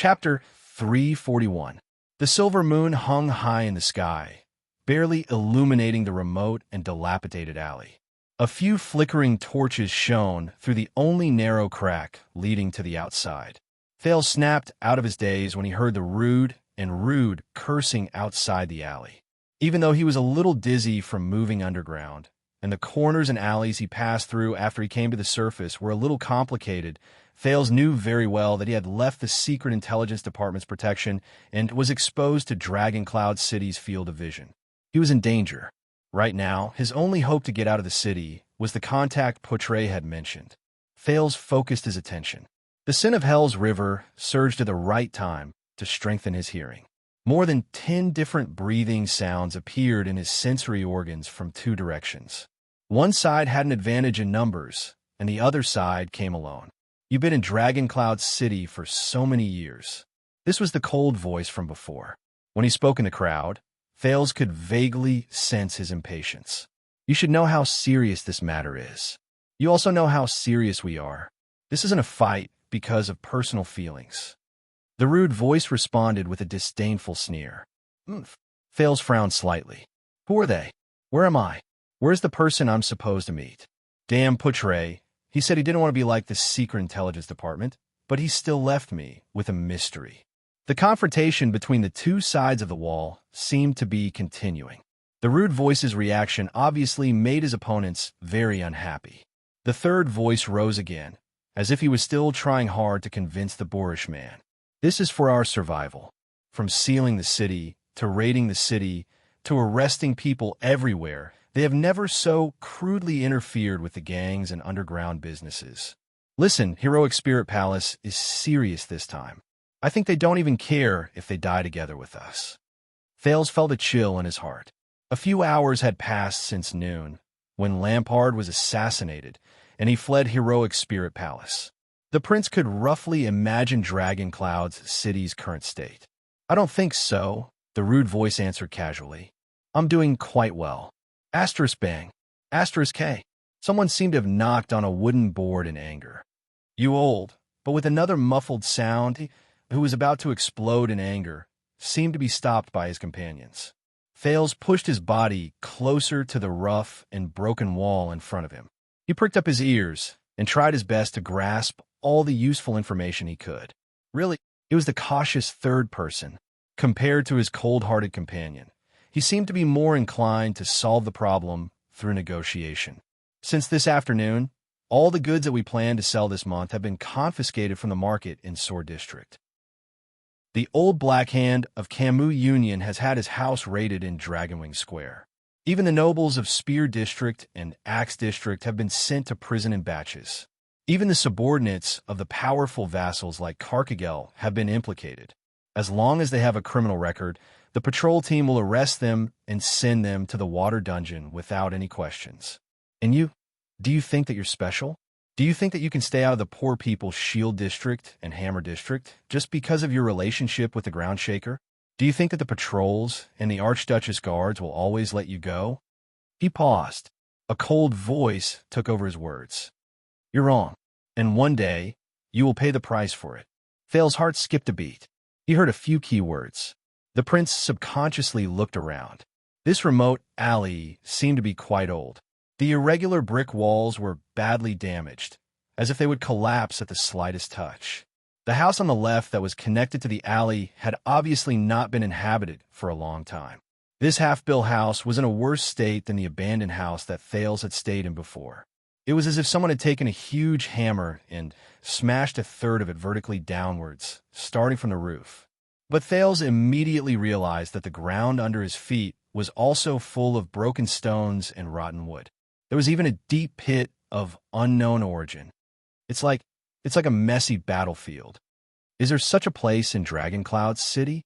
Chapter 341. The silver moon hung high in the sky, barely illuminating the remote and dilapidated alley. A few flickering torches shone through the only narrow crack leading to the outside. Thales snapped out of his daze when he heard the rude cursing outside the alley. Even though he was a little dizzy from moving underground, and the corners and alleys he passed through after he came to the surface were a little complicated, Thales knew very well that he had left the Secret Intelligence Department's protection and was exposed to Dragoncloud City's field of vision. He was in danger. Right now, his only hope to get out of the city was the contact Potre had mentioned. Thales focused his attention. The Sin of Hell's river surged at the right time to strengthen his hearing. More than 10 different breathing sounds appeared in his sensory organs from 2 directions. One side had an advantage in numbers, and the other side came alone. You've been in Dragoncloud City for so many years. This was the cold voice from before. When he spoke in the crowd, Thales could vaguely sense his impatience. You should know how serious this matter is. You also know how serious we are. This isn't a fight because of personal feelings. The rude voice responded with a disdainful sneer. Thales frowned slightly. Who are they? Where am I? Where's the person I'm supposed to meet? Damn Potre. He said he didn't want to be like the Secret Intelligence Department, but he still left me with a mystery. The confrontation between the 2 sides of the wall seemed to be continuing. The rude voice's reaction obviously made his opponents very unhappy. The third voice rose again, as if he was still trying hard to convince the boorish man. This is for our survival. From sealing the city, to raiding the city, to arresting people everywhere, they have never so crudely interfered with the gangs and underground businesses. Listen, Heroic Spirit Palace is serious this time. I think they don't even care if they die together with us. Thales felt a chill in his heart. A few hours had passed since noon, when Lampard was assassinated, and he fled Heroic Spirit Palace. The prince could roughly imagine Dragoncloud City's current state. I don't think so, the rude voice answered casually. I'm doing quite well. Asterisk bang. Asterisk K. Someone seemed to have knocked on a wooden board in anger. You old, but with another muffled sound, who was about to explode in anger, seemed to be stopped by his companions. Thales pushed his body closer to the rough and broken wall in front of him. He pricked up his ears and tried his best to grasp all the useful information he could. Really, it was the cautious third person, compared to his cold-hearted companion. He seemed to be more inclined to solve the problem through negotiation. Since this afternoon, all the goods that we plan to sell this month have been confiscated from the market in Sword District. The old Black Hand of Camus Union has had his house raided in Dragonwing Square. Even the nobles of Spear District and Axe District have been sent to prison in batches. Even the subordinates of the powerful vassals like Carcagel have been implicated. As long as they have a criminal record, the patrol team will arrest them and send them to the water dungeon without any questions. And you? Do you think that you're special? Do you think that you can stay out of the poor people's Shield District and Hammer District just because of your relationship with the Groundshaker? Do you think that the patrols and the Archduchess guards will always let you go? He paused. A cold voice took over his words. You're wrong, and one day you will pay the price for it. Thales' heart skipped a beat. He heard a few key words. The prince subconsciously looked around. This remote alley seemed to be quite old. The irregular brick walls were badly damaged, as if they would collapse at the slightest touch. The house on the left that was connected to the alley had obviously not been inhabited for a long time. This half-built house was in a worse state than the abandoned house that Thales had stayed in before. It was as if someone had taken a huge hammer and smashed a third of it vertically downwards, starting from the roof. But Thales immediately realized that the ground under his feet was also full of broken stones and rotten wood. There was even a deep pit of unknown origin. It's like a messy battlefield. Is there such a place in Dragoncloud City?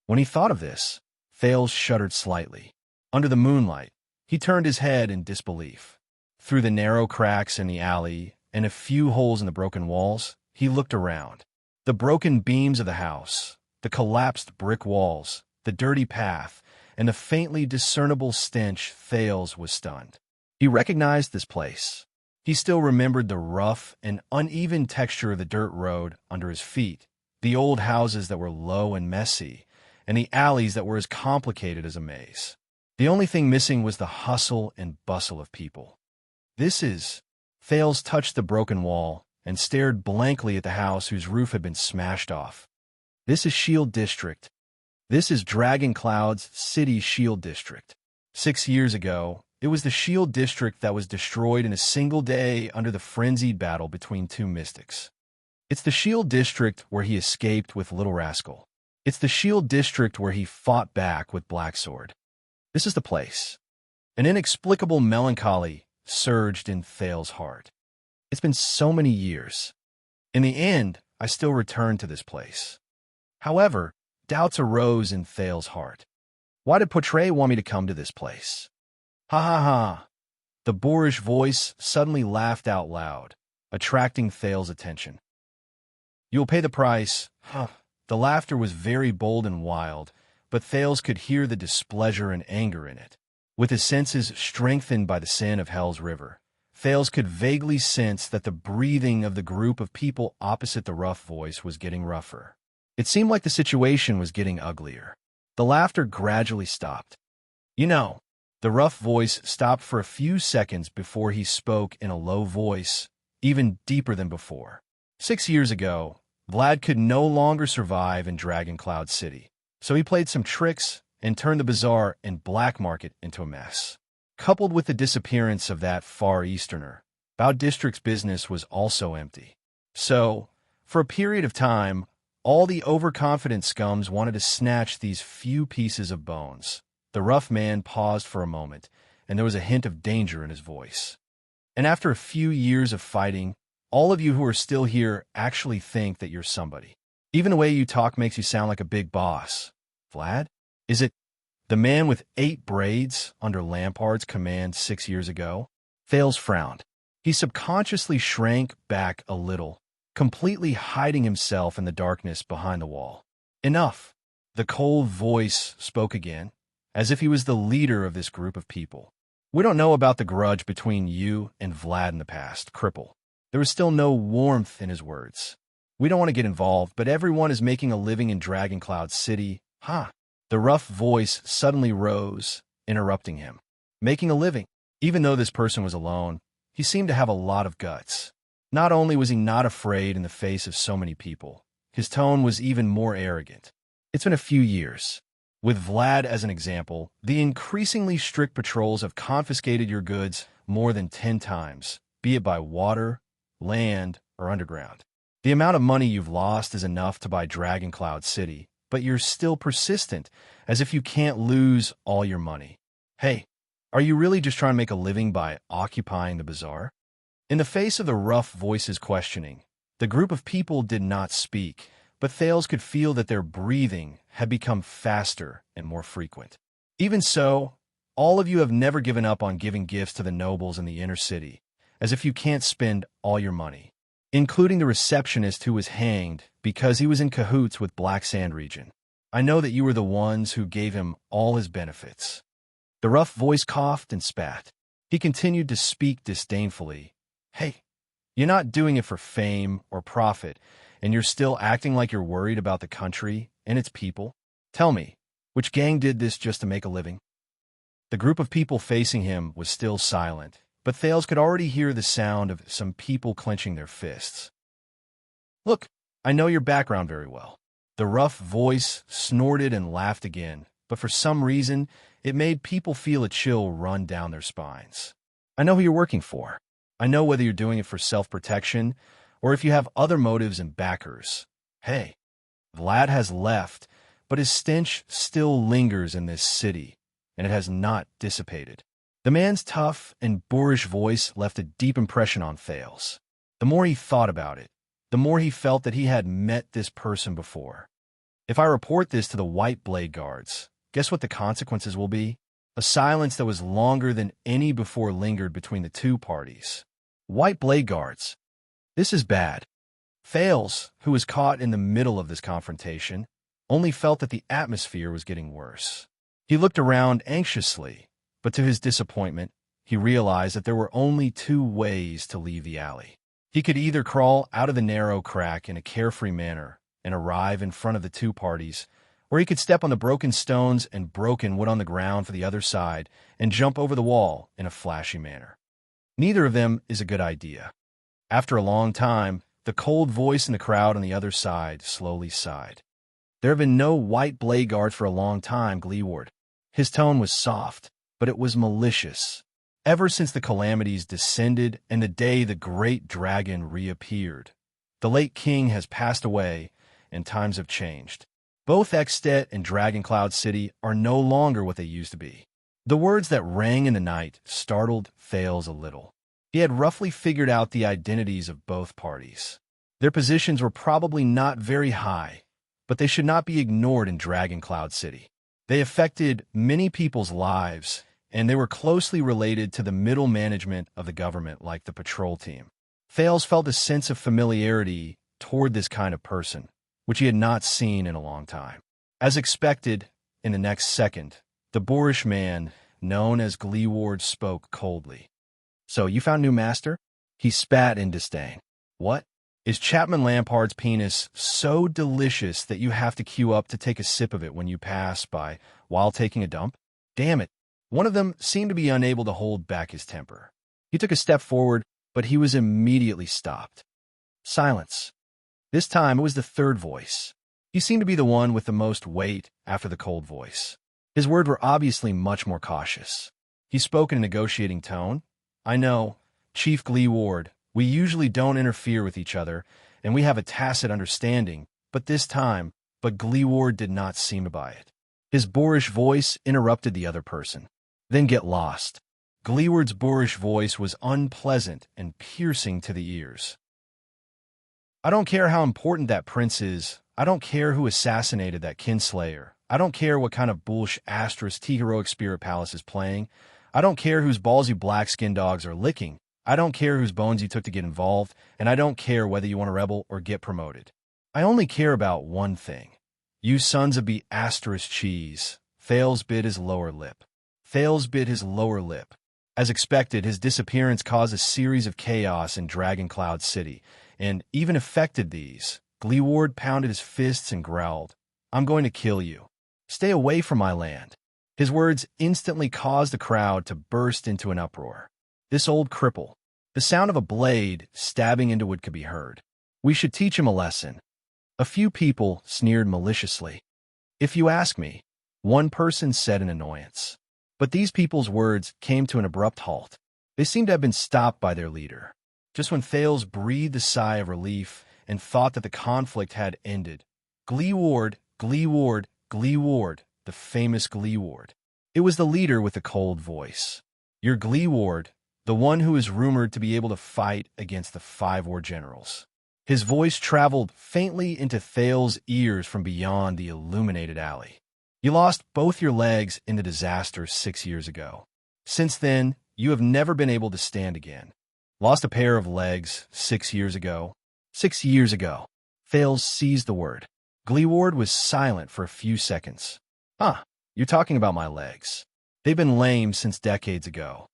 When he thought of this, Thales shuddered slightly. Under the moonlight, he turned his head in disbelief. Through the narrow cracks in the alley and a few holes in the broken walls, he looked around. The broken beams of the house, the collapsed brick walls, the dirty path, and the faintly discernible stench. Thales was stunned. He recognized this place. He still remembered the rough and uneven texture of the dirt road under his feet, the old houses that were low and messy, and the alleys that were as complicated as a maze. The only thing missing was the hustle and bustle of people. This is... Thales touched the broken wall and stared blankly at the house whose roof had been smashed off. This is Shield District. This is Dragon Cloud's City Shield District. 6 years ago, it was the Shield District that was destroyed in a single day under the frenzied battle between two mystics. It's the Shield District where he escaped with Little Rascal. It's the Shield District where he fought back with Blacksword. This is the place. An inexplicable melancholy surged in Thales' heart. It's been so many years. In the end, I still returned to this place. However, doubts arose in Thales' heart. Why did Portray want me to come to this place? Ha ha ha! The boorish voice suddenly laughed out loud, attracting Thales' attention. You'll pay the price. Huh. The laughter was very bold and wild, but Thales could hear the displeasure and anger in it. With his senses strengthened by the sin of Hell's River, Thales could vaguely sense that the breathing of the group of people opposite the rough voice was getting rougher. It seemed like the situation was getting uglier. The laughter gradually stopped. You know, the rough voice stopped for a few seconds before he spoke in a low voice, even deeper than before. 6 years ago, Vlad could no longer survive in Dragon Cloud City, so he played some tricks and turned the bazaar and black market into a mess. Coupled with the disappearance of that Far Easterner, Bao District's business was also empty. So, for a period of time, all the overconfident scums wanted to snatch these few pieces of bones. The rough man paused for a moment, and there was a hint of danger in his voice. And after a few years of fighting, all of you who are still here actually think that you're somebody. Even the way you talk makes you sound like a big boss. Vlad? Is it the man with 8 braids under Lampard's command 6 years ago? Thales frowned. He subconsciously shrank back a little, completely hiding himself in the darkness behind the wall. Enough. The cold voice spoke again, as if he was the leader of this group of people. We don't know about the grudge between you and Vlad in the past, Cripple. There was still no warmth in his words. We don't want to get involved, but everyone is making a living in Dragon Cloud City. Huh? The rough voice suddenly rose, interrupting him. Making a living. Even though this person was alone, he seemed to have a lot of guts. Not only was he not afraid in the face of so many people, his tone was even more arrogant. It's been a few years. With Vlad as an example, the increasingly strict patrols have confiscated your goods more than 10 times, be it by water, land, or underground. The amount of money you've lost is enough to buy Dragon Cloud City, but you're still persistent, as if you can't lose all your money. Hey, are you really just trying to make a living by occupying the bazaar? In the face of the rough voice's questioning, the group of people did not speak, but Thales could feel that their breathing had become faster and more frequent. Even so, all of you have never given up on giving gifts to the nobles in the inner city, as if you can't spend all your money, including the receptionist who was hanged because he was in cahoots with Black Sand Region. I know that you were the ones who gave him all his benefits. The rough voice coughed and spat. He continued to speak disdainfully. Hey, you're not doing it for fame or profit, and you're still acting like you're worried about the country and its people? Tell me, which gang did this just to make a living? The group of people facing him was still silent, but Thales could already hear the sound of some people clenching their fists. Look, I know your background very well. The rough voice snorted and laughed again, but for some reason, it made people feel a chill run down their spines. I know who you're working for. I know whether you're doing it for self-protection or if you have other motives and backers. Hey, Vlad has left, but his stench still lingers in this city, and it has not dissipated. The man's tough and boorish voice left a deep impression on Thales. The more he thought about it, the more he felt that he had met this person before. If I report this to the White Blade Guards, guess what the consequences will be? A silence that was longer than any before lingered between the two parties. White Blade Guards. This is bad. Thales, who was caught in the middle of this confrontation, only felt that the atmosphere was getting worse. He looked around anxiously, but to his disappointment, he realized that there were only 2 ways to leave the alley. He could either crawl out of the narrow crack in a carefree manner and arrive in front of the two parties, or he could step on the broken stones and broken wood on the ground for the other side and jump over the wall in a flashy manner. Neither of them is a good idea. After a long time, the cold voice in the crowd on the other side slowly sighed. There have been no white blade guards for a long time, Gleeward. His tone was soft, but it was malicious. Ever since the calamities descended and the day the great dragon reappeared, the late king has passed away and times have changed. Both Extet and Dragoncloud City are no longer what they used to be. The words that rang in the night startled Thales a little. He had roughly figured out the identities of both parties. Their positions were probably not very high, but they should not be ignored in Dragoncloud City. They affected many people's lives, and they were closely related to the middle management of the government, like the patrol team. Thales felt a sense of familiarity toward this kind of person, which he had not seen in a long time. As expected, in the next second, the boorish man, known as Gleeward, spoke coldly. "So, you found new master?" He spat in disdain. "What? Is Chapman Lampard's penis so delicious that you have to queue up to take a sip of it when you pass by while taking a dump? Damn it." One of them seemed to be unable to hold back his temper. He took a step forward, but he was immediately stopped. Silence. This time it was the third voice. He seemed to be the one with the most weight after the cold voice. His words were obviously much more cautious. He spoke in a negotiating tone. "I know, Chief Gleeward, we usually don't interfere with each other, and we have a tacit understanding, but this time," but Gleeward did not seem to buy it. His boorish voice interrupted the other person. "Then get lost." Gleeward's boorish voice was unpleasant and piercing to the ears. "I don't care how important that prince is. I don't care who assassinated that kinslayer. I don't care what kind of bullsh asterisk T-Heroic Spirit Palace is playing. I don't care whose balls you black-skinned dogs are licking. I don't care whose bones you took to get involved, and I don't care whether you want to rebel or get promoted. I only care about one thing. You sons of B asterisk cheese." Thales bit his lower lip. Thales bit his lower lip. As expected, his disappearance caused a series of chaos in Dragoncloud City, and even affected these. Gleeward pounded his fists and growled, "I'm going to kill you. Stay away from my land." His words instantly caused the crowd to burst into an uproar. This old cripple. The sound of a blade stabbing into wood could be heard. "We should teach him a lesson." A few people sneered maliciously. "If you ask me," one person said in annoyance. But these people's words came to an abrupt halt. They seemed to have been stopped by their leader. Just when Thales breathed a sigh of relief and thought that the conflict had ended, Gleeward, Gleeward, Gleeward, the famous Gleeward. It was the leader with the cold voice. "Your Gleeward, the one who is rumored to be able to fight against the 5 war generals." His voice traveled faintly into Thales' ears from beyond the illuminated alley. "You lost both your legs in the disaster 6 years ago. Since then, you have never been able to stand again. Lost a pair of legs 6 years ago. 6 years ago." Thales seized the word. Gleeward was silent for a few seconds. "Huh, you're talking about my legs. They've been lame since decades ago."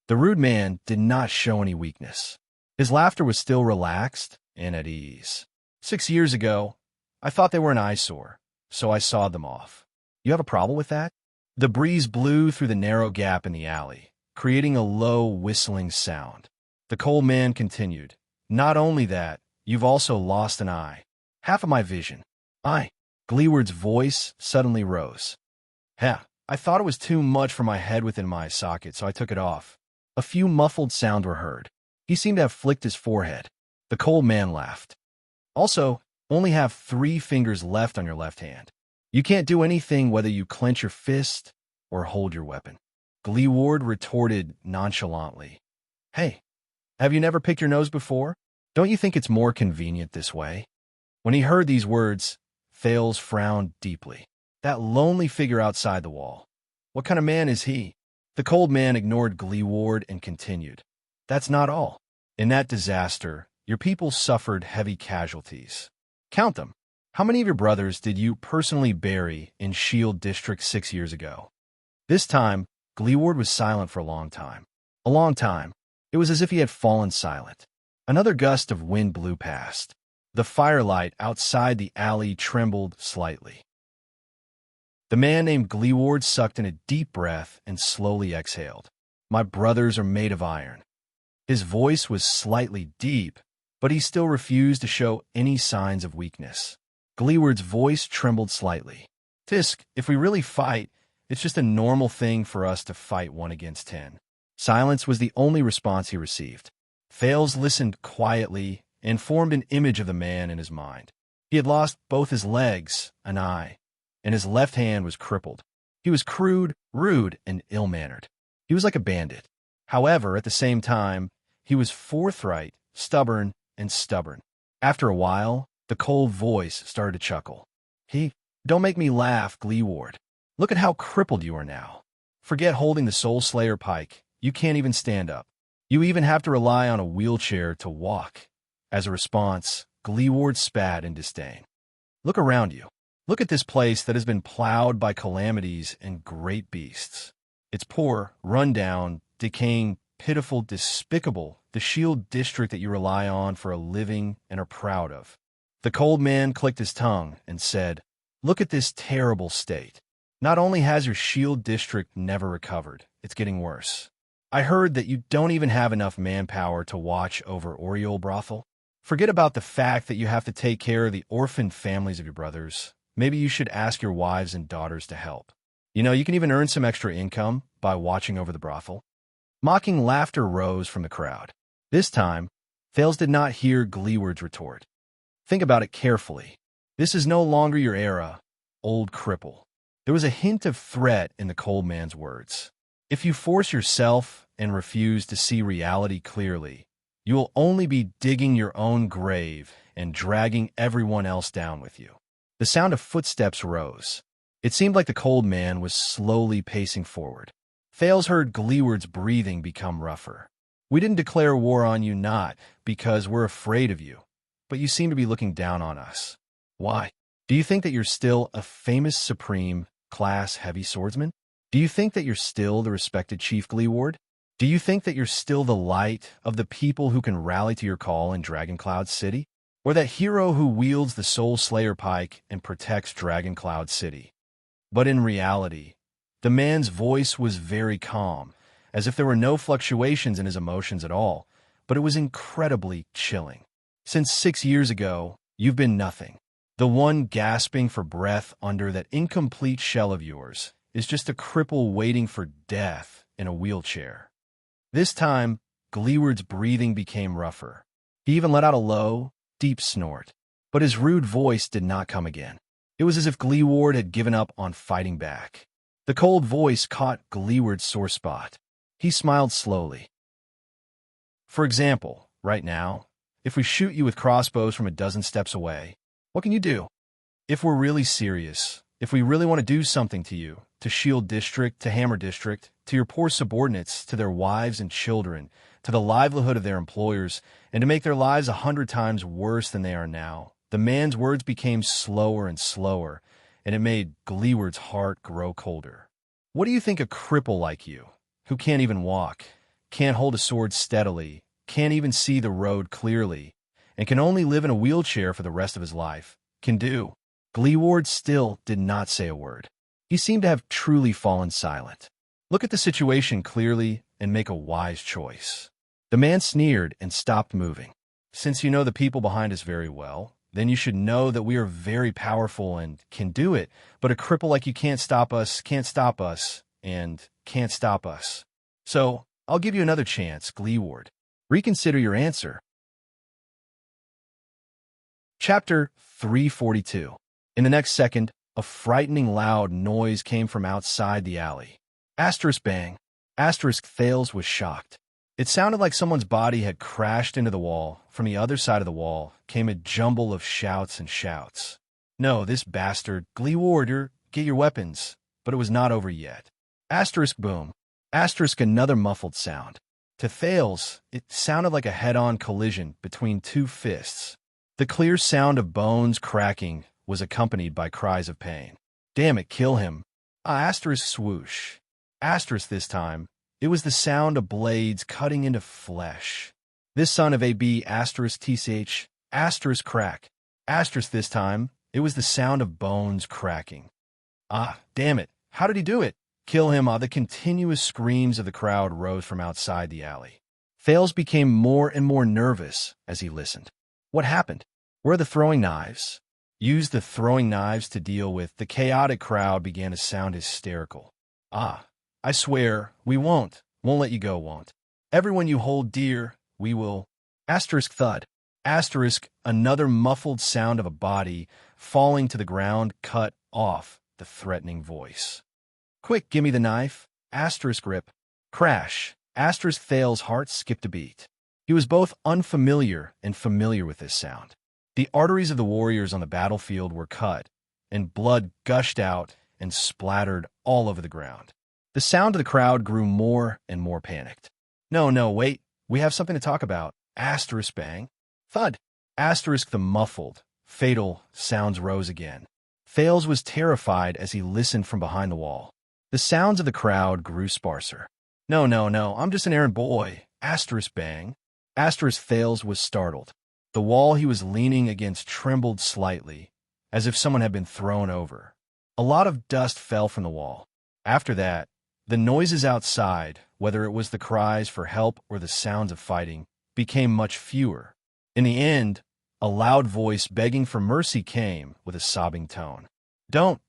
The rude man did not show any weakness. His laughter was still relaxed and at ease. 6 years ago, I thought they were an eyesore, so I sawed them off. You have a problem with that?" The breeze blew through the narrow gap in the alley, creating a low, whistling sound. The cold man continued, "Not only that, you've also lost an eye. Half of my vision." "Eye?" Gleeward's voice suddenly rose. "Heh, I thought it was too much for my head within my socket, so I took it off." A few muffled sounds were heard. He seemed to have flicked his forehead. The cold man laughed. "Also, only have 3 fingers left on your left hand. You can't do anything whether you clench your fist or hold your weapon." Gleeward retorted nonchalantly, "Hey, have you never picked your nose before? Don't you think it's more convenient this way?" When he heard these words, Thales frowned deeply. That lonely figure outside the wall. What kind of man is he? The cold man ignored Gleeward and continued, "That's not all. In that disaster, your people suffered heavy casualties. Count them. How many of your brothers did you personally bury in Shield District 6 years ago?" This time, Gleeward was silent for a long time. A long time. It was as if he had fallen silent. Another gust of wind blew past. The firelight outside the alley trembled slightly. The man named Gleeward sucked in a deep breath and slowly exhaled. "My brothers are made of iron." His voice was slightly deep, but he still refused to show any signs of weakness. Gleeward's voice trembled slightly. "Tisk, if we really fight, it's just a normal thing for us to fight 1 against 10. Silence was the only response he received. Thales listened quietly and formed an image of the man in his mind. He had lost both his legs, an eye, and his left hand was crippled. He was crude, rude, and ill-mannered. He was like a bandit. However, at the same time, he was forthright, stubborn, and stubborn. After a while, the cold voice started to chuckle. "Don't make me laugh, Gleeward. Look at how crippled you are now. Forget holding the Soul Slayer pike. You can't even stand up. You even have to rely on a wheelchair to walk." As a response, Gleeward spat in disdain. "Look around you. Look at this place that has been plowed by calamities and great beasts. It's poor, run-down, decaying, pitiful, despicable, the shield district that you rely on for a living and are proud of." The cold man clicked his tongue and said, "Look at this terrible state. Not only has your shield district never recovered, it's getting worse. I heard that you don't even have enough manpower to watch over Oriole Brothel. Forget about the fact that you have to take care of the orphaned families of your brothers. Maybe you should ask your wives and daughters to help. You can even earn some extra income by watching over the brothel." Mocking laughter rose from the crowd. This time, Thales did not hear Gleeward's retort. "Think about it carefully. This is no longer your era, old cripple." There was a hint of threat in the cold man's words. "If you force yourself and refuse to see reality clearly, you will only be digging your own grave and dragging everyone else down with you." The sound of footsteps rose. It seemed like the cold man was slowly pacing forward. Thales heard Gleeward's breathing become rougher. "We didn't declare war on you not because we're afraid of you, but you seem to be looking down on us. Why? Do you think that you're still a famous supreme class heavy swordsman? Do you think that you're still the respected Chief Gleeward? Do you think that you're still the light of the people who can rally to your call in Dragoncloud City? Or that hero who wields the Soul Slayer pike and protects Dragoncloud City?" But in reality, the man's voice was very calm, as if there were no fluctuations in his emotions at all, but it was incredibly chilling. "Since 6 years ago, you've been nothing. The one gasping for breath under that incomplete shell of yours is just a cripple waiting for death in a wheelchair." This time, Gleeward's breathing became rougher. He even let out a low, deep snort, but his rude voice did not come again. It was as if Gleeward had given up on fighting back. The cold voice caught Gleeward's sore spot. He smiled slowly. "For example, right now, if we shoot you with crossbows from a dozen steps away, what can you do? If we're really serious, if we really want to do something to you, to Shield District, to Hammer District, to your poor subordinates, to their wives and children, to the livelihood of their employers, and to make their lives 100 times worse than they are now." The man's words became slower and slower, and it made Gleeward's heart grow colder. "What do you think a cripple like you, who can't even walk, can't hold a sword steadily, can't even see the road clearly, and can only live in a wheelchair for the rest of his life, can do?" Gleeward still did not say a word. He seemed to have truly fallen silent. "Look at the situation clearly and make a wise choice." The man sneered and stopped moving. "Since you know the people behind us very well, then you should know that we are very powerful and can do it, but a cripple like you can't stop us, and can't stop us. So, I'll give you another chance, Gleeward. Reconsider your answer." Chapter 342. In the next second, a frightening loud noise came from outside the alley. Asterisk bang. Asterisk Thales was shocked. It sounded like someone's body had crashed into the wall. From the other side of the wall came a jumble of shouts and shouts. "No, this bastard, Gleeward, get your weapons." But it was not over yet. Asterisk boom. Asterisk another muffled sound. To Thales, it sounded like a head-on collision between two fists. The clear sound of bones cracking was accompanied by cries of pain. "Damn it, kill him." Asterisk swoosh. Asterisk this time. It was the sound of blades cutting into flesh. This son of a b asterisk tch asterisk crack. Asterisk this time, it was the sound of bones cracking. Ah, damn it. How did he do it? Kill him. The continuous screams of the crowd rose from outside the alley. Fales became more and more nervous as he listened. What happened? Where are the throwing knives? Use the throwing knives to deal with. The chaotic crowd began to sound hysterical. I swear, we won't. Won't let you go, won't. Everyone you hold dear, we will. Asterisk thud. Asterisk, another muffled sound of a body falling to the ground cut off the threatening voice. Quick, gimme the knife. Asterisk rip. Crash. Asterisk Thale's heart skipped a beat. He was both unfamiliar and familiar with this sound. The arteries of the warriors on the battlefield were cut, and blood gushed out and splattered all over the ground. The sound of the crowd grew more and more panicked. No, wait. We have something to talk about. Asterisk bang. Thud. Asterisk the muffled, fatal sounds rose again. Thales was terrified as he listened from behind the wall. The sounds of the crowd grew sparser. No, I'm just an errand boy. Asterisk bang. Asterisk Thales was startled. The wall he was leaning against trembled slightly, as if someone had been thrown over. A lot of dust fell from the wall. After that, the noises outside, whether it was the cries for help or the sounds of fighting, became much fewer. In the end, a loud voice begging for mercy came with a sobbing tone. Don't.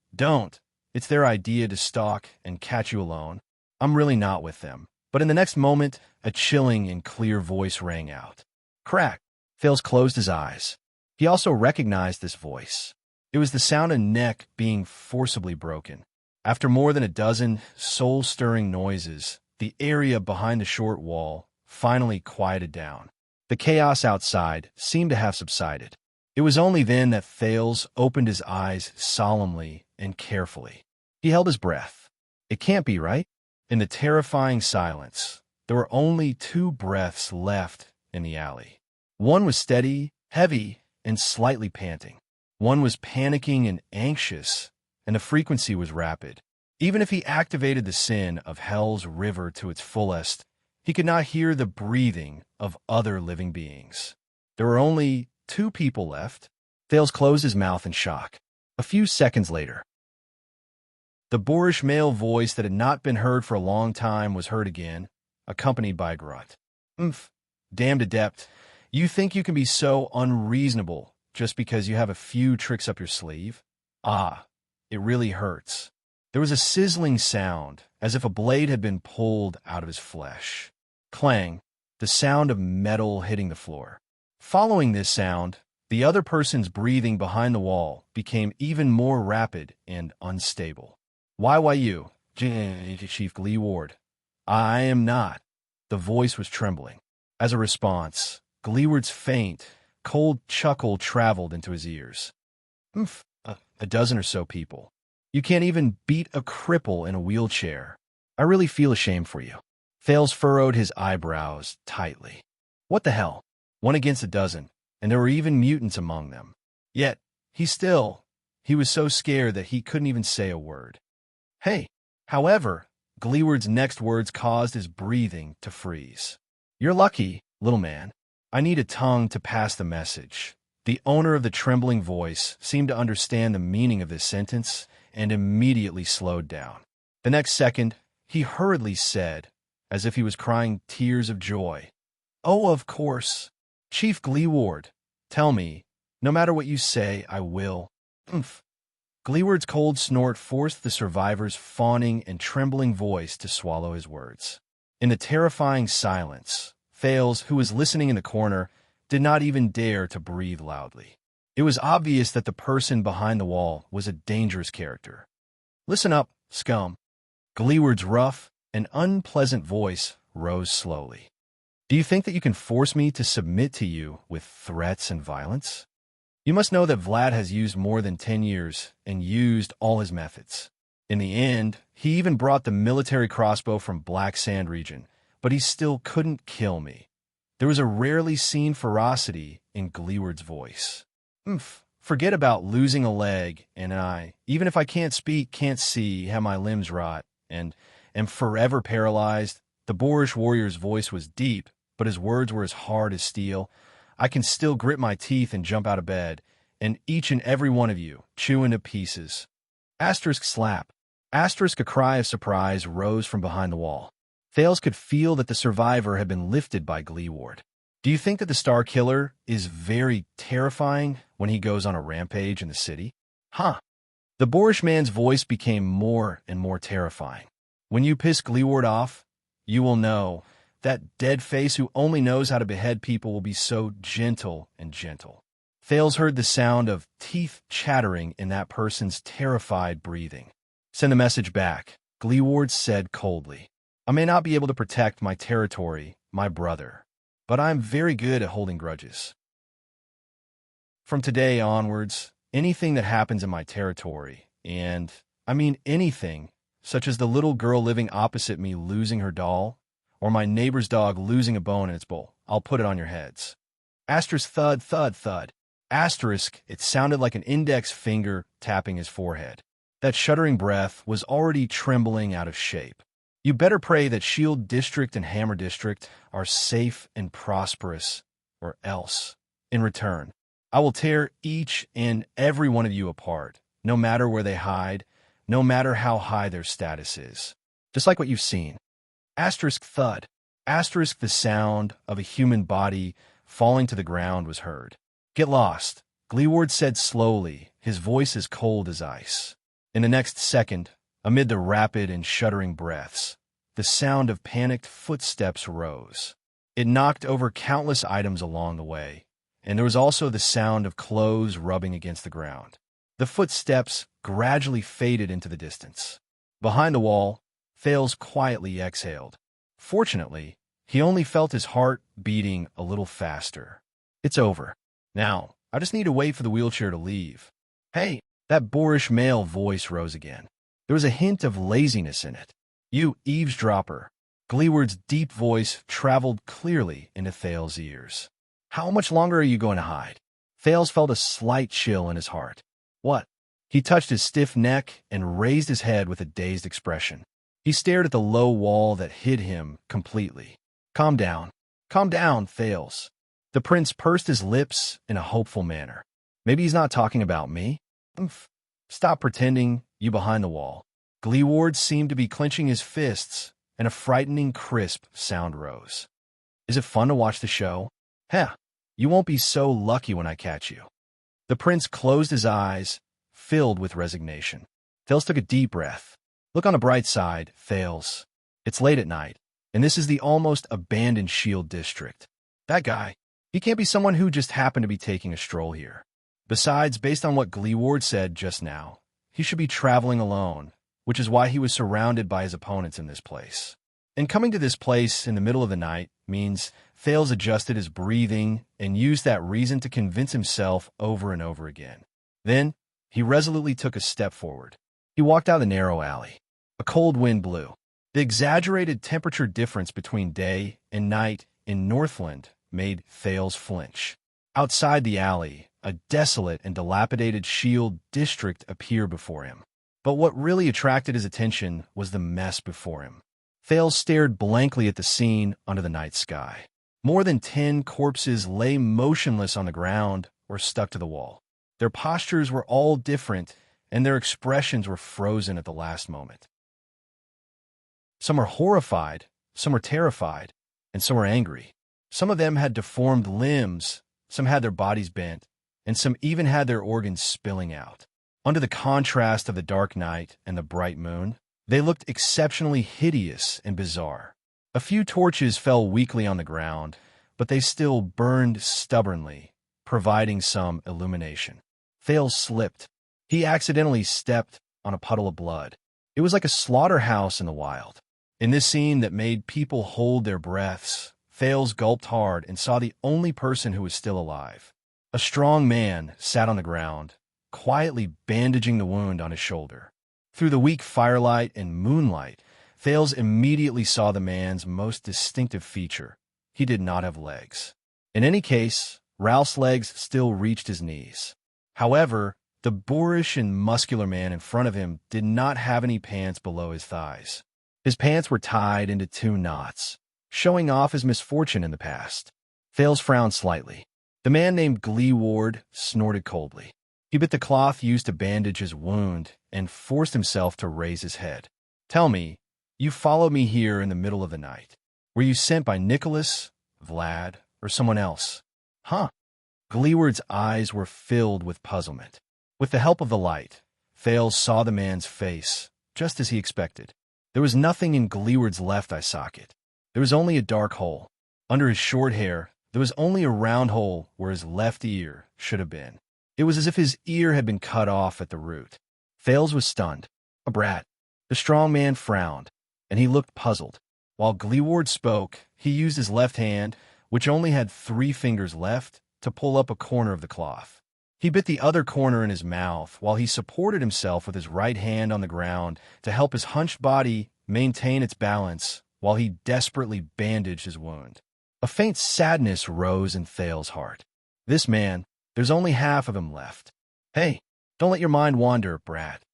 It's their idea to stalk and catch you alone. I'm really not with them. But in the next moment, a chilling and clear voice rang out. Crack. Thales closed his eyes. He also recognized this voice. It was the sound of neck being forcibly broken. After more than a dozen soul-stirring noises, the area behind the short wall finally quieted down. The chaos outside seemed to have subsided. It was only then that Thales opened his eyes solemnly and carefully. He held his breath. It can't be right. In the terrifying silence, there were only 2 breaths left in the alley. One was steady, heavy, and slightly panting. One was panicking and anxious, and the frequency was rapid. Even if he activated the sin of Hell's river to its fullest, he could not hear the breathing of other living beings. There were only 2 people left. Thales closed his mouth in shock. A few seconds later, the boorish male voice that had not been heard for a long time was heard again, accompanied by a grunt. Damned adept. You think you can be so unreasonable just because you have a few tricks up your sleeve? It really hurts. There was a sizzling sound, as if a blade had been pulled out of his flesh. Clang, the sound of metal hitting the floor. Following this sound, the other person's breathing behind the wall became even more rapid and unstable. Why you, Chief Gleeward? I am not. The voice was trembling. As a response, Gleeward's faint, cold chuckle traveled into his ears. A dozen or so people. You can't even beat a cripple in a wheelchair. I really feel ashamed for you. Thales furrowed his eyebrows tightly. What the hell? 1 against a dozen, and there were even mutants among them. Yet, he was so scared that he couldn't even say a word. Hey, however, Gleeward's next words caused his breathing to freeze. You're lucky, little man. I need a tongue to pass the message. The owner of the trembling voice seemed to understand the meaning of this sentence and immediately slowed down. The next second, he hurriedly said, as if he was crying tears of joy, Oh, of course. Chief Gleeward, tell me, no matter what you say, I will. Gleeward's cold snort forced the survivor's fawning and trembling voice to swallow his words. In the terrifying silence, Thales, who was listening in the corner, did not even dare to breathe loudly. It was obvious that the person behind the wall was a dangerous character. Listen up, scum. Gleeward's rough and unpleasant voice rose slowly. Do you think that you can force me to submit to you with threats and violence? You must know that Vlad has used more than 10 years and used all his methods. In the end, he even brought the military crossbow from Black Sand region, but he still couldn't kill me. There was a rarely seen ferocity in Gleeward's voice. Forget about losing a leg, and I, even if I can't speak, can't see, have my limbs rot, and am forever paralyzed. The boorish warrior's voice was deep, but his words were as hard as steel. I can still grit my teeth and jump out of bed, and each and every one of you chewing to pieces. Asterisk slap. Asterisk, a cry of surprise rose from behind the wall. Thales could feel that the survivor had been lifted by Gleeward. Do you think that the Star Killer is very terrifying when he goes on a rampage in the city? Huh. The boorish man's voice became more and more terrifying. When you piss Gleeward off, you will know that dead face who only knows how to behead people will be so gentle and gentle. Thales heard the sound of teeth chattering in that person's terrified breathing. Send the message back, Gleeward said coldly. I may not be able to protect my territory, my brother, but I'm very good at holding grudges. From today onwards, anything that happens in my territory, and I mean anything, such as the little girl living opposite me losing her doll, or my neighbor's dog losing a bone in its bowl, I'll put it on your heads. Asterisk, thud, thud, thud. Asterisk, it sounded like an index finger tapping his forehead. That shuddering breath was already trembling out of shape. You better pray that Shield District and Hammer District are safe and prosperous, or else, in return, I will tear each and every one of you apart, no matter where they hide, no matter how high their status is. Just like what you've seen. Asterisk thud. Asterisk, the sound of a human body falling to the ground was heard. Get lost, Gleeward said slowly, his voice as cold as ice. In the next second, amid the rapid and shuddering breaths, the sound of panicked footsteps rose. It knocked over countless items along the way, and there was also the sound of clothes rubbing against the ground. The footsteps gradually faded into the distance. Behind the wall, Thales quietly exhaled. Fortunately, he only felt his heart beating a little faster. It's over. Now, I just need to wait for the wheelchair to leave. Hey, that boorish male voice rose again. There was a hint of laziness in it. You eavesdropper. Gleeward's deep voice traveled clearly into Thales' ears. How much longer are you going to hide? Thales felt a slight chill in his heart. What? He touched his stiff neck and raised his head with a dazed expression. He stared at the low wall that hid him completely. Calm down, Thales. The prince pursed his lips in a hopeful manner. Maybe he's not talking about me? Stop pretending, you behind the wall. Gleeward seemed to be clenching his fists, and a frightening crisp sound rose. Is it fun to watch the show? Heh, you won't be so lucky when I catch you. The prince closed his eyes, filled with resignation. Thales took a deep breath. Look on the bright side, Thales. It's late at night, and this is the almost abandoned Shield District. That guy, he can't be someone who just happened to be taking a stroll here. Besides, based on what Gleeward said just now, he should be traveling alone, which is why he was surrounded by his opponents in this place. And coming to this place in the middle of the night means Thales adjusted his breathing and used that reason to convince himself over and over again. Then, he resolutely took a step forward. He walked out the narrow alley. A cold wind blew. The exaggerated temperature difference between day and night in Northland made Thales flinch. Outside the alley, a desolate and dilapidated Shield District appeared before him. But what really attracted his attention was the mess before him. Thales stared blankly at the scene under the night sky. More than 10 corpses lay motionless on the ground or stuck to the wall. Their postures were all different, and their expressions were frozen at the last moment. Some were horrified, some were terrified, and some were angry. Some of them had deformed limbs, some had their bodies bent, and some even had their organs spilling out. Under the contrast of the dark night and the bright moon, they looked exceptionally hideous and bizarre. A few torches fell weakly on the ground, but they still burned stubbornly, providing some illumination. Thales slipped. He accidentally stepped on a puddle of blood. It was like a slaughterhouse in the wild. In this scene that made people hold their breaths, Thales gulped hard and saw the only person who was still alive. A strong man sat on the ground, quietly bandaging the wound on his shoulder. Through the weak firelight and moonlight, Thales immediately saw the man's most distinctive feature. He did not have legs. In any case, Ralph's legs still reached his knees. However, the boorish and muscular man in front of him did not have any pants below his thighs. His pants were tied into 2 knots, showing off his misfortune in the past. Thales frowned slightly. The man named Gleeward snorted coldly. He bit the cloth used to bandage his wound and forced himself to raise his head. Tell me, you followed me here in the middle of the night. Were you sent by Nicholas, Vlad, or someone else? Huh? Gleeward's eyes were filled with puzzlement. With the help of the light, Thales saw the man's face, just as he expected. There was nothing in Gleeward's left eye socket. There was only a dark hole. Under his short hair, there was only a round hole where his left ear should have been. It was as if his ear had been cut off at the root. Thales was stunned. A brat. The strong man frowned, and he looked puzzled. While Gleeward spoke, he used his left hand, which only had 3 fingers left, to pull up a corner of the cloth. He bit the other corner in his mouth while he supported himself with his right hand on the ground to help his hunched body maintain its balance while he desperately bandaged his wound. A faint sadness rose in Thales's heart. This man, there's only half of him left. Hey, don't let your mind wander, brat.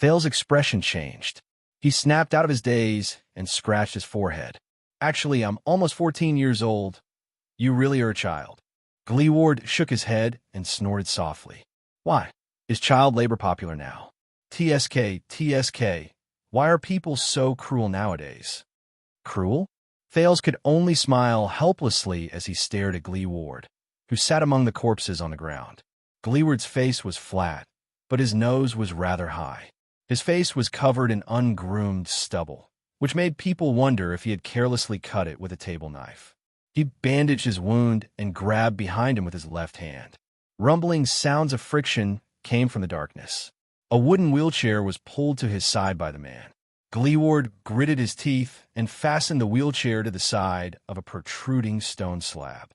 Thales's expression changed. He snapped out of his daze and scratched his forehead. Actually, I'm almost 14 years old. You really are a child. Gleeward shook his head and snorted softly. Why? Is child labor popular now? TSK, TSK. Why are people so cruel nowadays? Cruel? Thales could only smile helplessly as he stared at Gleeward, who sat among the corpses on the ground. Gleeward's face was flat, but his nose was rather high. His face was covered in ungroomed stubble, which made people wonder if he had carelessly cut it with a table knife. He bandaged his wound and grabbed behind him with his left hand. Rumbling sounds of friction came from the darkness. A wooden wheelchair was pulled to his side by the man. Gleeward gritted his teeth and fastened the wheelchair to the side of a protruding stone slab.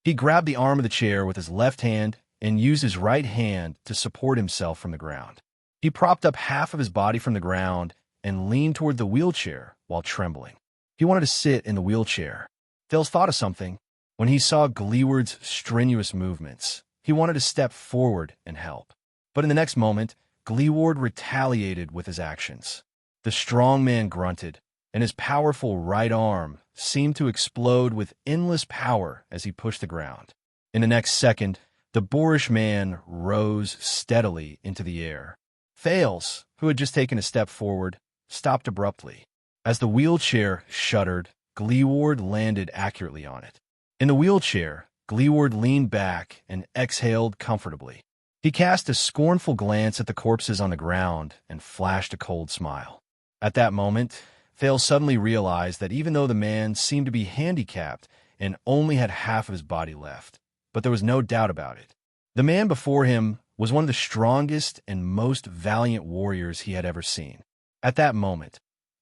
He grabbed the arm of the chair with his left hand and used his right hand to support himself from the ground. He propped up half of his body from the ground and leaned toward the wheelchair while trembling. He wanted to sit in the wheelchair. Thales thought of something. When he saw Gleeward's strenuous movements, he wanted to step forward and help. But in the next moment, Gleeward retaliated with his actions. The strong man grunted, and his powerful right arm seemed to explode with endless power as he pushed the ground. In the next second, the boorish man rose steadily into the air. Thales, who had just taken a step forward, stopped abruptly. As the wheelchair shuddered, Gleeward landed accurately on it. In the wheelchair, Gleeward leaned back and exhaled comfortably. He cast a scornful glance at the corpses on the ground and flashed a cold smile. At that moment, Thales suddenly realized that even though the man seemed to be handicapped and only had half of his body left, but there was no doubt about it. The man before him was one of the strongest and most valiant warriors he had ever seen. At that moment,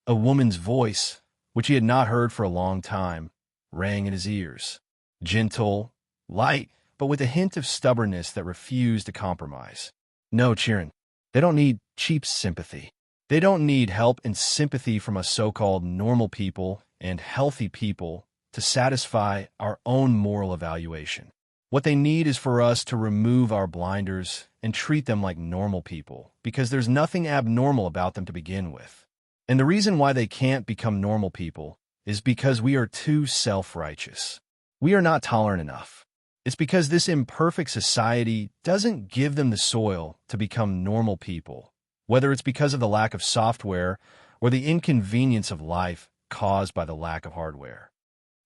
a woman's voice, which he had not heard for a long time, rang in his ears. Gentle, light, but with a hint of stubbornness that refused to compromise. No, Chiron, they don't need cheap sympathy. They don't need help and sympathy from us so-called normal people and healthy people to satisfy our own moral evaluation. What they need is for us to remove our blinders and treat them like normal people, because there's nothing abnormal about them to begin with. And the reason why they can't become normal people is because we are too self-righteous. We are not tolerant enough. It's because this imperfect society doesn't give them the soil to become normal people, whether it's because of the lack of software or the inconvenience of life caused by the lack of hardware.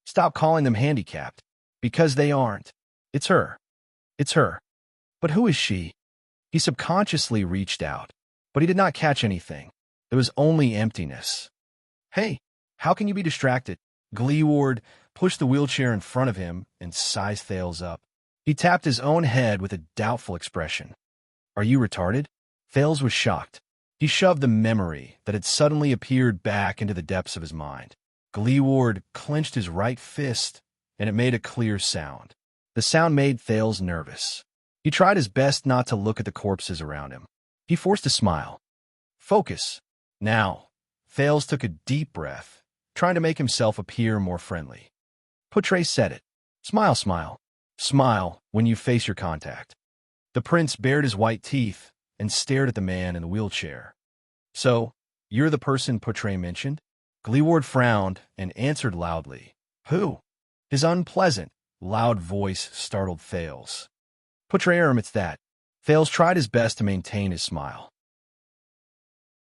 Stop calling them handicapped, because they aren't. It's her. It's her. But who is she? He subconsciously reached out, but he did not catch anything. There was only emptiness. Hey, how can you be distracted? Gleeward pushed the wheelchair in front of him and sized Thales up. He tapped his own head with a doubtful expression. Are you retarded? Thales was shocked. He shoved the memory that had suddenly appeared back into the depths of his mind. Gleeward clenched his right fist, and it made a clear sound. The sound made Thales nervous. He tried his best not to look at the corpses around him. He forced a smile. Focus. Now, Thales took a deep breath, trying to make himself appear more friendly. Portray said it. Smile, smile. Smile when you face your contact. The prince bared his white teeth and stared at the man in the wheelchair. So, you're the person Portray mentioned? Gleeward frowned and answered loudly. Who? His unpleasant, loud voice startled Thales. Putrerum, it's that. Thales tried his best to maintain his smile.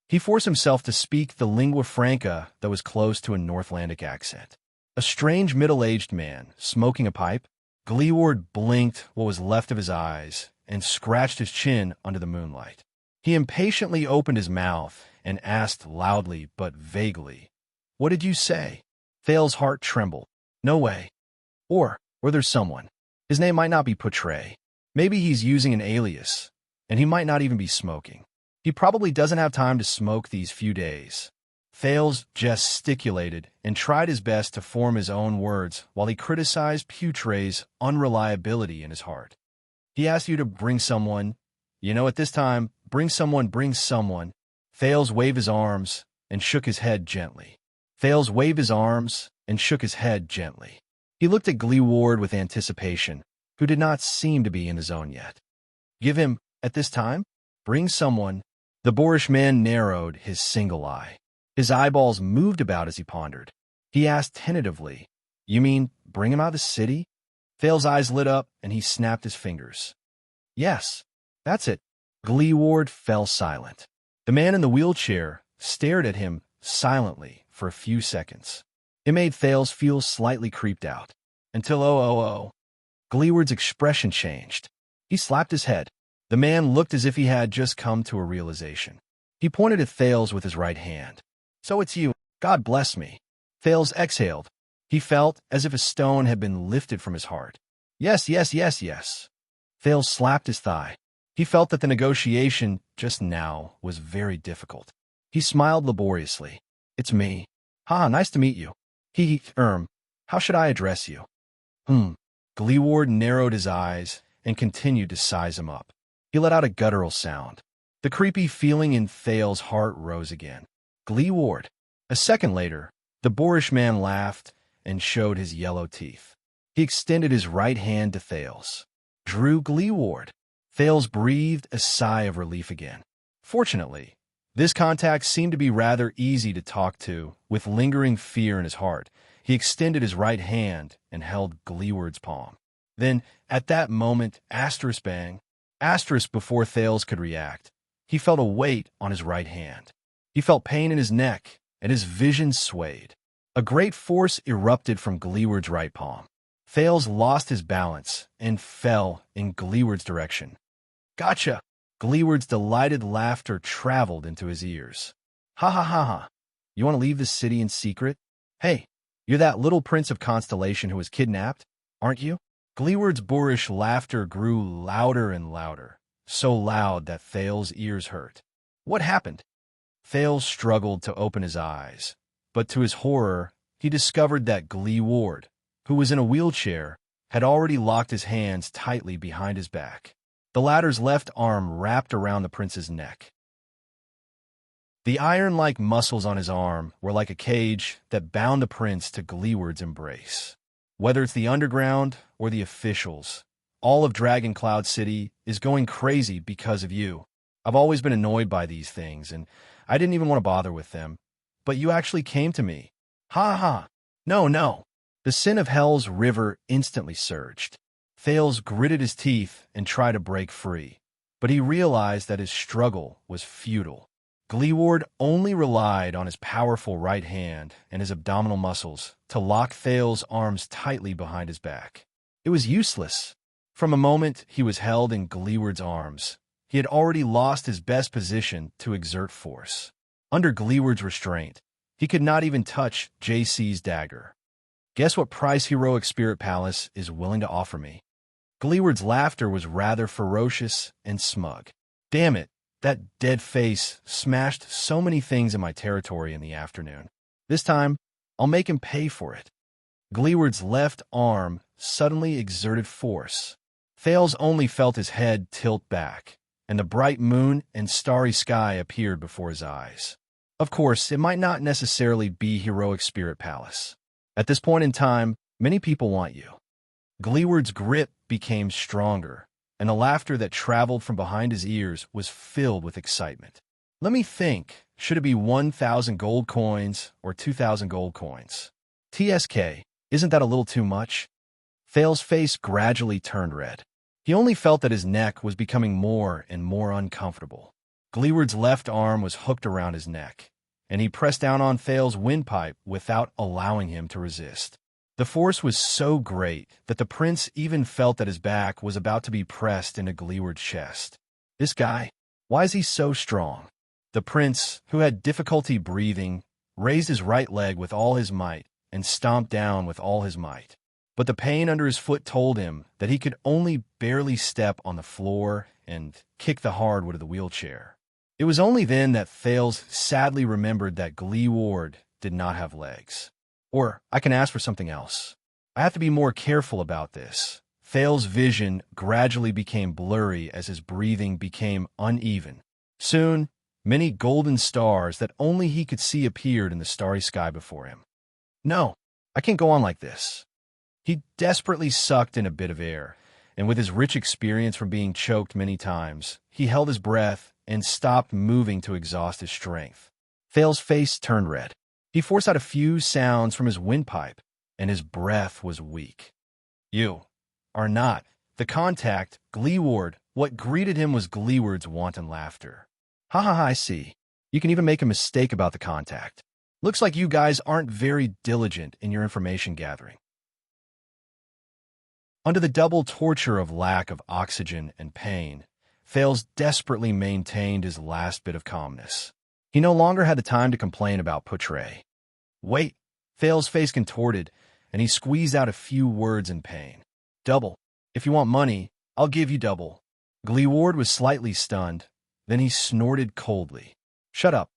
He forced himself to speak the lingua franca that was close to a Northlandic accent. A strange middle-aged man, smoking a pipe. Gleeward blinked what was left of his eyes and scratched his chin under the moonlight. He impatiently opened his mouth and asked loudly but vaguely, "What did you say?" Thales' heart trembled. No way. Or there's someone. His name might not be Putre. Maybe he's using an alias, and he might not even be smoking. He probably doesn't have time to smoke these few days. Thales gesticulated and tried his best to form his own words while he criticized Putre's unreliability in his heart. He asked you to bring someone. At this time, bring someone. Thales waved his arms and shook his head gently. He looked at Gleeward with anticipation, who did not seem to be in the zone yet. Give him, at this time? Bring someone. The boorish man narrowed his single eye. His eyeballs moved about as he pondered. He asked tentatively, "You mean bring him out of the city?" Thales' eyes lit up and he snapped his fingers. "Yes, that's it." Gleeward fell silent. The man in the wheelchair stared at him silently for a few seconds. It made Thales feel slightly creeped out. Until Gleeward's expression changed. He slapped his head. The man looked as if he had just come to a realization. He pointed at Thales with his right hand. "So it's you. God bless me." Thales exhaled. He felt as if a stone had been lifted from his heart. Yes. Thales slapped his thigh. He felt that the negotiation just now was very difficult. He smiled laboriously. "It's me. Nice to meet you. How should I address you?" Gleeward narrowed his eyes and continued to size him up. He let out a guttural sound. The creepy feeling in Thales' heart rose again. Gleeward. A second later, the boorish man laughed and showed his yellow teeth. He extended his right hand to Thales. Drew Gleeward. Thales breathed a sigh of relief again. Fortunately, this contact seemed to be rather easy to talk to. With lingering fear in his heart, he extended his right hand and held Gleeward's palm. Then, at that moment, bang. Before Thales could react, he felt a weight on his right hand. He felt pain in his neck, and his vision swayed. A great force erupted from Gleeward's right palm. Thales lost his balance and fell in Gleeward's direction. "Gotcha!" Gleeward's delighted laughter traveled into his ears. Ha. You want to leave the city in secret? Hey, you're that little prince of Constellation who was kidnapped, aren't you? Gleeward's boorish laughter grew louder and louder, so loud that Thales' ears hurt. What happened? Thales struggled to open his eyes, but to his horror, he discovered that Gleeward, who was in a wheelchair, had already locked his hands tightly behind his back. The latter's left arm wrapped around the prince's neck. The iron-like muscles on his arm were like a cage that bound the prince to Gleeward's embrace. Whether it's the underground or the officials, all of Dragon Cloud City is going crazy because of you. I've always been annoyed by these things, and I didn't even want to bother with them. But you actually came to me. Ha. No. The sin of Hell's river instantly surged. Thales gritted his teeth and tried to break free, but he realized that his struggle was futile. Gleeward only relied on his powerful right hand and his abdominal muscles to lock Thales' arms tightly behind his back. It was useless. From the moment he was held in Gleeward's arms, he had already lost his best position to exert force. Under Gleeward's restraint, he could not even touch JC's dagger. Guess what price Heroic Spirit Palace is willing to offer me? Gleeward's laughter was rather ferocious and smug. Damn it, that dead face smashed so many things in my territory in the afternoon. This time, I'll make him pay for it. Gleeward's left arm suddenly exerted force. Thales only felt his head tilt back, and the bright moon and starry sky appeared before his eyes. Of course, it might not necessarily be Heroic Spirit Palace. At this point in time, many people want you. Gleeward's grip became stronger, and the laughter that traveled from behind his ears was filled with excitement. Let me think, should it be 1,000 gold coins or 2,000 gold coins? TSK, isn't that a little too much? Thale's face gradually turned red. He only felt that his neck was becoming more and more uncomfortable. Gleeward's left arm was hooked around his neck, and he pressed down on Thale's windpipe without allowing him to resist. The force was so great that the prince even felt that his back was about to be pressed into Gleeward's chest. This guy, why is he so strong? The prince, who had difficulty breathing, raised his right leg with all his might and stomped down with all his might. But the pain under his foot told him that he could only barely step on the floor and kick the hardwood of the wheelchair. It was only then that Thales sadly remembered that Gleeward did not have legs. Or, I can ask for something else. I have to be more careful about this. Thales' vision gradually became blurry as his breathing became uneven. Soon, many golden stars that only he could see appeared in the starry sky before him. No, I can't go on like this. He desperately sucked in a bit of air, and with his rich experience from being choked many times, he held his breath and stopped moving to exhaust his strength. Thale's face turned red. He forced out a few sounds from his windpipe, and his breath was weak. You are not the contact, Gleeward. What greeted him was Gleeward's wanton laughter. Ha ha ha, I see. You can even make a mistake about the contact. Looks like you guys aren't very diligent in your information gathering. Under the double torture of lack of oxygen and pain, Thales desperately maintained his last bit of calmness. He no longer had the time to complain about Poutre. Wait, Thales' face contorted, and he squeezed out a few words in pain. Double. If you want money, I'll give you double. Gleeward was slightly stunned, then he snorted coldly. Shut up.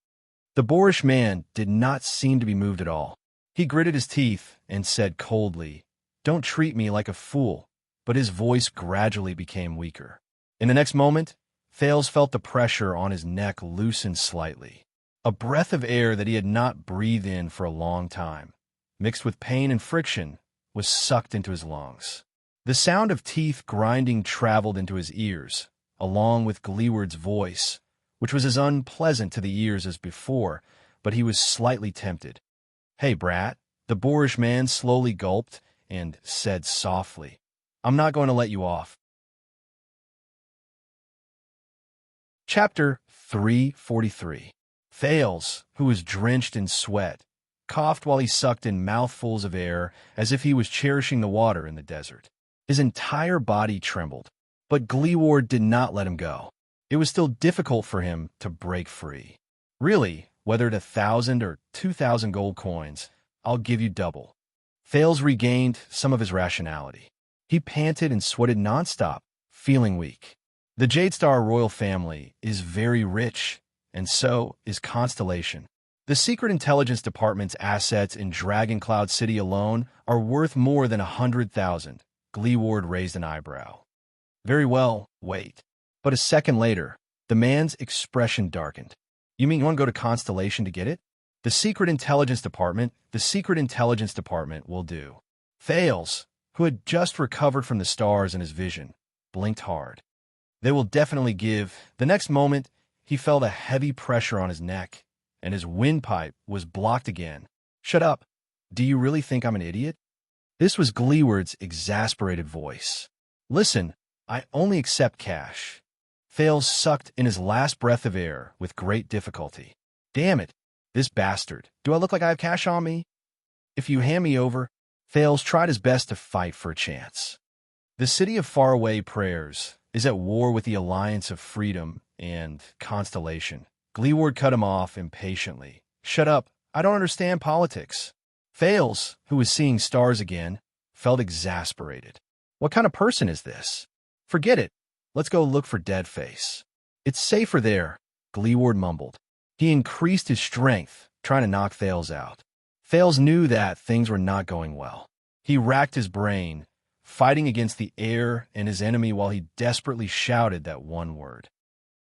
The boorish man did not seem to be moved at all. He gritted his teeth and said coldly, Don't treat me like a fool, but his voice gradually became weaker. In the next moment, Thales felt the pressure on his neck loosen slightly. A breath of air that he had not breathed in for a long time, mixed with pain and friction, was sucked into his lungs. The sound of teeth grinding traveled into his ears, along with Gleeward's voice, which was as unpleasant to the ears as before, but he was slightly tempted. Hey, brat, the boorish man slowly gulped and said softly, I'm not going to let you off. Chapter 343. Thales, who was drenched in sweat, coughed while he sucked in mouthfuls of air as if he was cherishing the water in the desert. His entire body trembled, but Gleeward did not let him go. It was still difficult for him to break free. Really, whether it's 1,000 or 2,000 gold coins, I'll give you double. Thales regained some of his rationality. He panted and sweated nonstop, feeling weak. The Jadestar royal family is very rich, and so is Constellation. The Secret Intelligence Department's assets in Dragon Cloud City alone are worth more than 100,000. Gleeward raised an eyebrow. Very well, wait. But a second later, the man's expression darkened. You mean you want to go to Constellation to get it? The Secret Intelligence Department will do. Thales, who had just recovered from the stars in his vision, blinked hard. They will definitely give. The next moment, he felt a heavy pressure on his neck, and his windpipe was blocked again. Shut up. Do you really think I'm an idiot? This was Gleeward's exasperated voice. Listen, I only accept cash. Thales sucked in his last breath of air with great difficulty. Damn it, this bastard. Do I look like I have cash on me? If you hand me over, Thales tried his best to fight for a chance. The city of faraway prayers is at war with the Alliance of Freedom and Constellation. Gleeward cut him off impatiently. Shut up, I don't understand politics. Thales, who was seeing stars again, felt exasperated. What kind of person is this? Forget it. Let's go look for Deadface. It's safer there, Gleeward mumbled. He increased his strength, trying to knock Thales out. Thales knew that things were not going well. He racked his brain, fighting against the air and his enemy while he desperately shouted that one word.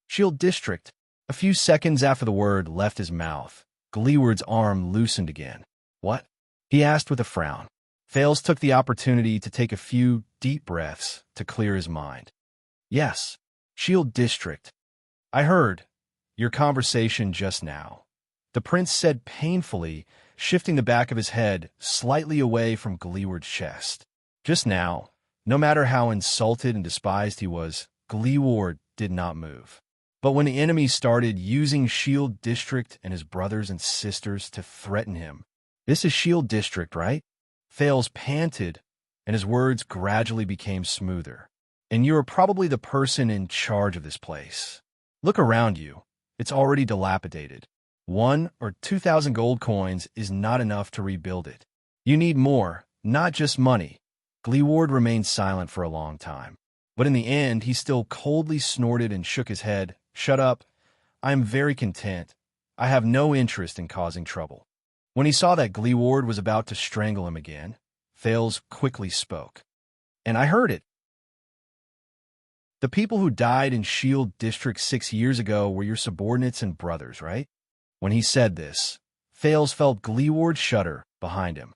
Shield District. A few seconds after the word left his mouth, Gleeward's arm loosened again. What? He asked with a frown. Thales took the opportunity to take a few deep breaths to clear his mind. Yes, Shield District. I heard your conversation just now. The prince said painfully, shifting the back of his head slightly away from Gleeward's chest. Just now, no matter how insulted and despised he was, Gleeward did not move. But when the enemy started using Shield District and his brothers and sisters to threaten him, "This is Shield District, right?" Thales panted, and his words gradually became smoother. "And you are probably the person in charge of this place. Look around you. It's already dilapidated. 1 or 2,000 gold coins is not enough to rebuild it. You need more, not just money." Gleeward remained silent for a long time. But in the end, he still coldly snorted and shook his head. "Shut up. I am very content. I have no interest in causing trouble." When he saw that Gleeward was about to strangle him again, Thales quickly spoke. "And I heard it. The people who died in Shield District 6 years ago were your subordinates and brothers, right?" When he said this, Thales felt Gleeward shudder behind him.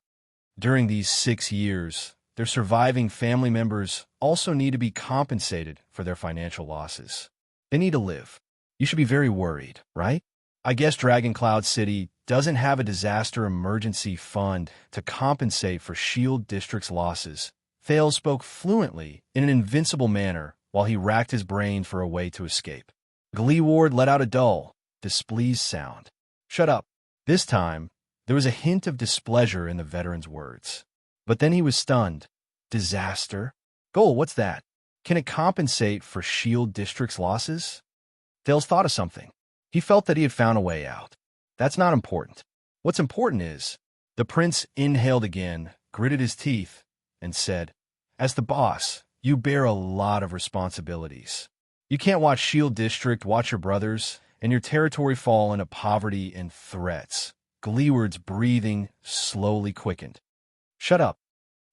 During these 6 years, their surviving family members also need to be compensated for their financial losses. They need to live. You should be very worried, right? I guess Dragon Cloud City doesn't have a disaster emergency fund to compensate for Shield District's losses. Thales spoke fluently in an invincible manner while he racked his brain for a way to escape. Gleeward let out a dull, displeased sound. "Shut up." This time, there was a hint of displeasure in the veteran's words. But then he was stunned. "Disaster? Goal, what's that? Can it compensate for Shield District's losses?" Thales thought of something. He felt that he had found a way out. "That's not important. What's important is..." The prince inhaled again, gritted his teeth, and said, "As the boss, you bear a lot of responsibilities. You can't watch Shield District, watch your brothers, and your territory fall into poverty and threats." Gleeward's breathing slowly quickened. "Shut up."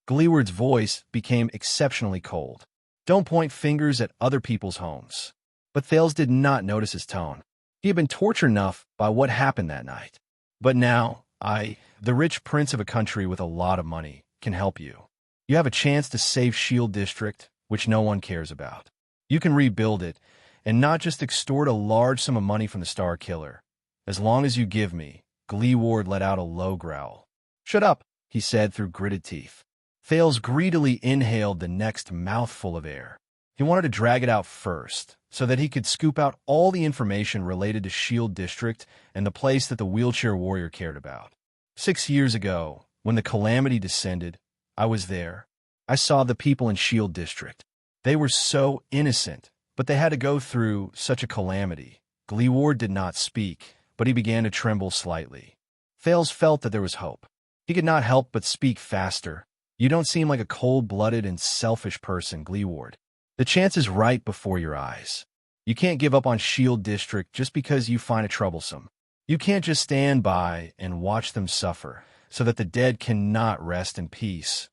Gleeward's voice became exceptionally cold. "Don't point fingers at other people's homes." But Thales did not notice his tone. He had been tortured enough by what happened that night. "But now, the rich prince of a country with a lot of money, can help you. You have a chance to save Shield District, which no one cares about. You can rebuild it, and not just extort a large sum of money from the Star Killer. As long as you give me..." Gleeward let out a low growl. "Shut up," he said through gritted teeth. Thales greedily inhaled the next mouthful of air. He wanted to drag it out first, so that he could scoop out all the information related to Shield District and the place that the wheelchair warrior cared about. 6 years ago, when the calamity descended, I was there. I saw the people in Shield District. They were so innocent, but they had to go through such a calamity. Gleeward did not speak, but he began to tremble slightly. Thales felt that there was hope. He could not help but speak faster. "You don't seem like a cold-blooded and selfish person, Gleeward. The chance is right before your eyes. You can't give up on Shield District just because you find it troublesome. You can't just stand by and watch them suffer, so that the dead cannot rest in peace."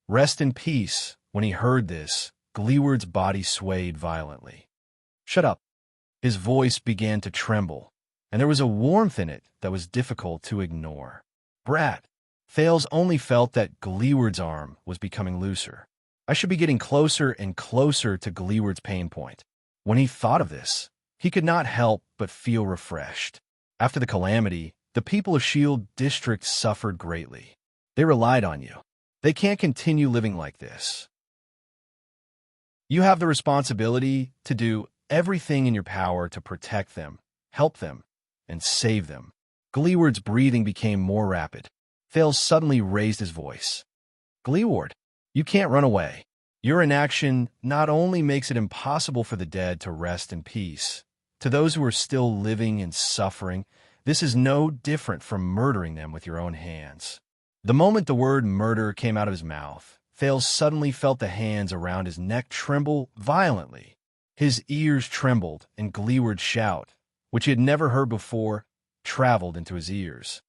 Rest in peace. When he heard this, Gleeward's body swayed violently. "Shut up." His voice began to tremble, and there was a warmth in it that was difficult to ignore. "Brat." Thales only felt that Gleeward's arm was becoming looser. I should be getting closer and closer to Gleeward's pain point. When he thought of this, he could not help but feel refreshed. After the calamity, the people of Shield District suffered greatly. They relied on you. They can't continue living like this. You have the responsibility to do everything in your power to protect them, help them, and save them. Gleeward's breathing became more rapid. Thales suddenly raised his voice. "Gleeward, you can't run away. Your inaction not only makes it impossible for the dead to rest in peace. To those who are still living and suffering, this is no different from murdering them with your own hands." The moment the word murder came out of his mouth, Thales suddenly felt the hands around his neck tremble violently. His ears trembled, and Gleeward's shout, which he had never heard before, traveled into his ears.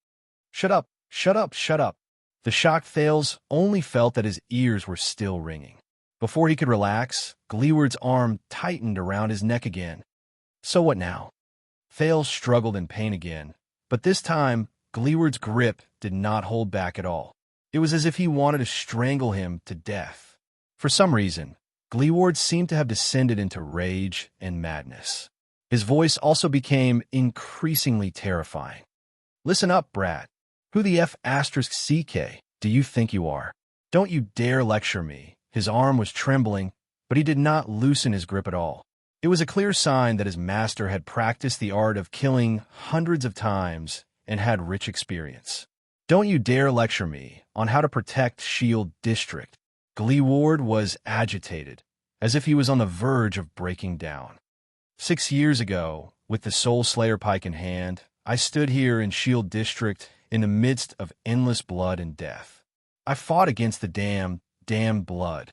"Shut up, shut up, shut up." The shocked Thales only felt that his ears were still ringing. Before he could relax, Gleeward's arm tightened around his neck again. So what now? Thales struggled in pain again, but this time, Gleeward's grip did not hold back at all. It was as if he wanted to strangle him to death. For some reason, Gleeward seemed to have descended into rage and madness. His voice also became increasingly terrifying. "Listen up, brat. Who the F*** do you think you are? "Don't you dare lecture me." His arm was trembling, but he did not loosen his grip at all. It was a clear sign that his master had practiced the art of killing hundreds of times and had rich experience. "Don't you dare lecture me on how to protect Shield District." Gleeward was agitated, as if he was on the verge of breaking down. 6 years ago, with the Soul Slayer pike in hand, I stood here in Shield District in the midst of endless blood and death. I fought against the damned blood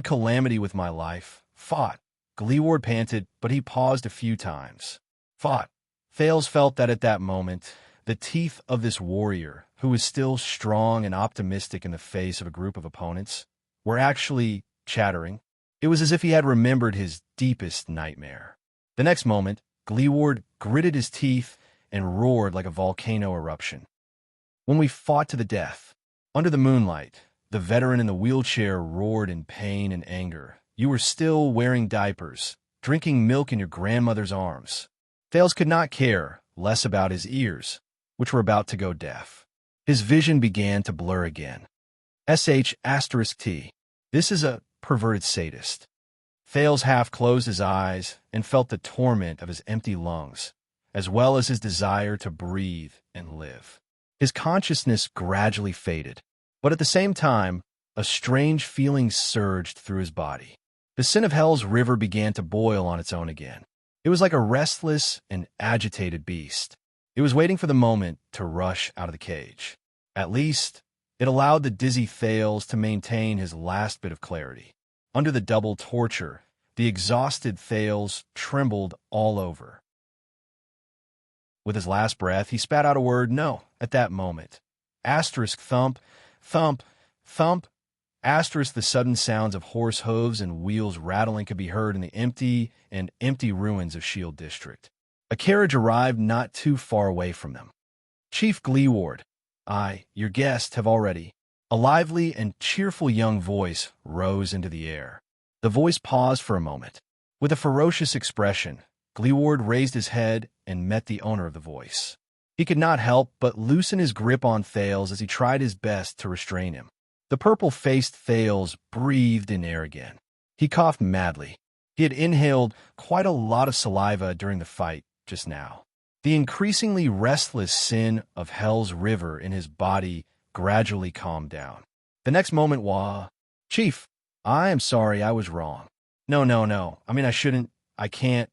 calamity with my life. Fought. Gleeward panted, but he paused a few times. Fought. Thales felt that at that moment, the teeth of this warrior, who was still strong and optimistic in the face of a group of opponents, were actually chattering. It was as if he had remembered his deepest nightmare. The next moment, Gleeward gritted his teeth and roared like a volcano eruption. "When we fought to the death, under the moonlight," the veteran in the wheelchair roared in pain and anger, "you were still wearing diapers, drinking milk in your grandmother's arms." Thales could not care less about his ears, which were about to go deaf. His vision began to blur again. **T. This is a perverted sadist. Thales half closed his eyes and felt the torment of his empty lungs, as well as his desire to breathe and live. His consciousness gradually faded, but at the same time, a strange feeling surged through his body. The sin of Hell's river began to boil on its own again. It was like a restless and agitated beast. It was waiting for the moment to rush out of the cage. At least, it allowed the dizzy Thales to maintain his last bit of clarity. Under the double torture, the exhausted Thales trembled all over. With his last breath, he spat out a word, "No," at that moment. Thump, thump, thump. The sudden sounds of horse hooves and wheels rattling could be heard in the empty ruins of Shield District. A carriage arrived not too far away from them. "Chief Gleeward, your guests have already..." A lively and cheerful young voice rose into the air. The voice paused for a moment. With a ferocious expression, Gleeward raised his head and met the owner of the voice. He could not help but loosen his grip on Thales as he tried his best to restrain him. The purple-faced Thales breathed in air again. He coughed madly. He had inhaled quite a lot of saliva during the fight just now. The increasingly restless sin of Hell's river in his body gradually calmed down. The next moment, "Chief, I am sorry, I was wrong. No. I mean, I shouldn't, I can't,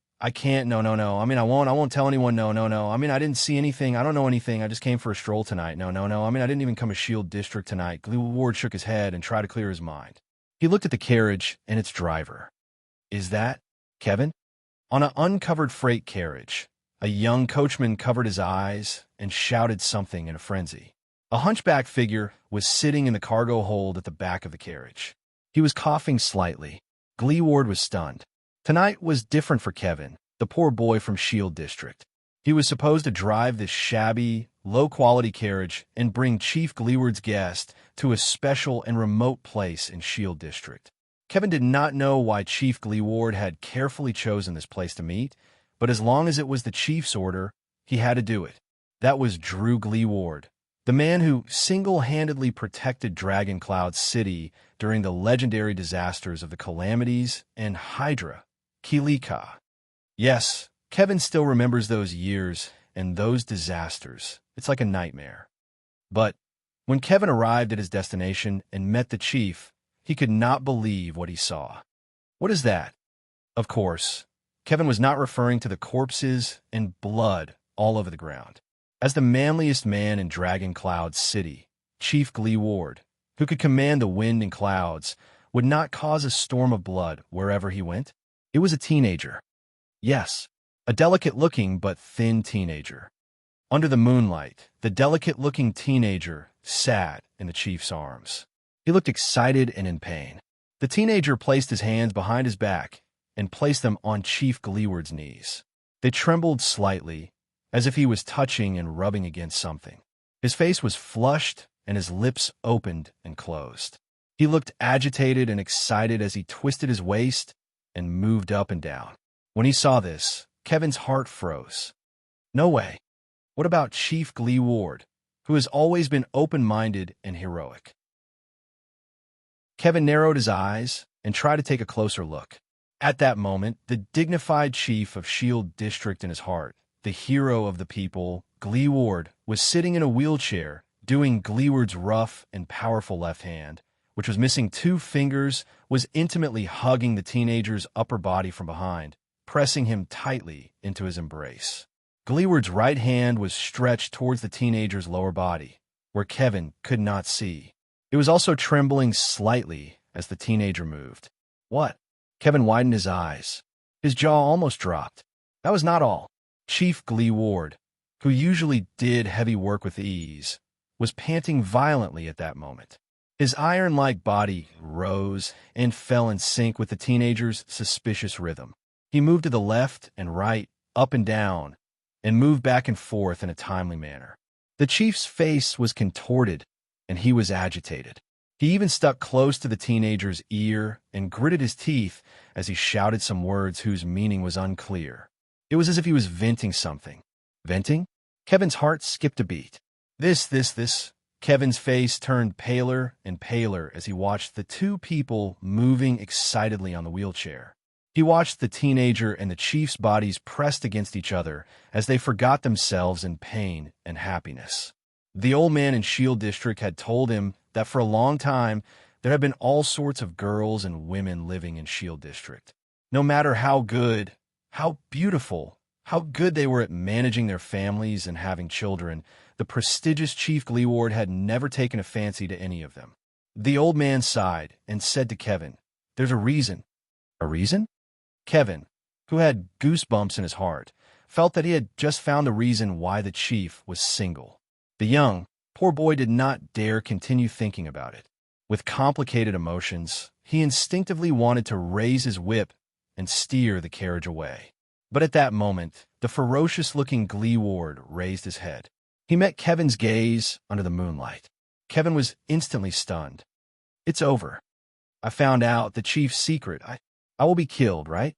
no. I mean, I won't tell anyone, no. I mean, I didn't see anything, I don't know anything, I just came for a stroll tonight, no. I mean, I didn't even come to Shield District tonight." Gleeward shook his head and tried to clear his mind. He looked at the carriage and its driver. "Is that Kevin?" On an uncovered freight carriage, a young coachman covered his eyes and shouted something in a frenzy. A hunchback figure was sitting in the cargo hold at the back of the carriage. He was coughing slightly. Gleeward was stunned. Tonight was different for Kevin, the poor boy from Shield District. He was supposed to drive this shabby, low-quality carriage and bring Chief Gleeward's guest to a special and remote place in Shield District. Kevin did not know why Chief Gleeward had carefully chosen this place to meet, but as long as it was the chief's order, he had to do it. That was Drew Gleeward, the man who single-handedly protected Dragon Cloud City during the legendary disasters of the Calamities and Hydra, Kilika. Yes, Kevin still remembers those years and those disasters. It's like a nightmare. But when Kevin arrived at his destination and met the chief, he could not believe what he saw. What is that? Of course, Kevin was not referring to the corpses and blood all over the ground. As the manliest man in Dragon Cloud City, Chief Gleeward, who could command the wind and clouds, would not cause a storm of blood wherever he went. It was a teenager. Yes, a delicate-looking but thin teenager. Under the moonlight, the delicate-looking teenager sat in the chief's arms. He looked excited and in pain. The teenager placed his hands behind his back and placed them on Chief Gleeward's knees. They trembled slightly, as if he was touching and rubbing against something. His face was flushed and his lips opened and closed. He looked agitated and excited as he twisted his waist and moved up and down. When he saw this, Kevin's heart froze. No way. What about Chief Gleeward, who has always been open-minded and heroic? Kevin narrowed his eyes and tried to take a closer look. At that moment, the dignified chief of Shield District in his heart, the hero of the people, Gleeward, was sitting in a wheelchair, doing Gleeward's rough and powerful left hand, which was missing 2 fingers, was intimately hugging the teenager's upper body from behind, pressing him tightly into his embrace. Gleeward's right hand was stretched towards the teenager's lower body, where Kevin could not see. It was also trembling slightly as the teenager moved. What? Kevin widened his eyes. His jaw almost dropped. That was not all. Chief Gleeward, who usually did heavy work with ease, was panting violently at that moment. His iron-like body rose and fell in sync with the teenager's suspicious rhythm. He moved to the left and right, up and down, and moved back and forth in a timely manner. The chief's face was contorted, and he was agitated. He even stuck close to the teenager's ear and gritted his teeth as he shouted some words whose meaning was unclear. It was as if he was venting something. Venting? Kevin's heart skipped a beat. This. Kevin's face turned paler and paler as he watched the 2 people moving excitedly on the wheelchair. He watched the teenager and the chief's bodies pressed against each other as they forgot themselves in pain and happiness. The old man in Shield District had told him that for a long time there had been all sorts of girls and women living in Shield District. No matter how good, how beautiful, how good they were at managing their families and having children, the prestigious Chief Gleeward had never taken a fancy to any of them. The old man sighed and said to Kevin, "There's a reason." A reason? Kevin, who had goosebumps in his heart, felt that he had just found the reason why the chief was single. The young, poor boy did not dare continue thinking about it. With complicated emotions, he instinctively wanted to raise his whip and steer the carriage away. But at that moment, the ferocious-looking Gleeward raised his head. He met Kevin's gaze under the moonlight. Kevin was instantly stunned. "It's over. I found out the chief's secret. I will be killed, right?"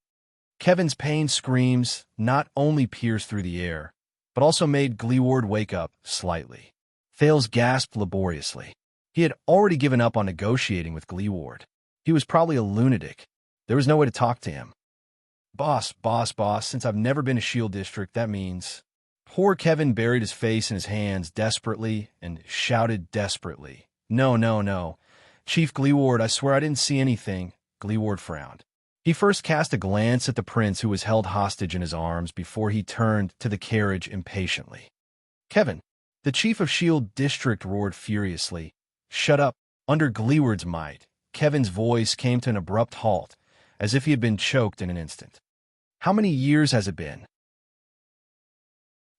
Kevin's pain screams not only pierced through the air, but also made Gleeward wake up slightly. Thales gasped laboriously. He had already given up on negotiating with Gleeward. He was probably a lunatic. There was no way to talk to him. Boss, since I've never been to Shield District, that means..." Poor Kevin buried his face in his hands desperately and shouted desperately, No. Chief Gleeward, I swear I didn't see anything." Gleeward frowned. He first cast a glance at the prince who was held hostage in his arms before he turned to the carriage impatiently. "Kevin," the chief of Shield District roared furiously. "Shut up." Under Gleeward's might, Kevin's voice came to an abrupt halt, as if he had been choked in an instant. "How many years has it been?"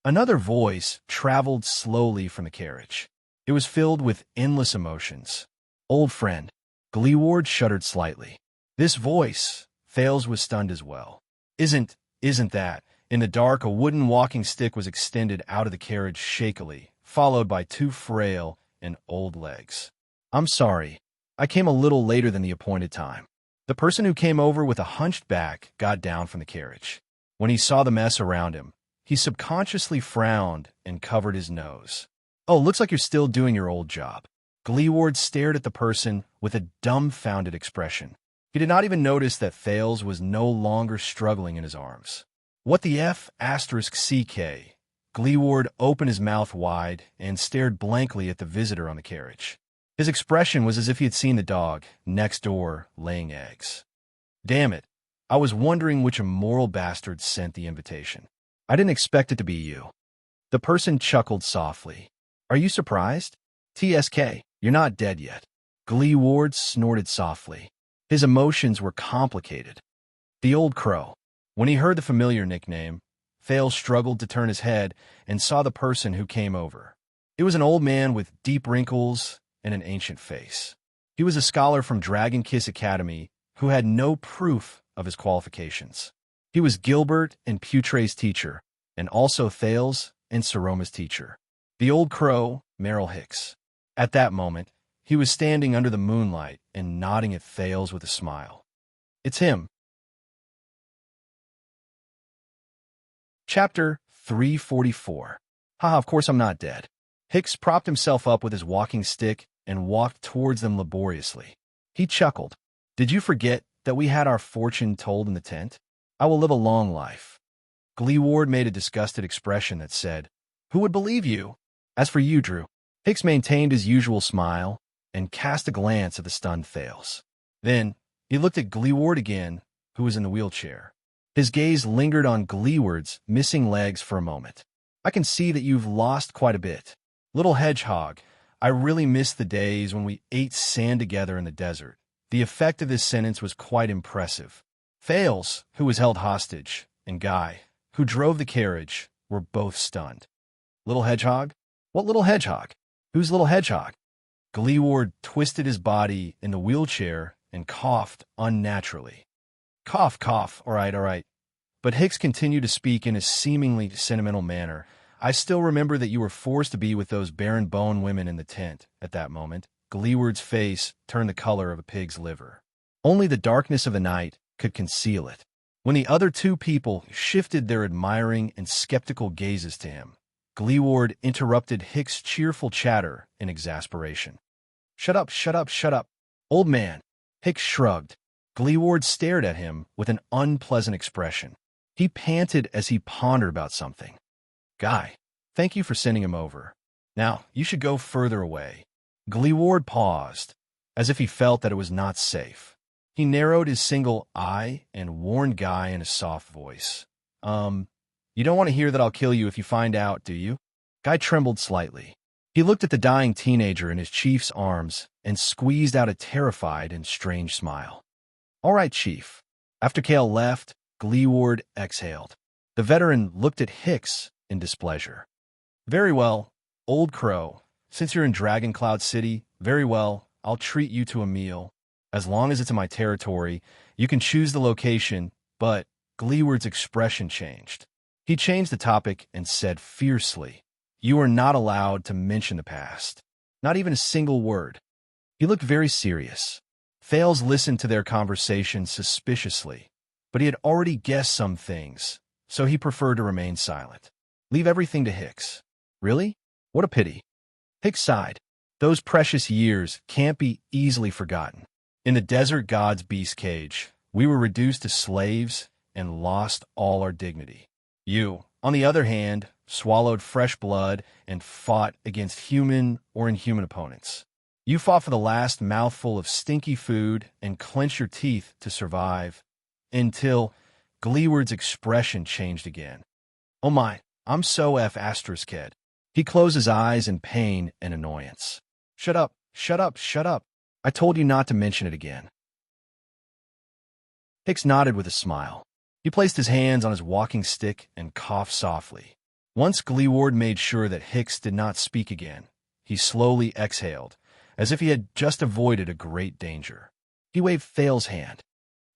Another voice traveled slowly from the carriage. It was filled with endless emotions. "Old friend." Gleeward shuddered slightly. This voice, Thales was stunned as well. Isn't that? In the dark, a wooden walking stick was extended out of the carriage shakily, followed by 2 frail and old legs. "I'm sorry. I came a little later than the appointed time." The person who came over with a hunched back got down from the carriage. When he saw the mess around him, he subconsciously frowned and covered his nose. "Oh, looks like you're still doing your old job." Gleeward stared at the person with a dumbfounded expression. He did not even notice that Thales was no longer struggling in his arms. "What the F***? Gleeward opened his mouth wide and stared blankly at the visitor on the carriage. His expression was as if he had seen the dog next door laying eggs. "Damn it. I was wondering which immoral bastard sent the invitation. I didn't expect it to be you." The person chuckled softly. "Are you surprised? TSK, you're not dead yet." Gleeward snorted softly. His emotions were complicated. The old crow. When he heard the familiar nickname, Thales struggled to turn his head and saw the person who came over. It was an old man with deep wrinkles and an ancient face. He was a scholar from Dragon Kiss Academy who had no proof of his qualifications. He was Gilbert and Putre's teacher, and also Thales and Saroma's teacher. The old crow, Merrill Hicks. At that moment, he was standing under the moonlight and nodding at Thales with a smile. "It's him." Chapter 344. Haha, of course I'm not dead. Hicks propped himself up with his walking stick and walked towards them laboriously. He chuckled. Did you forget that we had our fortune told in the tent? I will live a long life. Gleeward made a disgusted expression that said, Who would believe you? As for you, Drew. Hicks maintained his usual smile and cast a glance at the stunned Thales. Then he looked at Gleeward again, who was in the wheelchair. His gaze lingered on Gleeward's missing legs for a moment. I can see that you've lost quite a bit. Little hedgehog, I really miss the days when we ate sand together in the desert. The effect of this sentence was quite impressive. Thales, who was held hostage, and Guy, who drove the carriage, were both stunned. Little hedgehog? What little hedgehog? Who's little hedgehog? Gleeward twisted his body in the wheelchair and coughed unnaturally. Cough, cough, all right. But Hicks continued to speak in a seemingly sentimental manner. I still remember that you were forced to be with those barren bone women in the tent. At that moment, Gleeward's face turned the color of a pig's liver. Only the darkness of the night could conceal it. When the other two people shifted their admiring and skeptical gazes to him, Gleeward interrupted Hicks' cheerful chatter in exasperation. Shut up, shut up, shut up. Old man. Hicks shrugged. Gleeward stared at him with an unpleasant expression. He panted as he pondered about something. Guy, thank you for sending him over. Now, you should go further away. Gleeward paused, as if he felt that it was not safe. He narrowed his single eye and warned Guy in a soft voice. You don't want to hear that I'll kill you if you find out, do you? Guy trembled slightly. He looked at the dying teenager in his chief's arms and squeezed out a terrified and strange smile. All right, Chief. After Cale left, Gleeward exhaled. The veteran looked at Hicks in displeasure. Very well, Old Crow. Since you're in Dragon Cloud City, very well, I'll treat you to a meal. As long as it's in my territory, you can choose the location, but Gleeward's expression changed. He changed the topic and said fiercely, You are not allowed to mention the past. Not even a single word. He looked very serious. Thales listened to their conversation suspiciously, but he had already guessed some things, so he preferred to remain silent. Leave everything to Hicks. Really? What a pity. Hicks sighed. Those precious years can't be easily forgotten. In the desert god's beast cage, we were reduced to slaves and lost all our dignity. You, on the other hand, swallowed fresh blood and fought against human or inhuman opponents. You fought for the last mouthful of stinky food and clenched your teeth to survive, until Gleeward's expression changed again. Oh my, I'm so F***ed. He closed his eyes in pain and annoyance. Shut up, shut up, shut up. I told you not to mention it again. Hicks nodded with a smile. He placed his hands on his walking stick and coughed softly. Once Gleeward made sure that Hicks did not speak again, he slowly exhaled, as if he had just avoided a great danger. He waved Thales' hand.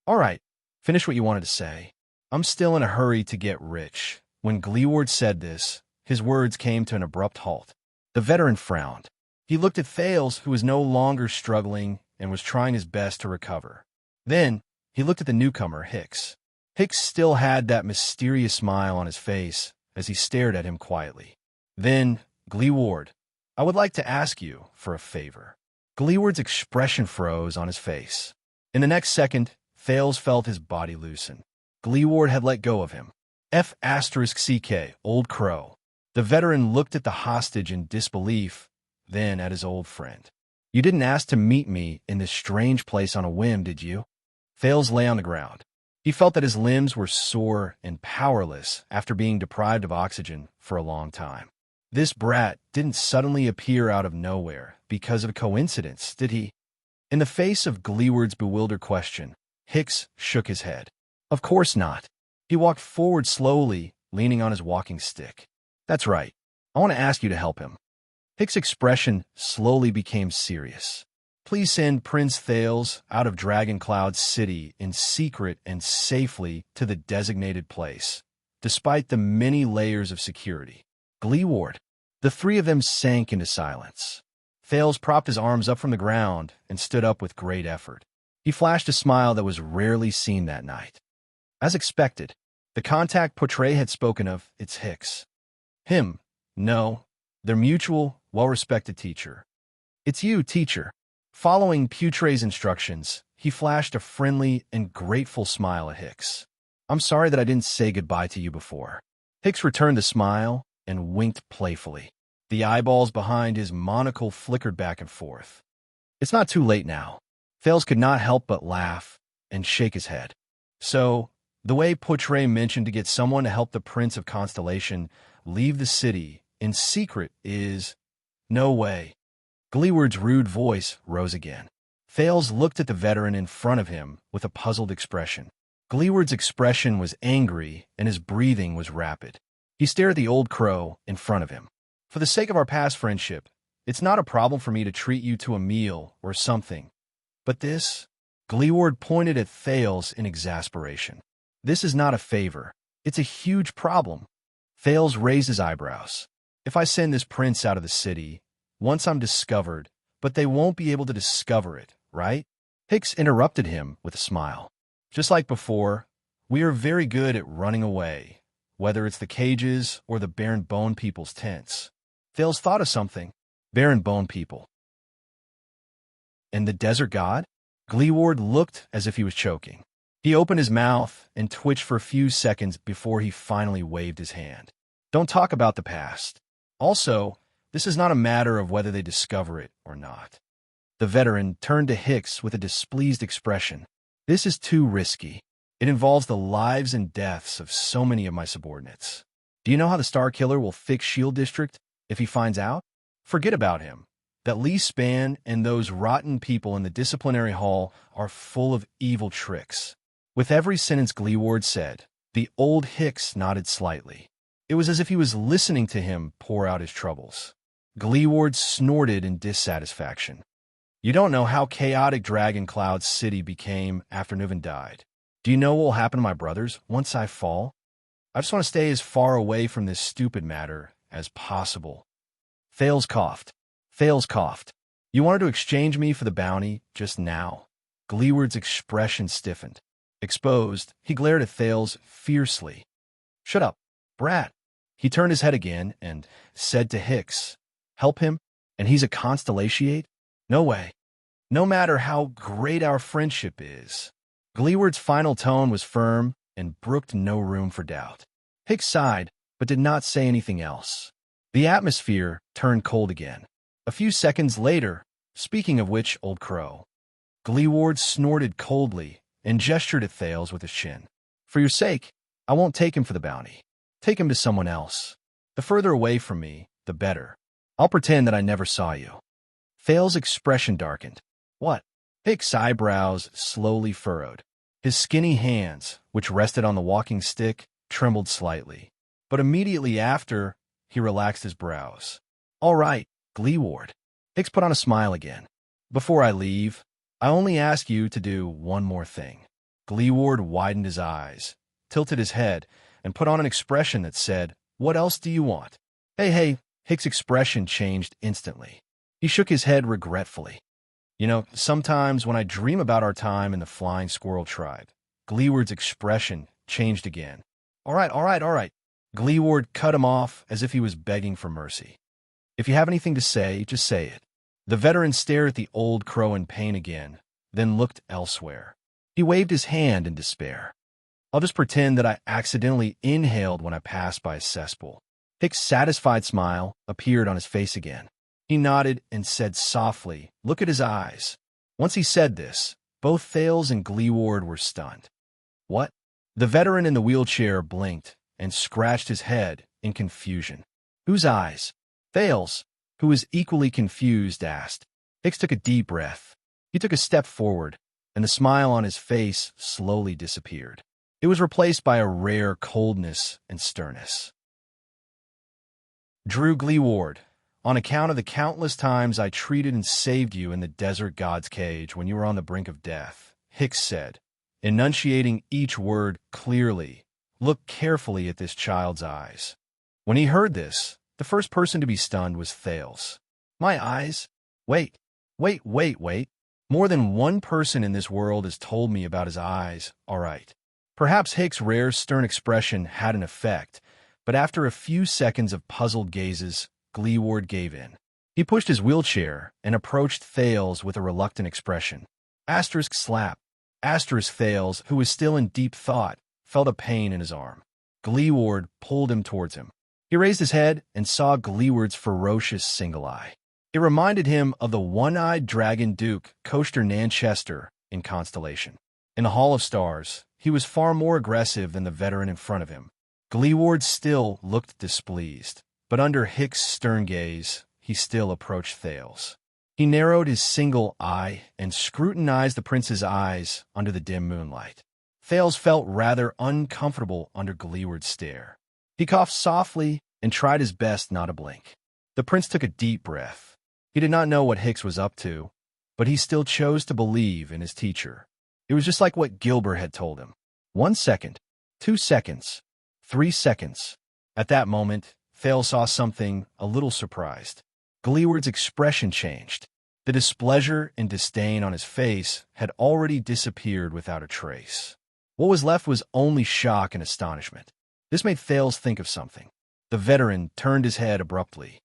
All right, finish what you wanted to say. I'm still in a hurry to get rich. When Gleeward said this, his words came to an abrupt halt. The veteran frowned. He looked at Thales, who was no longer struggling and was trying his best to recover. Then, he looked at the newcomer, Hicks. Hicks still had that mysterious smile on his face as he stared at him quietly. Then, Gleeward, I would like to ask you for a favor. Gleeward's expression froze on his face. In the next second, Thales felt his body loosen. Gleeward had let go of him. F***CK, Old Crow. The veteran looked at the hostage in disbelief, then at his old friend. You didn't ask to meet me in this strange place on a whim, did you? Thales lay on the ground. He felt that his limbs were sore and powerless after being deprived of oxygen for a long time. This brat didn't suddenly appear out of nowhere because of a coincidence, did he? In the face of Gleeward's bewildered question, Hicks shook his head. Of course not. He walked forward slowly, leaning on his walking stick. That's right. I want to ask you to help him. Hicks' expression slowly became serious. Please send Prince Thales out of Dragon Cloud City in secret and safely to the designated place, despite the many layers of security. Gleeward. The three of them sank into silence. Thales propped his arms up from the ground and stood up with great effort. He flashed a smile that was rarely seen that night. As expected, the contact Portray had spoken of, it's Hicks. Him. No, their mutual, well-respected teacher. It's you, teacher. Following Putre's instructions, he flashed a friendly and grateful smile at Hicks. I'm sorry that I didn't say goodbye to you before. Hicks returned the smile and winked playfully. The eyeballs behind his monocle flickered back and forth. It's not too late now. Thales could not help but laugh and shake his head. So, the way Putre mentioned to get someone to help the Prince of Constellation leave the city in secret is... No way. Gleeward's rude voice rose again. Thales looked at the veteran in front of him with a puzzled expression. Gleeward's expression was angry and his breathing was rapid. He stared at the old crow in front of him. For the sake of our past friendship, it's not a problem for me to treat you to a meal or something. But this... Gleeward pointed at Thales in exasperation. This is not a favor. It's a huge problem. Thales raised his eyebrows. If I send this prince out of the city, once I'm discovered, but they won't be able to discover it, right? Hicks interrupted him with a smile. Just like before, we are very good at running away, whether it's the cages or the Barren Bone People's tents. Thales thought of something. Barren Bone People. And the Desert God? Gleeward looked as if he was choking. He opened his mouth and twitched for a few seconds before he finally waved his hand. Don't talk about the past. Also, this is not a matter of whether they discover it or not. The veteran turned to Hicks with a displeased expression. This is too risky. It involves the lives and deaths of so many of my subordinates. Do you know how the Star Killer will fix Shield District if he finds out? Forget about him. That Lee Span and those rotten people in the disciplinary hall are full of evil tricks. With every sentence Gleeward said, the old Hicks nodded slightly. It was as if he was listening to him pour out his troubles. Gleeward snorted in dissatisfaction. You don't know how chaotic Dragon Cloud City became after Nuven died. Do you know what will happen to my brothers once I fall? I just want to stay as far away from this stupid matter as possible. Thales coughed. Thales coughed. You wanted to exchange me for the bounty just now. Gleeward's expression stiffened. Exposed, he glared at Thales fiercely. Shut up, brat. He turned his head again and said to Hicks, help him? And he's a constellatiate? No way. No matter how great our friendship is. Gleeward's final tone was firm and brooked no room for doubt. Hicks sighed, but did not say anything else. The atmosphere turned cold again. A few seconds later, speaking of which, old crow, Gleeward snorted coldly and gestured at Thales with his chin. For your sake, I won't take him for the bounty. Take him to someone else. The further away from me, the better. I'll pretend that I never saw you. Thales' expression darkened. What? Hicks' eyebrows slowly furrowed. His skinny hands, which rested on the walking stick, trembled slightly. But immediately after, he relaxed his brows. All right, Gleeward. Hicks put on a smile again. Before I leave, I only ask you to do one more thing. Gleeward widened his eyes, tilted his head, and put on an expression that said, what else do you want? Hey, Hicks' expression changed instantly. He shook his head regretfully. You know, sometimes when I dream about our time in the Flying Squirrel Tribe, Gleeward's expression changed again. All right. Gleeward cut him off as if he was begging for mercy. If you have anything to say, just say it. The veteran stared at the old crow in pain again, then looked elsewhere. He waved his hand in despair. I'll just pretend that I accidentally inhaled when I passed by a cesspool. Hicks' satisfied smile appeared on his face again. He nodded and said softly, look at his eyes. Once he said this, both Thales and Gleeward were stunned. What? The veteran in the wheelchair blinked and scratched his head in confusion. Whose eyes? Thales, who was equally confused, asked. Hicks took a deep breath. He took a step forward, and the smile on his face slowly disappeared. It was replaced by a rare coldness and sternness. Drew Gleeward, on account of the countless times I treated and saved you in the Desert God's cage when you were on the brink of death, Hicks said, enunciating each word clearly, look carefully at this child's eyes. When he heard this, the first person to be stunned was Thales. My eyes? Wait. More than one person in this world has told me about his eyes, all right. Perhaps Hicks' rare stern expression had an effect, but after a few seconds of puzzled gazes, Gleeward gave in. He pushed his wheelchair and approached Thales with a reluctant expression. Asterisk slap. Asterisk Thales, who was still in deep thought, felt a pain in his arm. Gleeward pulled him towards him. He raised his head and saw Gleeward's ferocious single eye. It reminded him of the one-eyed dragon Duke Coaster Nanchester in Constellation. In the Hall of Stars, he was far more aggressive than the veteran in front of him. Gleeward still looked displeased, but under Hicks' stern gaze, he still approached Thales. He narrowed his single eye and scrutinized the prince's eyes under the dim moonlight. Thales felt rather uncomfortable under Gleeward's stare. He coughed softly and tried his best not to blink. The prince took a deep breath. He did not know what Hicks was up to, but he still chose to believe in his teacher. It was just like what Gilbert had told him. 1 second, 2 seconds, 3 seconds. At that moment, Thales saw something a little surprised. Gleeward's expression changed. The displeasure and disdain on his face had already disappeared without a trace. What was left was only shock and astonishment. This made Thales think of something. The veteran turned his head abruptly.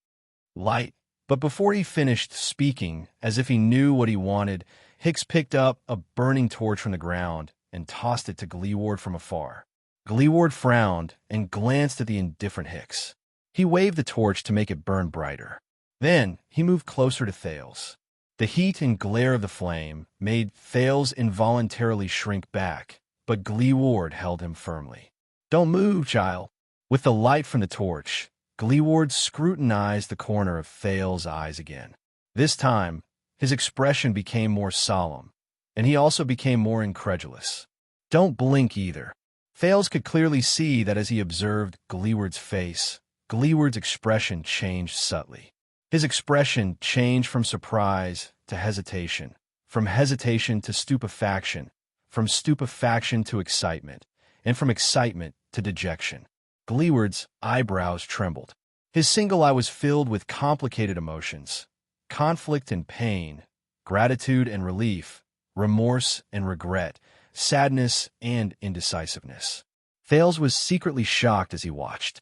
Light. But before he finished speaking, as if he knew what he wanted, Hicks picked up a burning torch from the ground and tossed it to Gleeward from afar. Gleeward frowned and glanced at the indifferent Hicks. He waved the torch to make it burn brighter. Then he moved closer to Thales. The heat and glare of the flame made Thales involuntarily shrink back, but Gleeward held him firmly. "Don't move, child." With the light from the torch, Gleeward scrutinized the corner of Thales' eyes again. This time, his expression became more solemn, and he also became more incredulous. "Don't blink either." Thales could clearly see that as he observed Gleeward's face, Gleeward's expression changed subtly. His expression changed from surprise to hesitation, from hesitation to stupefaction, from stupefaction to excitement, and from excitement to dejection. Gleeward's eyebrows trembled. His single eye was filled with complicated emotions: conflict and pain, gratitude and relief, remorse and regret, sadness and indecisiveness. Thales was secretly shocked as he watched.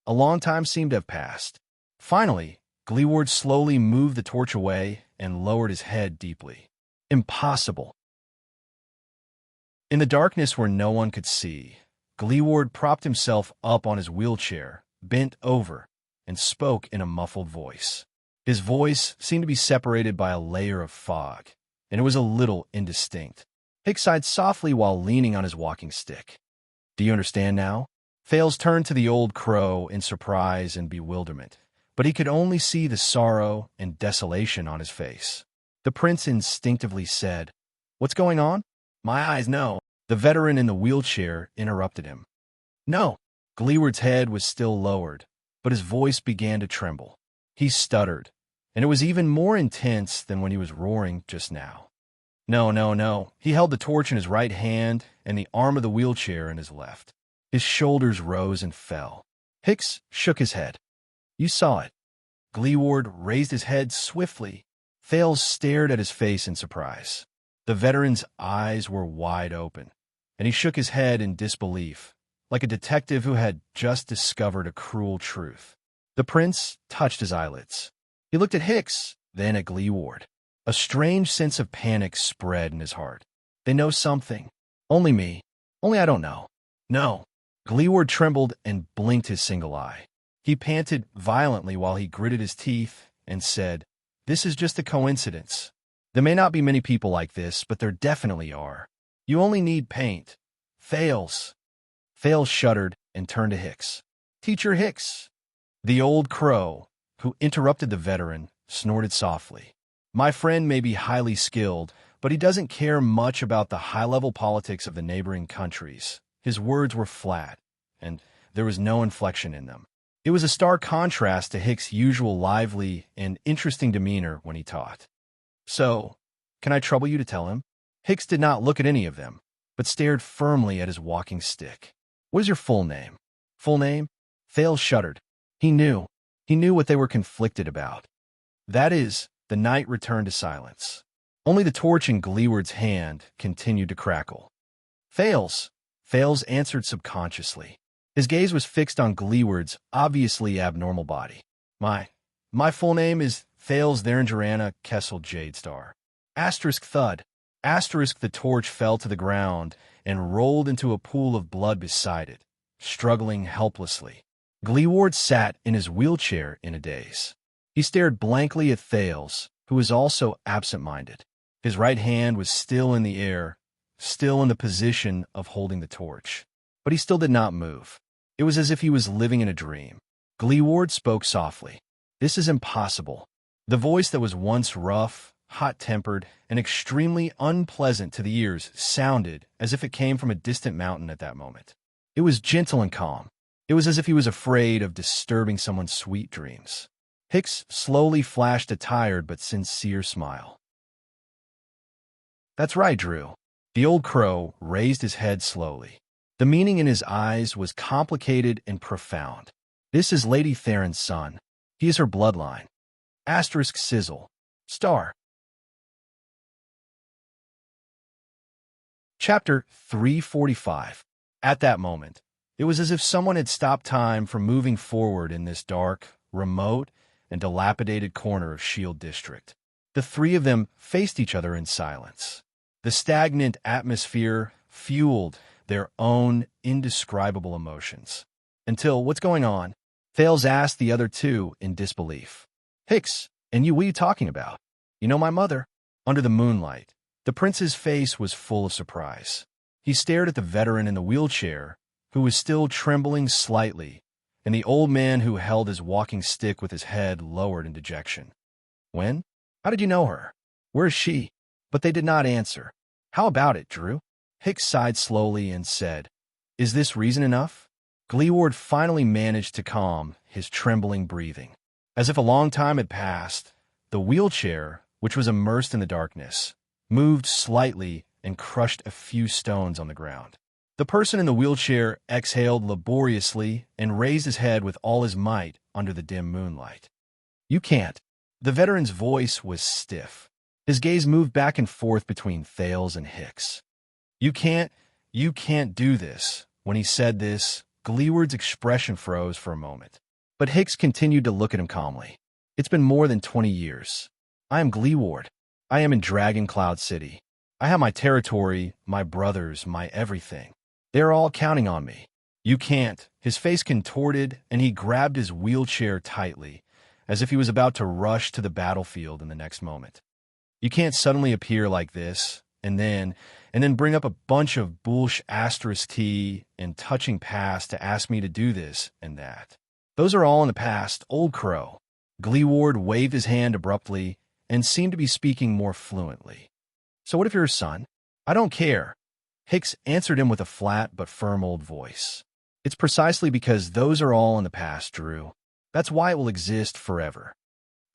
A long time seemed to have passed. Finally, Gleeward slowly moved the torch away and lowered his head deeply. Impossible. In the darkness where no one could see, Gleeward propped himself up on his wheelchair, bent over, and spoke in a muffled voice. His voice seemed to be separated by a layer of fog, and it was a little indistinct. Hicks sighed softly while leaning on his walking stick. "Do you understand now?" Thales turned to the old crow in surprise and bewilderment, but he could only see the sorrow and desolation on his face. The prince instinctively said, "What's going on?" "My eyes know." The veteran in the wheelchair interrupted him. "No." Gleeward's head was still lowered, but his voice began to tremble. He stuttered, and it was even more intense than when he was roaring just now. "No, no, no." He held the torch in his right hand and the arm of the wheelchair in his left. His shoulders rose and fell. Hicks shook his head. "You saw it." Gleeward raised his head swiftly. Thales stared at his face in surprise. The veteran's eyes were wide open, and he shook his head in disbelief, like a detective who had just discovered a cruel truth. The prince touched his eyelids. He looked at Hicks, then at Gleeward. A strange sense of panic spread in his heart. "They know something. Only me. Only I don't know." "No." Gleeward trembled and blinked his single eye. He panted violently while he gritted his teeth and said, "This is just a coincidence. There may not be many people like this, but there definitely are. You only need paint." "Thales." Thales shuddered and turned to Hicks. "Teacher Hicks." The old crow, who interrupted the veteran, snorted softly. "My friend may be highly skilled, but he doesn't care much about the high-level politics of the neighboring countries." His words were flat, and there was no inflection in them. It was a stark contrast to Hicks' usual lively and interesting demeanor when he taught. "So, can I trouble you to tell him?" Hicks did not look at any of them, but stared firmly at his walking stick. "What is your full name?" "Full name?" Thales shuddered. He knew what they were conflicted about. That is, the night returned to silence. Only the torch in Gleeward's hand continued to crackle. "Thales," Thales answered subconsciously. His gaze was fixed on Gleeward's obviously abnormal body. My My full name is Thales Therangerana Kessel Jadestar. Asterisk thud. Asterisk the torch fell to the ground and rolled into a pool of blood beside it, struggling helplessly. Gleeward sat in his wheelchair in a daze. He stared blankly at Thales, who was also absent-minded. His right hand was still in the air, still in the position of holding the torch. But he still did not move. It was as if he was living in a dream. Gleeward spoke softly. "This is impossible." The voice that was once rough, hot-tempered, and extremely unpleasant to the ears sounded as if it came from a distant mountain at that moment. It was gentle and calm. It was as if he was afraid of disturbing someone's sweet dreams. Hicks slowly flashed a tired but sincere smile. "That's right, Drew." The old crow raised his head slowly. The meaning in his eyes was complicated and profound. "This is Lady Theron's son. He is her bloodline." Asterisk sizzle. Star. Chapter 345. At that moment, it was as if someone had stopped time from moving forward in this dark, remote, and dilapidated corner of Shield District. The three of them faced each other in silence. The stagnant atmosphere fueled their own indescribable emotions. Until, "What's going on?" Thales asked the other two in disbelief. "Hicks, and you, what are you talking about?" "You know my mother." Under the moonlight, the prince's face was full of surprise. He stared at the veteran in the wheelchair, who was still trembling slightly, and the old man who held his walking stick with his head lowered in dejection. "When? How did you know her? Where is she?" But they did not answer. "How about it, Drew?" Hicks sighed slowly and said, "Is this reason enough?" Gleeward finally managed to calm his trembling breathing. As if a long time had passed, the wheelchair, which was immersed in the darkness, moved slightly and crushed a few stones on the ground. The person in the wheelchair exhaled laboriously and raised his head with all his might under the dim moonlight. "You can't." The veteran's voice was stiff. His gaze moved back and forth between Thales and Hicks. You can't do this." When he said this, Gleeward's expression froze for a moment. But Hicks continued to look at him calmly. "It's been more than 20 years. I am Gleeward. I am in Dragon Cloud City. I have my territory, my brothers, my everything. They are all counting on me. You can't." His face contorted, and he grabbed his wheelchair tightly, as if he was about to rush to the battlefield in the next moment. "You can't suddenly appear like this, and then bring up a bunch of bullsh asterisk T and touching past to ask me to do this and that. Those are all in the past, old crow." Gleeward waved his hand abruptly and seemed to be speaking more fluently. "So what if you're a son?" "I don't care." Hicks answered him with a flat but firm old voice. "It's precisely because those are all in the past, Drew. That's why it will exist forever."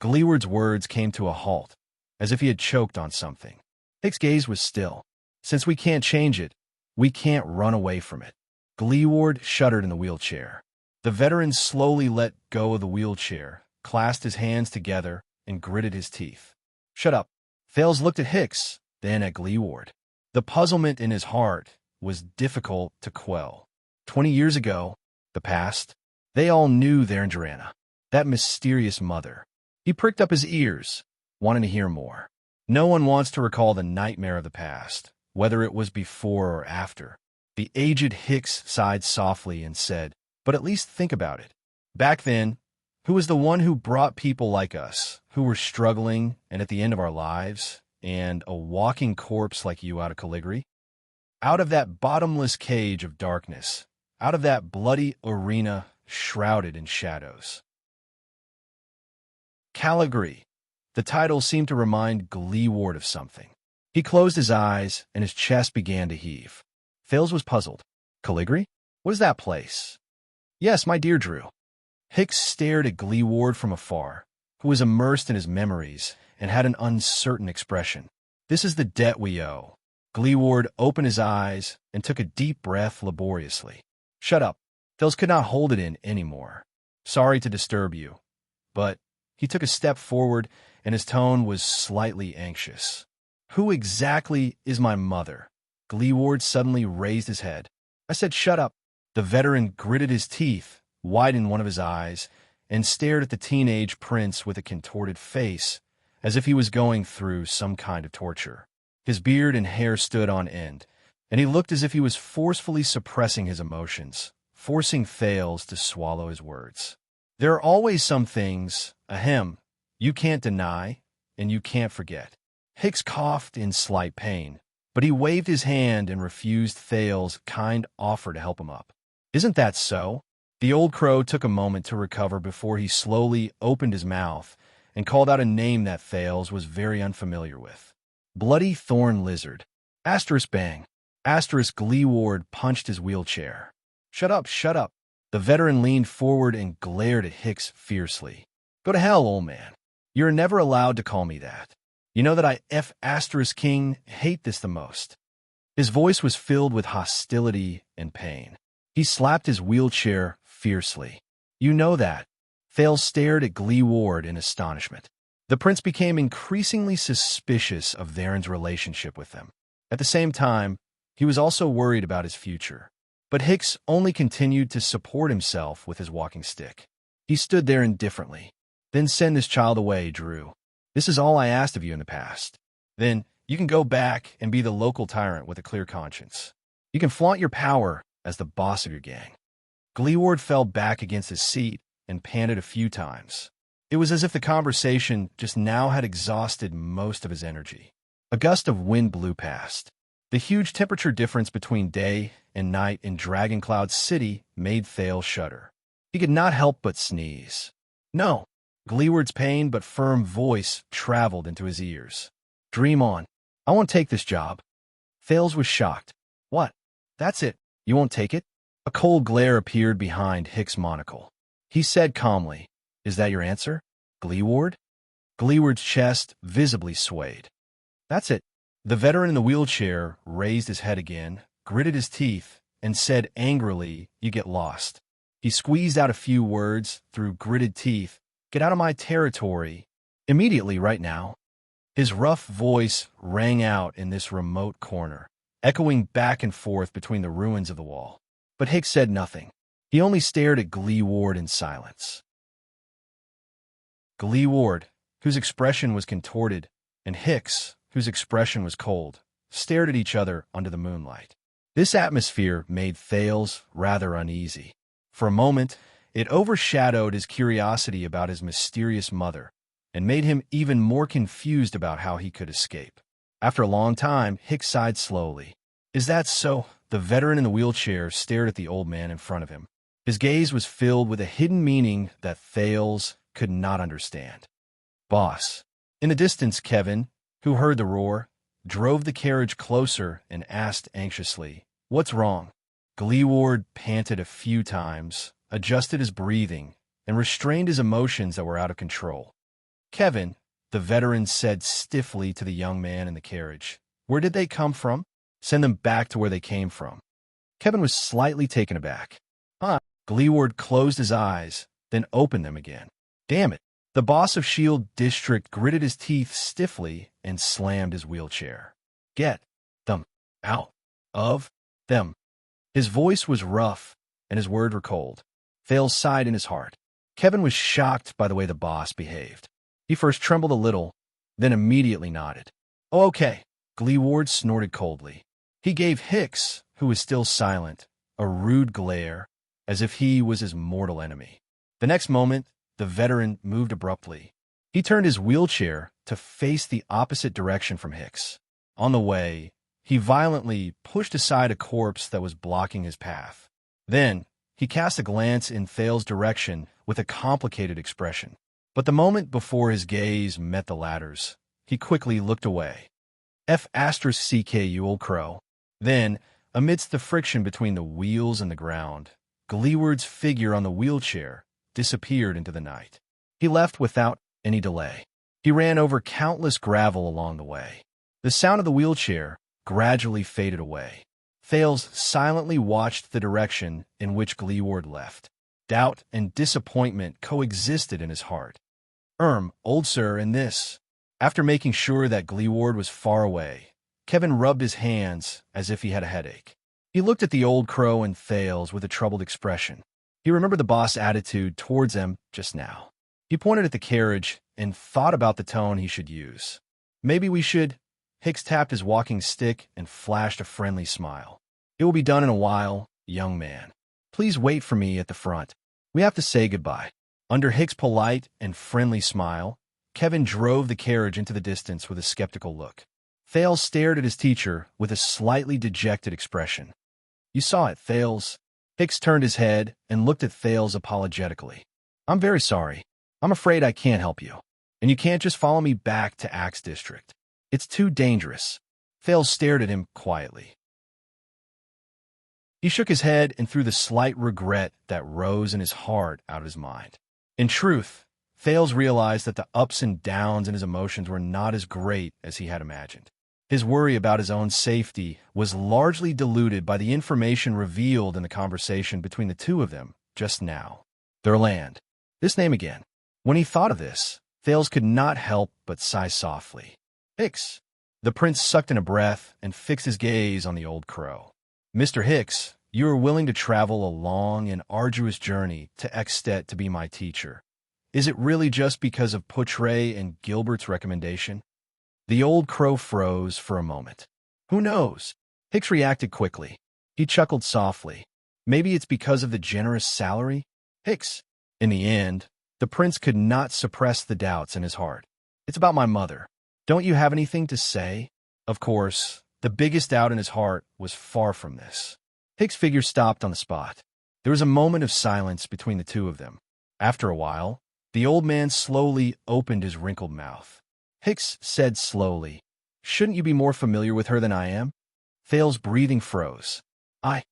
Gleeward's words came to a halt, as if he had choked on something. Hicks' gaze was still. "Since we can't change it, we can't run away from it." Gleeward shuddered in the wheelchair. The veteran slowly let go of the wheelchair, clasped his hands together, and gritted his teeth. "Shut up." Thales looked at Hicks, then at Gleeward. The puzzlement in his heart was difficult to quell. 20 years ago, the past, they all knew Therangerana, that mysterious mother. He pricked up his ears, wanting to hear more. No one wants to recall the nightmare of the past, whether it was before or after. The aged Hicks sighed softly and said, "But at least think about it. Back then, who was the one who brought people like us, who were struggling and at the end of our lives, and a walking corpse like you out of Caligari? Out of that bottomless cage of darkness, out of that bloody arena shrouded in shadows." Caligari. The title seemed to remind Gleeward of something. He closed his eyes, and his chest began to heave. Thales was puzzled. "Caligari? What is that place?" "Yes, my dear Drew." Hicks stared at Gleeward from afar, who was immersed in his memories and had an uncertain expression. "This is the debt we owe." Gleeward opened his eyes and took a deep breath laboriously. "Shut up." Thales could not hold it in anymore. "Sorry to disturb you, but..." He took a step forward, and his tone was slightly anxious. "Who exactly is my mother?" Gleeward suddenly raised his head. "I said shut up." The veteran gritted his teeth, widened one of his eyes, and stared at the teenage prince with a contorted face, as if he was going through some kind of torture. His beard and hair stood on end, and he looked as if he was forcefully suppressing his emotions, forcing Thales to swallow his words. There are always some things, ahem, you can't deny, and you can't forget. Hicks coughed in slight pain, but he waved his hand and refused Thales' kind offer to help him up. Isn't that so? The old crow took a moment to recover before he slowly opened his mouth and called out a name that Thales was very unfamiliar with. Bloody Thorn Lizard. Asterisk bang. Asterisk Gleeward punched his wheelchair. Shut up, shut up. The veteran leaned forward and glared at Hicks fiercely. Go to hell, old man. You're never allowed to call me that. You know that I Asterisk King hate this the most. His voice was filled with hostility and pain. He slapped his wheelchair fiercely. You know that. Thales stared at Gleeward in astonishment. The prince became increasingly suspicious of Varen's relationship with them. At the same time, he was also worried about his future. But Hicks only continued to support himself with his walking stick. He stood there indifferently. Then send this child away, Drew. This is all I asked of you in the past. Then you can go back and be the local tyrant with a clear conscience. You can flaunt your power as the boss of your gang. Gleeward fell back against his seat and panted a few times. It was as if the conversation just now had exhausted most of his energy. A gust of wind blew past. The huge temperature difference between day and night in Dragon Cloud City made Thales shudder. He could not help but sneeze. No. Gleeward's pain but firm voice traveled into his ears. Dream on. I won't take this job. Thales was shocked. What? That's it. You won't take it? A cold glare appeared behind Hicks' monocle. He said calmly, Is that your answer, Gleeward? Gleeward's chest visibly swayed. That's it. The veteran in the wheelchair raised his head again, gritted his teeth, and said angrily, You get lost. He squeezed out a few words through gritted teeth. Get out of my territory. Immediately, right now. His rough voice rang out in this remote corner, echoing back and forth between the ruins of the wall. But Hicks said nothing. He only stared at Gleeward in silence. Gleeward, whose expression was contorted, and Hicks, whose expression was cold, stared at each other under the moonlight. This atmosphere made Thales rather uneasy. For a moment, it overshadowed his curiosity about his mysterious mother, and made him even more confused about how he could escape. After a long time, Hicks sighed slowly. Is that so? The veteran in the wheelchair stared at the old man in front of him. His gaze was filled with a hidden meaning that Thales could not understand. Boss. In the distance, Kevin, who heard the roar, drove the carriage closer and asked anxiously, What's wrong? Gleeward panted a few times, adjusted his breathing, and restrained his emotions that were out of control. Kevin, the veteran said stiffly to the young man in the carriage, Where did they come from? Send them back to where they came from. Kevin was slightly taken aback. Huh? Gleeward closed his eyes, then opened them again. Damn it. The boss of Shield District gritted his teeth stiffly and slammed his wheelchair. Get them out of them. His voice was rough, and his words were cold. Thales sighed in his heart. Kevin was shocked by the way the boss behaved. He first trembled a little, then immediately nodded. Oh, okay. Gleeward snorted coldly. He gave Hicks, who was still silent, a rude glare, as if he was his mortal enemy. The next moment, the veteran moved abruptly. He turned his wheelchair to face the opposite direction from Hicks. On the way, he violently pushed aside a corpse that was blocking his path. Then, he cast a glance in Thales' direction with a complicated expression. But the moment before his gaze met the latter's, he quickly looked away. F***, you old crow. Then, amidst the friction between the wheels and the ground, Gleeward's figure on the wheelchair disappeared into the night. He left without any delay. He ran over countless gravel along the way. The sound of the wheelchair gradually faded away. Thales silently watched the direction in which Gleeward left. Doubt and disappointment coexisted in his heart. Old sir, and this. After making sure that Gleeward was far away, Kevin rubbed his hands as if he had a headache. He looked at the old crow and Thales with a troubled expression. He remembered the boss' attitude towards him just now. He pointed at the carriage and thought about the tone he should use. Maybe we should... Hicks tapped his walking stick and flashed a friendly smile. It will be done in a while, young man. Please wait for me at the front. We have to say goodbye. Under Hicks' polite and friendly smile, Kevin drove the carriage into the distance with a skeptical look. Thales stared at his teacher with a slightly dejected expression. You saw it, Thales. Hicks turned his head and looked at Thales apologetically. I'm very sorry. I'm afraid I can't help you. And you can't just follow me back to Axe District. It's too dangerous. Thales stared at him quietly. He shook his head and threw the slight regret that rose in his heart out of his mind. In truth, Thales realized that the ups and downs in his emotions were not as great as he had imagined. His worry about his own safety was largely diluted by the information revealed in the conversation between the two of them just now. Their land. This name again. When he thought of this, Thales could not help but sigh softly. Hicks. The prince sucked in a breath and fixed his gaze on the old crow. Mr. Hicks, you are willing to travel a long and arduous journey to Extet to be my teacher. Is it really just because of Poutre and Gilbert's recommendation? The old crow froze for a moment. Who knows? Hicks reacted quickly. He chuckled softly. Maybe it's because of the generous salary? Hicks. In the end, the prince could not suppress the doubts in his heart. It's about my mother. Don't you have anything to say? Of course, the biggest doubt in his heart was far from this. Hicks' figure stopped on the spot. There was a moment of silence between the two of them. After a while, the old man slowly opened his wrinkled mouth. Hicks said slowly, Shouldn't you be more familiar with her than I am? Thales' breathing froze. I've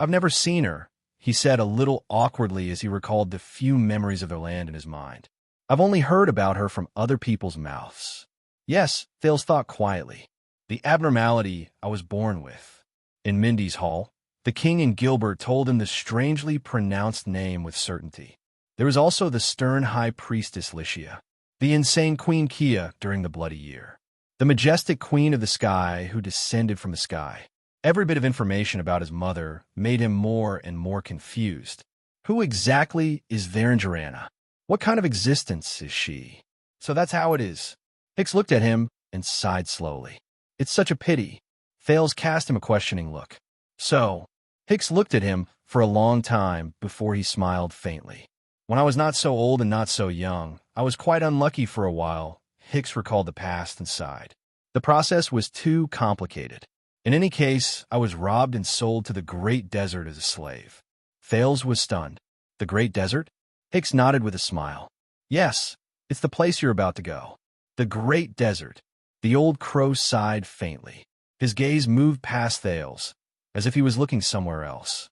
never seen her, he said a little awkwardly as he recalled the few memories of their land in his mind. I've only heard about her from other people's mouths. Yes, Thales thought quietly. The abnormality I was born with. In Mindy's hall, the king and Gilbert told him the strangely pronounced name with certainty. There was also the stern high priestess Lycia, the insane Queen Kia during the Bloody Year, the majestic queen of the sky who descended from the sky. Every bit of information about his mother made him more and more confused. Who exactly is Varangerana? What kind of existence is she? So that's how it is. Hicks looked at him and sighed slowly. It's such a pity. Thales cast him a questioning look. So, Hicks looked at him for a long time before he smiled faintly. When I was not so old and not so young, I was quite unlucky for a while. Hicks recalled the past and sighed. The process was too complicated. In any case, I was robbed and sold to the Great Desert as a slave. Thales was stunned. The Great Desert? Hicks nodded with a smile. Yes, it's the place you're about to go. The Great Desert. The old crow sighed faintly. His gaze moved past Thales, as if he was looking somewhere else.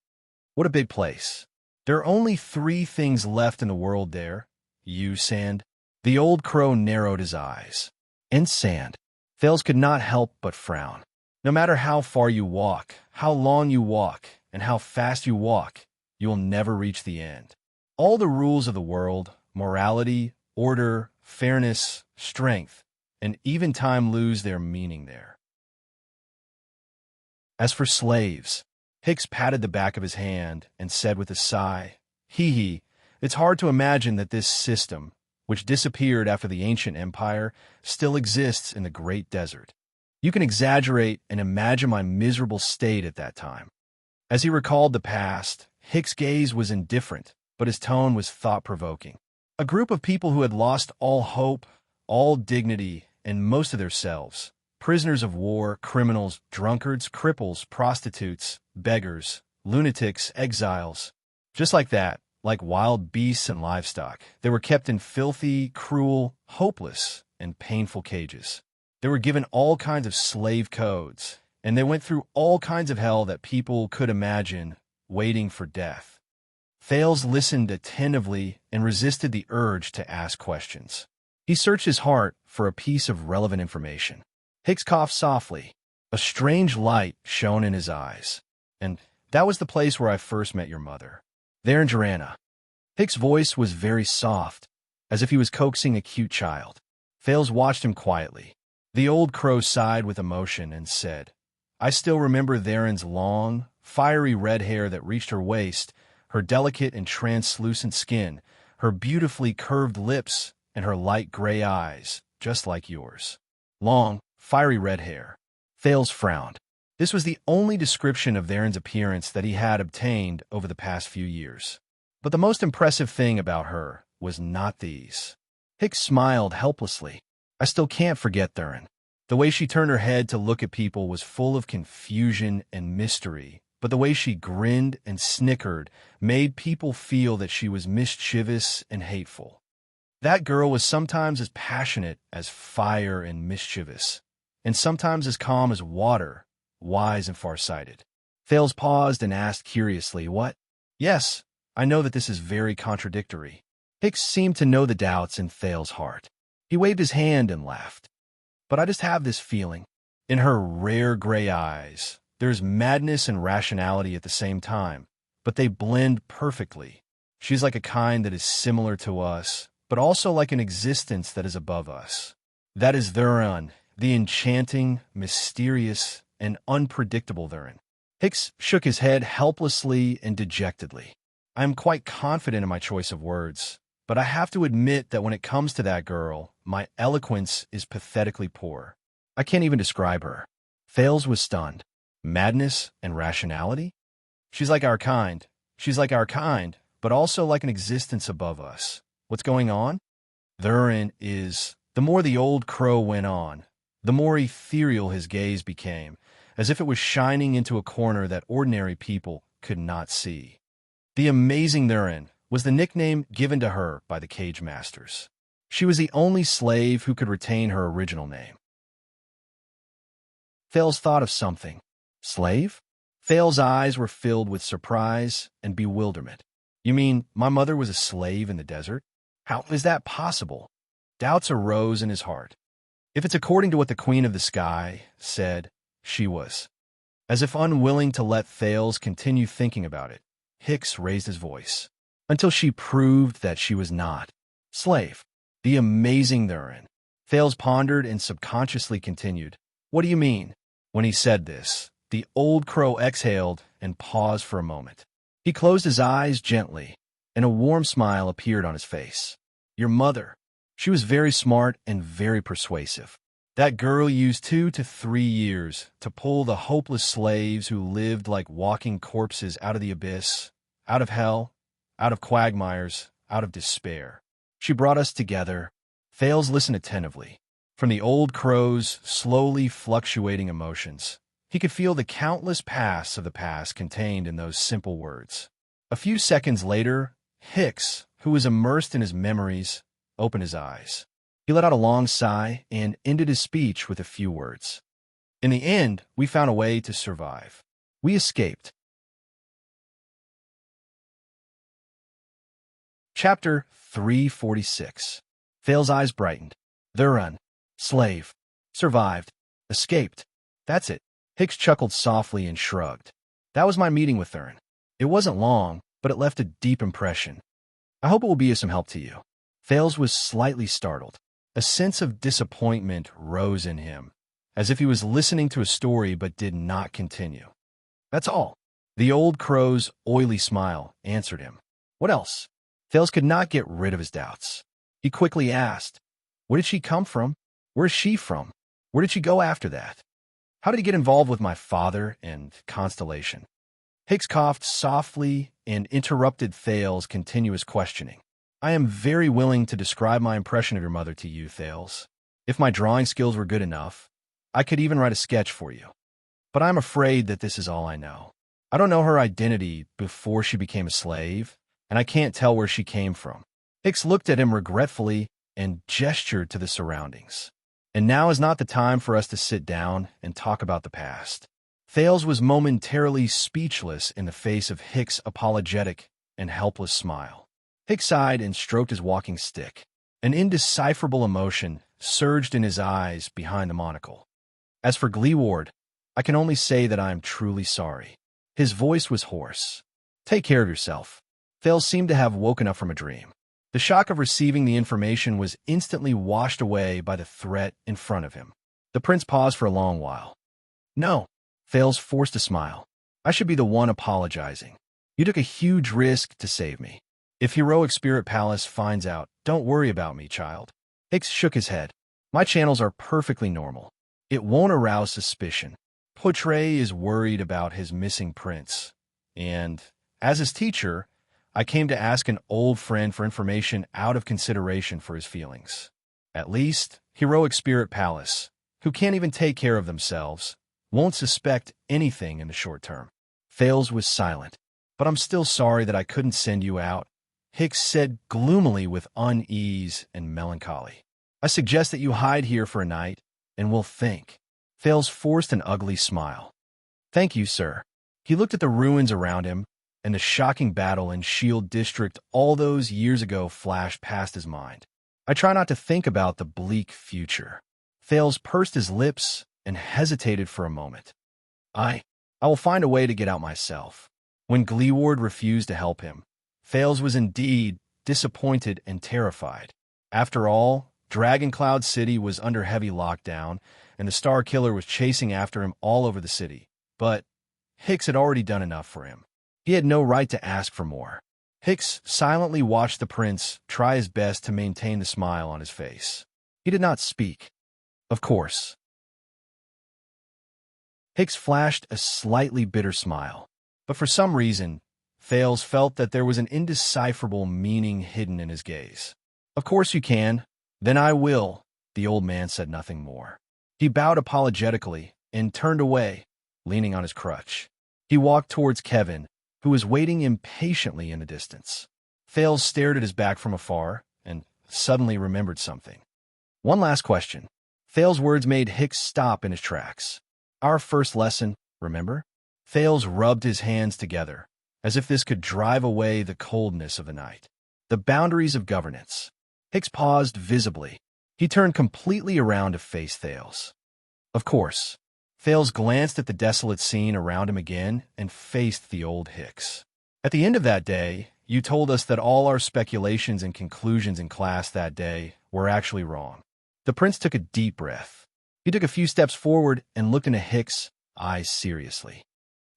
What a big place. There are only 3 things left in the world there. You, sand. The old crow narrowed his eyes. And sand. Thales could not help but frown. No matter how far you walk, how long you walk, and how fast you walk, you will never reach the end. All the rules of the world, morality, order, fairness, strength, and even time lose their meaning there. As for slaves, Hicks patted the back of his hand and said with a sigh, Hee, it's hard to imagine that this system, which disappeared after the ancient empire, still exists in the Great Desert. You can exaggerate and imagine my miserable state at that time. As he recalled the past, Hicks' gaze was indifferent, but his tone was thought-provoking. A group of people who had lost all hope, all dignity, and most of their selves. Prisoners of war, criminals, drunkards, cripples, prostitutes, beggars, lunatics, exiles. Just like that, like wild beasts and livestock, they were kept in filthy, cruel, hopeless, and painful cages. They were given all kinds of slave codes, and they went through all kinds of hell that people could imagine, waiting for death. Thales listened attentively and resisted the urge to ask questions. He searched his heart for a piece of relevant information. Hicks coughed softly. A strange light shone in his eyes. And that was the place where I first met your mother. There in Jarana. Hicks' voice was very soft, as if he was coaxing a cute child. Thales watched him quietly. The old crow sighed with emotion and said, I still remember Theron's long, fiery red hair that reached her waist, her delicate and translucent skin, her beautifully curved lips, and her light gray eyes, just like yours. Long, fiery red hair. Thales frowned. This was the only description of Theron's appearance that he had obtained over the past few years. But the most impressive thing about her was not these. Hicks smiled helplessly. I still can't forget Theron. The way she turned her head to look at people was full of confusion and mystery, but the way she grinned and snickered made people feel that she was mischievous and hateful. That girl was sometimes as passionate as fire and mischievous, and sometimes as calm as water, wise and farsighted. Thales paused and asked curiously, "What?" "Yes, I know that this is very contradictory." Hicks seemed to know the doubts in Thales' heart. He waved his hand and laughed. "But I just have this feeling. In her rare gray eyes, there's madness and rationality at the same time, but they blend perfectly. She's like a kind that is similar to us, but also like an existence that is above us. That is Theron, the enchanting, mysterious, and unpredictable Theron." Hicks shook his head helplessly and dejectedly. "I am quite confident in my choice of words, but I have to admit that when it comes to that girl, my eloquence is pathetically poor. I can't even describe her." Thales was stunned. Madness and rationality? She's like our kind. She's like our kind, but also like an existence above us. What's going on? Theron is... The more the old crow went on, the more ethereal his gaze became, as if it was shining into a corner that ordinary people could not see. The amazing Theron was the nickname given to her by the cage masters. She was the only slave who could retain her original name. Thales thought of something. Slave? Thales' eyes were filled with surprise and bewilderment. "You mean my mother was a slave in the desert? How is that possible?" Doubts arose in his heart. "If it's according to what the Queen of the Sky said, she was." As if unwilling to let Thales continue thinking about it, Hicks raised his voice. "Until she proved that she was not." Slave. The amazing Theron. Thales pondered and subconsciously continued, "What do you mean?" When he said this, the old crow exhaled and paused for a moment. He closed his eyes gently, and a warm smile appeared on his face. "Your mother. She was very smart and very persuasive. That girl used 2 to 3 years to pull the hopeless slaves who lived like walking corpses out of the abyss, out of hell, out of quagmires, out of despair. She brought us together." Thales listened attentively. From the old crow's slowly fluctuating emotions, he could feel the countless paths of the past contained in those simple words. A few seconds later, Hicks, who was immersed in his memories, opened his eyes. He let out a long sigh and ended his speech with a few words. "In the end, we found a way to survive. We escaped." Chapter 346. Thales' eyes brightened. Theron. Slave. Survived. Escaped. That's it. Hicks chuckled softly and shrugged. "That was my meeting with Theron. It wasn't long, but it left a deep impression. I hope it will be of some help to you." Thales was slightly startled. A sense of disappointment rose in him, as if he was listening to a story but did not continue. "That's all." The old crow's oily smile answered him. "What else?" Thales could not get rid of his doubts. He quickly asked, "Where did she come from? Where is she from? Where did she go after that? How did he get involved with my father and Constellation?" Hicks coughed softly and interrupted Thales' continuous questioning. "I am very willing to describe my impression of your mother to you, Thales. If my drawing skills were good enough, I could even write a sketch for you. But I'm afraid that this is all I know. I don't know her identity before she became a slave, and I can't tell where she came from." Hicks looked at him regretfully and gestured to the surroundings. "And now is not the time for us to sit down and talk about the past." Thales was momentarily speechless in the face of Hicks' apologetic and helpless smile. Hicks sighed and stroked his walking stick. An indecipherable emotion surged in his eyes behind the monocle. "As for Gleeward, I can only say that I am truly sorry." His voice was hoarse. "Take care of yourself." Thales seemed to have woken up from a dream. The shock of receiving the information was instantly washed away by the threat in front of him. The prince paused for a long while. "No." Thales forced a smile. "I should be the one apologizing. You took a huge risk to save me. If Heroic Spirit Palace finds out, don't worry about me, child. Hicks shook his head. My channels are perfectly normal. It won't arouse suspicion. Portray is worried about his missing prince. And, as his teacher, I came to ask an old friend for information out of consideration for his feelings. At least, Heroic Spirit Palace, who can't even take care of themselves, won't suspect anything in the short term. Thales was silent. But I'm still sorry that I couldn't send you out, Hicks said gloomily with unease and melancholy. I suggest that you hide here for a night, and we'll think. Thales forced an ugly smile. Thank you, sir. He looked at the ruins around him, and the shocking battle in Shield District all those years ago flashed past his mind. I try not to think about the bleak future. Thales pursed his lips and hesitated for a moment. I will find a way to get out myself. When Gleeward refused to help him, Thales was indeed disappointed and terrified. After all, Dragon Cloud City was under heavy lockdown, and the Star Killer was chasing after him all over the city. But Hicks had already done enough for him. He had no right to ask for more. Hicks silently watched the prince try his best to maintain the smile on his face. He did not speak. Of course. Hicks flashed a slightly bitter smile, but for some reason, Thales felt that there was an indecipherable meaning hidden in his gaze. Of course you can. Then I will. The old man said nothing more. He bowed apologetically and turned away, leaning on his crutch. He walked towards Kevin, who was waiting impatiently in the distance. Thales stared at his back from afar and suddenly remembered something. One last question. Thales' words made Hicks stop in his tracks. Our first lesson, remember? Thales rubbed his hands together, as if this could drive away the coldness of the night. The boundaries of governance. Hicks paused visibly. He turned completely around to face Thales. Of course. Thales glanced at the desolate scene around him again and faced the old Hicks. At the end of that day, you told us that all our speculations and conclusions in class that day were actually wrong. The prince took a deep breath. He took a few steps forward and looked into Hicks' eyes seriously.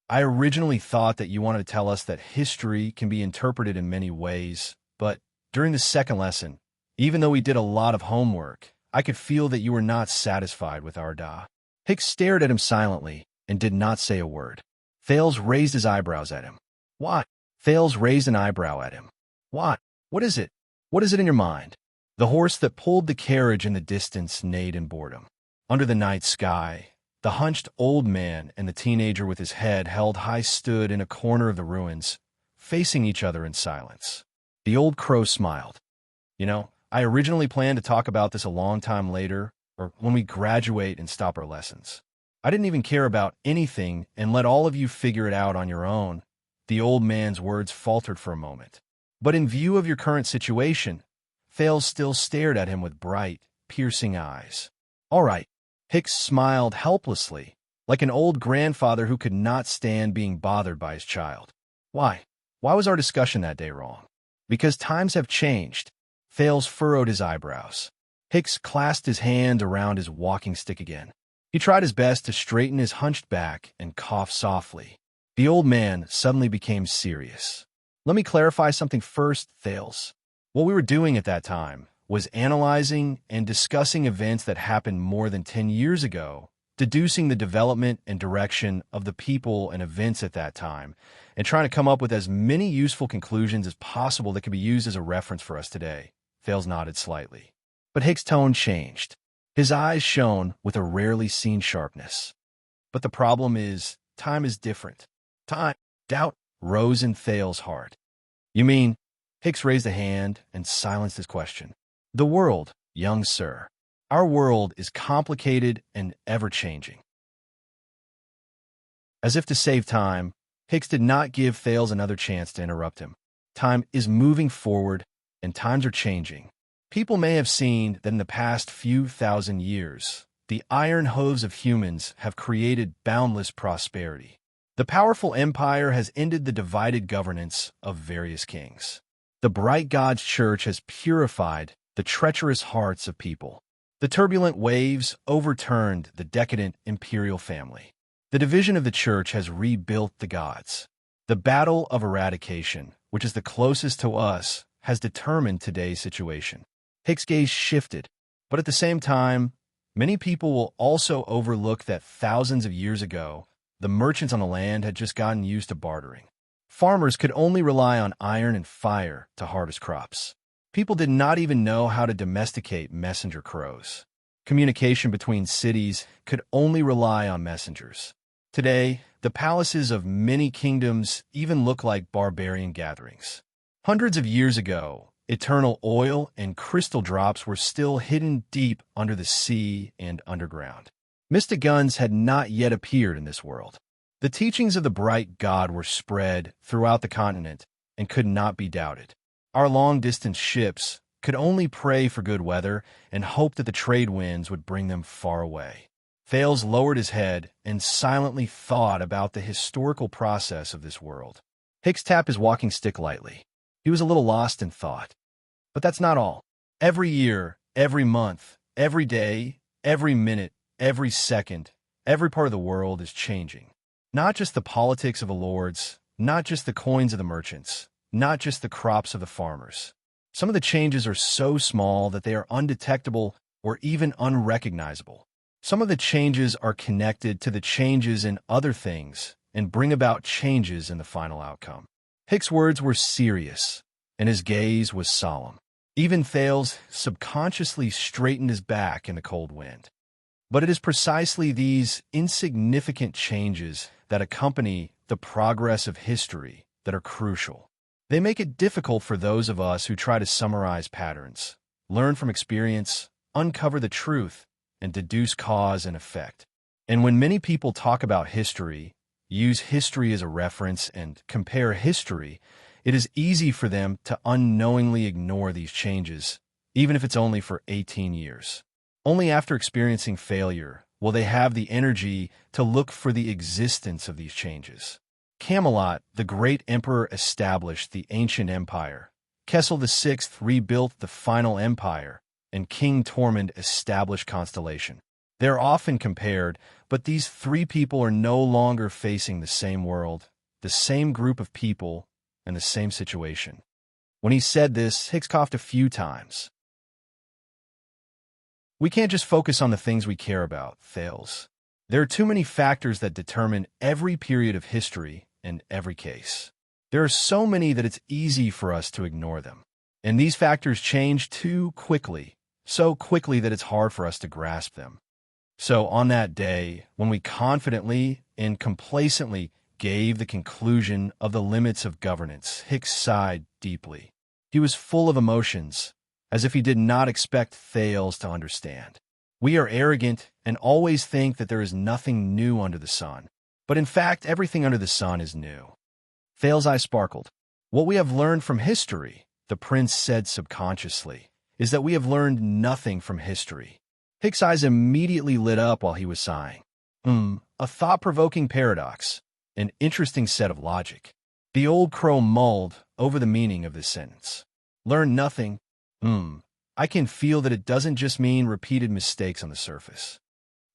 I originally thought that you wanted to tell us that history can be interpreted in many ways, but during the second lesson, even though we did a lot of homework, I could feel that you were not satisfied with our Da. Hicks stared at him silently and did not say a word. Thales raised his eyebrows at him. What? Thales raised an eyebrow at him. What? What is it? What is it in your mind? The horse that pulled the carriage in the distance neighed in boredom. Under the night sky, the hunched old man and the teenager with his head held high stood in a corner of the ruins, facing each other in silence. The old crow smiled. You know, I originally planned to talk about this a long time later, or when we graduate and stop our lessons. I didn't even care about anything and let all of you figure it out on your own. The old man's words faltered for a moment. But in view of your current situation, Thales still stared at him with bright, piercing eyes. All right. Hicks smiled helplessly, like an old grandfather who could not stand being bothered by his child. Why? Why was our discussion that day wrong? Because times have changed. Thales furrowed his eyebrows. Hicks clasped his hand around his walking stick again. He tried his best to straighten his hunched back and cough softly. The old man suddenly became serious. Let me clarify something first, Thales. What we were doing at that time was analyzing and discussing events that happened more than 10 years ago, deducing the development and direction of the people and events at that time, and trying to come up with as many useful conclusions as possible that could be used as a reference for us today. Thales nodded slightly. But Hicks' tone changed. His eyes shone with a rarely seen sharpness. But the problem is, time is different. Doubt rose in Thales' heart. You mean? Hicks raised a hand and silenced his question. The world, young sir. Our world is complicated and ever-changing. As if to save time, Hicks did not give Thales another chance to interrupt him. Time is moving forward, and times are changing. People may have seen that in the past few thousand years, the iron hooves of humans have created boundless prosperity. The powerful empire has ended the divided governance of various kings. The bright God's church has purified the treacherous hearts of people. The turbulent waves overturned the decadent imperial family. The division of the church has rebuilt the gods. The battle of eradication, which is the closest to us, has determined today's situation. Hicks' gaze shifted, but at the same time, many people will also overlook that thousands of years ago, the merchants on the land had just gotten used to bartering. Farmers could only rely on iron and fire to harvest crops. People did not even know how to domesticate messenger crows. Communication between cities could only rely on messengers. Today, the palaces of many kingdoms even look like barbarian gatherings. Hundreds of years ago, eternal oil and crystal drops were still hidden deep under the sea and underground. Mystic guns had not yet appeared in this world. The teachings of the bright god were spread throughout the continent and could not be doubted. Our long-distance ships could only pray for good weather and hope that the trade winds would bring them far away. Thales lowered his head and silently thought about the historical process of this world. Hicks tapped his walking stick lightly. He was a little lost in thought. But that's not all. Every year, every month, every day, every minute, every second, every part of the world is changing. Not just the politics of the lords, not just the coins of the merchants, not just the crops of the farmers. Some of the changes are so small that they are undetectable or even unrecognizable. Some of the changes are connected to the changes in other things and bring about changes in the final outcome. Hicks' words were serious, and his gaze was solemn. Even Thales subconsciously straightened his back in the cold wind. But it is precisely these insignificant changes that accompany the progress of history that are crucial. They make it difficult for those of us who try to summarize patterns, learn from experience, uncover the truth, and deduce cause and effect. And when many people talk about history, use history as a reference, and compare history, it is easy for them to unknowingly ignore these changes, even if it's only for 18 years. Only after experiencing failure will they have the energy to look for the existence of these changes. Camelot, the great emperor, established the ancient empire. Kessel VI rebuilt the final empire, and King Tormund established Constellation. They're often compared, but these three people are no longer facing the same world, the same group of people, and the same situation. When he said this, Hicks coughed a few times. We can't just focus on the things we care about, Thales. There are too many factors that determine every period of history and every case. There are so many that it's easy for us to ignore them. And these factors change too quickly, so quickly that it's hard for us to grasp them. So on that day, when we confidently and complacently gave the conclusion of the limits of governance, Hicks sighed deeply. He was full of emotions, as if he did not expect Thales to understand. We are arrogant and always think that there is nothing new under the sun. But in fact, everything under the sun is new. Thales' eyes sparkled. What we have learned from history, the prince said subconsciously, is that we have learned nothing from history. Hicks' eyes immediately lit up while he was sighing. A thought-provoking paradox, an interesting set of logic. The old crow mulled over the meaning of this sentence. Learn nothing? I can feel that it doesn't just mean repeated mistakes on the surface.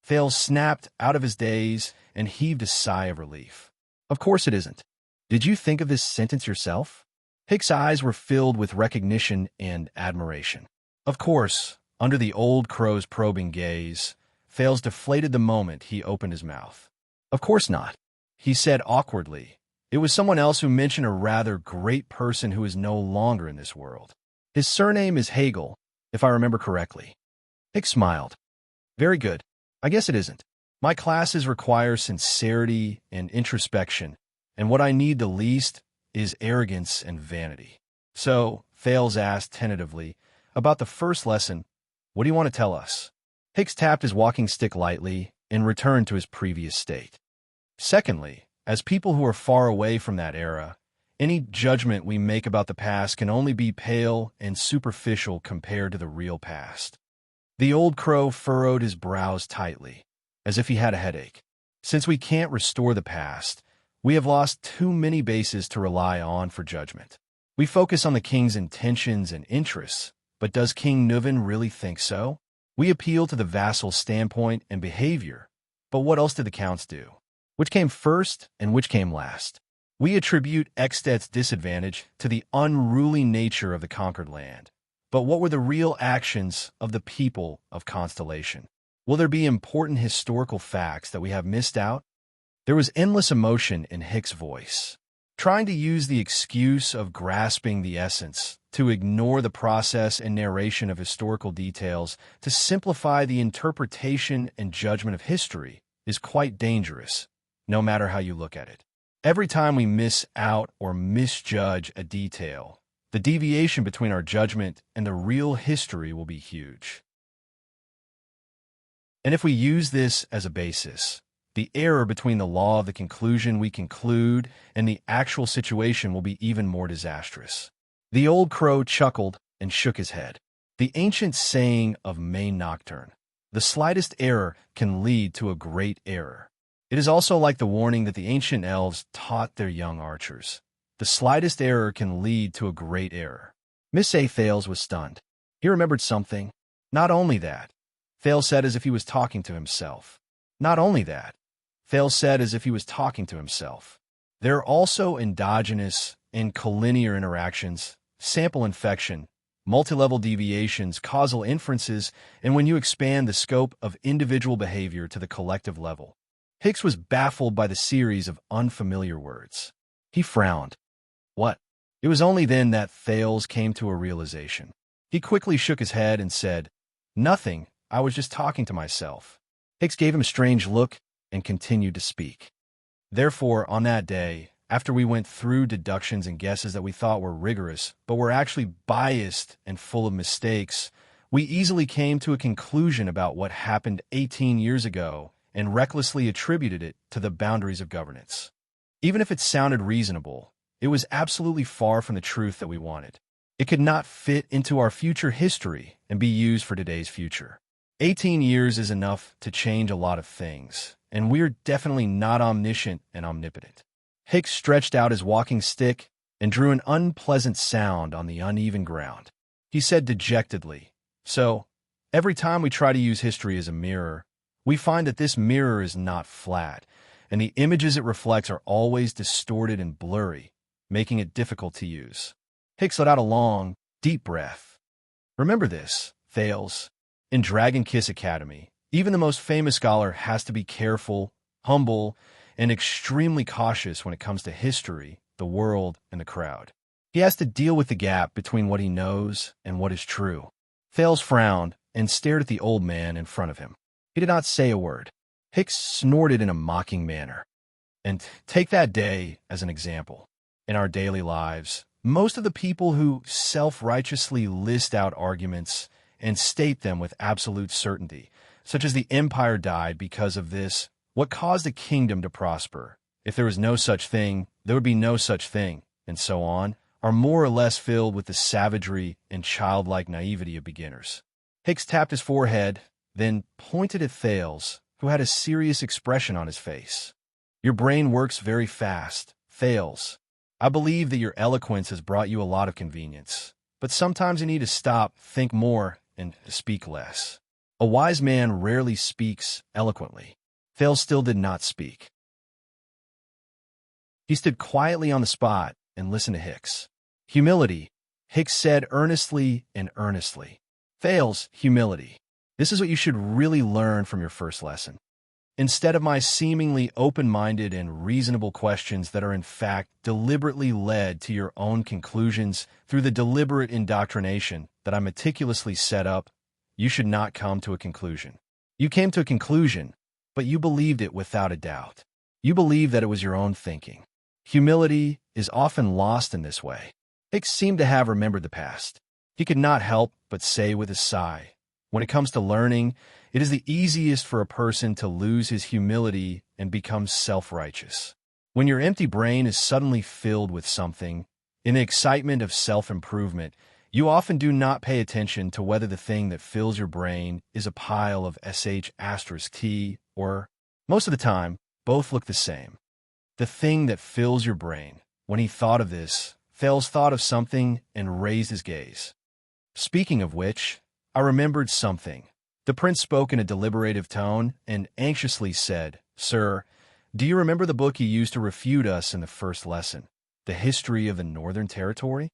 Thales snapped out of his daze and heaved a sigh of relief. Of course it isn't. Did you think of this sentence yourself? Hicks' eyes were filled with recognition and admiration. Of course, under the old crow's probing gaze, Thales deflated the moment he opened his mouth. Of course not, he said awkwardly. It was someone else who mentioned a rather great person who is no longer in this world. His surname is Hegel, if I remember correctly. Hicks smiled. Very good. I guess it isn't. My classes require sincerity and introspection, and what I need the least is arrogance and vanity. So, Thales asked tentatively, about the first lesson, what do you want to tell us? Hicks tapped his walking stick lightly and returned to his previous state. Secondly, as people who are far away from that era, any judgment we make about the past can only be pale and superficial compared to the real past. The old crow furrowed his brows tightly, as if he had a headache. Since we can't restore the past, we have lost too many bases to rely on for judgment. We focus on the king's intentions and interests, but does King Nuvan really think so? We appeal to the vassal's standpoint and behavior, but what else did the counts do? Which came first and which came last? We attribute Extet's disadvantage to the unruly nature of the conquered land. But what were the real actions of the people of Constellation? Will there be important historical facts that we have missed out? There was endless emotion in Hick's voice, trying to use the excuse of grasping the essence to ignore the process and narration of historical details to simplify the interpretation and judgment of history is quite dangerous, no matter how you look at it. Every time we miss out or misjudge a detail, the deviation between our judgment and the real history will be huge. And if we use this as a basis, the error between the law of the conclusion we conclude and the actual situation will be even more disastrous. The old crow chuckled and shook his head. The ancient saying of May Nocturne, the slightest error can lead to a great error. It is also like the warning that the ancient elves taught their young archers. The slightest error can lead to a great error. Miss A. Thales was stunned. He remembered something. Not only that, Thales said as if he was talking to himself. Not only that, Thales said as if he was talking to himself. There are also endogenous and collinear interactions, sample infection, multi-level deviations, causal inferences, and when you expand the scope of individual behavior to the collective level. Hicks was baffled by the series of unfamiliar words. He frowned. What? It was only then that Thales came to a realization. He quickly shook his head and said, Nothing, I was just talking to myself. Hicks gave him a strange look and continued to speak. Therefore, on that day, after we went through deductions and guesses that we thought were rigorous, but were actually biased and full of mistakes, we easily came to a conclusion about what happened 18 years ago and recklessly attributed it to the boundaries of governance. Even if it sounded reasonable, it was absolutely far from the truth that we wanted. It could not fit into our future history and be used for today's future. 18 years is enough to change a lot of things, and we're definitely not omniscient and omnipotent. Hicks stretched out his walking stick and drew an unpleasant sound on the uneven ground. He said dejectedly, So, every time we try to use history as a mirror, we find that this mirror is not flat, and the images it reflects are always distorted and blurry, making it difficult to use. Hicks let out a long, deep breath. Remember this, Thales. In Dragon Kiss Academy, even the most famous scholar has to be careful, humble, and extremely cautious when it comes to history, the world, and the crowd. He has to deal with the gap between what he knows and what is true. Thales frowned and stared at the old man in front of him. He did not say a word. Hicks snorted in a mocking manner. And take that day as an example. In our daily lives, most of the people who self-righteously list out arguments and state them with absolute certainty, such as the empire died because of this, what caused the kingdom to prosper, if there was no such thing, there would be no such thing, and so on, are more or less filled with the savagery and childlike naivety of beginners. Hicks tapped his forehead, then pointed at Thales, who had a serious expression on his face. Your brain works very fast, Thales. I believe that your eloquence has brought you a lot of convenience, but sometimes you need to stop, think more, and speak less. A wise man rarely speaks eloquently. Thales still did not speak. He stood quietly on the spot and listened to Hicks. Humility, Hicks said earnestly and earnestly. Thales, humility. This is what you should really learn from your first lesson. Instead of my seemingly open-minded and reasonable questions that are in fact deliberately led to your own conclusions through the deliberate indoctrination that I meticulously set up, you should not come to a conclusion. You came to a conclusion, but you believed it without a doubt. You believed that it was your own thinking. Humility is often lost in this way. Hicks seemed to have remembered the past. He could not help but say with a sigh, when it comes to learning, it is the easiest for a person to lose his humility and become self-righteous. When your empty brain is suddenly filled with something, in the excitement of self-improvement, you often do not pay attention to whether the thing that fills your brain is a pile of sh*t or, most of the time, both look the same. The thing that fills your brain. When he thought of this, Thales thought of something and raised his gaze. Speaking of which, I remembered something. The prince spoke in a deliberative tone and anxiously said, Sir, Do you remember the book you used to refute us in the first lesson, The History of the Northern Territory?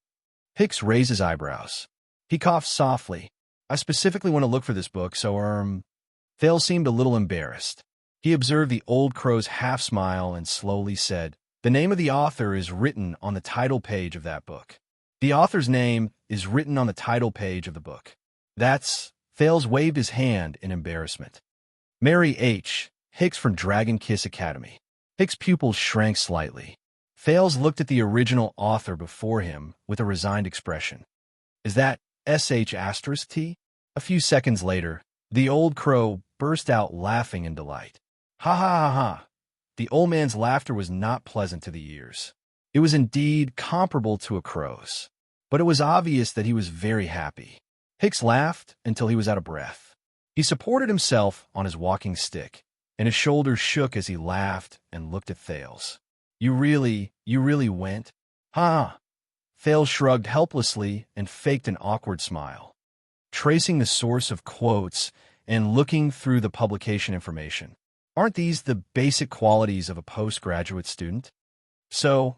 Hicks raised his eyebrows. He coughed softly. I specifically want to look for this book, so, Thale seemed a little embarrassed. He observed the old crow's half-smile and slowly said, the name of the author is written on the title page of that book. The author's name is written on the title page of the book. Thales waved his hand in embarrassment. Mary H. Hicks from Dragon Kiss Academy. Hicks' pupils shrank slightly. Thales looked at the original author before him with a resigned expression. Is that sh*T? A few seconds later, the old crow burst out laughing in delight. Ha ha ha ha! The old man's laughter was not pleasant to the ears. It was indeed comparable to a crow's, but it was obvious that he was very happy. Hicks laughed until he was out of breath. He supported himself on his walking stick, and his shoulders shook as he laughed and looked at Thales. You really went? Ha! Thales shrugged helplessly and faked an awkward smile. Tracing the source of quotes and looking through the publication information. Aren't these the basic qualities of a postgraduate student? So,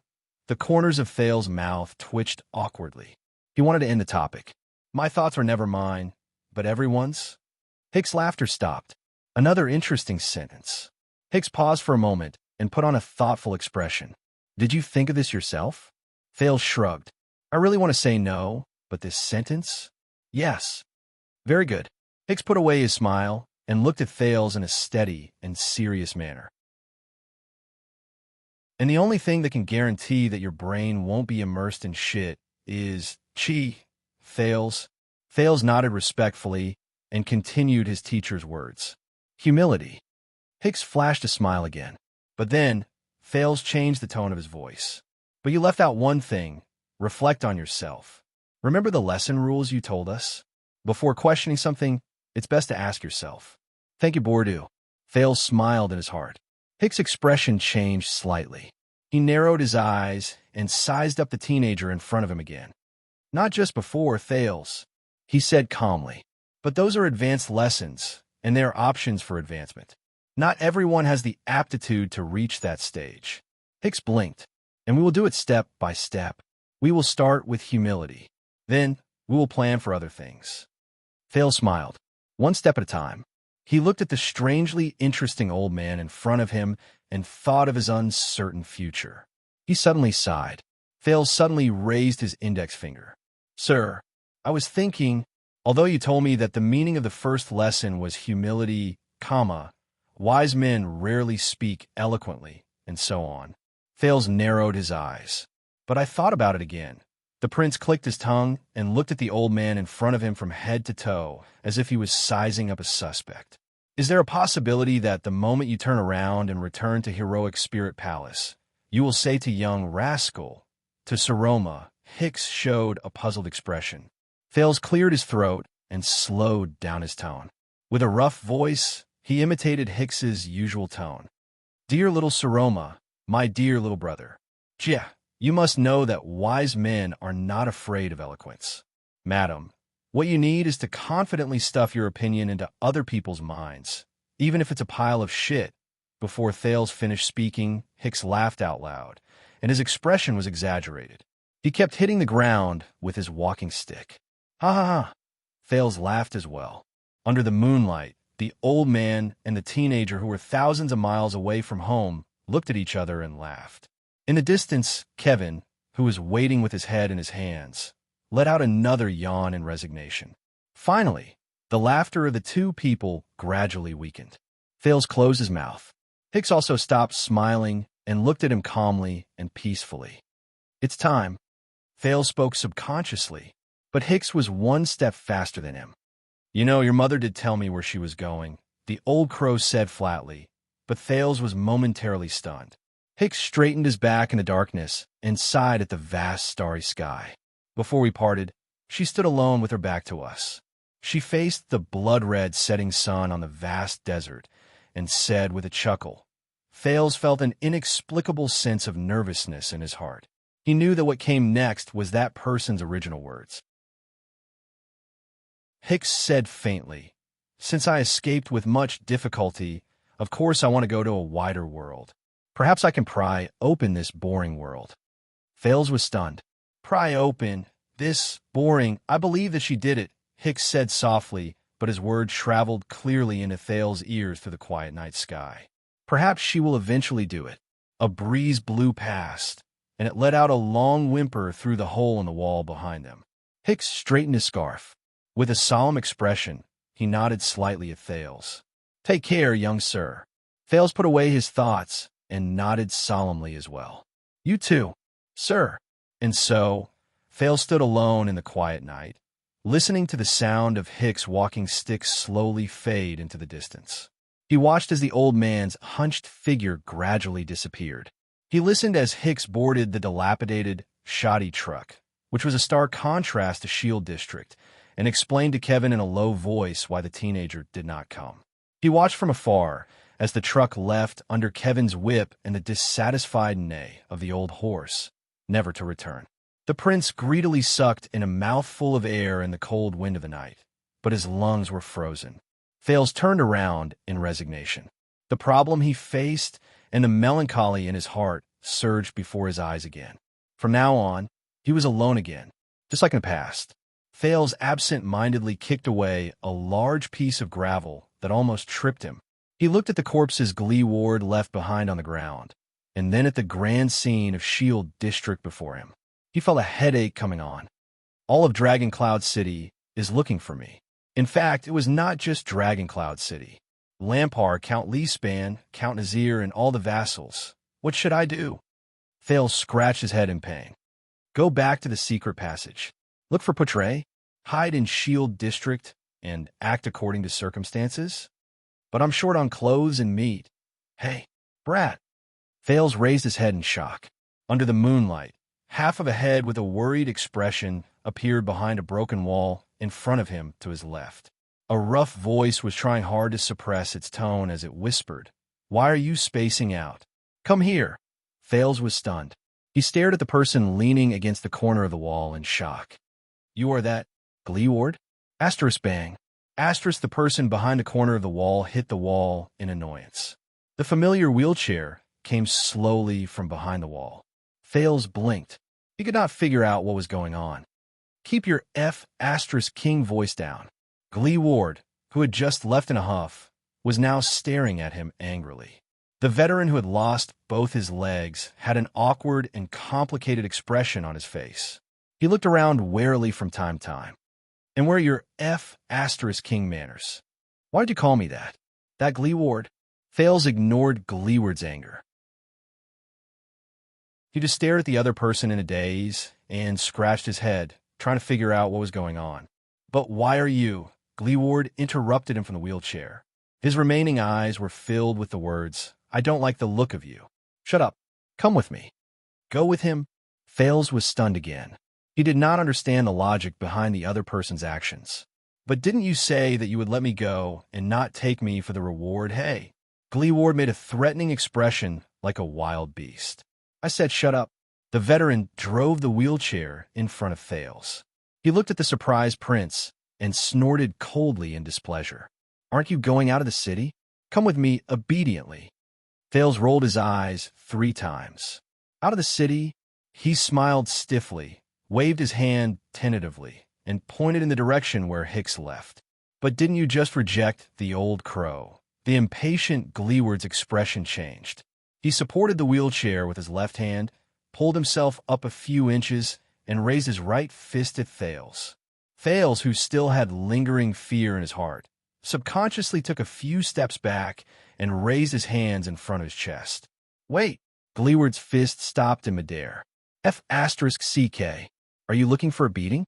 the corners of Thales' mouth twitched awkwardly. He wanted to end the topic. My thoughts are never mine, but everyone's? Hicks' laughter stopped. Another interesting sentence. Hicks paused for a moment and put on a thoughtful expression. Did you think of this yourself? Thales shrugged. I really want to say no, but this sentence? Yes. Very good. Hicks put away his smile and looked at Thales in a steady and serious manner. And the only thing that can guarantee that your brain won't be immersed in shit is Thales. Thales nodded respectfully and continued his teacher's words. Humility. Hicks flashed a smile again. But then, Thales changed the tone of his voice. But you left out one thing. Reflect on yourself. Remember the lesson rules you told us? Before questioning something, it's best to ask yourself. Thank you, Bordeaux. Thales smiled in his heart. Hicks' expression changed slightly. He narrowed his eyes and sized up the teenager in front of him again. Not just before, Thales, he said calmly. But those are advanced lessons, and they are options for advancement. Not everyone has the aptitude to reach that stage. Hicks blinked, and we will do it step by step. We will start with humility. Then, we will plan for other things. Thales smiled. One step at a time. He looked at the strangely interesting old man in front of him and thought of his uncertain future. He suddenly sighed. Thales suddenly raised his index finger. Sir, I was thinking, although you told me that the meaning of the first lesson was humility, wise men rarely speak eloquently, and so on. Thales narrowed his eyes. But I thought about it again. The prince clicked his tongue and looked at the old man in front of him from head to toe, as if he was sizing up a suspect. Is there a possibility that the moment you turn around and return to Heroic Spirit Palace, you will say to young rascal, to Saroma? Hicks showed a puzzled expression. Thales cleared his throat and slowed down his tone. With a rough voice, he imitated Hicks's usual tone. Dear little Saroma, my dear little brother. You must know that wise men are not afraid of eloquence. Madam, what you need is to confidently stuff your opinion into other people's minds, even if it's a pile of shit. Before Thales finished speaking, Hicks laughed out loud, and his expression was exaggerated. He kept hitting the ground with his walking stick. Ha ha ha! Thales laughed as well. Under the moonlight, the old man and the teenager who were thousands of miles away from home looked at each other and laughed. In the distance, Kevin, who was waiting with his head in his hands, let out another yawn in resignation. Finally, the laughter of the two people gradually weakened. Thales closed his mouth. Hicks also stopped smiling and looked at him calmly and peacefully. It's time. Thales spoke subconsciously, but Hicks was one step faster than him. You know, your mother did tell me where she was going, the old crow said flatly, but Thales was momentarily stunned. Hicks straightened his back in the darkness and sighed at the vast starry sky. Before we parted, she stood alone with her back to us. She faced the blood-red setting sun on the vast desert and said with a chuckle. Thales felt an inexplicable sense of nervousness in his heart. He knew that what came next was that person's original words. Hicks said faintly, Since I escaped with much difficulty, of course I want to go to a wider world. Perhaps I can pry open this boring world. Thales was stunned. Pry open this boring. I believe that she did it, Hicks said softly, but his words traveled clearly into Thales' ears through the quiet night sky. Perhaps she will eventually do it. A breeze blew past, and it let out a long whimper through the hole in the wall behind them. Hicks straightened his scarf. With a solemn expression, he nodded slightly at Thales. Take care, young sir. Thales put away his thoughts and nodded solemnly as well. You too, sir. And so, Thales stood alone in the quiet night, listening to the sound of Hicks' walking stick slowly fade into the distance. He watched as the old man's hunched figure gradually disappeared. He listened as Hicks boarded the dilapidated, shoddy truck, which was a stark contrast to Shield District, and explained to Kevin in a low voice why the teenager did not come. He watched from afar as the truck left under Kevin's whip and the dissatisfied neigh of the old horse, never to return. The prince greedily sucked in a mouthful of air in the cold wind of the night, but his lungs were frozen. Thales turned around in resignation. The problem he faced and the melancholy in his heart surged before his eyes again. From now on, he was alone again, just like in the past. Thales absent-mindedly kicked away a large piece of gravel that almost tripped him. He looked at the corpses Glee Ward left behind on the ground, and then at the grand scene of Shield District before him. He felt a headache coming on. All of Dragon Cloud City is looking for me. In fact, it was not just Dragon Cloud City. Lampar, Count Leaspan, Count Nazir, and all the vassals. What should I do? Thales scratched his head in pain. Go back to the secret passage. Look for Portray, hide in Shield District, and act according to circumstances? But I'm short on clothes and meat. Hey, brat. Thales raised his head in shock. Under the moonlight, half of a head with a worried expression appeared behind a broken wall in front of him to his left. A rough voice was trying hard to suppress its tone as it whispered, Why are you spacing out? Come here. Thales was stunned. He stared at the person leaning against the corner of the wall in shock. You are that Glee Ward? Asterisk bang. Asterisk the person behind the corner of the wall hit the wall in annoyance. The familiar wheelchair came slowly from behind the wall. Thales blinked. He could not figure out what was going on. Keep your King voice down. Glee Ward, who had just left in a huff, was now staring at him angrily. The veteran who had lost both his legs had an awkward and complicated expression on his face. He looked around warily from time to time. And where are your King manners? Why'd you call me that? That Glee Ward? Thales ignored Glee Ward's anger. He just stared at the other person in a daze and scratched his head, trying to figure out what was going on. But why are you? Glee Ward interrupted him from the wheelchair. His remaining eyes were filled with the words, I don't like the look of you. Shut up. Come with me. Go with him? Thales was stunned again. He did not understand the logic behind the other person's actions. But didn't you say that you would let me go and not take me for the reward? Hey. Glee Ward made a threatening expression like a wild beast. I said shut up. The veteran drove the wheelchair in front of Thales. He looked at the surprised prince and snorted coldly in displeasure. Aren't you going out of the city? Come with me obediently. Thales rolled his eyes 3 times. Out of the city? He smiled stiffly, waved his hand tentatively, and pointed in the direction where Hicks left. But didn't you just reject the old crow? The impatient Glee Ward's expression changed. He supported the wheelchair with his left hand, pulled himself up a few inches, and raised his right fist at Thales. Thales, who still had lingering fear in his heart, subconsciously took a few steps back and raised his hands in front of his chest. Wait! Glee Ward's fist stopped in midair. CK. Are you looking for a beating?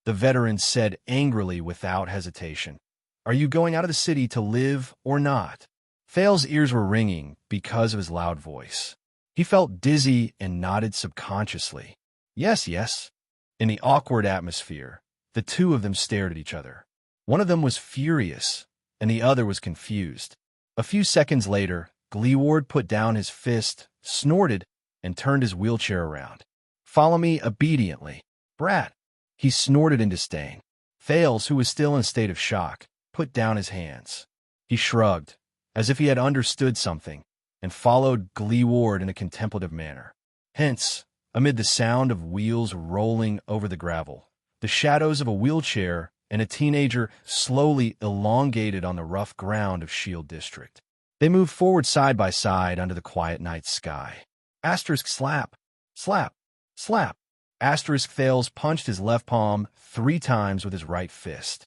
The veteran said angrily without hesitation. Are you going out of the city to live or not? Thales' ears were ringing because of his loud voice. He felt dizzy and nodded subconsciously. Yes, yes. In the awkward atmosphere, the two of them stared at each other. One of them was furious, and the other was confused. A few seconds later, Glee Ward put down his fist, snorted, and turned his wheelchair around. Follow me obediently. Brat! He snorted in disdain. Thales, who was still in a state of shock, put down his hands. He shrugged, as if he had understood something, and followed Gleeward in a contemplative manner. Hence, amid the sound of wheels rolling over the gravel, the shadows of a wheelchair and a teenager slowly elongated on the rough ground of Shield District. They moved forward side by side under the quiet night sky. Asterisk slap, slap, slap. Asterisk Thales punched his left palm 3 times with his right fist.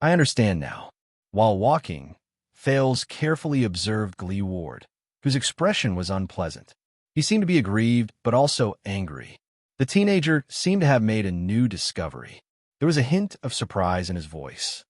I understand now. While walking, Thales carefully observed Gleeward, whose expression was unpleasant. He seemed to be aggrieved, but also angry. The teenager seemed to have made a new discovery. There was a hint of surprise in his voice.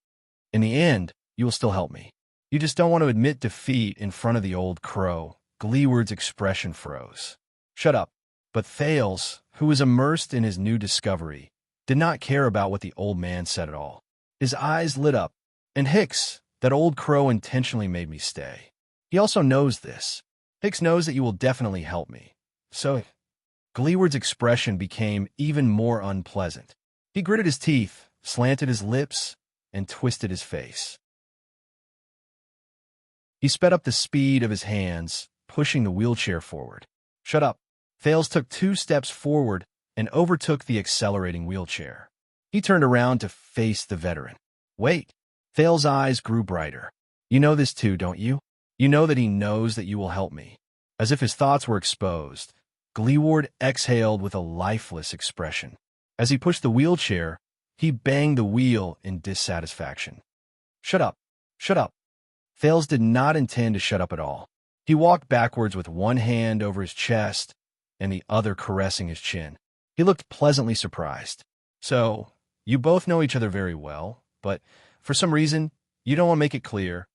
In the end, you will still help me. You just don't want to admit defeat in front of the old crow. Gleeward's expression froze. Shut up. But Thales, who was immersed in his new discovery, did not care about what the old man said at all. His eyes lit up. And Hicks, that old crow intentionally made me stay. He also knows this. Hicks knows that you will definitely help me. So, Gleeward's expression became even more unpleasant. He gritted his teeth, slanted his lips, and twisted his face. He sped up the speed of his hands, pushing the wheelchair forward. Shut up. Thales took 2 steps forward and overtook the accelerating wheelchair. He turned around to face the veteran. Wait. Thales' eyes grew brighter. You know this too, don't you? You know that he knows that you will help me. As if his thoughts were exposed, Gleeward exhaled with a lifeless expression. As he pushed the wheelchair, he banged the wheel in dissatisfaction. Shut up. Shut up. Thales did not intend to shut up at all. He walked backwards with one hand over his chest and the other caressing his chin. He looked pleasantly surprised. So, you both know each other very well, but for some reason, you don't want to make it clear.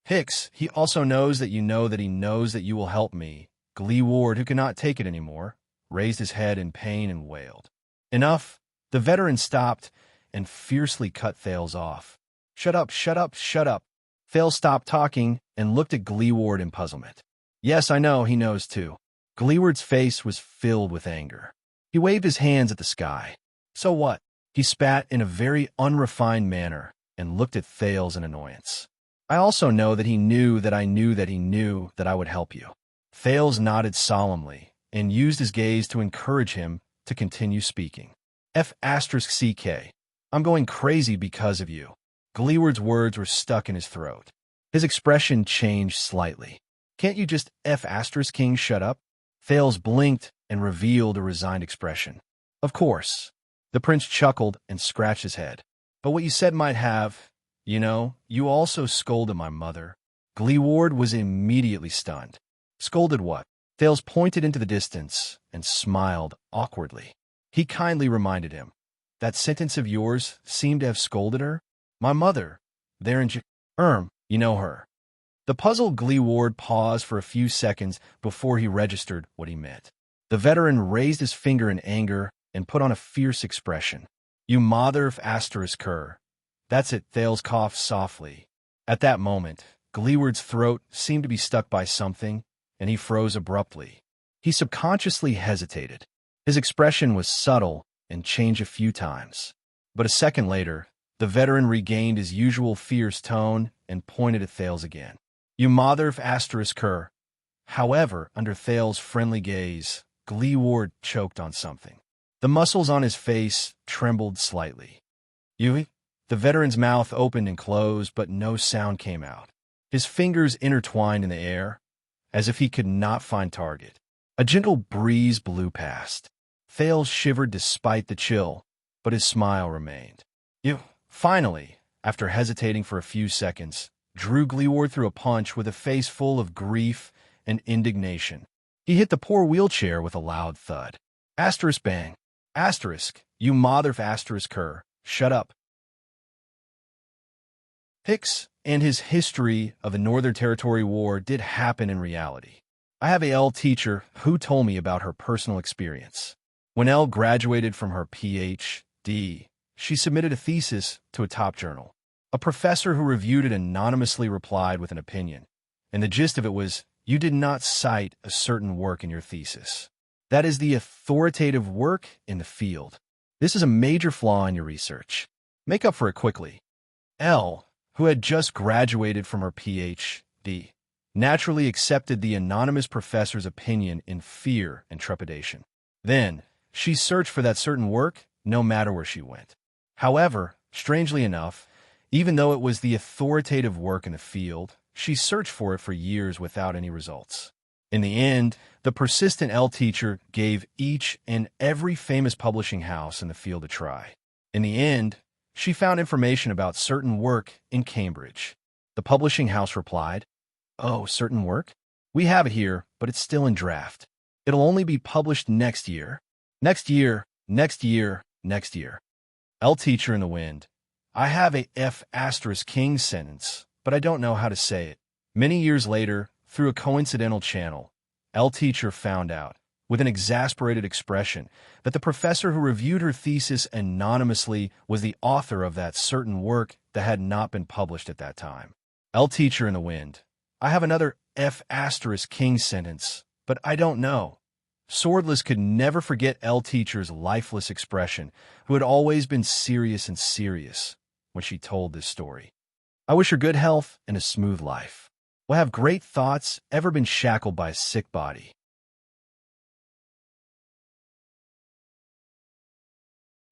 Hicks, he also knows that he knows that you will help me. Gleeward, who could not take it anymore, raised his head in pain and wailed. Enough. The veteran stopped and fiercely cut Thales off. Shut up, shut up, shut up. Thales stopped talking and looked at Gleeward in puzzlement. Yes, I know, he knows too. Gleeward's face was filled with anger. He waved his hands at the sky. So what? He spat in a very unrefined manner and looked at Thales in annoyance. I also know that he knew that I knew that he knew that I would help you. Thales nodded solemnly and used his gaze to encourage him to continue speaking. F*CK. I'm going crazy because of you. Gleeward's words were stuck in his throat. His expression changed slightly. Can't you just F*King shut up? Thales blinked and revealed a resigned expression. Of course. The prince chuckled and scratched his head. But what you said might have, you also scolded my mother. Gleeward was immediately stunned. Scolded what? Thales pointed into the distance and smiled awkwardly. He kindly reminded him. That sentence of yours seemed to have scolded her? My mother. There in you know her. The puzzled Gleeward paused for a few seconds before he registered what he meant. The veteran raised his finger in anger and put on a fierce expression. You mother of *her. That's it, Thales coughed softly. At that moment, Gleeward's throat seemed to be stuck by something, and he froze abruptly. He subconsciously hesitated. His expression was subtle and changed a few times. But a second later, the veteran regained his usual fierce tone and pointed at Thales again. You mother of *her. However, under Thales' friendly gaze, Gleeward choked on something. The muscles on his face trembled slightly. You? The veteran's mouth opened and closed, but no sound came out. His fingers intertwined in the air, as if he could not find target. A gentle breeze blew past. Thales shivered despite the chill, but his smile remained. You, finally, after hesitating for a few seconds, drew Gleeward through a punch with a face full of grief and indignation. He hit the poor wheelchair with a loud thud. Bang. You mother of *her. Shut up. Hicks and his history of the Northern Territory War did happen in reality. I have a L teacher who told me about her personal experience. When Elle graduated from her Ph.D., she submitted a thesis to a top journal. A professor who reviewed it anonymously replied with an opinion, and the gist of it was, you did not cite a certain work in your thesis. That is the authoritative work in the field. This is a major flaw in your research. Make up for it quickly. Elle, who had just graduated from her Ph.D., naturally accepted the anonymous professor's opinion in fear and trepidation. Then, she searched for that certain work, no matter where she went. However, strangely enough, even though it was the authoritative work in the field, she searched for it for years without any results. In the end, the persistent teacher gave each and every famous publishing house in the field a try. In the end, she found information about certain work in Cambridge. The publishing house replied, "Oh, certain work? We have it here, but it's still in draft. It'll only be published next year. Next year, next year, next year." Teacher in the wind. I have a F*** sentence, but I don't know how to say it. Many years later, through a coincidental channel, Teacher found out, with an exasperated expression, that the professor who reviewed her thesis anonymously was the author of that certain work that had not been published at that time. Teacher in the wind. I have another F** sentence, but I don't know. Swordless could never forget Teacher's lifeless expression, who had always been serious and serious when she told this story. I wish her good health and a smooth life. Will have great thoughts, ever been shackled by a sick body.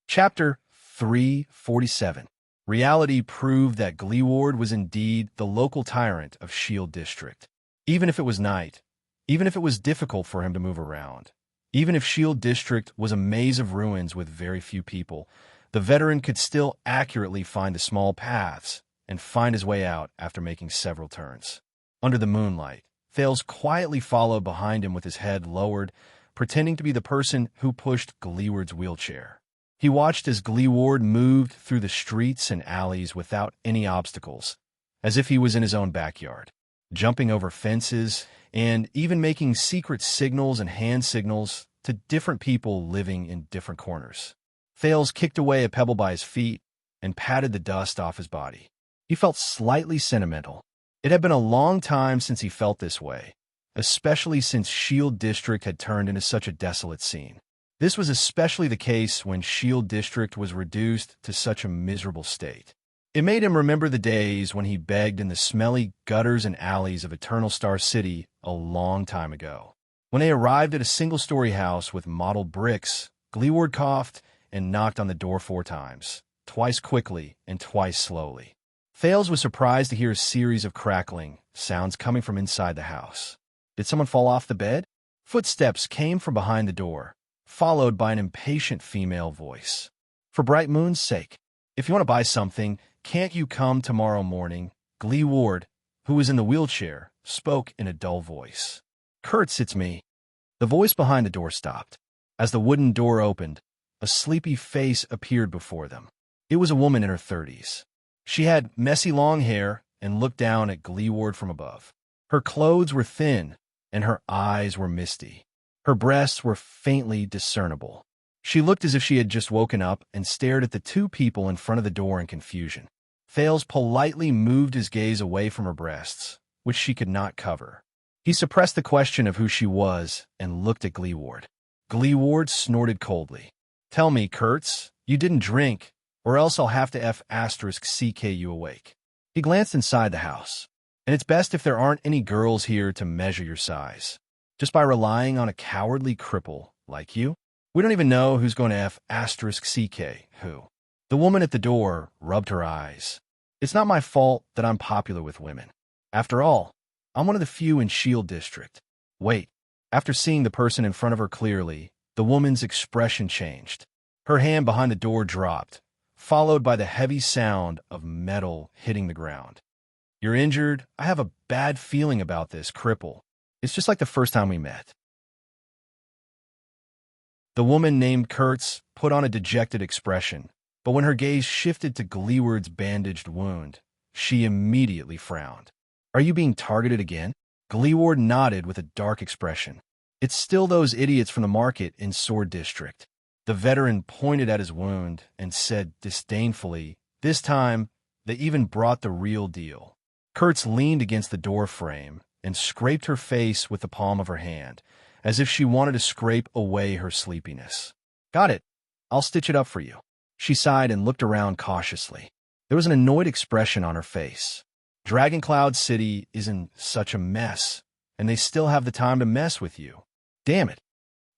Chapter 347. Reality proved that Gleeward was indeed the local tyrant of Shield District. Even if it was night, even if it was difficult for him to move around, even if Shield District was a maze of ruins with very few people, the veteran could still accurately find the small paths and find his way out after making several turns. Under the moonlight, Thales quietly followed behind him with his head lowered, pretending to be the person who pushed Gleeward's wheelchair. He watched as Gleeward moved through the streets and alleys without any obstacles, as if he was in his own backyard, jumping over fences and even making secret signals and hand signals to different people living in different corners. Thales kicked away a pebble by his feet and patted the dust off his body. He felt slightly sentimental. It had been a long time since he felt this way, especially since Shield District had turned into such a desolate scene. This was especially the case when Shield District was reduced to such a miserable state. It made him remember the days when he begged in the smelly gutters and alleys of Eternal Star City a long time ago. When they arrived at a single-story house with model bricks, Gleeward coughed and knocked on the door 4 times, twice quickly and twice slowly. Thales was surprised to hear a series of crackling sounds coming from inside the house. Did someone fall off the bed? Footsteps came from behind the door, followed by an impatient female voice. For Bright Moon's sake, if you want to buy something, can't you come tomorrow morning? Gleeward, who was in the wheelchair, spoke in a dull voice. Kurtz, it's me. The voice behind the door stopped. As the wooden door opened, a sleepy face appeared before them. It was a woman in her 30s. She had messy long hair and looked down at Gleeward from above. Her clothes were thin, and her eyes were misty. Her breasts were faintly discernible. She looked as if she had just woken up and stared at the 2 people in front of the door in confusion. Thales politely moved his gaze away from her breasts, which she could not cover. He suppressed the question of who she was and looked at Gleeward. Gleeward snorted coldly. Tell me, Kurtz, you didn't drink, or else I'll have to F***ck you awake. He glanced inside the house. And it's best if there aren't any girls here to measure your size. Just by relying on a cowardly cripple like you? We don't even know who's going to F***ck who. The woman at the door rubbed her eyes. It's not my fault that I'm popular with women. After all, I'm one of the few in Shield District. Wait. After seeing the person in front of her clearly, the woman's expression changed. Her hand behind the door dropped, followed by the heavy sound of metal hitting the ground. You're injured? I have a bad feeling about this, cripple. It's just like the first time we met. The woman named Kurtz put on a dejected expression, but when her gaze shifted to Gleeward's bandaged wound, she immediately frowned. Are you being targeted again? Gleeward nodded with a dark expression. It's still those idiots from the market in Sword District. The veteran pointed at his wound and said disdainfully, this time, they even brought the real deal. Kurtz leaned against the door frame and scraped her face with the palm of her hand, as if she wanted to scrape away her sleepiness. Got it. I'll stitch it up for you. She sighed and looked around cautiously. There was an annoyed expression on her face. Dragoncloud City is in such a mess, and they still have the time to mess with you. Damn it.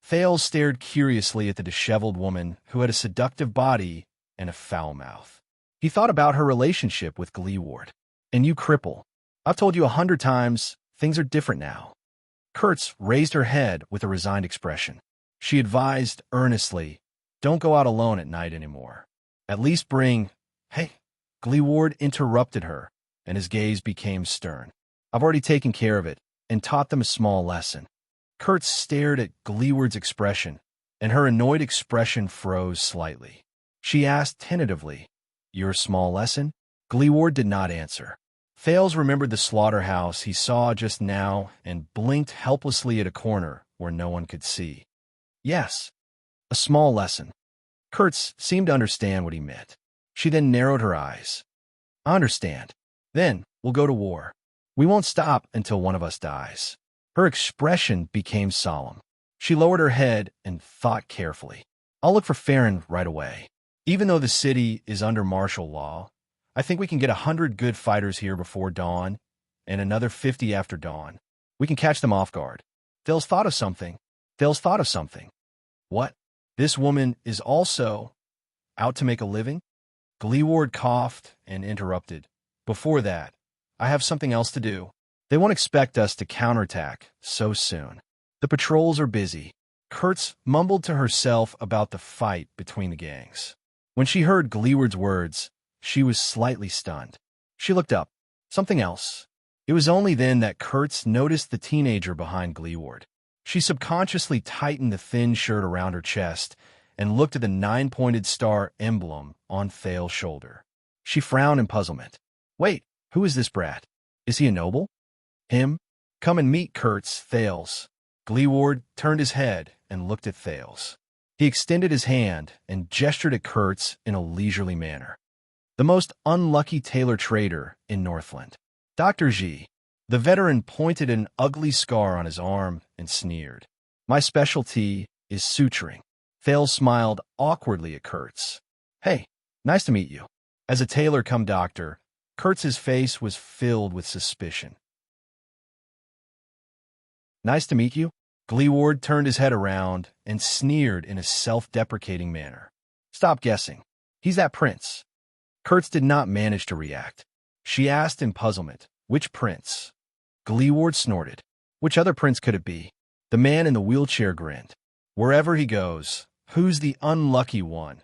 Thales stared curiously at the disheveled woman who had a seductive body and a foul mouth. He thought about her relationship with Gleeward. And you cripple. I've told you 100 times, things are different now. Kurtz raised her head with a resigned expression. She advised earnestly, don't go out alone at night anymore. At least bring— Hey, Gleeward interrupted her, and his gaze became stern. I've already taken care of it and taught them a small lesson. Kurtz stared at Gleeward's expression, and her annoyed expression froze slightly. She asked tentatively, Your small lesson? Gleeward did not answer. Thales remembered the slaughterhouse he saw just now and blinked helplessly at a corner where no one could see. Yes, a small lesson. Kurtz seemed to understand what he meant. She then narrowed her eyes. I understand. Then we'll go to war. We won't stop until one of us dies. Her expression became solemn. She lowered her head and thought carefully. I'll look for Farron right away. Even though the city is under martial law, I think we can get 100 good fighters here before dawn and another 50 after dawn. We can catch them off guard. Thales thought of something. What? This woman is also out to make a living? Gleeward coughed and interrupted. Before that, I have something else to do. They won't expect us to counterattack so soon. The patrols are busy. Kurtz mumbled to herself about the fight between the gangs. When she heard Gleeward's words, she was slightly stunned. She looked up. Something else. It was only then that Kurtz noticed the teenager behind Gleeward. She subconsciously tightened the thin shirt around her chest and looked at the 9-pointed star emblem on Thales' shoulder. She frowned in puzzlement. Wait, who is this brat? Is he a noble? Him? Come and meet Kurtz, Thales. Gleeward turned his head and looked at Thales. He extended his hand and gestured at Kurtz in a leisurely manner. The most unlucky tailor trader in Northland. Dr. G. The veteran pointed an ugly scar on his arm and sneered. My specialty is suturing. Thales smiled awkwardly at Kurtz. Hey, nice to meet you. As a tailor come doctor, Kurtz's face was filled with suspicion. Nice to meet you? Gleeward turned his head around and sneered in a self-deprecating manner. Stop guessing. He's that prince. Kurtz did not manage to react. She asked in puzzlement, which prince? Gleeward snorted. Which other prince could it be? The man in the wheelchair grinned. Wherever he goes, who's the unlucky one?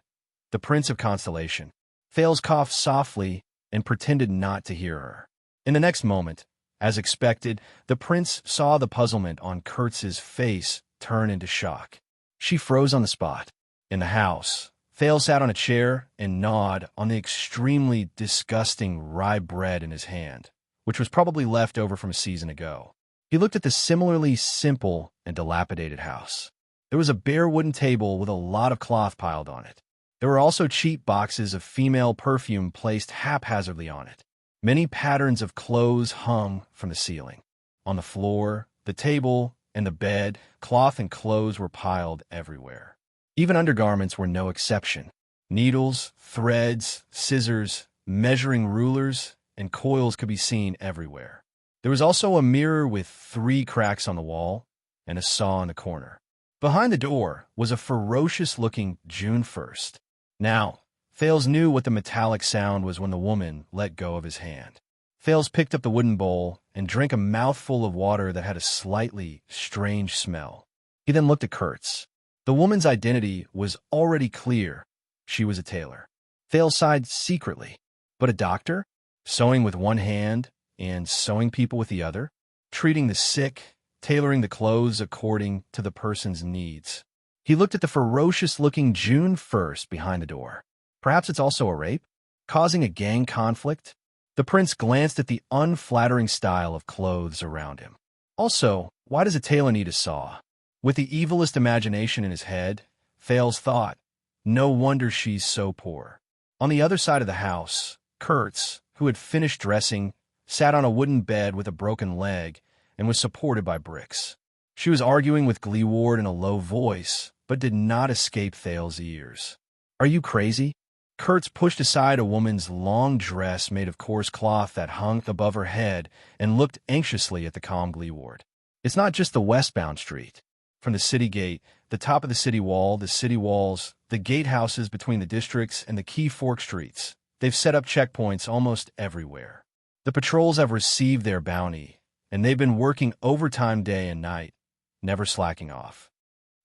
The Prince of Constellation. Thales coughed softly and pretended not to hear her. In the next moment, as expected, the prince saw the puzzlement on Kurtz's face turn into shock. She froze on the spot. In the house, Thales sat on a chair and gnawed on the extremely disgusting rye bread in his hand, which was probably left over from a season ago. He looked at the similarly simple and dilapidated house. There was a bare wooden table with a lot of cloth piled on it. There were also cheap boxes of female perfume placed haphazardly on it. Many patterns of clothes hung from the ceiling. On the floor, the table, and the bed, cloth and clothes were piled everywhere. Even undergarments were no exception. Needles, threads, scissors, measuring rulers, and coils could be seen everywhere. There was also a mirror with 3 cracks on the wall and a saw in the corner. Behind the door was a ferocious-looking June 1st. Now, Thales knew what the metallic sound was when the woman let go of his hand. Thales picked up the wooden bowl and drank a mouthful of water that had a slightly strange smell. He then looked at Kurtz. The woman's identity was already clear. She was a tailor. Thales sighed secretly. But a doctor? Sewing with one hand and sewing people with the other? Treating the sick, tailoring the clothes according to the person's needs. He looked at the ferocious-looking June 1st behind the door. Perhaps it's also a rape? Causing a gang conflict? The prince glanced at the unflattering style of clothes around him. Also, why does a tailor need a saw? With the evilest imagination in his head, Thales thought, no wonder she's so poor. On the other side of the house, Kurtz, who had finished dressing, sat on a wooden bed with a broken leg and was supported by bricks. She was arguing with Gleeward in a low voice, but did not escape Thales' ears. Are you crazy? Kurtz pushed aside a woman's long dress made of coarse cloth that hung above her head and looked anxiously at the calm Glee ward. It's not just the westbound street. From the city gate, the top of the city wall, the city walls, the gatehouses between the districts, and the key fork streets, they've set up checkpoints almost everywhere. The patrols have received their bounty, and they've been working overtime day and night, never slacking off.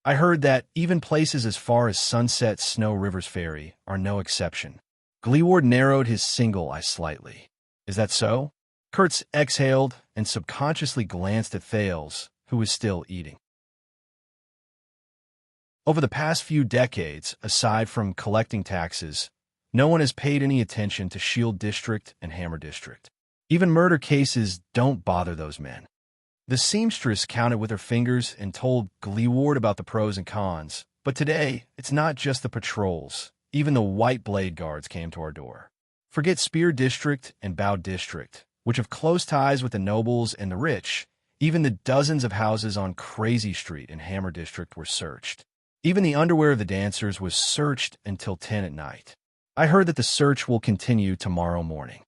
I heard that even places as far as Sunset Snow River's Ferry are no exception. Gleeward narrowed his single eye slightly. Is that so? Kurtz exhaled and subconsciously glanced at Thales, who was still eating. Over the past few decades, aside from collecting taxes, no one has paid any attention to Shield District and Hammer District. Even murder cases don't bother those men. The seamstress counted with her fingers and told Gleeward about the pros and cons, but today, it's not just the patrols. Even the White Blade Guards came to our door. Forget Spear District and Bow District, which have close ties with the nobles and the rich. Even the dozens of houses on Crazy Street in Hammer District were searched. Even the underwear of the dancers was searched until 10 at night. I heard that the search will continue tomorrow morning.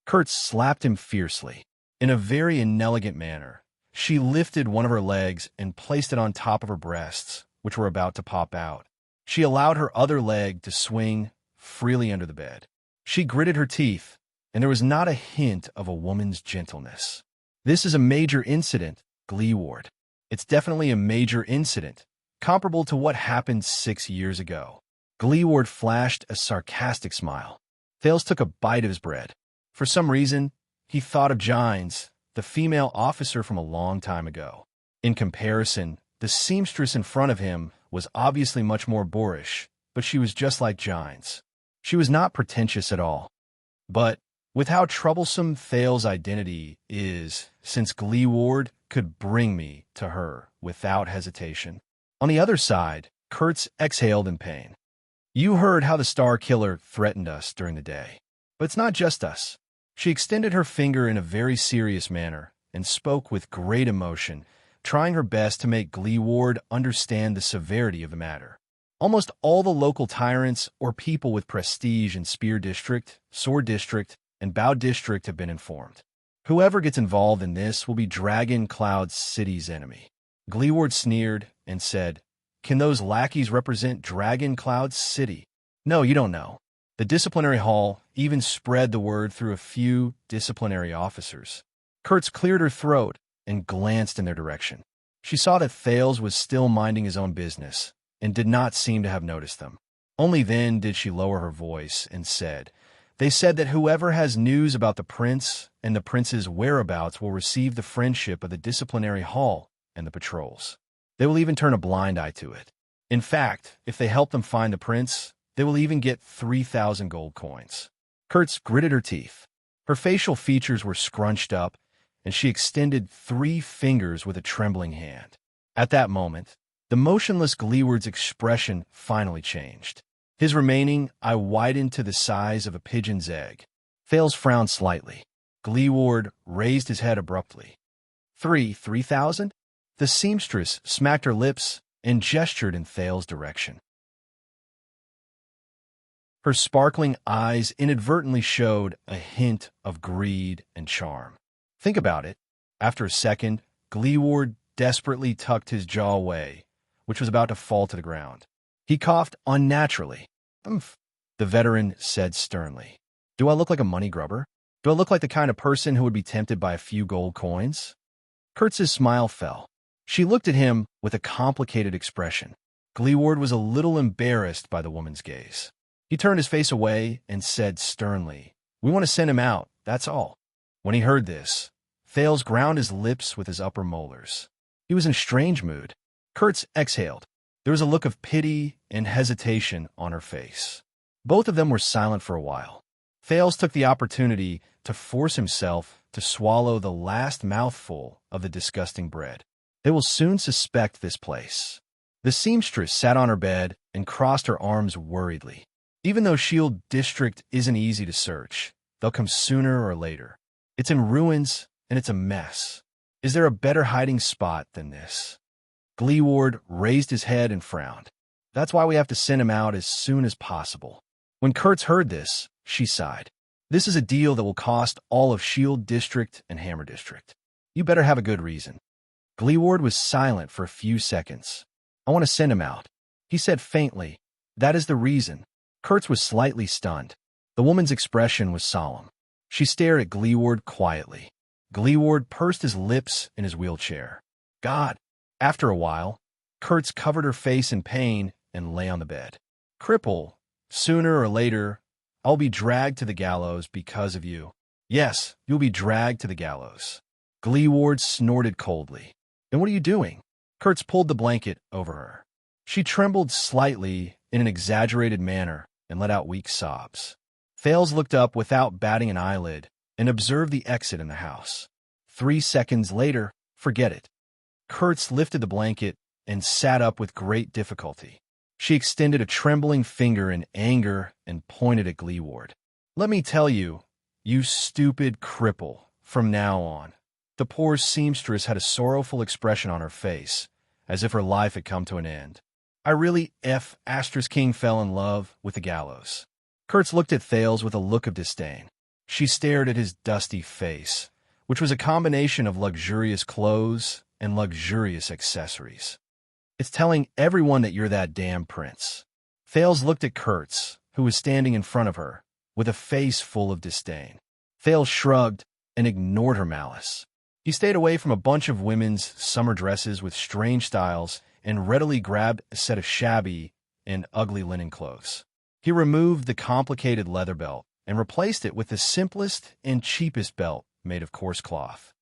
Kurtz slapped him fiercely. In a very inelegant manner, she lifted one of her legs and placed it on top of her breasts, which were about to pop out. She allowed her other leg to swing freely under the bed. She gritted her teeth, and there was not a hint of a woman's gentleness. This is a major incident, Gleeward. It's definitely a major incident, comparable to what happened 6 years ago. Gleeward flashed a sarcastic smile. Thales took a bite of his bread. For some reason, he thought of Gines, the female officer from a long time ago. In comparison, the seamstress in front of him was obviously much more boorish, but she was just like Gines. She was not pretentious at all. But with how troublesome Thales' identity is, since Gleeward could bring me to her without hesitation. On the other side, Kurtz exhaled in pain. You heard how the Star Killer threatened us during the day. But it's not just us. She extended her finger in a very serious manner and spoke with great emotion, trying her best to make Gleeward understand the severity of the matter. Almost all the local tyrants or people with prestige in Spear District, Sword District, and Bow District have been informed. Whoever gets involved in this will be Dragon Cloud City's enemy. Gleeward sneered and said, Can those lackeys represent Dragon Cloud City? No, you don't know. The disciplinary hall even spread the word through a few disciplinary officers. Kurtz cleared her throat and glanced in their direction. She saw that Thales was still minding his own business and did not seem to have noticed them. Only then did she lower her voice and said, They said that whoever has news about the prince and the prince's whereabouts will receive the friendship of the disciplinary hall and the patrols. They will even turn a blind eye to it. In fact, if they help them find the prince, they will even get 3,000 gold coins. Kurtz gritted her teeth. Her facial features were scrunched up, and she extended 3 fingers with a trembling hand. At that moment, the motionless Gleeward's expression finally changed. His remaining eye widened to the size of a pigeon's egg. Thales frowned slightly. Gleeward raised his head abruptly. 3,000? The seamstress smacked her lips and gestured in Thales' direction. Her sparkling eyes inadvertently showed a hint of greed and charm. Think about it. After a second, Gleeward desperately tucked his jaw away, which was about to fall to the ground. He coughed unnaturally. "Umph," the veteran said sternly. Do I look like a money grubber? Do I look like the kind of person who would be tempted by a few gold coins? Kurtz's smile fell. She looked at him with a complicated expression. Gleeward was a little embarrassed by the woman's gaze. He turned his face away and said sternly, We want to send him out, that's all. When he heard this, Thales ground his lips with his upper molars. He was in a strange mood. Kurtz exhaled. There was a look of pity and hesitation on her face. Both of them were silent for a while. Thales took the opportunity to force himself to swallow the last mouthful of the disgusting bread. They will soon suspect this place. The seamstress sat on her bed and crossed her arms worriedly. Even though Shield District isn't easy to search, they'll come sooner or later. It's in ruins, and it's a mess. Is there a better hiding spot than this? Gleeward raised his head and frowned. That's why we have to send him out as soon as possible. When Kurtz heard this, she sighed. This is a deal that will cost all of Shield District and Hammer District. You better have a good reason. Gleeward was silent for a few seconds. I want to send him out. He said faintly. That is the reason. Kurtz was slightly stunned. The woman's expression was solemn. She stared at Gleeward quietly. Gleeward pursed his lips in his wheelchair. God. After a while, Kurtz covered her face in pain and lay on the bed. Cripple, sooner or later, I'll be dragged to the gallows because of you. Yes, you'll be dragged to the gallows. Gleeward snorted coldly. Then what are you doing? Kurtz pulled the blanket over her. She trembled slightly in an exaggerated manner and let out weak sobs. Thales looked up without batting an eyelid and observed the exit in the house. 3 seconds later, forget it. Kurtz lifted the blanket and sat up with great difficulty. She extended a trembling finger in anger and pointed at Gleeward. Let me tell you, you stupid cripple, from now on. The poor seamstress had a sorrowful expression on her face, as if her life had come to an end. I really King fell in love with the gallows. Kurtz looked at Thales with a look of disdain. She stared at his dusty face, which was a combination of luxurious clothes and luxurious accessories. It's telling everyone that you're that damn prince. Thales looked at Kurtz, who was standing in front of her, with a face full of disdain. Thales shrugged and ignored her malice. He stayed away from a bunch of women's summer dresses with strange styles and readily grabbed a set of shabby and ugly linen clothes. He removed the complicated leather belt and replaced it with the simplest and cheapest belt made of coarse cloth.